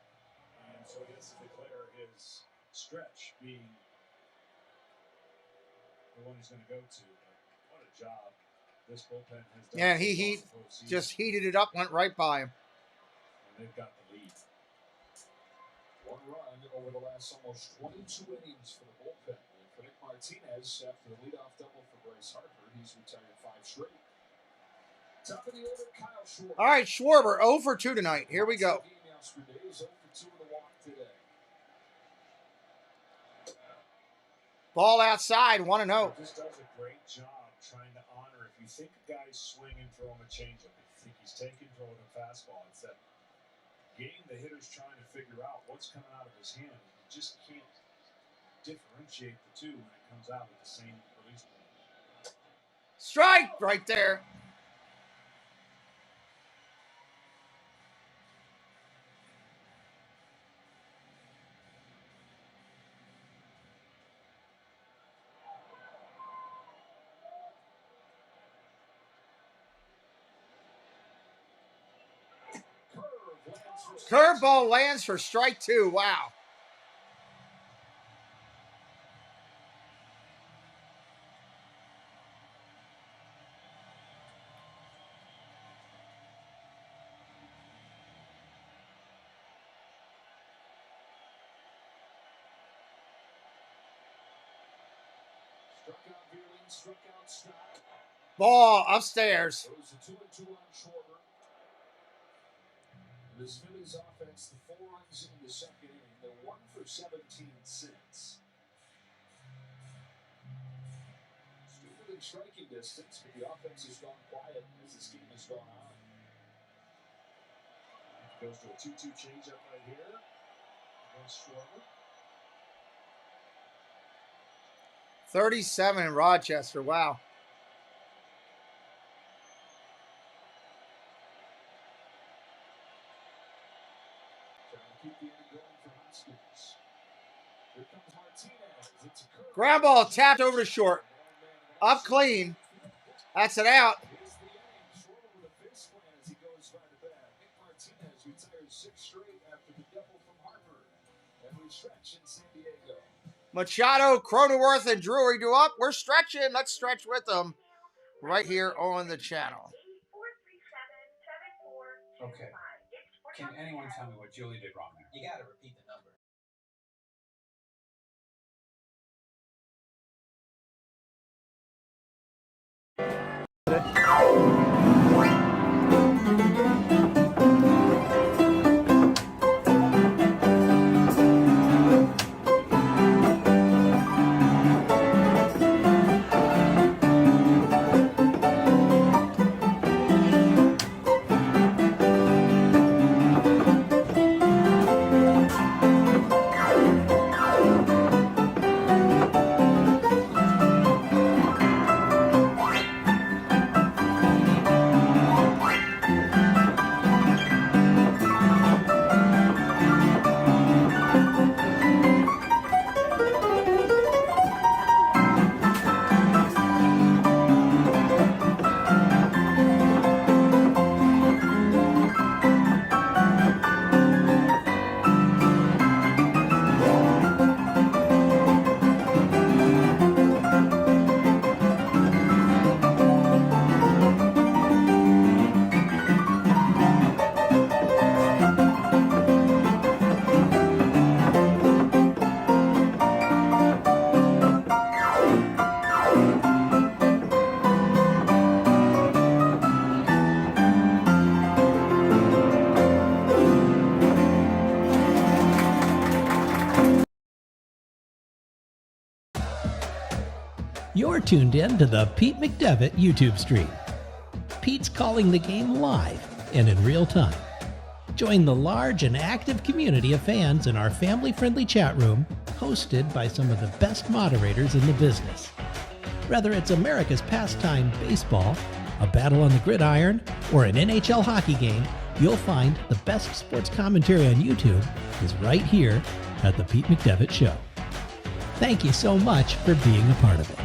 M: And so he has to declare his stretch being the one he's going to go to. But what a job this bullpen has done.
C: Yeah, he just heated it up, went right by him.
M: And they've got the lead. 1 run over the last almost 22 innings for the bullpen. And for Nick Martinez, after the leadoff double for Bryce Harper, he's retired 5 straight. Top of the order, Kyle Schwarber.
C: All right, Schwarber, 0 for 2 tonight. Here we go.
M: Yesterday is 0 for 2 in the walk today.
C: Ball outside, 1-0.
M: Just does a great job trying to honor. If you think a guy's swinging, throw him a changeup. If you think he's taking, throw him a fastball. It's that game the hitter's trying to figure out what's coming out of his hand. You just can't differentiate the two when it comes out with the same release point.
C: Strike right there. Curveball lands for strike 2. Wow.
M: Struck out Stott.
C: Ball upstairs.
M: It was a 2-2 on Schwarber. This Phillies offense, the 4 runs in the second inning. They're 1 for 17 since. Still within striking distance, but the offense has gone quiet as this game has gone on. Goes to a 2-2 changeup right here.
E: Schwarber.
C: 37 in Rochester. Wow. Ground ball tapped over to short. Up clean. That's it out. Machado, Cronenworth, and Drury do up. We're stretching. Let's stretch with them right here on the channel.
F: Okay. Can anyone tell me what Julie did wrong there? You got to repeat the number.
P: You're tuned in to the Pete McDevitt YouTube stream. Pete's calling the game live and in real time. Join the large and active community of fans in our family-friendly chat room, hosted by some of the best moderators in the business. Whether it's America's pastime baseball, a battle on the gridiron, or an NHL hockey game, you'll find the best sports commentary on YouTube is right here at the Pete McDevitt Show. Thank you so much for being a part of it.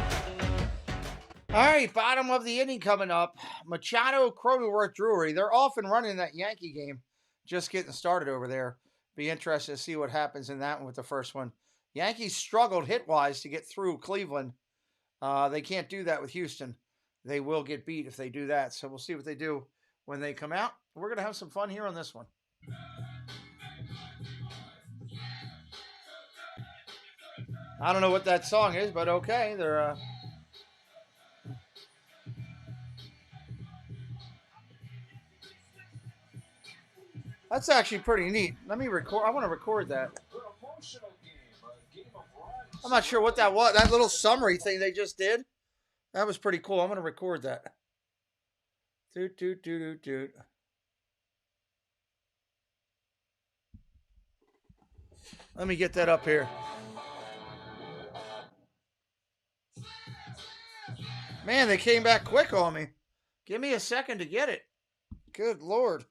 C: All right, bottom of the inning coming up. Machado, Cronenworth, Drury. They're off and running that Yankee game. Just getting started over there. Be interested to see what happens in that one with the first one. Yankees struggled hit-wise to get through Cleveland. They can't do that with Houston. They will get beat if they do that. So we'll see what they do when they come out. We're going to have some fun here on this one. I don't know what that song is, but okay. They're... That's actually pretty neat. Let me record. I want to record that. I'm not sure what that was. That little summary thing they just did. That was pretty cool. I'm going to record that. Doot, doot, doot, doot, doot. Let me get that up here. Man, they came back quick on me. Give me a second to get it. Good Lord.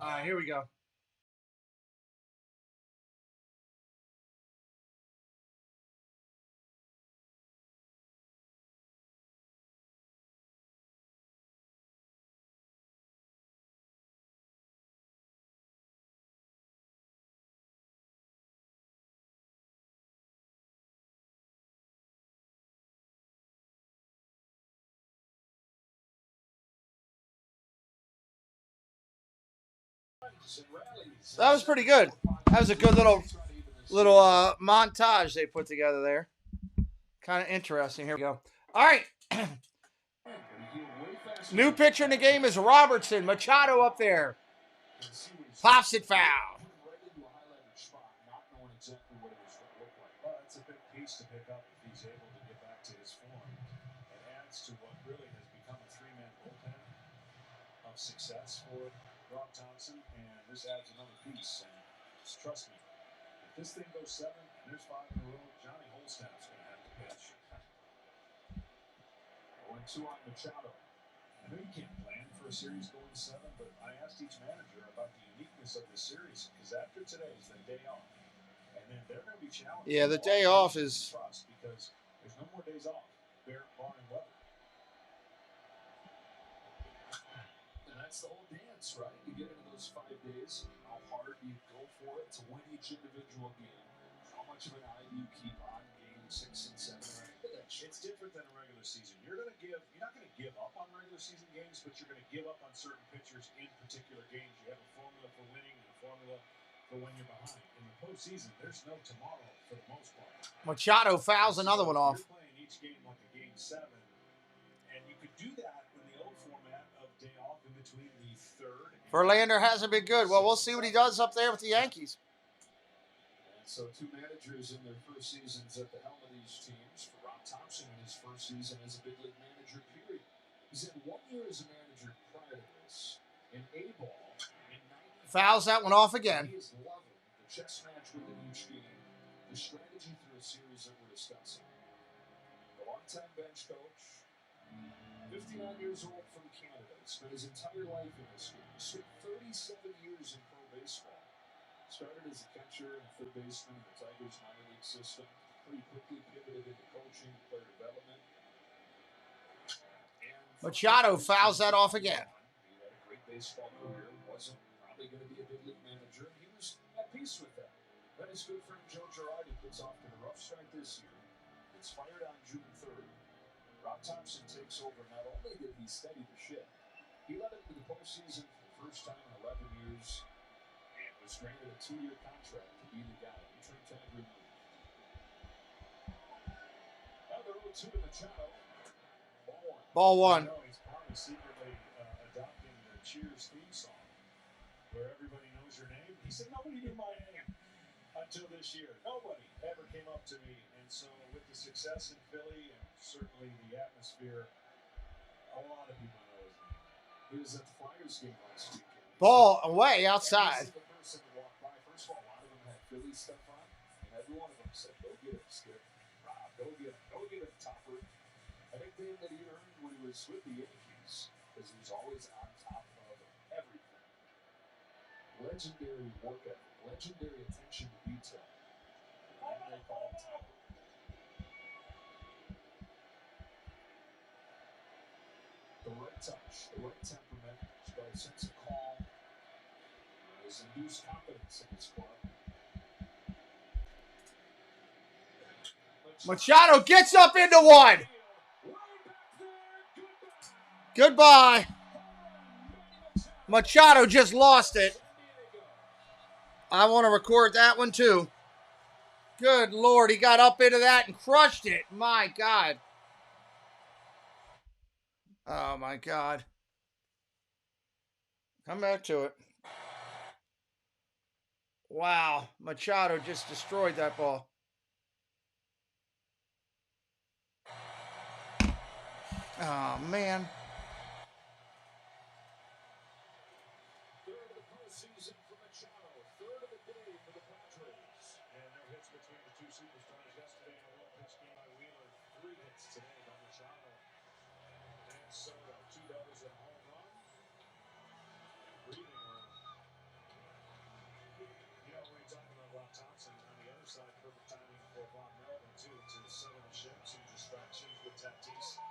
C: All right, here we go. That was pretty good. That was a good little montage they put together there. Kind of interesting. Here we go. All right. New pitcher in the game is Robertson. Machado up there. Pops it foul.
E: That's a big piece to pick up if he's able to get back to his form. It adds to what really has become a three-man bullpen of success for Rob Thompson, and this adds another piece. And trust me, if this thing goes 7 and there's 5 in a row, Johnny Holstaff's going to have to pitch. 0-2 on Machado. I know you can't plan for a series going 7, but I asked each manager about the uniqueness of this series because after today is the day off, and then they're going to be challenged.
C: Yeah, the day off is
E: because there's no more days off, barring weather. And that's the whole dance, right? You get into those 5 days. How hard do you go for it to win each individual game? How much of an eye do you keep on game 6 and 7? Right? It's different than a regular season. You're not going to give up on regular season games, but you're going to give up on certain pitchers in particular games. You have a formula for winning and a formula for when you're behind. In the postseason, there's no tomorrow for the most part.
C: Machado fouls another one off.
E: You're playing each game like a game 7, and you could do that in the old format of day off in between the 3rd.
C: Verlander hasn't been good. Well, we'll see what he does up there with the Yankees.
E: And so 2 managers in their first seasons at the helm of these teams. For Rob Thompson in his first season as a big league manager, period. He's had 1 year as a manager prior to this. In A-ball, in 90.
C: Fouls that one off again.
E: He is loving the chess match within each game. The strategy through a series that we're discussing. The longtime bench coach, 59 years old from Canada. He spent his entire life in this game. He spent 37 years in pro baseball. Started as a catcher and a third baseman in the Tigers minor league system. Pretty quickly pivoted into coaching, player development.
C: Machado fouls that off again.
E: He had a great baseball career. Wasn't probably going to be a big league manager. He was at peace with that. Then his good friend Joe Girardi gets off to a rough start this year. Gets fired on June 3rd. Rob Thompson takes over. Not only did he steady the ship, he led him to the postseason for the first time in 11 years. Was granted a 2-year contract to be the guy. He turned to every move. Now they're 0-2 to Machado.
C: Ball 1.
E: You know, he's probably secretly adopting the Cheers theme song, where everybody knows your name. He said, nobody knew my name until this year. Nobody ever came up to me. And so with the success in Philly and certainly the atmosphere, a lot of people know his name. He was at the Flyers game last weekend.
C: Ball away outside.
E: First of all, a lot of them had Philly stuff on, and every one of them said, go get him, Skip. Rob, go get him, Topper. I think the name that he earned when he was with the Yankees, because he was always on top of everything. Legendary work ethic, legendary attention to detail. And they call him Topper. The right touch, the right temperament, he's got a sense of calm. Has induced confidence in his club.
C: Machado gets up into 1. Goodbye. Machado just lost it. I want to record that one too. Good Lord, he got up into that and crushed it. My God. Oh my God. Come back to it. Wow, Machado just destroyed that ball. Oh, man.
E: Third of the postseason for Machado. Third of the day for the Padres. And no hits between the two superstars yesterday in a one-pitch game by Wheeler. 3 hits today by Machado. And Soto, 2 doubles and a home run. Breathing room. You know, when you're talking about Rob Thompson, on the other side, perfect timing for Von Melvin, too, to settle the ship, some distractions with Tatis,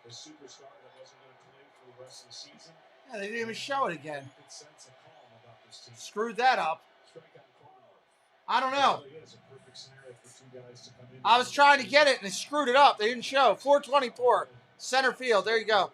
E: the superstar that wasn't going to play for the rest of the season.
C: Yeah, they didn't even show it again.
E: Good sense of calm about this team.
C: Screwed that up.
E: Strikeout corner.
C: I don't know.
E: It really is a perfect scenario for 2 guys to come in.
C: I was trying to get it and they screwed it up. They didn't show. 424. Center field. There you go.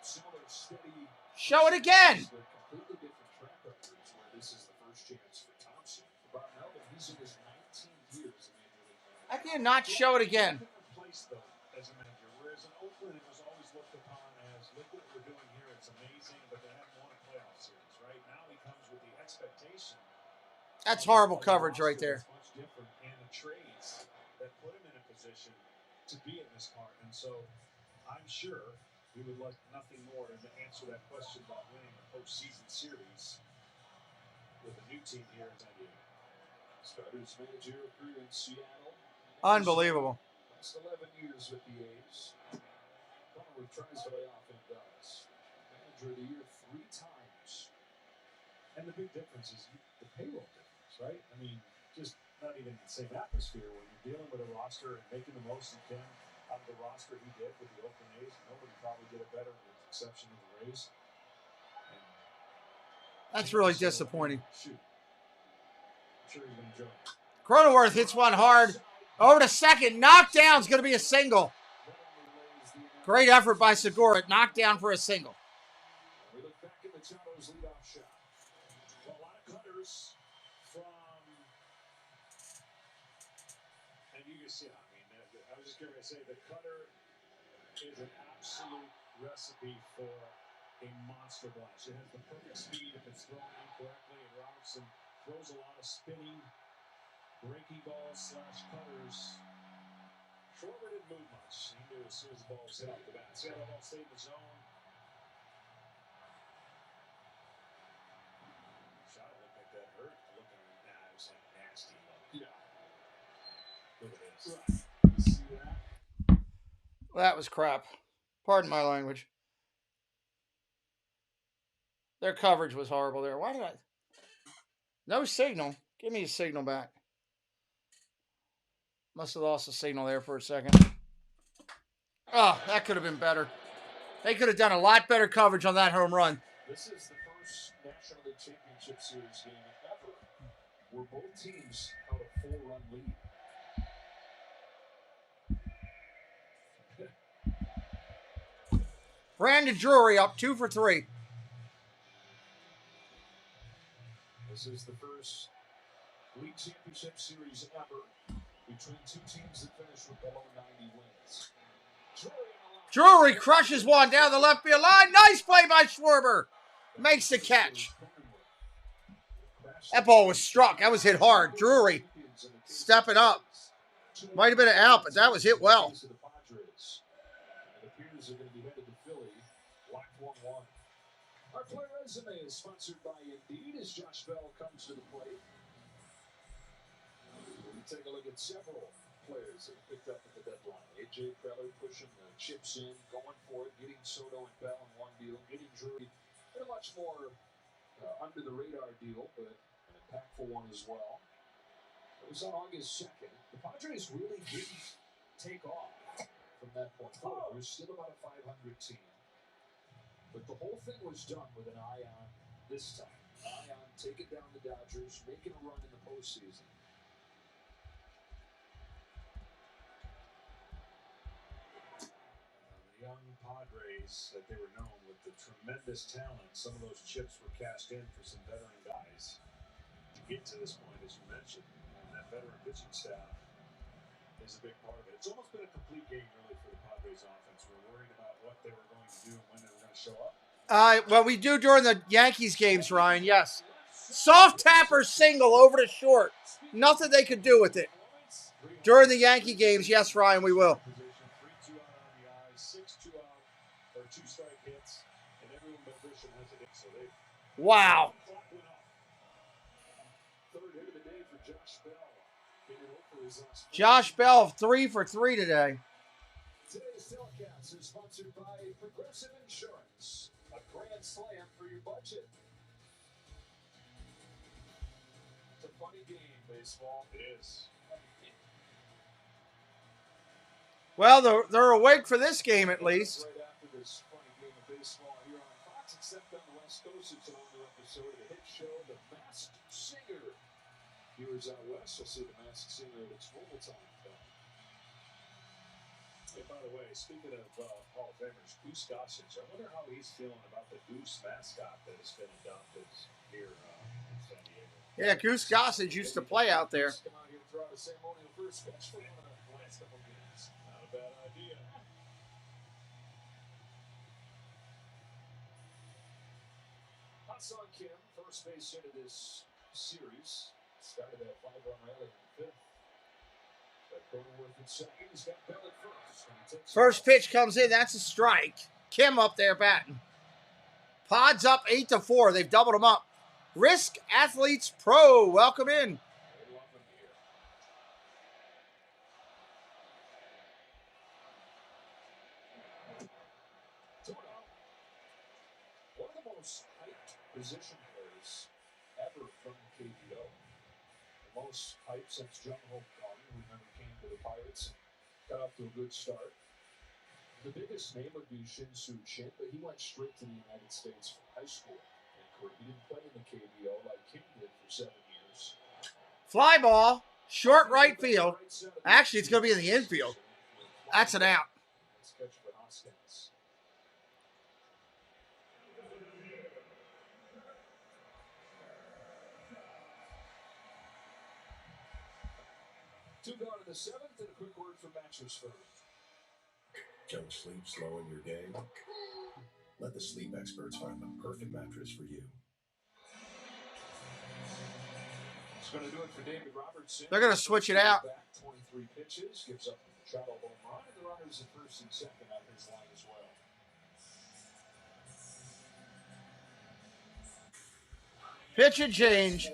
E: Similar, steady.
C: Show it again.
E: Completely different track records where this is the first chance for Thompson. For Von Melvin, he's in his 19th year as a major league manager.
C: I cannot show it again.
E: Place, though, as a manager, whereas in Oakland it was always looked upon as, look what we're doing here, it's amazing, but they haven't won a playoff series, right? Now he comes with the expectation.
C: That's horrible coverage right there.
E: It's much different, and the trades that put him in a position to be in this part, and so I'm sure
M: We would like nothing more than to answer that question about winning a postseason series with a new team here in San Diego.
B: Starters managerial career in Seattle.
C: Unbelievable.
B: Last 11 years with the A's. Connor tries very often does. Manager of the year 3 times.
M: And the big difference is the payroll difference, right? I mean, just not even the same atmosphere when you're dealing with a roster and making the most you can out of the roster he did with the Oakland A's. Nobody probably did it better with the exception of the Rays.
C: That's really disappointing.
M: Shoot. I'm sure he's going to enjoy it.
C: Cronenworth hits one hard. Over to second. Knockdown's going to be a single. Great effort by Segura. Knockdown for a single.
B: We look back at Machado's leadoff shot.
M: Well, a lot of cutters from, and you can see, I mean, I was just going to say the cutter is an absolute recipe for a monster blast. It has the perfect speed if it's thrown incorrectly, and Robertson throws a lot of spinning, breaking balls / cutters. Schwarber didn't move much. He knew as soon as the ball was hit off the bat. See how the ball stayed in the zone. Shot looked like that hurt. Looking at that, it was like nasty. Yeah. Look at this. Right. You see that?
C: That was crap. Pardon my language. Their coverage was horrible there. Why did I? No signal. Give me a signal back. Must have lost the signal there for a second. Oh, that could have been better. They could have done a lot better coverage on that home run.
B: This is the first National League Championship Series game ever where both teams held a 4-run lead.
C: Brandon Drury up 2 for 3.
B: This is the first League Championship Series ever between two teams that finished with below 90 wins.
C: Drury crushes one down the left field line. Nice play by Schwarber. Makes the catch. That ball was struck. That was hit hard. Drury stepping up. Might have been an out, but that was hit well.
B: It appears they're going to be headed to Philly. Locked 1-1. Our player resume is sponsored by Indeed as Josh Bell comes to the plate. We take a look at several players that picked up at the deadline. A.J. Preller pushing the chips in, going for it, getting Soto and Bell in one deal, getting Drury in a much more under-the-radar deal, but an impactful one as well. It was on August 2nd. The Padres really didn't take off from that point forward. We're still about a 500 team. But the whole thing was done with an eye on this time. Eye on taking down the Dodgers, making a run in the postseason.
M: The young Padres, that they were known with the tremendous talent, some of those chips were cashed in for some veteran guys to get to this point, as you mentioned. And that veteran pitching staff is a big part of it. It's almost been a complete game, really, for the Padres offense. We're worried about what they were going to do and when they were going to show up.
C: Well, we do during the Yankees games, Ryan, yes. Soft tapper single over to short. Nothing they could do with it. During the Yankee games, yes, Ryan, we will.
M: 3-2 out on the eyes, 6-2 out, or 2 strike hits, and everyone but Grisham has a hit. So they.
C: Wow.
B: Third hit of the day for Josh Bell. For his last
C: Josh Bell, 3 for 3 today.
B: Today's telecast is sponsored by Progressive Insurance. A grand slam for your budget. It's a funny game, baseball.
M: It is.
C: Well, they're awake for this game at least.
B: Right after this funny game of baseball here on Fox, except on the West Coast, it's another episode of the hit show, The Masked Singer. Viewers out west will see The Masked Singer at its normal time.
M: Hey, by the way, speaking of Hall of Famers, Goose Gossage, I wonder how he's feeling about the Goose mascot that has been adopted here in San Diego.
C: Yeah, Goose Gossage used to play out there.
B: Come out here and throw out a ceremonial first pitch for one of the last couple games.
M: Not a bad idea.
B: Ha-Seong Kim, first base hit of this series, started that 5-run rally in the 5th. Cronenworth at second. He's got Bell at first.
C: First pitch comes in. That's a strike. Kim up there batting. Pods up 8-4. They've doubled them up. Risk Athletes Pro, welcome in.
B: One of the most hyped position players ever from the KBO. The most hyped since Jung Ho Kong, who remember came to the Pirates and got off to a good start. The biggest name would be Shin Soo Chin, but he went straight to the United States from high school. He didn't play in the KBO like Kim did for 7 years.
C: Fly ball, short right field. Actually, it's going to be in the infield. That's an out.
B: Nice catch for Hoskins. Two gone in the 7th, and a quick word from Mattress Firm.
S: Don't sleep slow in your game? Let the sleep experts find the perfect mattress for you.
B: It's going to do it for David Robertson.
C: They're going to switch it out.
B: Back 23 pitches, gives up the Machado home run, and the runners at first and second on his line as well.
C: Pitch and change.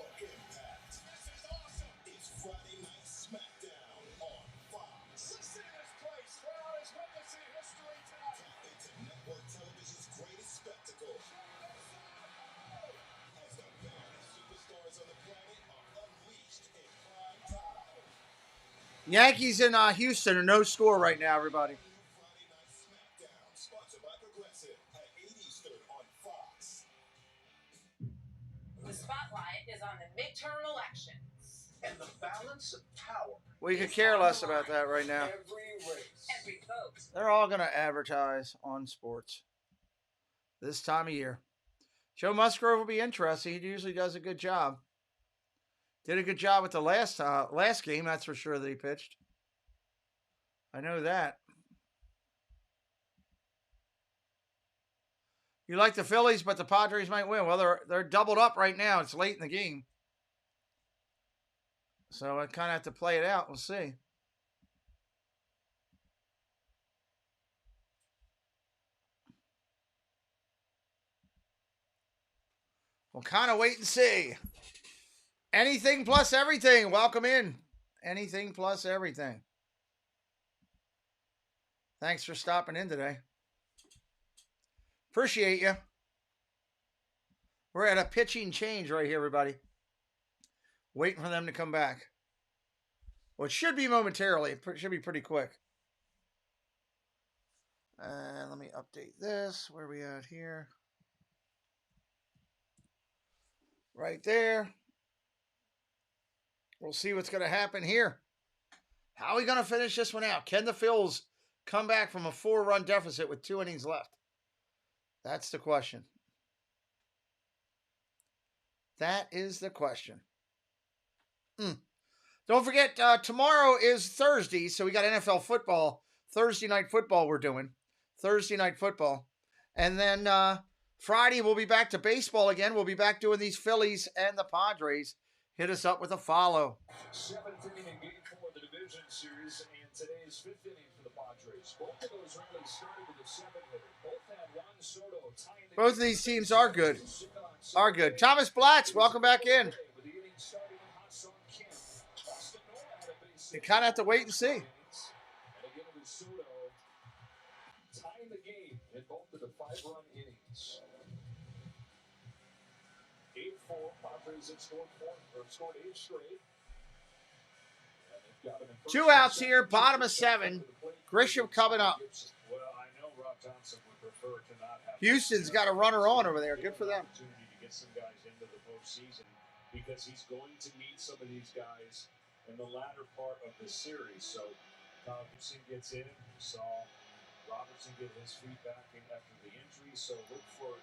C: Yankees in Houston are no score right now, everybody.
O: The spotlight is on the midterm elections.
B: And the balance of power.
C: We could care less about that right now.
O: Every vote.
C: They're all going to advertise on sports this time of year. Joe Musgrove will be interesting. He usually does a good job. Did a good job with the last game, that's for sure, that he pitched. I know that. You like the Phillies, but the Padres might win. Well, they're doubled up right now. It's late in the game. So I kind of have to play it out. We'll see. We'll kind of wait and see. Anything plus everything. Welcome in. Anything plus everything. Thanks for stopping in today. Appreciate you. We're at a pitching change right here, everybody. Waiting for them to come back. Well, it should be momentarily. It should be pretty quick. Let me update this. Where are we at here? Right there. We'll see what's going to happen here. How are we going to finish this one out? Can the Phils come back from a 4-run deficit with 2 innings left? That's the question. That is the question. Don't forget, tomorrow is Thursday, so we got NFL football. Thursday night football we're doing. Thursday night football. And then Friday we'll be back to baseball again. We'll be back doing these Phillies and the Padres. Hit us up with a follow.
B: 7th inning in Game 4 of the division series, and today's 5th inning for the Padres. Both of those rallies started with a 7-hitter. Both had Juan Soto tying the
C: Both of these teams are good. Are good. Thomas Blatz, welcome back in. You kind of have to wait and see.
B: And again, it was Soto tying the game in both of the 5-run innings. 8-4, Padres have scored 8 straight.
C: 2 outs here, bottom of 7. Grisham coming up.
B: Well, I know Rob Thompson would prefer to not have
C: Houston's got a runner on over there. Good for them.
B: Opportunity to get some guys into the postseason because he's going to need some of these guys in the latter part of the series. So Thompson gets in. We saw Robertson get his feet back in after the injury. So look for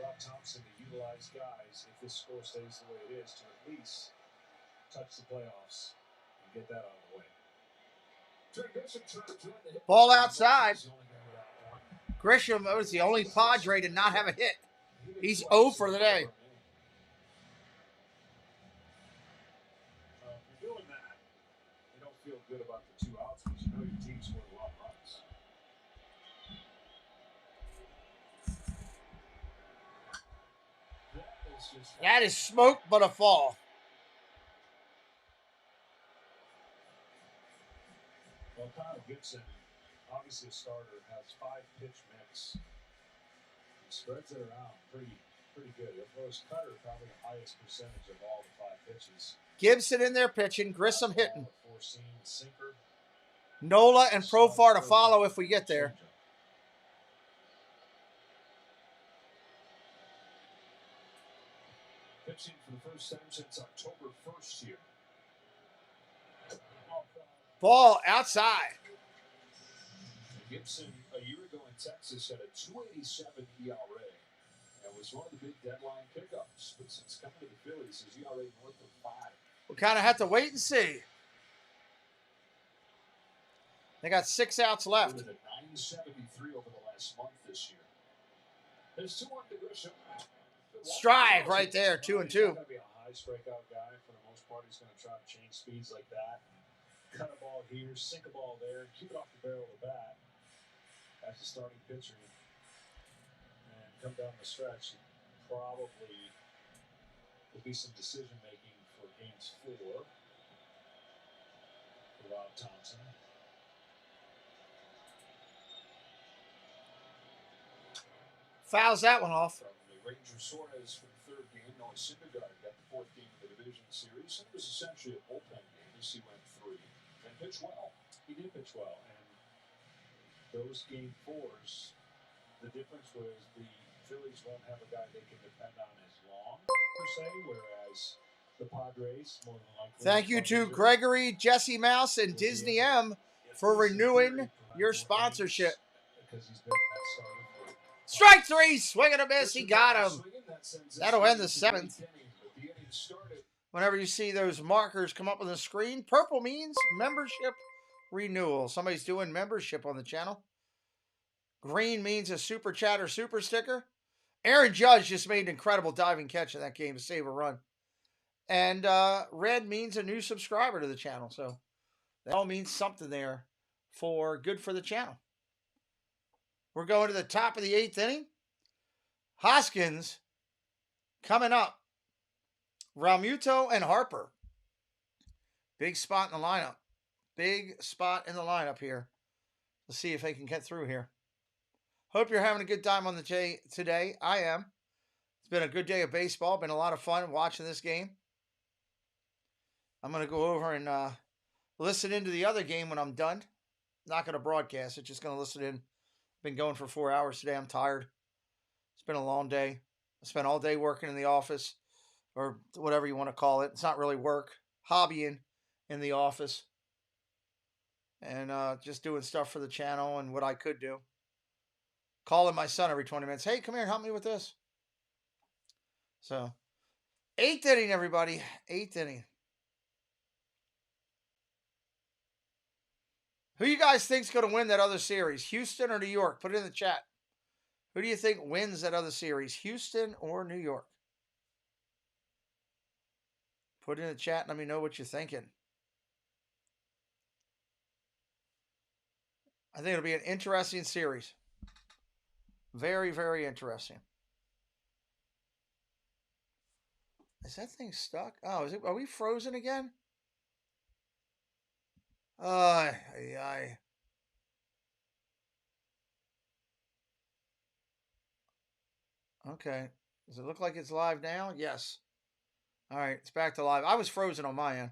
B: Rob Thompson to utilize guys, if this score stays the way it is, to at least touch the playoffs and get that out of the way.
C: Ball outside. Grisham was the only Padre to not have a hit. He's 0 for the day.
B: If you're doing that, you don't feel good about the 2 outs because you know your team scored a lot of runs.
C: That is smoke but a fall.
B: Well, Kyle Gibson, obviously a starter, has 5-pitch mix. He spreads it around pretty good. He'll throw his cutter probably the highest percentage of all the 5 pitches.
C: Gibson in there pitching, Grissom hitting.
B: Four-seam sinker.
C: Nola and Profar to follow if we get there.
B: Pitching for the first time since October 1st here.
C: Ball outside.
B: Gibson, a year ago in Texas, had a 2.87 ERA and was one of the big deadline pickups. But since coming to the Phillies, his ERA north of 5.
C: We'll kind of have to wait and see. They got 6 outs left.
B: With a 973 over the last month this year. There's 2 on the Grisham.
C: Strike right there, 2-2.
B: He's going to be a high strikeout guy for the most part. He's going to try to change speeds like that. Cut a ball here, sink a ball there, keep it off the barrel of the bat as a starting pitcher. And come down the stretch, probably will be some decision making for games 4 for Rob Thompson.
C: Fouls that one off.
B: Ranger Suarez for the 3rd game. Noah Syndergaard got the 4th game of the division series. It was essentially a bullpen game. He went 3 and pitched well. He did pitch well. And those game 4s, the difference was the Phillies won't have a guy they can depend on as long, per se, whereas the Padres, more than likely.
C: Thank you to Gregory, Jesse Mouse, and Disney M for renewing your sponsorship.
B: Because he's been that starter.
C: Strike 3, swing and a miss. He got him. That'll end the 7th. Whenever you see those markers come up on the screen, purple means membership renewal. Somebody's doing membership on the channel. Green means a super chat or super sticker. Aaron Judge just made an incredible diving catch in that game to save a run. And red means a new subscriber to the channel. So that all means something there for good for the channel. We're going to the top of the 8th inning. Hoskins coming up. Realmuto and Harper. Big spot in the lineup. Big spot in the lineup here. Let's see if they can get through here. Hope you're having a good time on the day today. I am. It's been a good day of baseball. Been a lot of fun watching this game. I'm going to go over and listen into the other game when I'm done. Not going to broadcast it. Just going to listen in. Been going for 4 hours today. I'm tired. It's been a long day. I spent all day working in the office or whatever you want to call it. It's not really work. Hobbying in the office. And just doing stuff for the channel and what I could do. Calling my son every 20 minutes. Hey, come here. Help me with this. So, 8th inning, everybody. 8th inning. Who you guys think's going to win that other series? Houston or New York? Put it in the chat. Who do you think wins that other series? Houston or New York? Put it in the chat and let me know what you're thinking. I think it'll be an interesting series. Very, very interesting. Is that thing stuck? Oh, is it? Are we frozen again? Okay. Does it look like it's live now? Yes. All right, it's back to live. I was frozen on my end.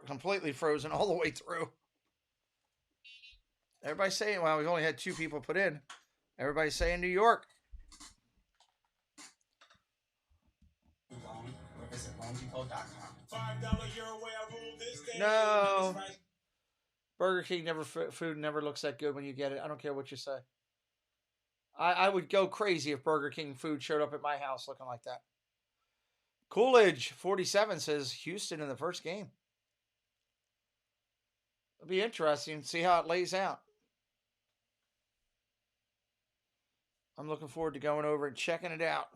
C: Completely frozen all the way through. Everybody's saying, well, we've only had 2 people put in. Everybody's saying New York. No. Burger King food never looks that good when you get it. I don't care what you say. I would go crazy if Burger King food showed up at my house looking like that. Coolidge 47 says Houston in the first game. It'll be interesting to see how it lays out. I'm looking forward to going over and checking it out.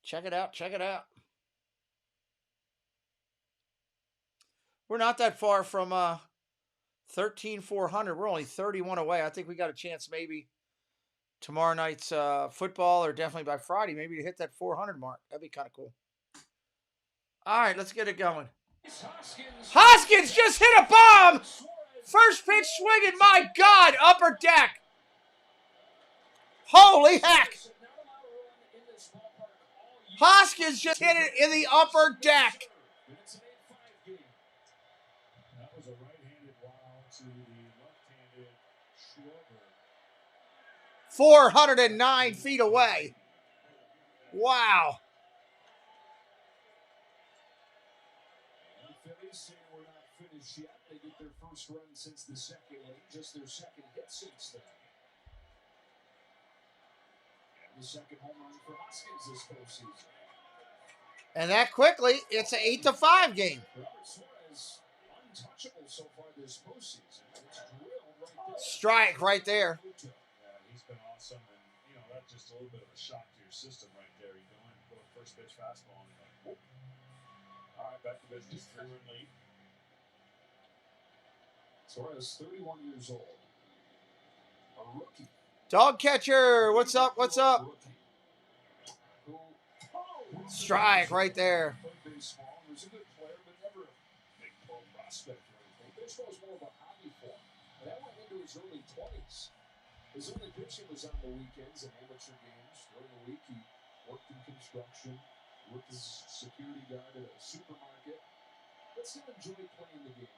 C: Check it out. Check it out. We're not that far from 13,400. We're only 31 away. I think we got a chance maybe tomorrow night's football, or definitely by Friday, maybe to hit that 400 mark. That'd be kind of cool. All right, let's get it going. Hoskins just hit a bomb. First pitch swinging. My God, upper deck. Holy heck. Hoskins just hit it in the upper deck.
E: That was a right-handed wow to the left-handed Schwarber.
C: 409 feet away. Wow.
B: The Phillies say we're not finished yet. They get their first run since the second inning, just their second hit since then. And the second home run for Hoskins this postseason.
C: And that quickly, it's an 8-5 game.
B: Robert Suarez, untouchable so far this postseason. It's drilled right there.
C: Strike right there.
E: Yeah, he's been awesome, and that's just a little bit of a shock to your system right there. You go first pitch fastball, and you're like, whoop. All right, back to business. 3-run lead.
B: Suarez, 31 years old, a rookie.
C: Dog catcher, what's up? What's up? Strike right there.
B: Baseball, he was a good player, but never a big pro prospect or anything. Baseball was more of a hobby for him. And that went into his early 20s. His only pitching was on the weekends and amateur games. During the week, he worked in construction, worked as a security guard at a supermarket, but still enjoyed playing the game.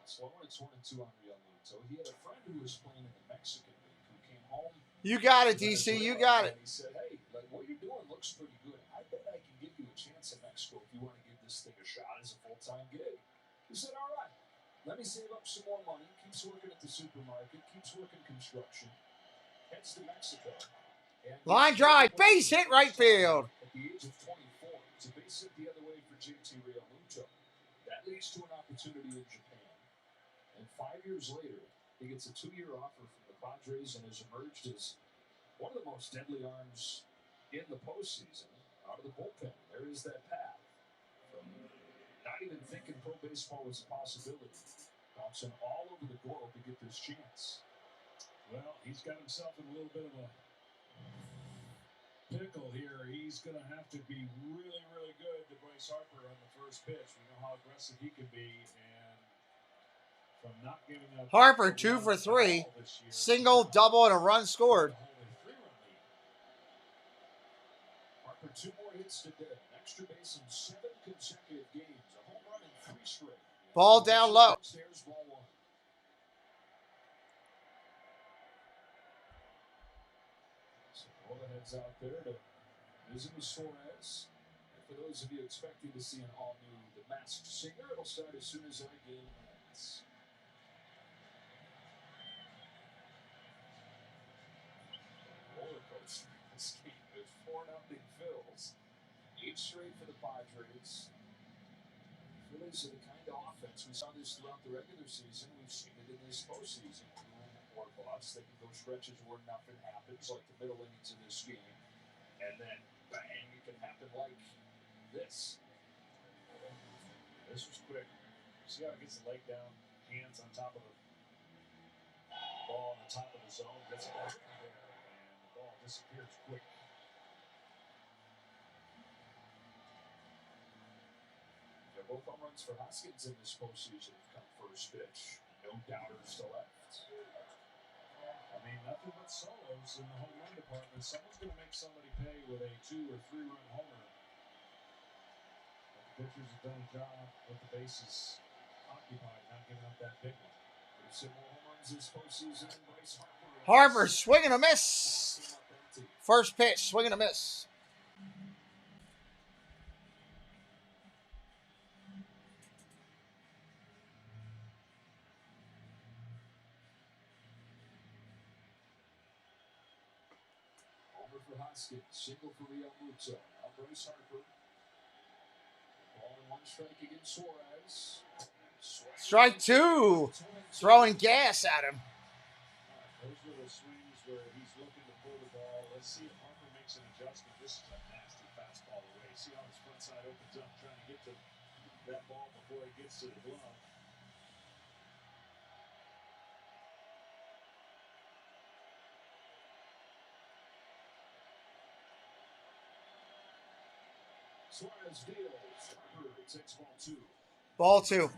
B: Slower, it's 1-2 on Real Muto. He had a friend who was playing in the Mexican League who came home.
C: You got it, DC. You got it.
B: And he said, hey, like, what you're doing looks pretty good. I bet I can give you a chance in Mexico if you want to give this thing a shot as a full-time gig. He said, all right, let me save up some more money. Keeps working at the supermarket, keeps working construction, heads to Mexico.
C: Line drive, base hit right field.
B: At the age of 24, it's a base hit the other way for JT Real Muto. That leads to an opportunity in Japan. And 5 years later, he gets a 2-year offer from the Padres and has emerged as one of the most deadly arms in the postseason out of the bullpen. There is that path from not even thinking pro baseball was a possibility, bouncing all over the globe to get this chance.
E: Well, he's got himself in a little bit of a pickle here. He's going to have to be really, really good to Bryce Harper on the first pitch. We know how aggressive he can be, and from not giving up.
C: Harper 2 for 3, single, double, and a run scored.
B: Harper 2 more hits today, an extra base in 7 consecutive games, a home run in 3 straight.
C: Ball down low.
B: There's ball 1. So all the heads out there to visit with Suarez. And for those of you expecting to see an all-new The Masked Singer, it'll start as soon as our game ends. Roller coaster in this game. There's 4-0 Phils. 8 straight for the Padres. Phillies are the kind of offense. We saw this throughout the regular season. We've seen it in this postseason. Or bust. They can go stretches where nothing happens, like the middle innings of this game. And then, bang, it can happen like this.
E: This was quick. See how it gets the leg down, hands on top of the ball on the top of the zone. Gets it back there, and the ball disappears quick.
B: They're both home runs for Hoskins in this postseason have come first pitch. No doubters to left.
E: I mean, nothing but solos in the home run department. Someone's going to make somebody pay with a 2- or 3-run homer. But the pitchers have done a job with the bases occupied, not giving up that big one.
B: There's some more home runs this postseason. Bryce Harper.
C: Harper, swing and a miss. First pitch, swing and a miss.
B: For Hoskins, single for Real Muto. Now Bryce Harper. Ball in 1 strike against Suarez.
C: Strike 2. Throwing gas at him.
E: Those little swings where he's looking to pull the ball. Let's see if Harper makes an adjustment. This is a nasty fastball away. See how his front side opens up, trying to get to that ball before it gets to the glove.
B: Suarez deals. Harper takes ball 2.
C: Ball 2.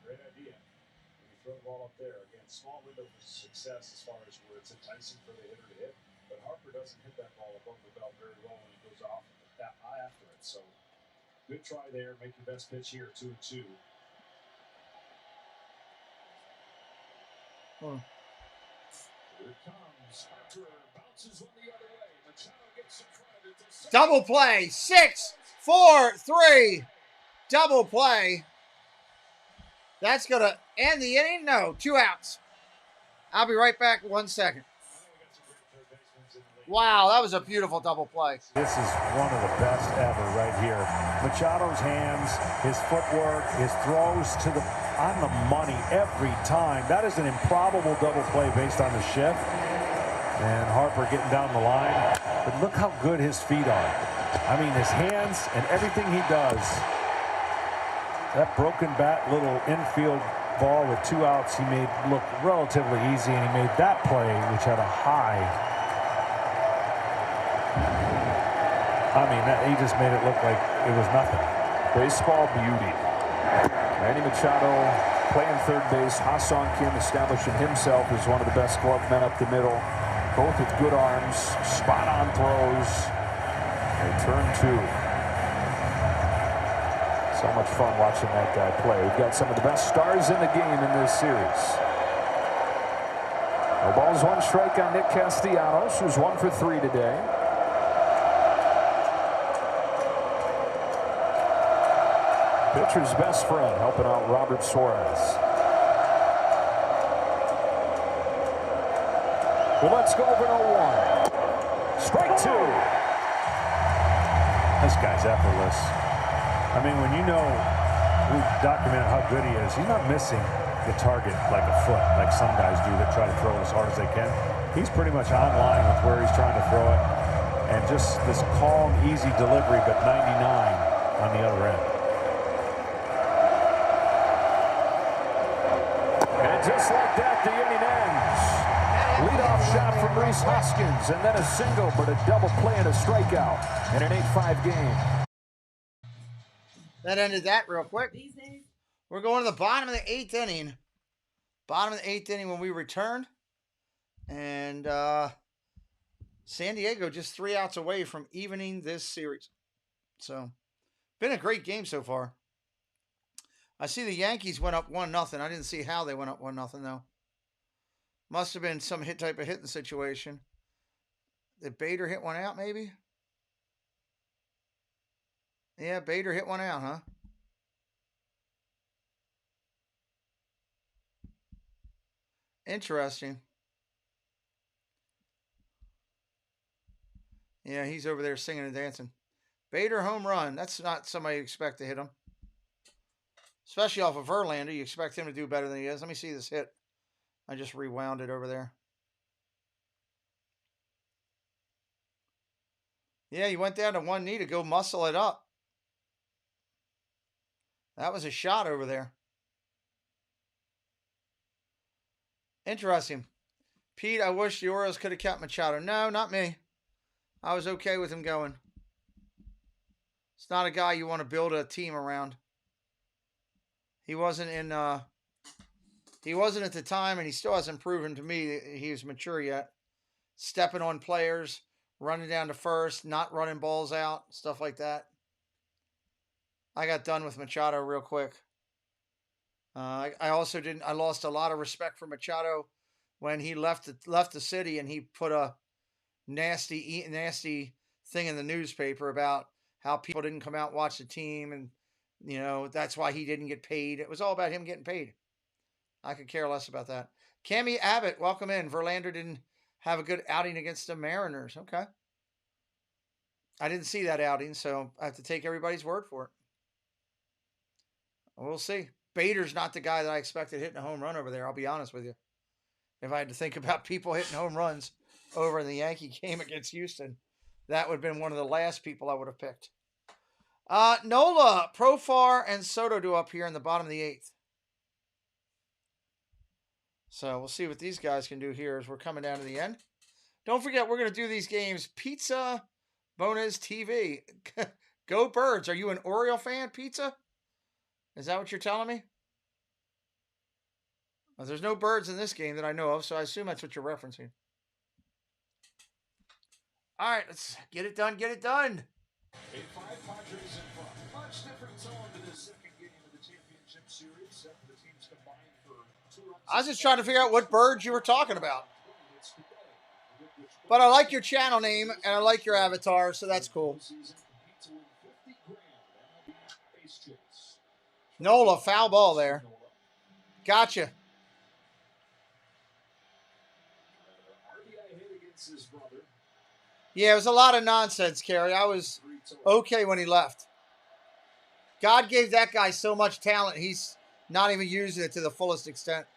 B: Great idea. When you throw the ball up there, again, small window for success as far as where it's enticing for the hitter to hit. But Harper doesn't hit that ball above the belt very well when it goes off that high after it. So good try there. Make your best pitch here, 2-2.
C: Oh.
B: Here it comes. Harper bounces one the other way. Machado gets in front of it.
C: Double play. 6, 4, 3. Double play. That's going to end the inning. No, 2 outs. I'll be right back 1 second. Wow, that was a beautiful double play.
M: This is one of the best ever right here. Machado's hands, his footwork, his throws on the money every time. That is an improbable double play based on the shift. And Harper getting down the line. But look how good his feet are. I mean, his hands and everything he does. That broken bat little infield ball with 2 outs he made look relatively easy, and he made that play, which had a high. I mean, he just made it look like it was nothing.
E: Baseball beauty. Manny Machado playing third base. Ha-Sung Kim establishing himself as one of the best glove men up the middle. Both with good arms, spot-on throws. And turn 2. So much fun watching that guy play. We've got some of the best stars in the game in this series. No balls, 1 strike on Nick Castellanos, who's 1 for 3 today. Pitcher's best friend helping out Robert Suarez. Well, let's go over 0-1. Strike 2.
M: This guy's effortless. I mean, when you know, we've documented how good he is, he's not missing the target like a foot, like some guys do that try to throw it as hard as they can. He's pretty much on line with where he's trying to throw it. And just this calm, easy delivery, but 99 on the other end.
E: And just like that, the inning ends. Leadoff shot from Rhys Hoskins, and then a single, but a double play and a strikeout in an 8-5 game.
C: That ended that real quick. We're going to the bottom of the 8th inning. Bottom of the 8th inning when we returned. And San Diego just 3 outs away from evening this series. So, been a great game so far. I see the Yankees went up 1-0. I didn't see how they went up 1-0 though. Must have been some type of hitting situation. Did Bader hit one out maybe? Yeah, Bader hit one out, huh? Interesting. Yeah, he's over there singing and dancing. Bader home run. That's not somebody you expect to hit him. Especially off of Verlander. You expect him to do better than he is. Let me see this hit. I just rewound it over there. Yeah, he went down to 1 knee to go muscle it up. That was a shot over there. Interesting. Pete, I wish the Orioles could have kept Machado. No, not me. I was okay with him going. It's not a guy you want to build a team around. He wasn't at the time, and he still hasn't proven to me that he was mature yet. Stepping on players, running down to first, not running balls out, stuff like that. I got done with Machado real quick. I lost a lot of respect for Machado when he left the city and he put a nasty thing in the newspaper about how people didn't come out and watch the team, and that's why he didn't get paid. It was all about him getting paid. I could care less about that. Cammy Abbott, welcome in. Verlander didn't have a good outing against the Mariners. Okay. I didn't see that outing, so I have to take everybody's word for it. We'll see. Bader's not the guy that I expected hitting a home run over there, I'll be honest with you. If I had to think about people hitting home runs over in the Yankee game against Houston, that would have been one of the last people I would have picked. Nola, Profar, and Soto do up here in the bottom of the 8th. So we'll see what these guys can do here as we're coming down to the end. Don't forget, we're going to do these games. Pizza Bonus TV. Go Birds. Are you an Oriole fan, Pizza? Is that what you're telling me? Well, there's no birds in this game that I know of, so I assume that's what you're referencing. All right, let's get it done. Get it done.
B: 8-5 Padres in front. Much different tone to the second game of the championship series after the teams combined for 2 runs.
C: I was just trying to figure out what birds you were talking about. But I like your channel name, and I like your avatar, so that's cool. Nola, foul ball there. Gotcha. Yeah, it was a lot of nonsense, Kerry. I was okay when he left. God gave that guy so much talent, he's not even using it to the fullest extent.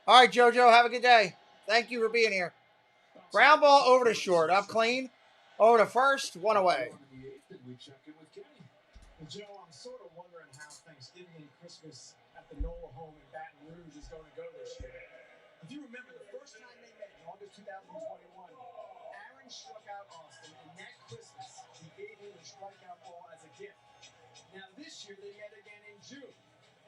C: All right, JoJo, have a good day. Thank you for being here. Ground ball over to short. Up clean. Over to first. 1 away.
Q: Well, Joe, I'm sort of wondering how Thanksgiving and Christmas at the Nola home in Baton Rouge is going to go this year. If you remember, the first time they met in August 2021, Aaron struck out Austin, and that Christmas, he gave him the strikeout ball as a gift. Now, this year, they met again in June,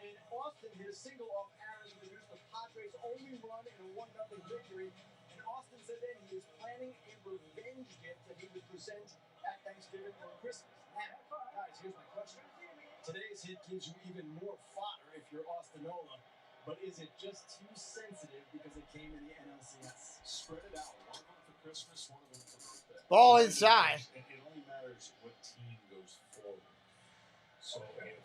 Q: and Austin hit a single off Aaron to produce the Padres' only run in a 1-0 victory, and Austin said then he was planning a revenge gift that he would present at Thanksgiving or Christmas. Now, guys, here's my question. Today's hit gives you even more fodder if you're Austinola, but is it just too sensitive because it came in the NLCS?
B: Spread it out. One of them for Christmas, one of them for birthday.
C: Ball inside.
B: It only matters what team goes forward. So if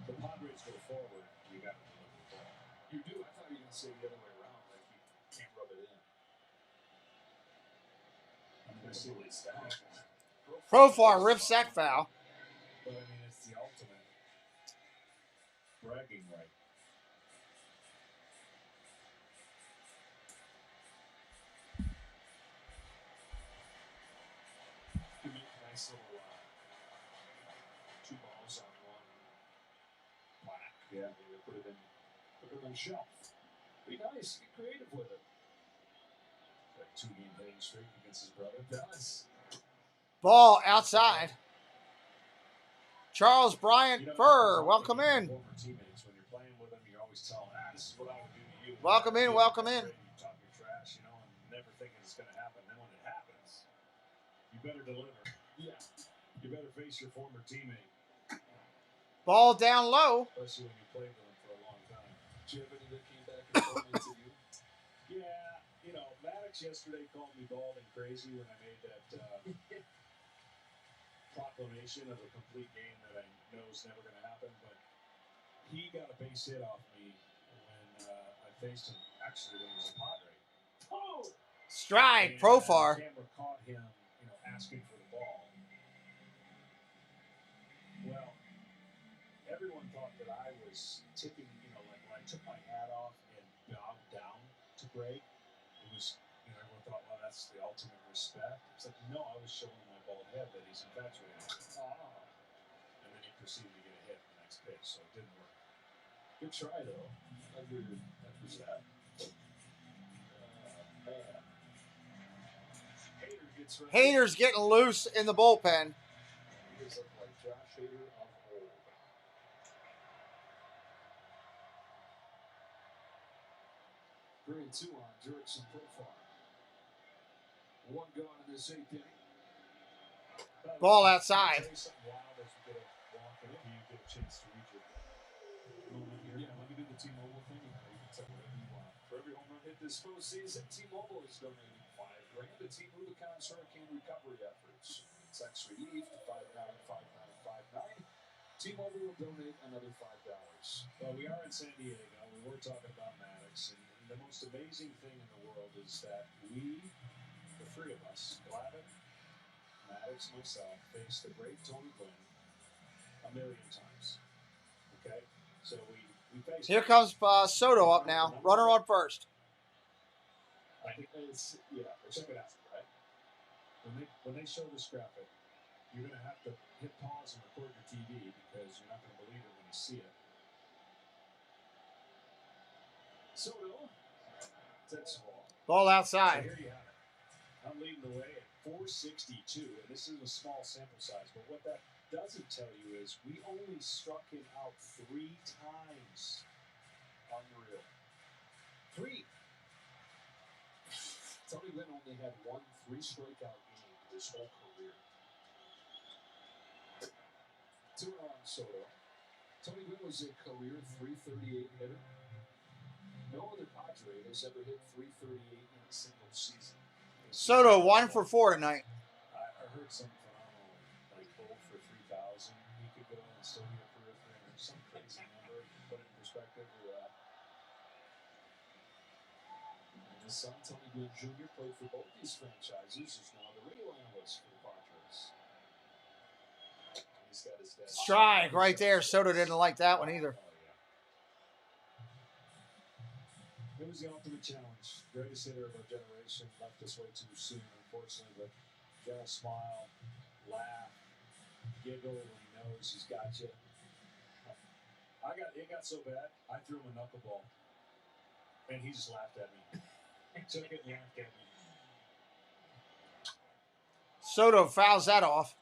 B: the Padres go forward, you got to deliver the ball. You do. I thought you were going to say the other way around, like you can't rub it in. I'm going to see what it's that.
C: Profar rips sack foul.
B: But I mean, it's the ultimate bragging right. You make a nice little 2 balls on 1 plaque. Yeah, maybe put it on the shelf. Be nice. Get creative with it. That 2-game hitting streak against his brother does.
C: Ball outside. Charles Bryant Furr, welcome in.
B: Former teammates, when you're playing with them, you always tell them, this is what I would do to you.
C: Welcome in, welcome in.
B: You talk your trash, and never thinking it's going to happen. Then when it happens, you better deliver. Yeah. You better face your former teammate.
C: Ball down low.
B: Especially when you played with them for a long time. Did you have any that came back and commented you? Yeah, Maddox yesterday called me bald and crazy when I made that proclamation of a complete game that I know is never going to happen, but he got a base hit off me when I faced him, actually when he was a Padre. Oh!
C: Strike, Profar.
B: The camera caught him, asking for the ball. Well, everyone thought that I was tipping, like when I took my hat off and bowed down to break, it was, everyone thought, well, that's the ultimate respect. It's like, no, I was showing my bald head that he's infatuated. And then he proceeded to get a hit the next pitch, so it didn't work. Good try, though. That was that. Man.
C: Hader's getting loose in the bullpen.
B: He is like Josh Hader of old. Three and 2 on Jurickson Profar. 1 gone in this 8th inning.
C: Ball outside.
B: Yeah, let me do the T-Mobile thing. You can tell whatever you want. For every home run hit this postseason, T-Mobile is donating $5,000 to Team Rubicon's hurricane recovery efforts. Text relief to 595959. T-Mobile will donate another $5. Well, we are in San Diego. We were talking about Maddox, and the most amazing thing in the world is that we, the 3 of us, Glavin, Maddox, myself, faced the great Tony Gwynn 1,000,000 times. Okay? So we faced...
C: Here comes Soto up now. Runner on first.
B: I think it's... Yeah, check it out, right? When they show this graphic, you're going to have to hit pause and record your TV because you're not going to believe it when you see it. Soto takes the ball.
C: Ball outside.
B: So here you have it. I'm leading the way at 462, and this is a small sample size, but what that doesn't tell you is we only struck him out 3 times. Unreal. 3. Tony Gwynn only had 1 3-strikeout game his whole career. 2 on Soto. Tony Gwynn was a career .338 hitter. No other Padre has ever hit .338 in a single season.
C: Soto 1 for 4 tonight.
B: I heard some phenomenal, like 0 for 3,000. He could go and still be a career 300. Some crazy number. Put it in perspective with that. And his son, Tony Gwynn Jr., played for both these franchises. Is now the radio analyst for the Padres. He's got his dad.
C: Strike right there. Soto didn't like that one either.
B: It was the ultimate challenge. Greatest hitter of our generation. Left us way too soon, unfortunately. But just smile, laugh, giggle when he knows he's got you. It got so bad, I threw him a knuckleball. And he just laughed at me. He took it and laughed at me.
C: Soto fouls that off.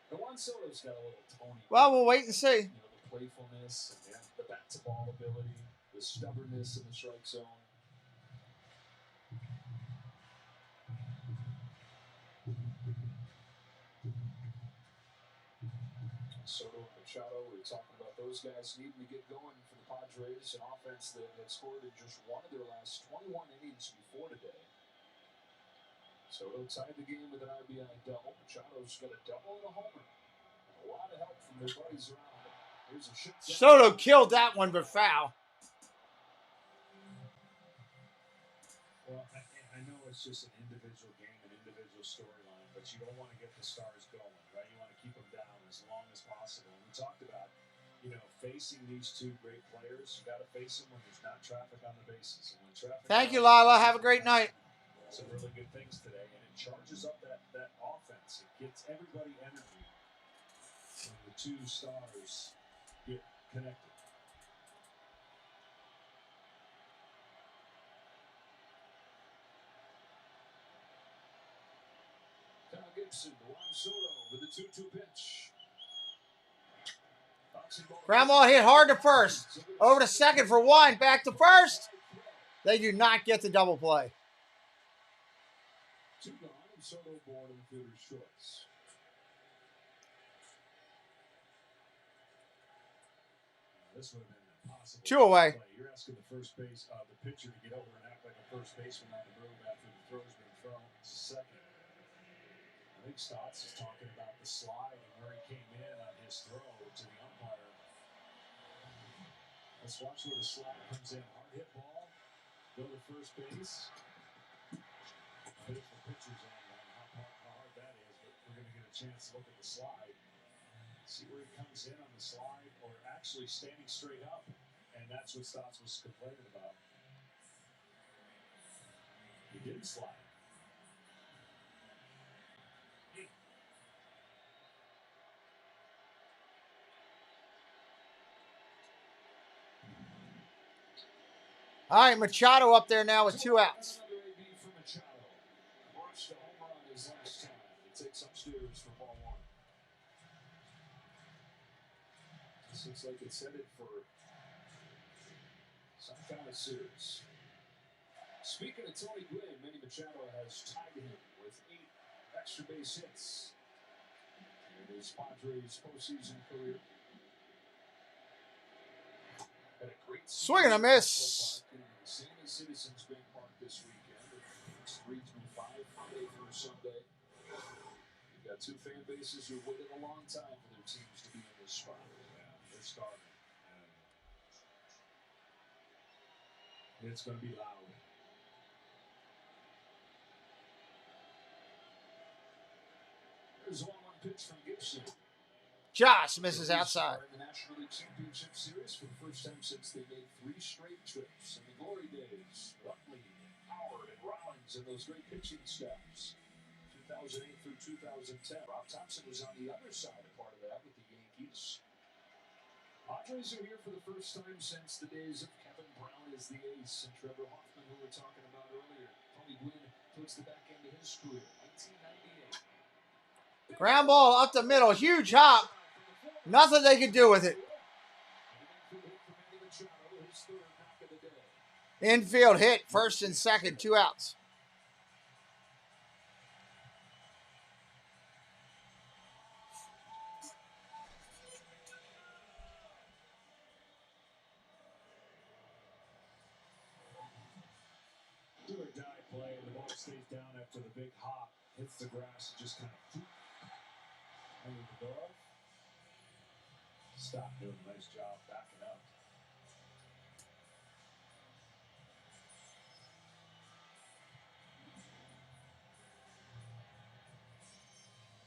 B: The Juan Soto's got a little Tony.
C: Well, we'll wait and see.
B: You know, the playfulness, and the bat-to-ball ability, the stubbornness in the strike zone. Soto and Machado, we were talking about those guys needing to get going for the Padres, an offense that had scored in just one of their last 21 innings before today. Soto tied the game with an RBI double. Machado's got a double and a homer. A lot of help from their buddies around him. Here's a shit.
C: Soto killed that one, but foul.
B: Well, I know it's just an individual game, an individual storyline, but you don't want to get the stars going, right? You want to keep them down as long as possible. And we talked about, facing these two great players. You got to face them when there's not traffic on the bases. And when traffic.
C: Thank you, Lila. Have a great night.
B: Some really good things today, and it charges up that offense. It gets everybody energy when the two stars get connected. Kyle Gibson, Juan Soto with the 2-2 pitch.
C: Grandma hit hard to first. Over to second for one. Back to first. They do not get the double play.
B: 2 gone, and Soto born in the fielder's choice. This would have been impossible.
C: 2 away.
B: You're asking the first base, the pitcher to get over and act like a first baseman on the move after the throw's been thrown. It's a second. I think Stotts is talking about the slide and where he came in on his throw to the umpire. Let's watch where the slide comes in. Hard hit ball. Go to first base. Hit the pitcher's on how hard that is, but we're going to get a chance to look at the slide. See where he comes in on the slide, or actually standing straight up, and that's what Stotts was complaining about. He didn't slide.
C: All right, Machado up there now with 2 outs.
B: Another AB for Machado. Brushed a home run his last time. He takes upstairs for ball 1. This looks like it's headed for some kind of series. Speaking of Tony Gwynn, Manny Machado has tied him with 8 extra base hits in his Padres postseason career. Had a great
C: Swing and a miss.
B: San Diego Citizens Bank Park this weekend. It's 3 through 5, Friday through Sunday. You've got 2 fan bases who waited a long time for their teams to be in this spot. Yeah, they're starting. And it's going to be loud. There's a 1-1 pitch from Gibson.
C: Josh misses outside.
B: In the National League Championship Series for the first time since they made 3 straight trips in the glory days. Rutley, Howard, and Rollins and those great pitching staffs. 2008 through 2010. Rob Thompson was on the other side, a part of that with the Yankees. Padres are here for the first time since the days of Kevin Brown as the ace and Trevor Hoffman, who we were talking about earlier. Tony Gwynn puts towards the back end of his career, 1998.
C: Ground ball up the middle. Huge hop. Nothing they could do with it. Infield hit. First and second. 2 outs.
E: Do or die play, and the ball stays down after the big hop, hits the grass, and just kind of under the glove. Stop doing a nice job backing up.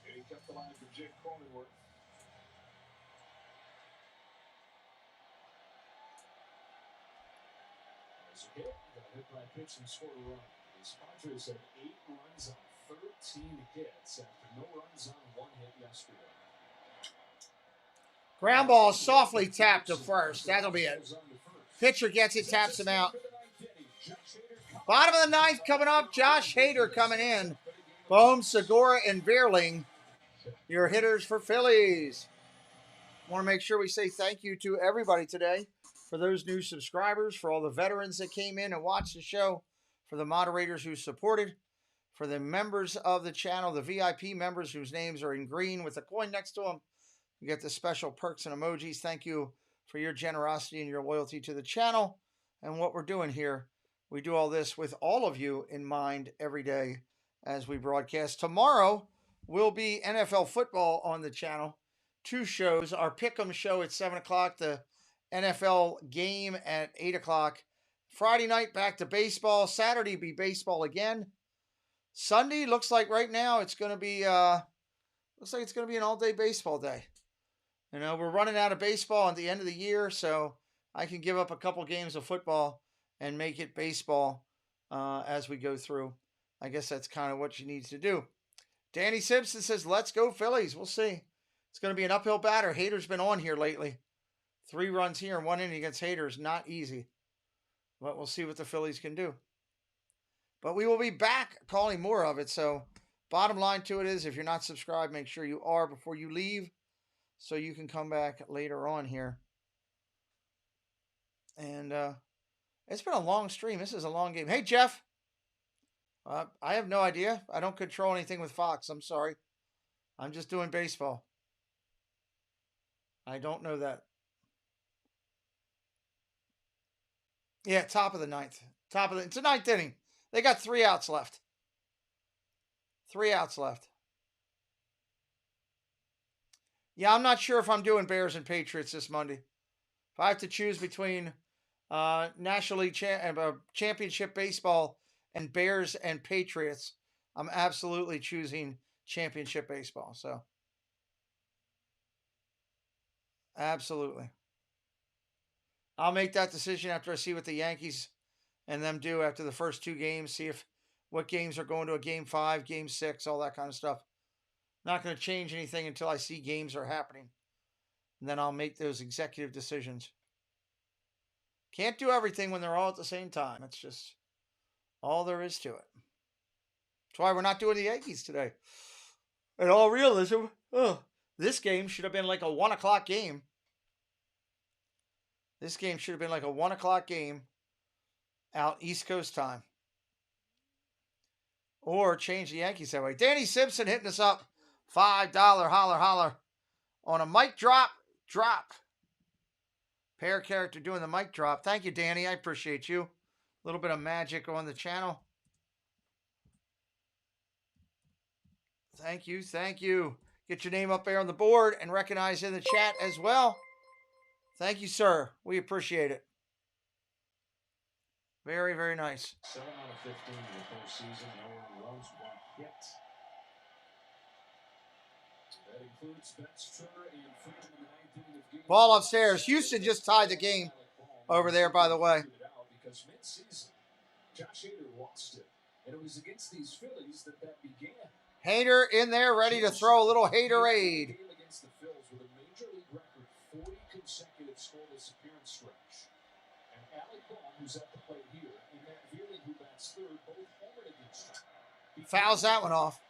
B: And he kept the line for Jake Cronenworth. As a hit, got hit by a pitch and scored a run. The Padres had 8 runs on 13 hits after no runs on 1 hit yesterday.
C: Ground ball softly tapped to first. That'll be it. Pitcher gets it, taps him out. Bottom of the 9th coming up. Josh Hader coming in. Bohm, Segura, and Veerling, your hitters for Phillies. Want to make sure we say thank you to everybody today. For those new subscribers, for all the veterans that came in and watched the show, for the moderators who supported, for the members of the channel, the VIP members whose names are in green with a coin next to them. You get the special perks and emojis. Thank you for your generosity and your loyalty to the channel and what we're doing here. We do all this with all of you in mind every day as we broadcast. Tomorrow will be NFL football on the channel. 2 shows. Our Pick'em show at 7 o'clock. The NFL game at 8 o'clock. Friday night, back to baseball. Saturday, be baseball again. Sunday, looks like right now it's going to be, an all-day baseball day. You know, we're running out of baseball at the end of the year, so I can give up a couple games of football and make it baseball as we go through. I guess that's kind of what you need to do. Danny Simpson says, let's go Phillies. We'll see. It's going to be an uphill batter. Hader's been on here lately. 3 runs here and 1 inning against Hader is not easy. But we'll see what the Phillies can do. But we will be back calling more of it. So bottom line to it is, if you're not subscribed, make sure you are before you leave, so you can come back later on here. And it's been a long stream. This is a long game. Hey, Jeff. I have no idea. I don't control anything with Fox. I'm sorry. I'm just doing baseball. I don't know that. Yeah, top of the 9th. It's a 9th inning. They got 3 outs left. 3 outs left. Yeah, I'm not sure if I'm doing Bears and Patriots this Monday. If I have to choose between National League Championship Baseball and Bears and Patriots, I'm absolutely choosing Championship Baseball. So, absolutely. I'll make that decision after I see what the Yankees and them do after the first 2 games. See what games are going to a game 5, game 6, all that kind of stuff. Not going to change anything until I see games are happening. And then I'll make those executive decisions. Can't do everything when they're all at the same time. It's just all there is to it. That's why we're not doing the Yankees today. In all realism, this game should have been like a 1 o'clock game. This game should have been like a 1 o'clock game out East Coast time. Or change the Yankees that way. Danny Simpson hitting us up. $5 holler on a mic drop. Pair character doing the mic drop. Thank you, Danny. I appreciate you. A little bit of magic on the channel. Thank you. Get your name up there on the board and recognized in the chat as well. Thank you, sir. We appreciate it. Very, very nice.
E: 7 out of 15 in the postseason. No runs, 1 hit. That includes Spencer and Freeman in the 9th inning of game.
C: Ball upstairs. Houston just tied the game over there, by the way.
B: Because mid-season, Josh Hader lost it, and it was against these Phillies that began.
C: Hader in there, ready to throw a little Haderade.
B: Against the Phillies with a major league record 40 consecutive scoreless appearance stretch. And Alec Baum, who's at the plate here, and Matt Veerling, who bats third, both homered against him.
C: Fouls that one off.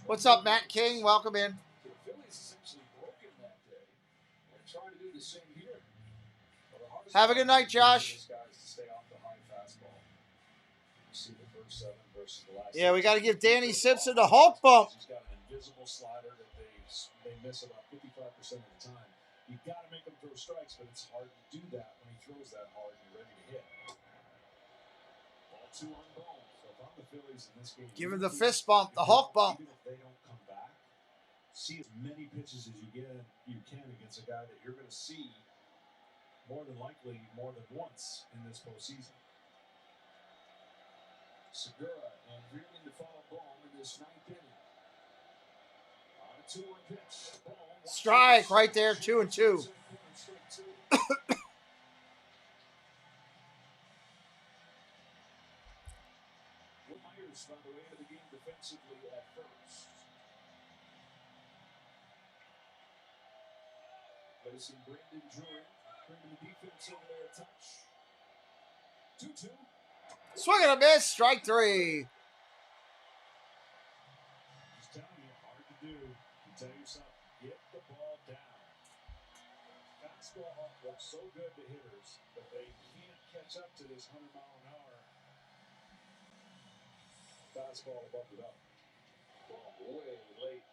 C: What's up, Matt King? Welcome in.
B: The Phillies essentially broken that day. They're trying to do the same here.
C: Have a good night, Josh. Yeah, we got to give Danny Simpson the Hulk bump.
B: He's got an invisible slider that they miss about 55% of the time. You got to make him throw strikes, but it's hard to do that when he throws that hard and you're ready to hit. Ball 2 on ball. So if I'm the Phillies in this game,
C: Give him the fist bump, the Hulk bump.
B: Even if they don't come back, see as many pitches as you can against a guy that you're going to see more than likely more than once in this postseason. Segura and Vreeland to follow Bohm in this 9th inning. On a 2-1 pitch. Bohm.
C: Strike right there, 2-2.
B: Myers found a way into the game defensively at first. Placing Brandon Drury. Bringing the defense over there a touch. 2-2.
C: Swing and a miss, strike 3.
B: Just telling you, hard to do. You tell yourself, get the ball down. Fastball off looks so good to hitters, but they can't catch up to this 100-mile-an-hour fastball above the belt. Ball way late.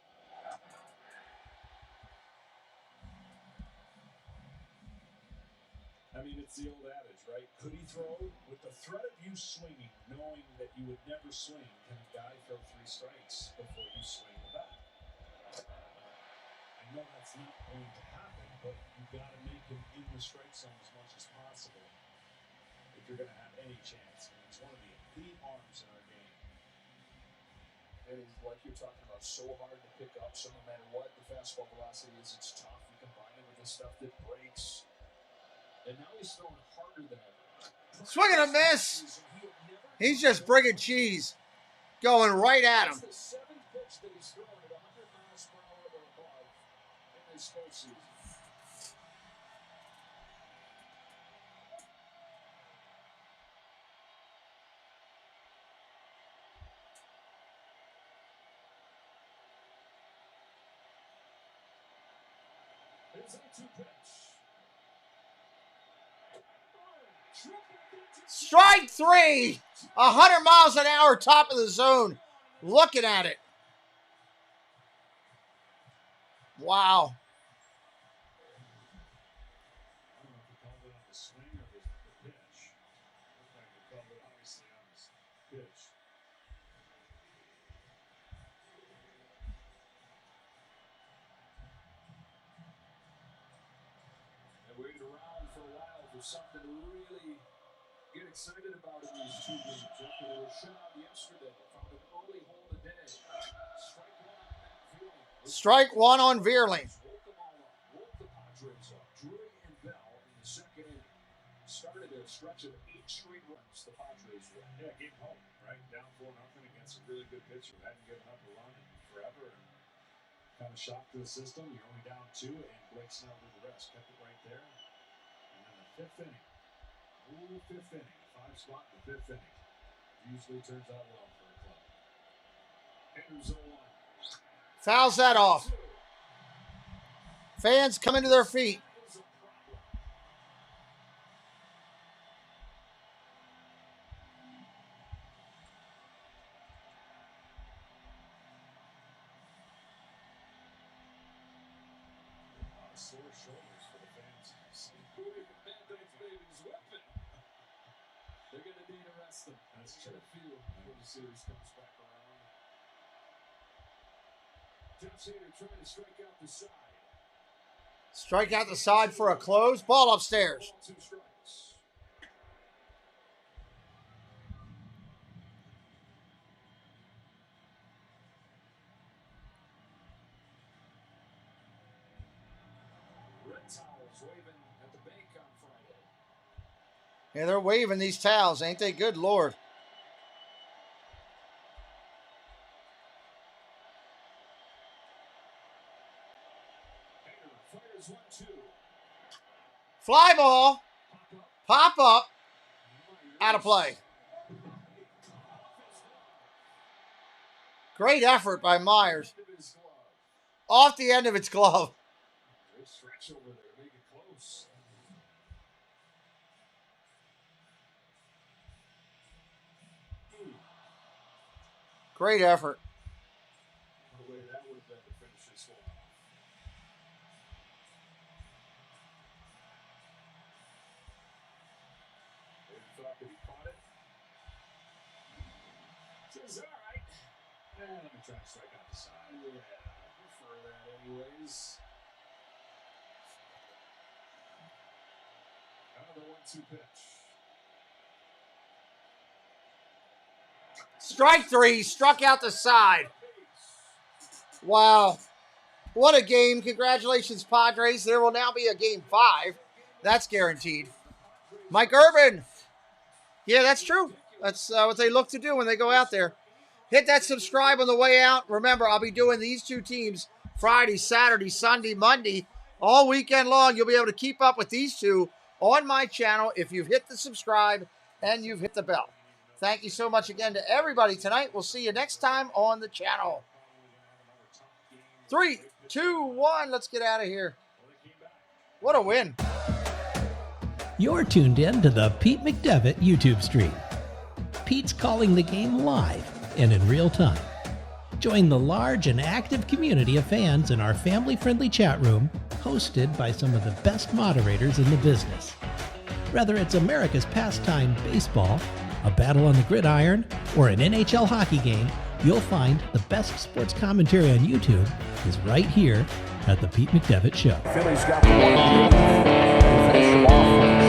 B: I mean, it's the old adage, right? Could he throw? With the threat of you swinging, knowing that you would never swing, can a guy throw 3 strikes before you swing the bat? I know that's not going to happen, but you've got to make him in the strike zone as much as possible if you're going to have any chance. And he's one of the elite arms in our game. And he's, like you're talking about, so hard to pick up. So no matter what the fastball velocity is, it's tough. You combine it with the stuff that breaks. And now he's throwing harder than ever.
C: Swing and a miss. He's just bringing cheese. Going right at him.
B: That's the 7th pitch that he's thrown at 100 miles per hour or above in this postseason. It's a 2 pitch.
C: Strike 3. 100 miles an hour, top of the zone. Looking at it. Wow.
B: I don't know if he called it on the swing or the pitch. Looks like he called it obviously on his pitch. They waited around for a while for something to really get excited about in these 2 games. After they were shut out yesterday, found an early hole today.
C: Strike 1 on Veerling.
B: Woke them all up. Woke the Padres up. Drury and Bell in the 2nd inning. Started a stretch of 8 straight runs. The Padres won. Yeah, game home, right? Down 4-0 against a really good pitcher who hadn't given up a run in forever. And kind of shocked to the system. You're only down 2, and Blake Snell did the rest. Kept it right there. And then the 5th inning. Ooh, 5th inning. 5 spot in the 5th inning. Usually turns out well for a club. Hitters 0-1.
C: Fouls that off. Fans coming to their feet.
B: Sore shoulders for the fans. Baby's whipping. They're going to need to rest them. That's true. When the series comes back around. Jeff Sater trying to strike out the side.
C: Strike out the side for a close. Ball upstairs.
B: 2 strikes. Red towels waving at the bank on Friday.
C: Yeah, they're waving these towels, ain't they? Good Lord.
B: Fires 1-2.
C: Fly ball. Pop up. Out of play. Great effort by Myers. Off the end of its glove.
B: Great stretch over there, make it close.
C: Great effort.
B: The way that would have been to finish this one off. They thought that he caught it. Says, all right. Let me try to strike out the side. Yeah, I prefer that anyways. The 1-2 pitch.
C: Strike three, struck out the side. Wow. What a game. Congratulations, Padres. There will now be a game 5. That's guaranteed. Mike Urban. Yeah, that's true. That's what they look to do when they go out there. Hit that subscribe on the way out. Remember, I'll be doing these 2 teams Friday, Saturday, Sunday, Monday, all weekend long. You'll be able to keep up with these 2 on my channel if you've hit the subscribe and you've hit the bell. Thank you so much again to everybody tonight. We'll see you next time on the channel. 3, 2, 1. Let's get out of here. What a win.
P: You're tuned in to the Pete McDevitt YouTube stream. Pete's calling the game live and in real time. Join the large and active community of fans in our family-friendly chat room, hosted by some of the best moderators in the business. Whether it's America's pastime baseball, a battle on the gridiron, or an NHL hockey game, you'll find the best sports commentary on YouTube is right here at the Pete McDevitt Show.
E: Phillies got the 1-2. Finish them off.